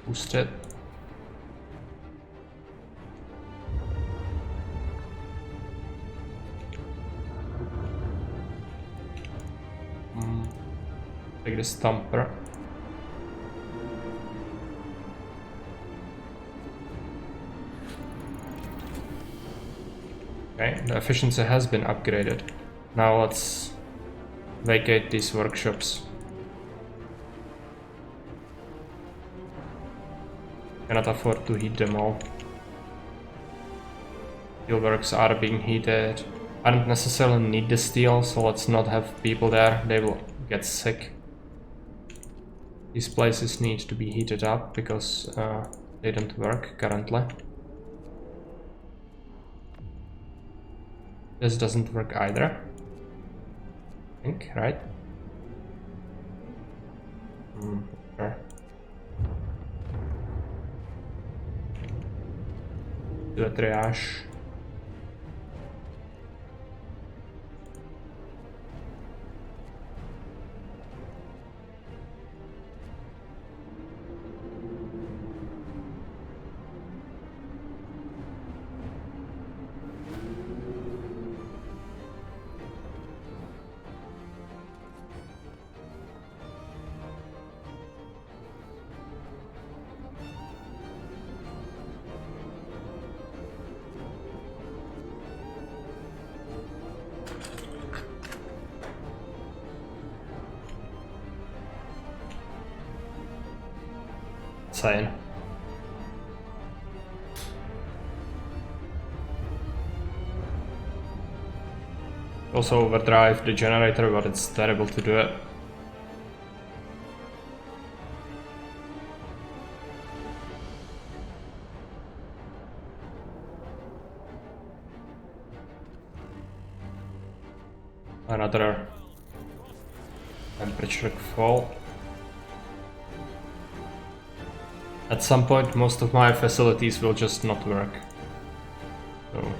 Speaker 1: Boost it. Take the stumper. Okay, the efficiency has been upgraded. Now let's vacate these workshops. Cannot afford to heat them all. Steelworks are being heated. I don't necessarily need the steel, so let's not have people there. They will get sick. These places need to be heated up because they don't work currently. This doesn't work either. I think, right? Sure. Do a triage. Insane. Also overdrive the generator, but it's terrible to do it. Another temperature fall. At some point, most of my facilities will just not work. So.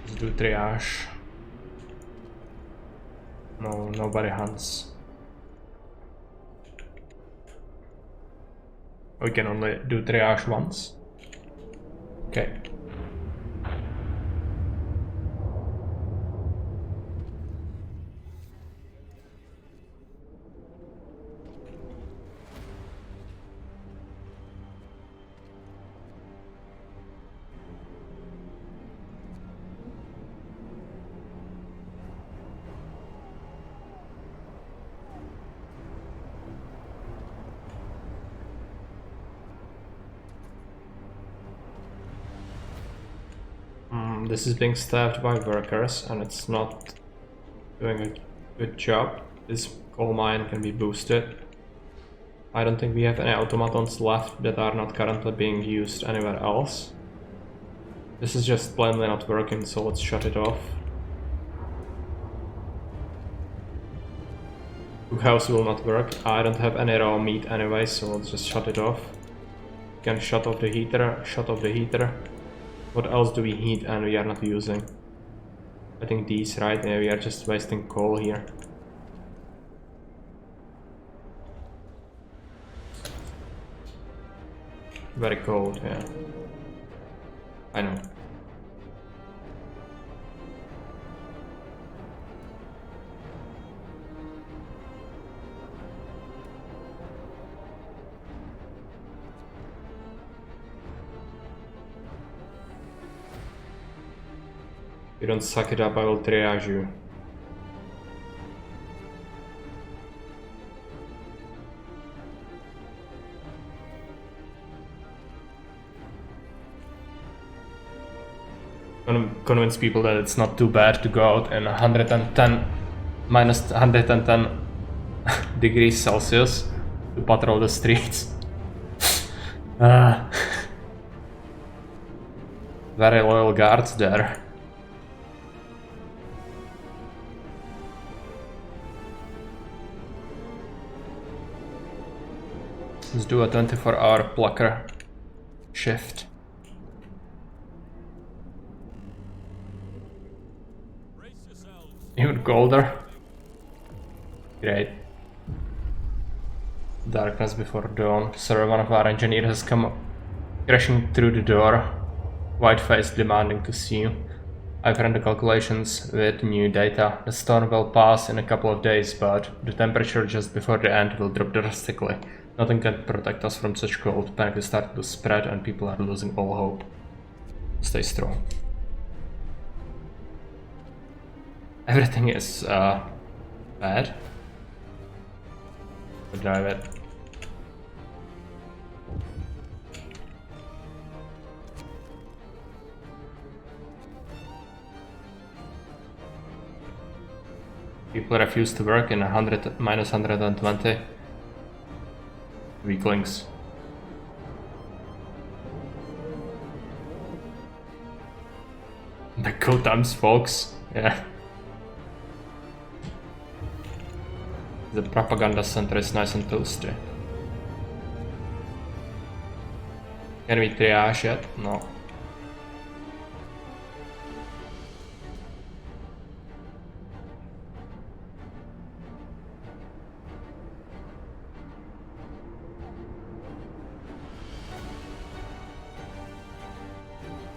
Speaker 1: Let's do triage. No, nobody hunts. We can only do triage once. Okay. This is being staffed by workers and it's not doing a good job. This coal mine can be boosted. I don't think we have any automatons left that are not currently being used anywhere else. This is just plainly not working, so let's shut it off. Cookhouse will not work. I don't have any raw meat anyway, so let's just shut it off. We can shut off the heater, shut off the heater. What else do we heat and we are not using? I think these, right? Yeah, we are just wasting coal here. Very cold, yeah. I know. If you don't suck it up, I will triage you. Convince people that it's not too bad to go out in 110 minus 110 degrees Celsius to patrol the streets. Very loyal guards there. Let's do a 24-hour plucker shift. Even colder. Great. Darkness before dawn. Sir, one of our engineers has come crashing through the door. White face demanding to see you. I've run the calculations with new data. The storm will pass in a couple of days, but the temperature just before the end will drop drastically. Nothing can protect us from such cold. Panic is starting to spread and people are losing all hope. Stay strong. Everything is bad. We'll drive it. People refuse to work in minus 120. Weaklings. The go times, folks. Yeah. The propaganda center is nice and toasty. Can we triage yet? No.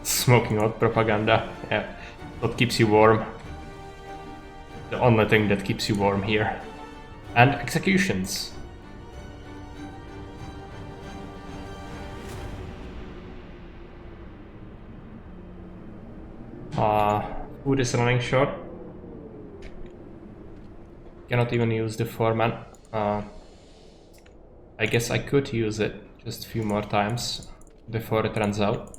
Speaker 1: Smoking hot propaganda, yeah. What keeps you warm? The only thing that keeps you warm here. And executions. Food is running short. Cannot even use the foreman. I guess I could use it just a few more times before it runs out.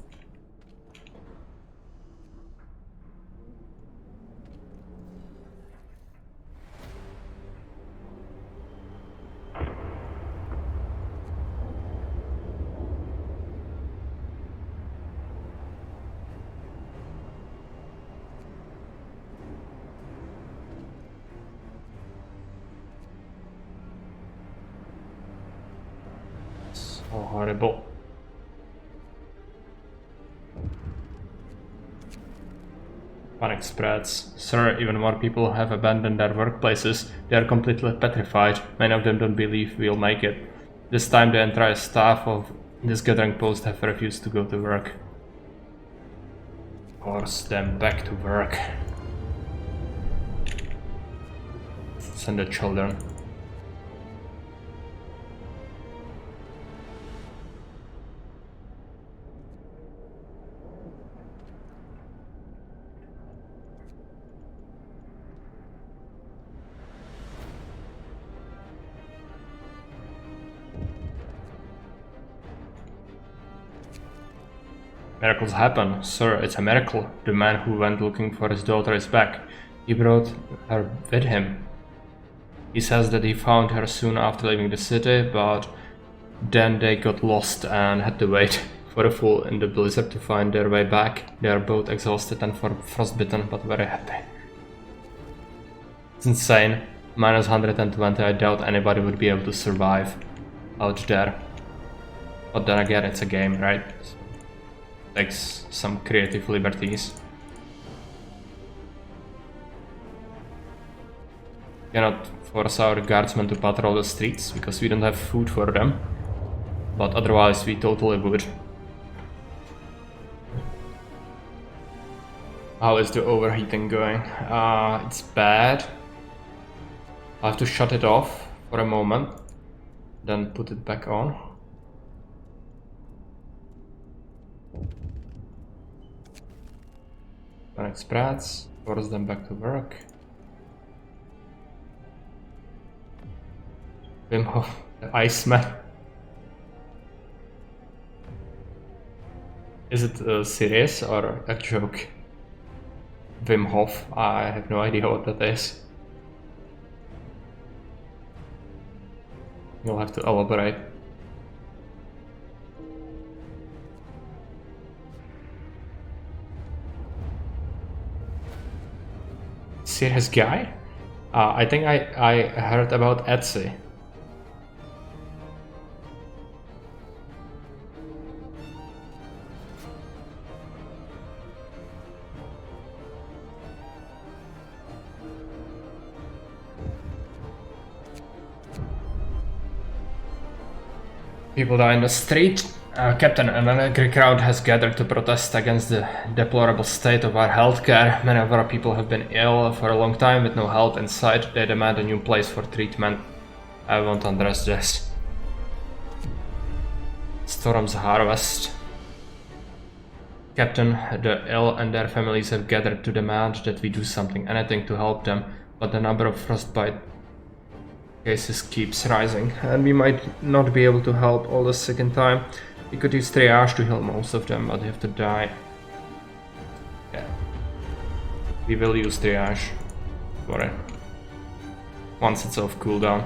Speaker 1: So horrible. Panic spreads. Sir, even more people have abandoned their workplaces. They are completely petrified. Many of them don't believe we'll make it. This time the entire staff of this gathering post have refused to go to work. Force them back to work. Send the children. Miracles happen. Sir, it's a miracle. The man who went looking for his daughter is back. He brought her with him. He says that he found her soon after leaving the city, but then they got lost and had to wait for a fall in the blizzard to find their way back. They are both exhausted and frostbitten, but very happy. It's insane. Minus 120, I doubt anybody would be able to survive out there. But then again, it's a game, right? Takes some creative liberties. Cannot force our guardsmen to patrol the streets because we don't have food for them, but otherwise we totally would. How is the overheating going? It's bad. I have to shut it off for a moment, then put it back on. Panic spreads, force them back to work. Wim Hof, the Iceman. Is it serious or a joke? Wim Hof, I have no idea what that is. You'll have to elaborate. Serious guy? I think I heard about Etsy. People die in the street. Captain, an angry crowd has gathered to protest against the deplorable state of our healthcare. Many of our people have been ill for a long time with no help in sight. They demand a new place for treatment. I won't address this. Storm's harvest. Captain, the ill and their families have gathered to demand that we do something, anything to help them, but the number of frostbite cases keeps rising, and we might not be able to help all the sick in time. We could use triage to heal most of them, but they have to die. Yeah. We will use triage for it. Once it's off cooldown.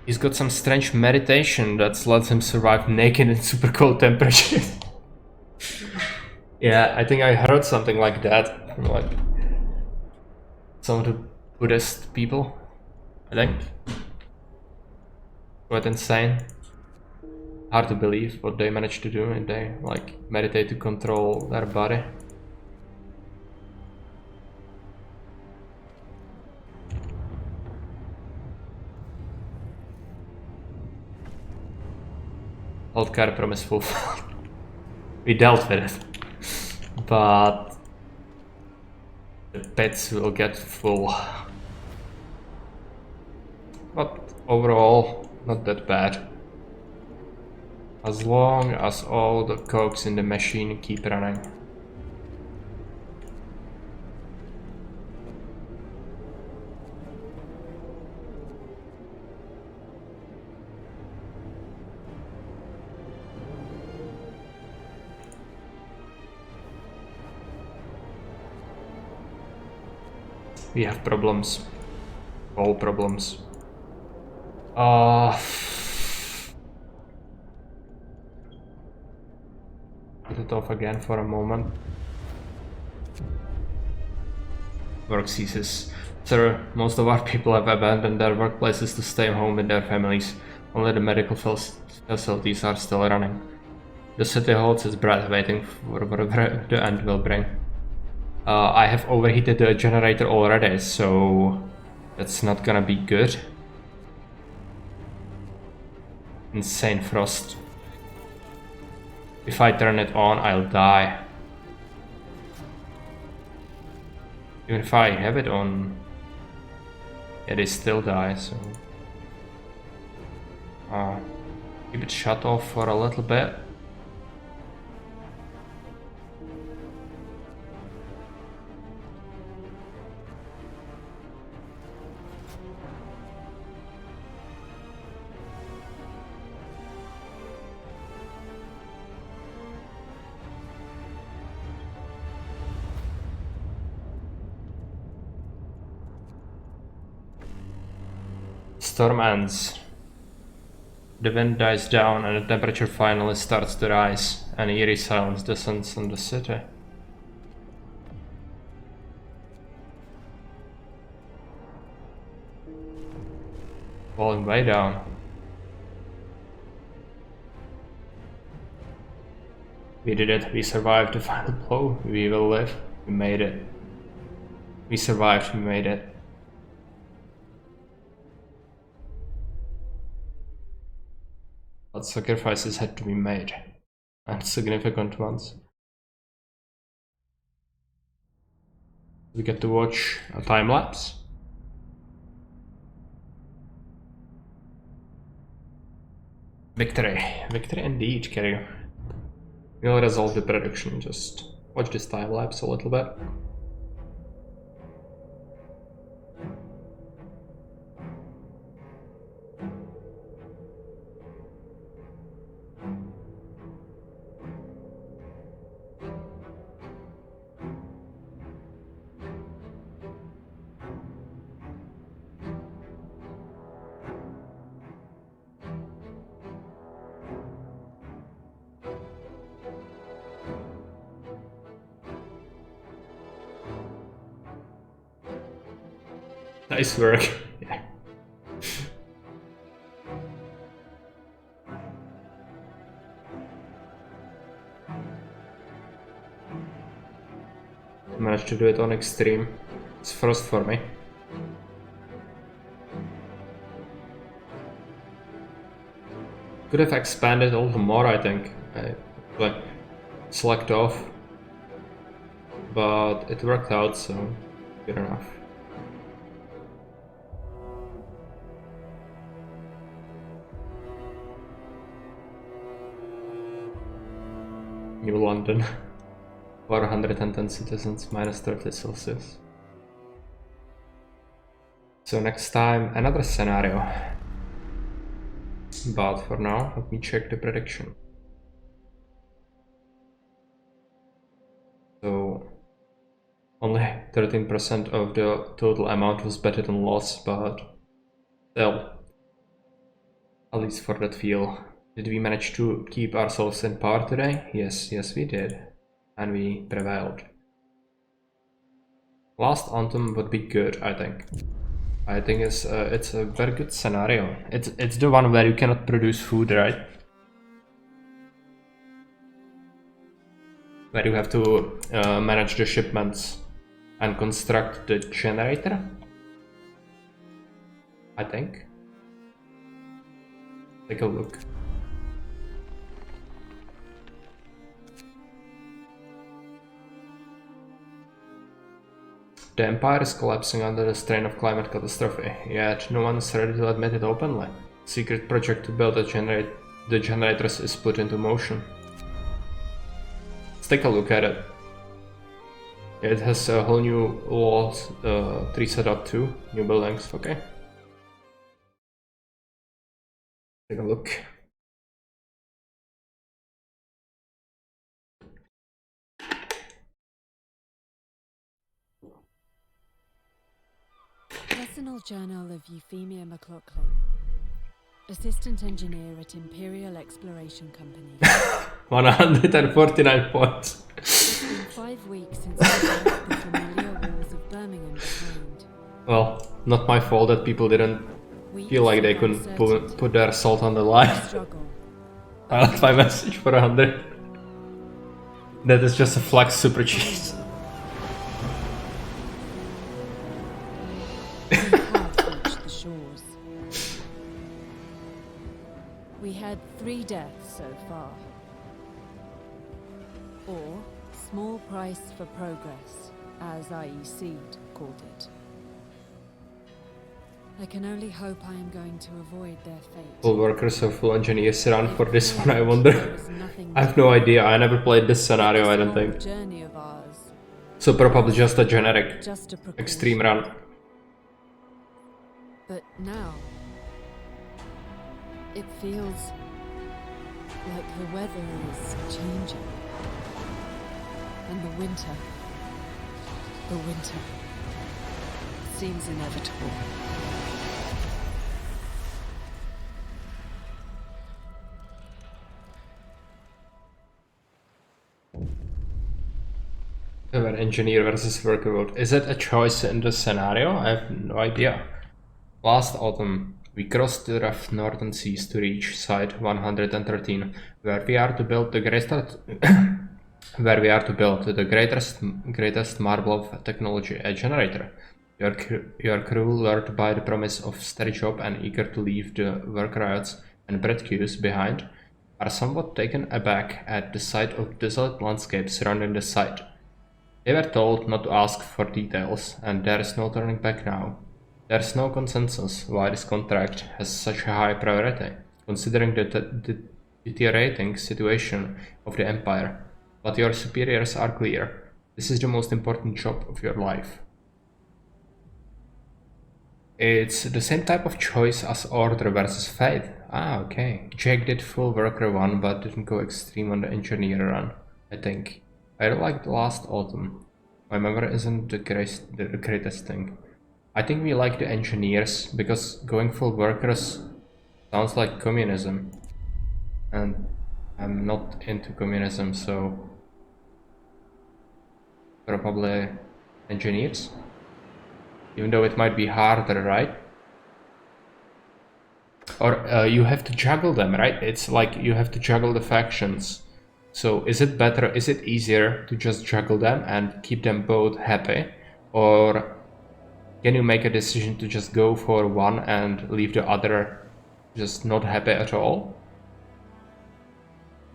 Speaker 1: He's got some strange meditation that lets him survive naked in super cold temperatures. Yeah, I think I heard something like that. Like some of the Buddhist people, I think. Quite insane. Hard to believe what they manage to do, and they like meditate to control their body. Healthcare promise fulfilled. We dealt with it, but the pets will get full. But overall, not that bad. As long as all the cogs in the machine keep running. We have problems. All problems. Put it off again for a moment. Work ceases. Sir, most of our people have abandoned their workplaces to stay home with their families. Only the medical facilities are still running. The city holds its breath, waiting for whatever the end will bring. I have overheated the generator already, so that's not gonna be good. Insane frost. If I turn it on, I'll die. Even if I have it on, yeah, they still die, so... keep it shut off for a little bit. Storm ends. The wind dies down and the temperature finally starts to rise. An eerie silence descends on the city. Falling way down. We did it. We survived the final blow. We will live. We made it. We survived. We made it. But sacrifices had to be made, and significant ones. We get to watch a time lapse. Victory. Victory indeed, Kerry. We'll resolve the prediction, just watch this time lapse a little bit. Nice work. Yeah. Managed to do it on extreme. It's first for me. Could have expanded a little more, I think. Like select off, but it worked out, so good enough. New London. 410 citizens, minus 30 Celsius. So next time, another scenario. But for now, let me check the prediction. So, only 13% of the total amount was betted on loss, but still, at least for that feel. Did we manage to keep ourselves in power today? Yes, yes we did. And we prevailed. Last Autumn would be good, I think. I think it's a very good scenario. It's the one where you cannot produce food, right? Where you have to manage the shipments and construct the generator, I think. Take a look. The empire is collapsing under the strain of climate catastrophe, yet no one is ready to admit it openly. Secret project to build the generators is put into motion. Let's take a look at it. It has a whole new law 3.2, new buildings, okay. Take a look.
Speaker 3: Personal Journal of Euphemia McLaughlin, Assistant Engineer at Imperial Exploration Company.
Speaker 1: 149 points.
Speaker 3: It's been 5 weeks since I left the familiar walls of Birmingham behind.
Speaker 1: Well, not my fault that people didn't feel like they couldn't put their salt on the line. I left my message for 100. That is just a flex super cheese.
Speaker 3: We have reached the shores. We had 3 deaths so far. Or small price for progress, as IEC called it. I can only hope I am going to avoid their fate.
Speaker 1: Full workers or full engineers run for this one, I wonder. I have no idea, I never played this scenario, I don't think.
Speaker 3: Journey of ours,
Speaker 1: So probably just a generic
Speaker 3: just a precaution.
Speaker 1: extreme run.
Speaker 3: But now, it feels like the weather is changing. And the winter seems inevitable.
Speaker 1: An engineer versus worker vote. Is it a choice in the scenario? I have no idea. Last autumn, we crossed the rough northern seas to reach Site 113, where we are to build the greatest marvel of technology, a generator. Your crew, lured by the promise of steady job and eager to leave the work riots and bread queues behind, are somewhat taken aback at the sight of desolate landscape surrounding the site. They were told not to ask for details, and there is no turning back now. There is no consensus why this contract has such a high priority, considering the deteriorating situation of the Empire. But your superiors are clear. This is the most important job of your life. It's the same type of choice as Order versus Fate. Ah, okay. Jake did full worker one, but didn't go extreme on the engineer run, I think. I really liked last autumn. My memory isn't the greatest thing. I think we like the engineers because going full workers sounds like communism. And I'm not into communism, so probably engineers. Even though it might be harder, right? Or you have to juggle them, right? It's like you have to juggle the factions. So is it better, is it easier to just juggle them and keep them both happy? Or can you make a decision to just go for one and leave the other just not happy at all?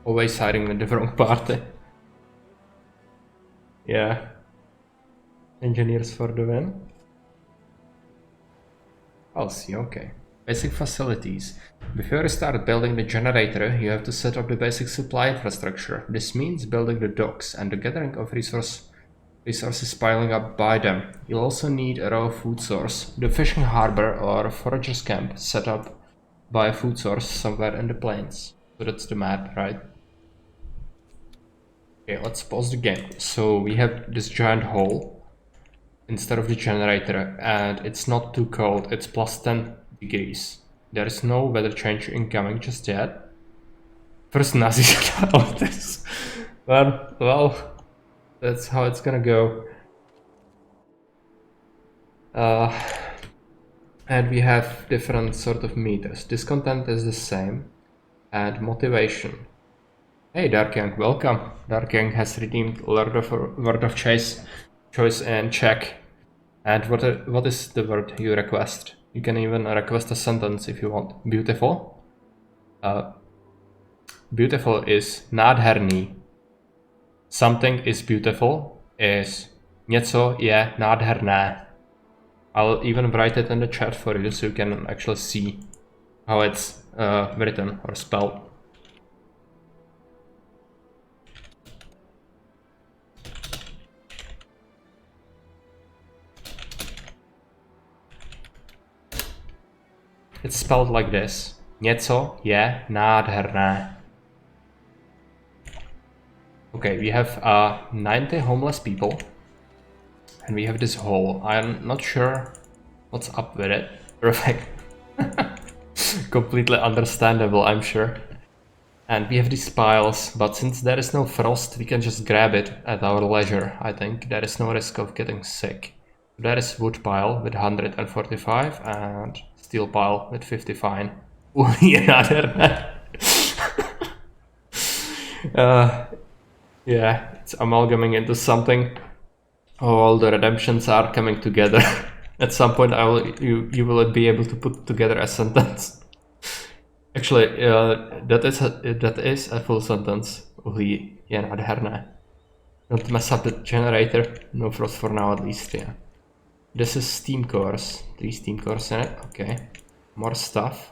Speaker 1: Always siding with the wrong party. Yeah. Engineers for the win. I'll see, okay. Basic facilities. Before you start building the generator, you have to set up the basic supply infrastructure. This means building the docks and the gathering of resources piling up by them. You'll also need a raw food source, the fishing harbor or forager's camp set up by a food source somewhere in the plains. So that's the map, right? Okay, let's pause the game. So we have this giant hole instead of the generator, and it's not too cold, it's plus 10 degrees. There is no weather change incoming just yet. First Nazis about this. Well, that's how it's gonna go. And we have different sort of meters. Discontent is the same, and motivation. Hey Dark Young, welcome. Dark Young has redeemed Word of Choice and check. And what is the word you request? You can even request a sentence if you want. Beautiful. Beautiful is nádherný. Something is beautiful is něco je nádherné. I'll even write it in the chat for you so you can actually see how it's written or spelled. It's spelled like this. Něco je nádherné. Okay, we have 90 homeless people. And we have this hole. I'm not sure what's up with it. Perfect. Completely understandable, I'm sure. And we have these piles, but since there is no frost, we can just grab it at our leisure, I think. There is no risk of getting sick. There is wood pile with 145 and steel pile with 59. Yeah, it's amalgamating into something. All the redemptions are coming together. At some point, you will be able to put together a sentence. Actually, that is a full sentence. Don't mess up the generator. No frost for now, at least. Yeah. This is steam cores. 3 steam cores in it. Okay. More stuff.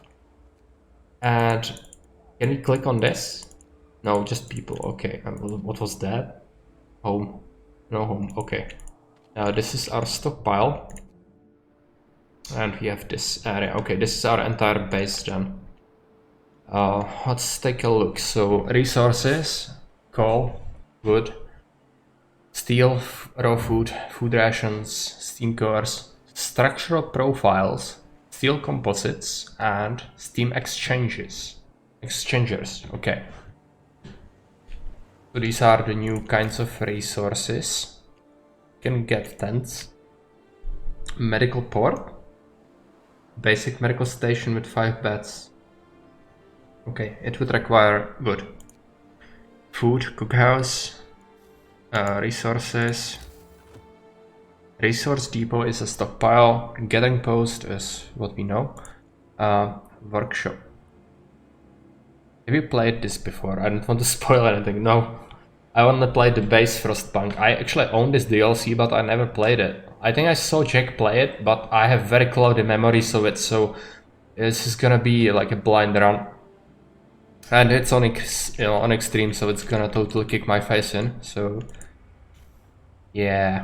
Speaker 1: And can we click on this? No, just people. Okay. What was that? Home. No home. Okay. This is our stockpile. And we have this area. Okay, this is our entire base then. Let's take a look. So resources, coal, wood, steel, raw food, food rations, steam cores, structural profiles, steel composites, and steam exchangers. Okay. So these are the new kinds of resources. Can get tents. Medical port. Basic medical station with 5 beds. Okay, it would require wood. Food, cookhouse, resources. Resource depot is a stockpile. Gathering post is what we know. Workshop. Have you played this before? I don't want to spoil anything. No. I only played the base Frostpunk. I actually own this DLC, but I never played it. I think I saw Jack play it, but I have very cloudy memories of it, so this is gonna be like a blind run. And it's on extreme, so it's gonna totally kick my face in, so... Yeah.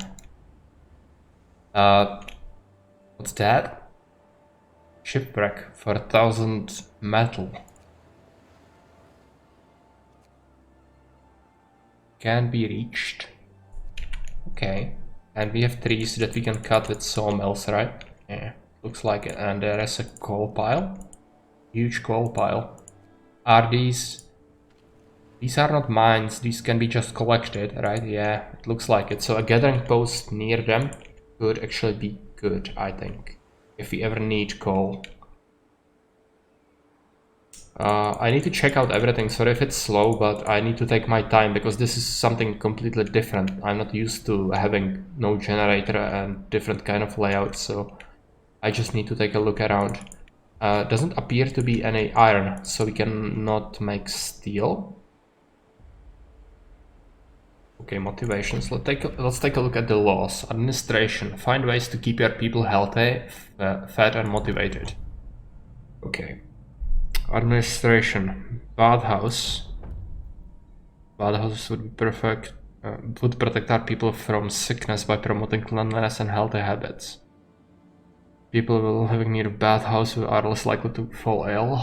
Speaker 1: What's that? Shipwreck for 1000 metal. Can be reached. Okay. And we have trees that we can cut with sawmills, right? Yeah, looks like it. And there is a coal pile. Huge coal pile. Are these... These are not mines, these can be just collected, right? Yeah, it looks like it. So a gathering post near them could actually be good, I think. If we ever need coal. I need to check out everything, sorry if it's slow, but I need to take my time because this is something completely different. I'm not used to having no generator and different kind of layouts, so I just need to take a look around. Doesn't appear to be any iron, so we cannot make steel. Okay, motivations. Let's take a look at the laws. Administration. Find ways to keep your people healthy, fed and motivated. Okay. Administration. Bathhouse. Bathhouses would be perfect. Would protect our people from sickness by promoting cleanliness and healthy habits. People living near a bathhouse are less likely to fall ill.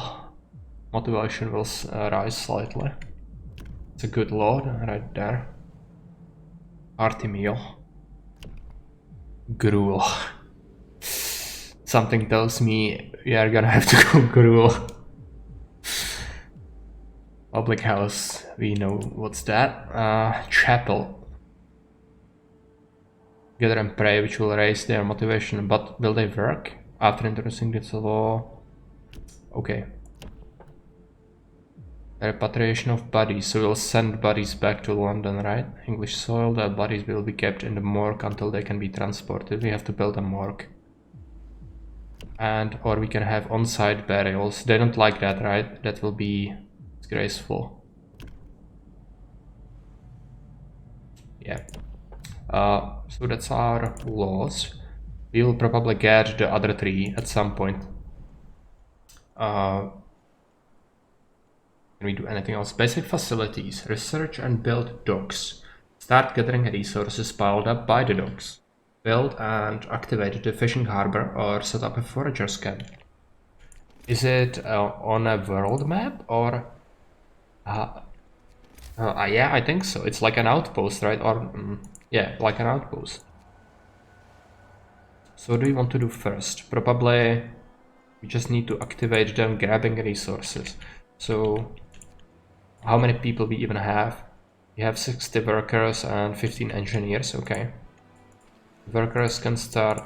Speaker 1: Motivation will rise slightly. It's a good law right there. Hearty meal. Gruel. Something tells me we are gonna have to go gruel. Public house, we know what's that. Chapel. Gather and pray, which will raise their motivation, but will they work after introducing this law? Okay. Repatriation of bodies, so we'll send bodies back to London, right? English soil, the bodies will be kept in the morgue until they can be transported. We have to build a morgue. And, or we can have on-site burials. They don't like that, right? That will be disgraceful. Yeah. So that's our laws. We will probably get the other three at some point. Can we do anything else? Basic facilities. Research and build docks. Start gathering resources piled up by the docks. Build and activate the fishing harbor or set up a forager's camp. Is it on a world map or... yeah, I think so. It's like an outpost, right? Or yeah, like an outpost. So what do we want to do first? Probably we just need to activate them grabbing resources. So how many people we even have? We have 60 workers and 15 engineers, okay. Workers can start...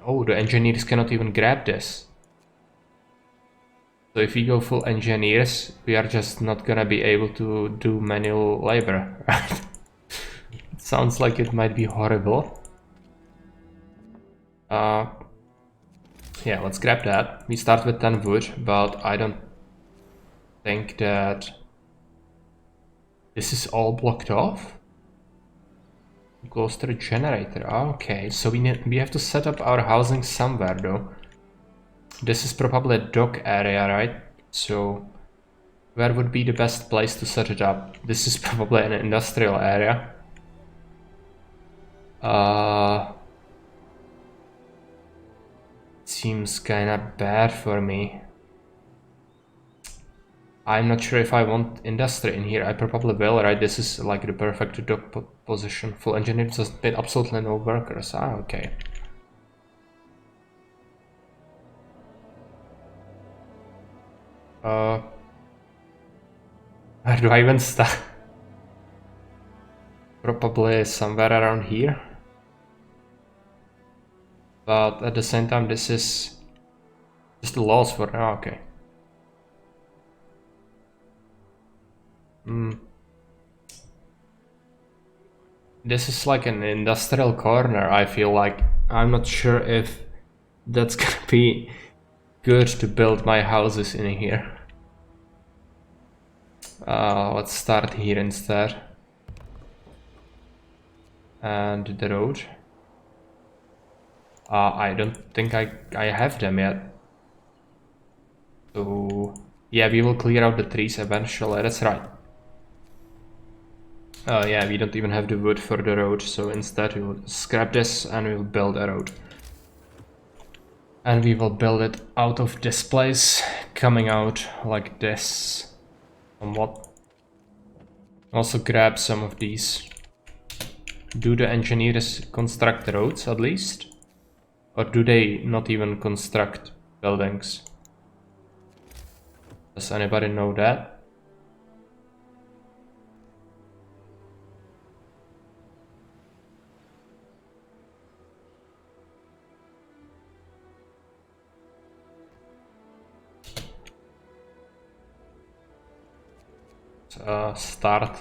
Speaker 1: Oh, the engineers cannot even grab this. So if we go full engineers, we are just not gonna be able to do manual labor, right? It sounds like it might be horrible. Yeah, let's grab that. We start with 10 wood, but I don't think that this is all blocked off. Close to the generator. Okay, so we have to set up our housing somewhere though. This is probably a dock area, right? So where would be the best place to set it up? This is probably an industrial area. Seems kinda bad for me. I'm not sure if I want industry in here. I probably will, right? This is like the perfect dock position. Full engineers just need absolutely no workers. Okay. Where do I even start? Probably somewhere around here. But at the same time, this is just the laws for now. Okay. This is like an industrial corner, I feel like. I'm not sure if that's gonna be good to build my houses in here. Let's start here instead. And the road. I don't think I have them yet. So yeah, we will clear out the trees eventually, that's right. Yeah, we don't even have the wood for the road, so instead we will scrap this and we will build a road. And we will build it out of this place, coming out like this. Somewhat. Also grab some of these. Do the engineers construct roads at least? Or do they not even construct buildings? Does anybody know that? Start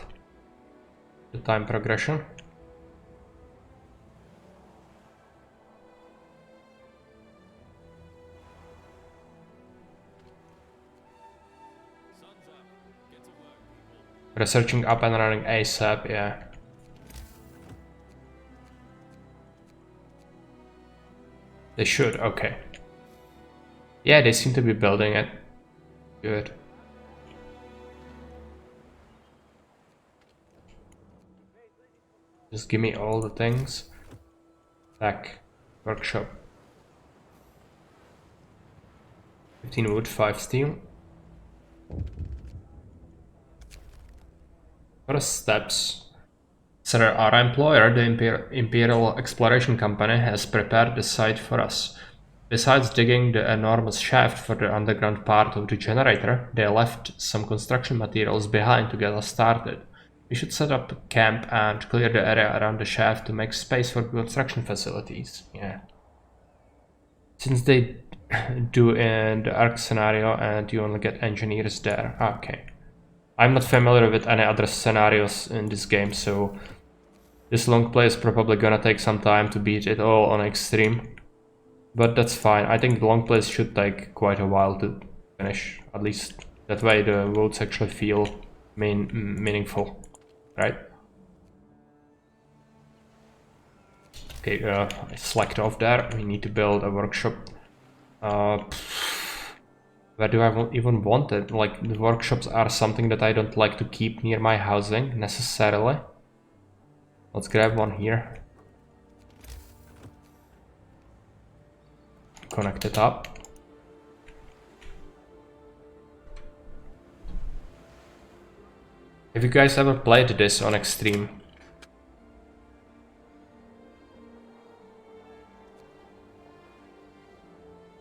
Speaker 1: the time progression. Researching up and running ASAP, yeah. They should, okay. Yeah, they seem to be building it. Good. Just give me all the things. Back. Workshop. 15 wood, 5 steel. First steps. Sir, our employer, the Imperial Exploration Company, has prepared the site for us. Besides digging the enormous shaft for the underground part of the generator, they left some construction materials behind to get us started. We should set up a camp and clear the area around the shaft to make space for construction facilities. Yeah. Since they do in the Ark scenario and you only get engineers there. Okay. I'm not familiar with any other scenarios in this game, so this long play is probably gonna take some time to beat it all on extreme. But that's fine. I think the long plays should take quite a while to finish. At least that way the votes actually feel meaningful, right? Okay, I slacked off there. We need to build a workshop. Where do I even want it? Like, the workshops are something that I don't like to keep near my housing necessarily. Let's grab one here. Connect it up. Have you guys ever played this on extreme?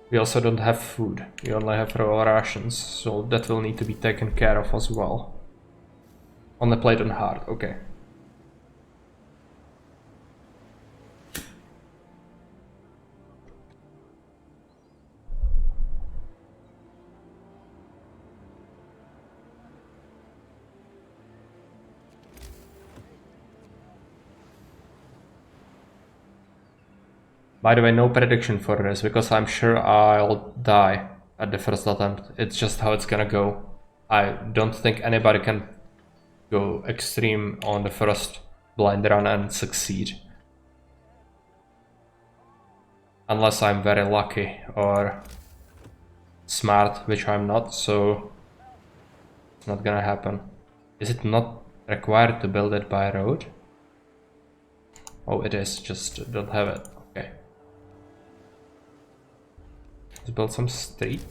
Speaker 1: We also don't have food. We only have raw rations, so that will need to be taken care of as well. On the plate on hard, okay. By the way, no prediction for this, because I'm sure I'll die at the first attempt. It's just how it's gonna go. I don't think anybody can go extreme on the first blind run and succeed. Unless I'm very lucky or smart, which I'm not, so it's not gonna happen. Is it not required to build it by road? Oh, it is, just don't have it. Okay. Let's build some street.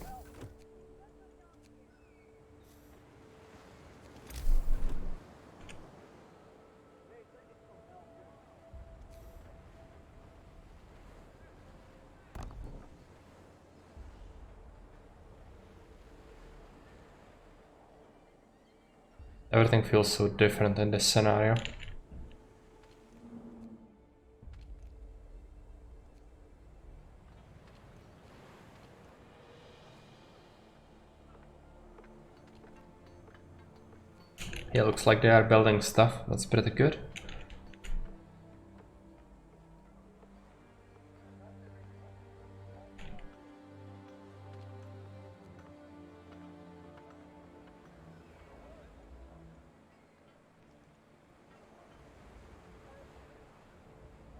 Speaker 1: Everything feels so different in this scenario. Yeah, looks like they are building stuff. That's pretty good.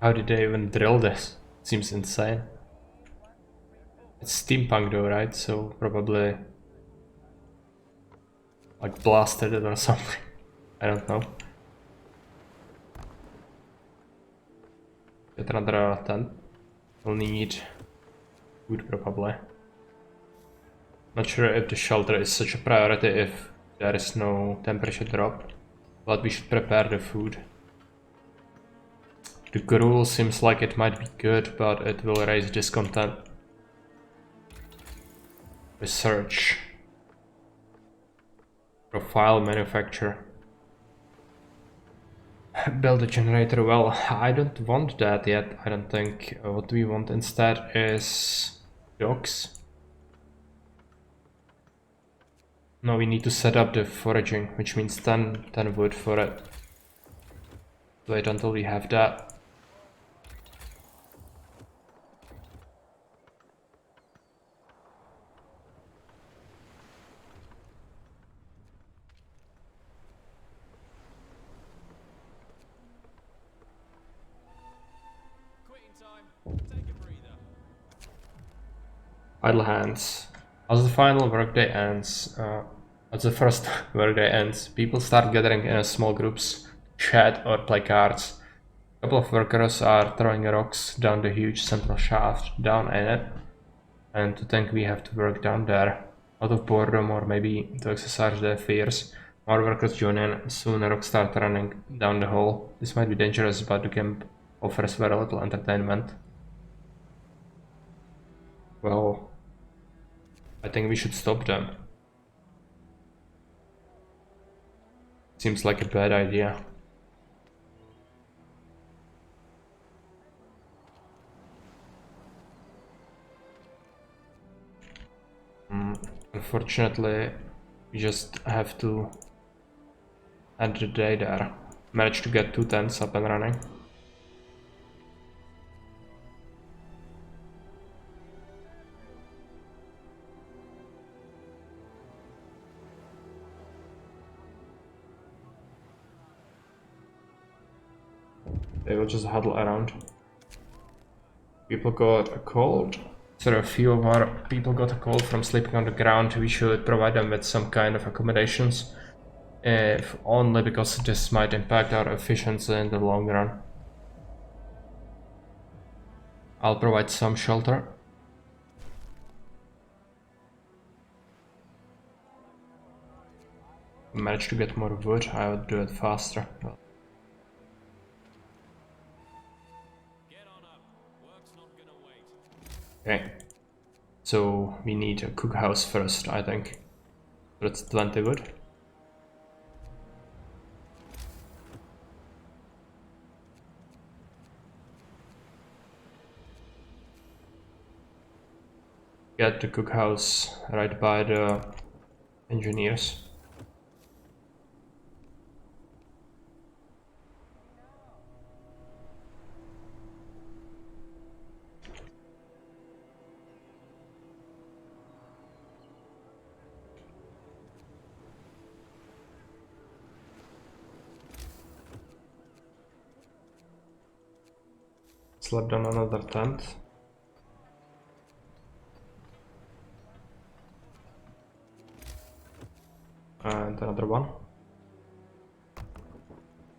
Speaker 1: How did they even drill this? Seems insane. It's steampunk though, right? So probably like blasted it or something. I don't know. Get another tent. We'll need food probably. Not sure if the shelter is such a priority if there is no temperature drop, but we should prepare the food. The gruel seems like it might be good, but it will raise discontent. Research. Profile manufacture. Build a generator. Well, I don't want that yet, I don't think. What we want instead is docks. No, we need to set up the foraging, which means 10 wood for it. Wait until we have that. Idle hands. As the final workday ends, as the first workday ends, people start gathering in small groups, chat or play cards. A couple of workers are throwing rocks down the huge central shaft, down in it, and to think we have to work down there. Out of boredom or maybe to exercise their fears, more workers join in, soon rocks start running down the hole. This might be dangerous, but the camp offers very little entertainment. Well, I think we should stop them. Seems like a bad idea. Unfortunately, we just have to end the day there. Managed to get 2 tents up and running. They will just huddle around. People got a cold. So a few of our people got a cold from sleeping on the ground. We should provide them with some kind of accommodations. If only because this might impact our efficiency in the long run. I'll provide some shelter. Managed to get more wood, I would do it faster. Okay, so we need a cookhouse first, I think. That's 20 wood. Get the cookhouse right by the engineers. Slept on another tent. And another one.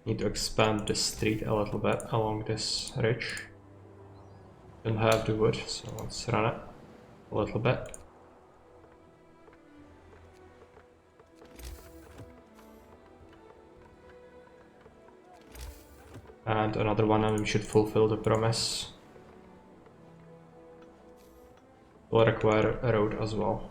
Speaker 1: Need to expand the street a little bit along this ridge. Don't have the wood, so let's run it a little bit. And another one, and we should fulfill the promise. Will require a road as well.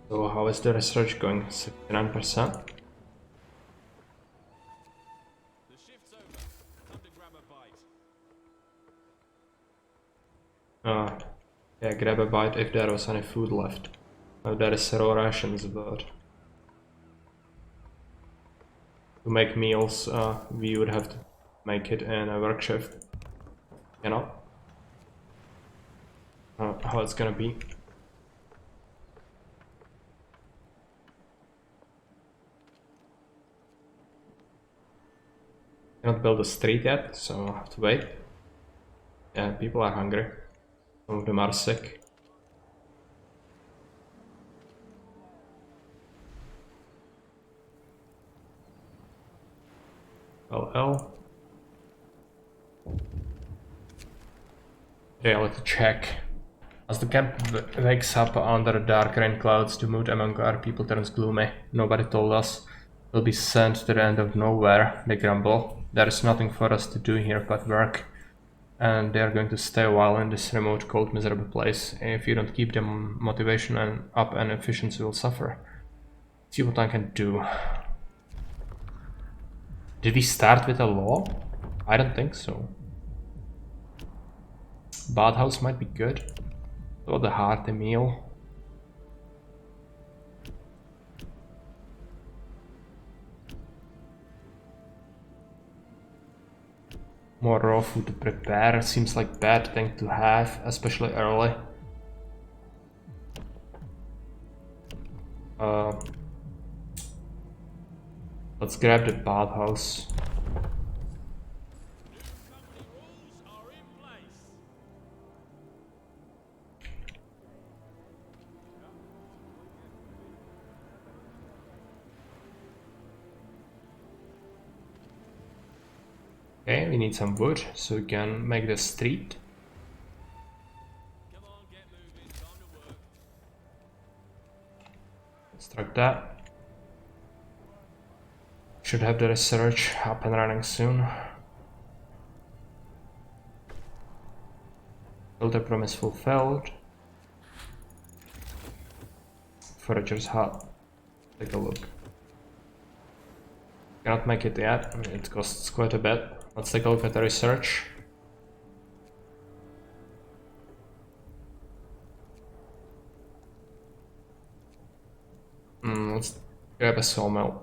Speaker 1: So how is the research going? 69%?
Speaker 2: The shift's over. Time to grab a bite.
Speaker 1: Yeah, grab a bite if there was any food left. Now there is raw rations, but to make meals, we would have to make it in a work shift. You know? How it's gonna be. Cannot build a street yet, so I'll have to wait. Yeah, people are hungry. Some of them are sick. L. Reality check. As the camp wakes up under the dark rain clouds, the mood among our people turns gloomy. Nobody told us. We'll be sent to the end of nowhere, they grumble. There is nothing for us to do here but work. And they are going to stay a while in this remote, cold, miserable place. If you don't keep them motivation up and efficiency will suffer. See what I can do. Did we start with a law? I don't think so. Bathhouse might be good. Or the hearty meal. More raw food to prepare seems like bad thing to have, especially early. Let's grab the bathhouse. Okay, we need some wood so we can make the street.
Speaker 2: Come on, get moving. Time to work.
Speaker 1: Like that. Should have the research up and running soon. Filter promise fulfilled. Forager's hut. Take a look. Cannot make it yet. It costs quite a bit. Let's take a look at the research. Let's grab a sawmill.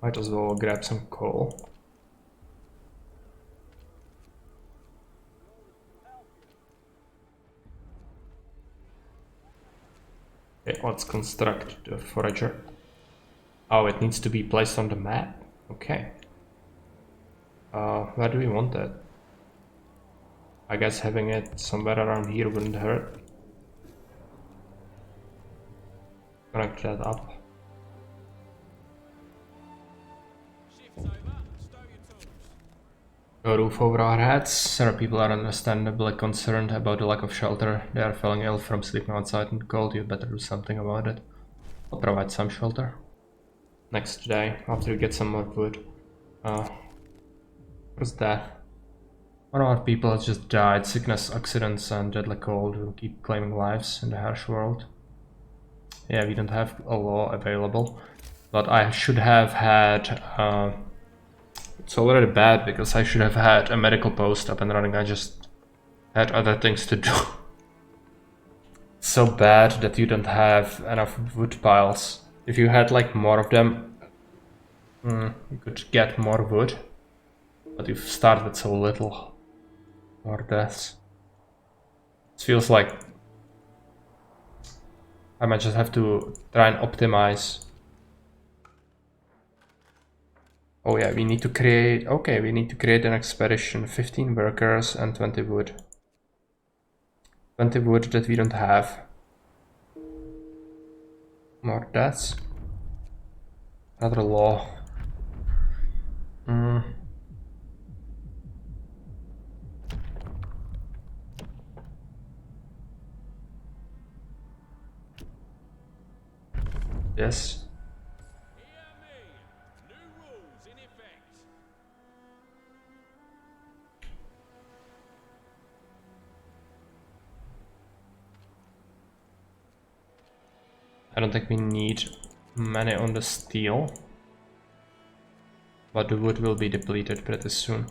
Speaker 1: Might as well grab some coal. Okay, let's construct the forager. Oh, it needs to be placed on the map? Okay. Where do we want that? I guess having it somewhere around here wouldn't hurt. Connect that up. A roof over our heads. Several people are understandably concerned about the lack of shelter. They are feeling ill from sleeping outside in the cold. You better do something about it. I'll provide some shelter. Next day, after we get some more wood. What's that? One of our people has just died. Sickness, accidents, and deadly cold will keep claiming lives in the harsh world. Yeah, we don't have a law available, but I should have had. It's already bad because I should have had a medical post up and running. I just had other things to do. It's so bad that you don't have enough wood piles. If you had like more of them, you could get more wood. But you've started so little. More deaths. It feels like I might just have to try and optimize. Oh yeah, we need to create... Okay, we need to create an expedition. 15 workers and 20 wood. 20 wood that we don't have. More deaths. Another law. Yes. I don't think we need many on the steel, but the wood will be depleted pretty soon.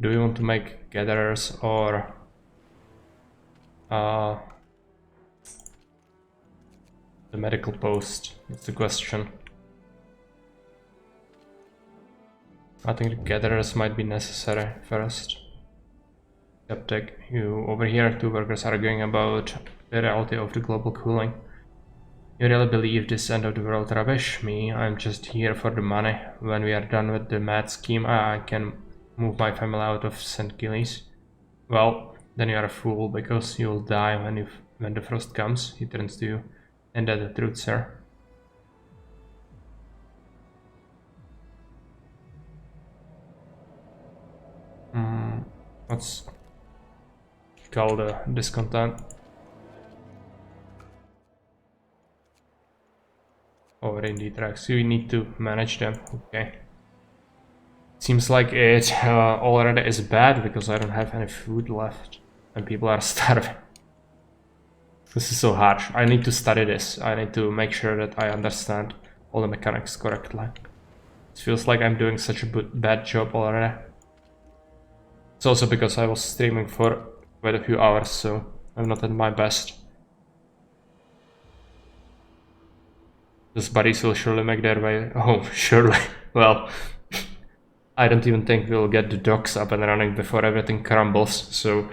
Speaker 1: Do we want to make gatherers or the medical post? That's the question. I think the gatherers might be necessary first. Skeptic, you over here, 2 workers arguing about the reality of the global cooling. You really believe this end of the world rubbish? Me, I'm just here for the money. When we are done with the mad scheme, I can move my family out of St. Gillies. Well, then you are a fool, because you'll die when the frost comes. He turns to you. And that's the truth, sir. Let's call the discontent. Or indeed tracks. We need to manage them. Okay. Seems like it already is bad because I don't have any food left and people are starving. This is so harsh. I need to study this. I need to make sure that I understand all the mechanics correctly. It feels like I'm doing such a bad job already. It's also because I was streaming for quite a few hours, so I'm not at my best. Those buddies will surely make their way home, surely. Well, I don't even think we'll get the docks up and running before everything crumbles, so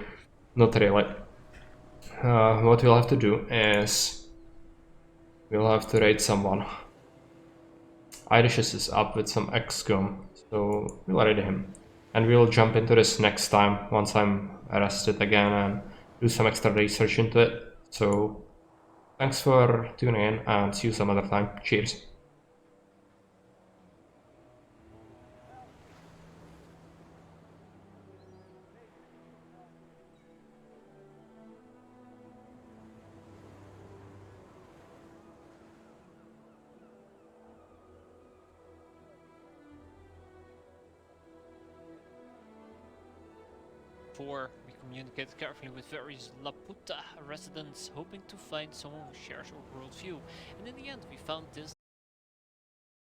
Speaker 1: not really. What we'll have to do is we'll have to raid someone. Irishes is up with some XCOM. So we'll ready him. And we'll jump into this next time once I'm arrested again and do some extra research into it. So thanks for tuning in and see you some other time. Cheers.
Speaker 4: We communicate carefully with various Laputa residents, hoping to find someone who shares our worldview, and in the end we found this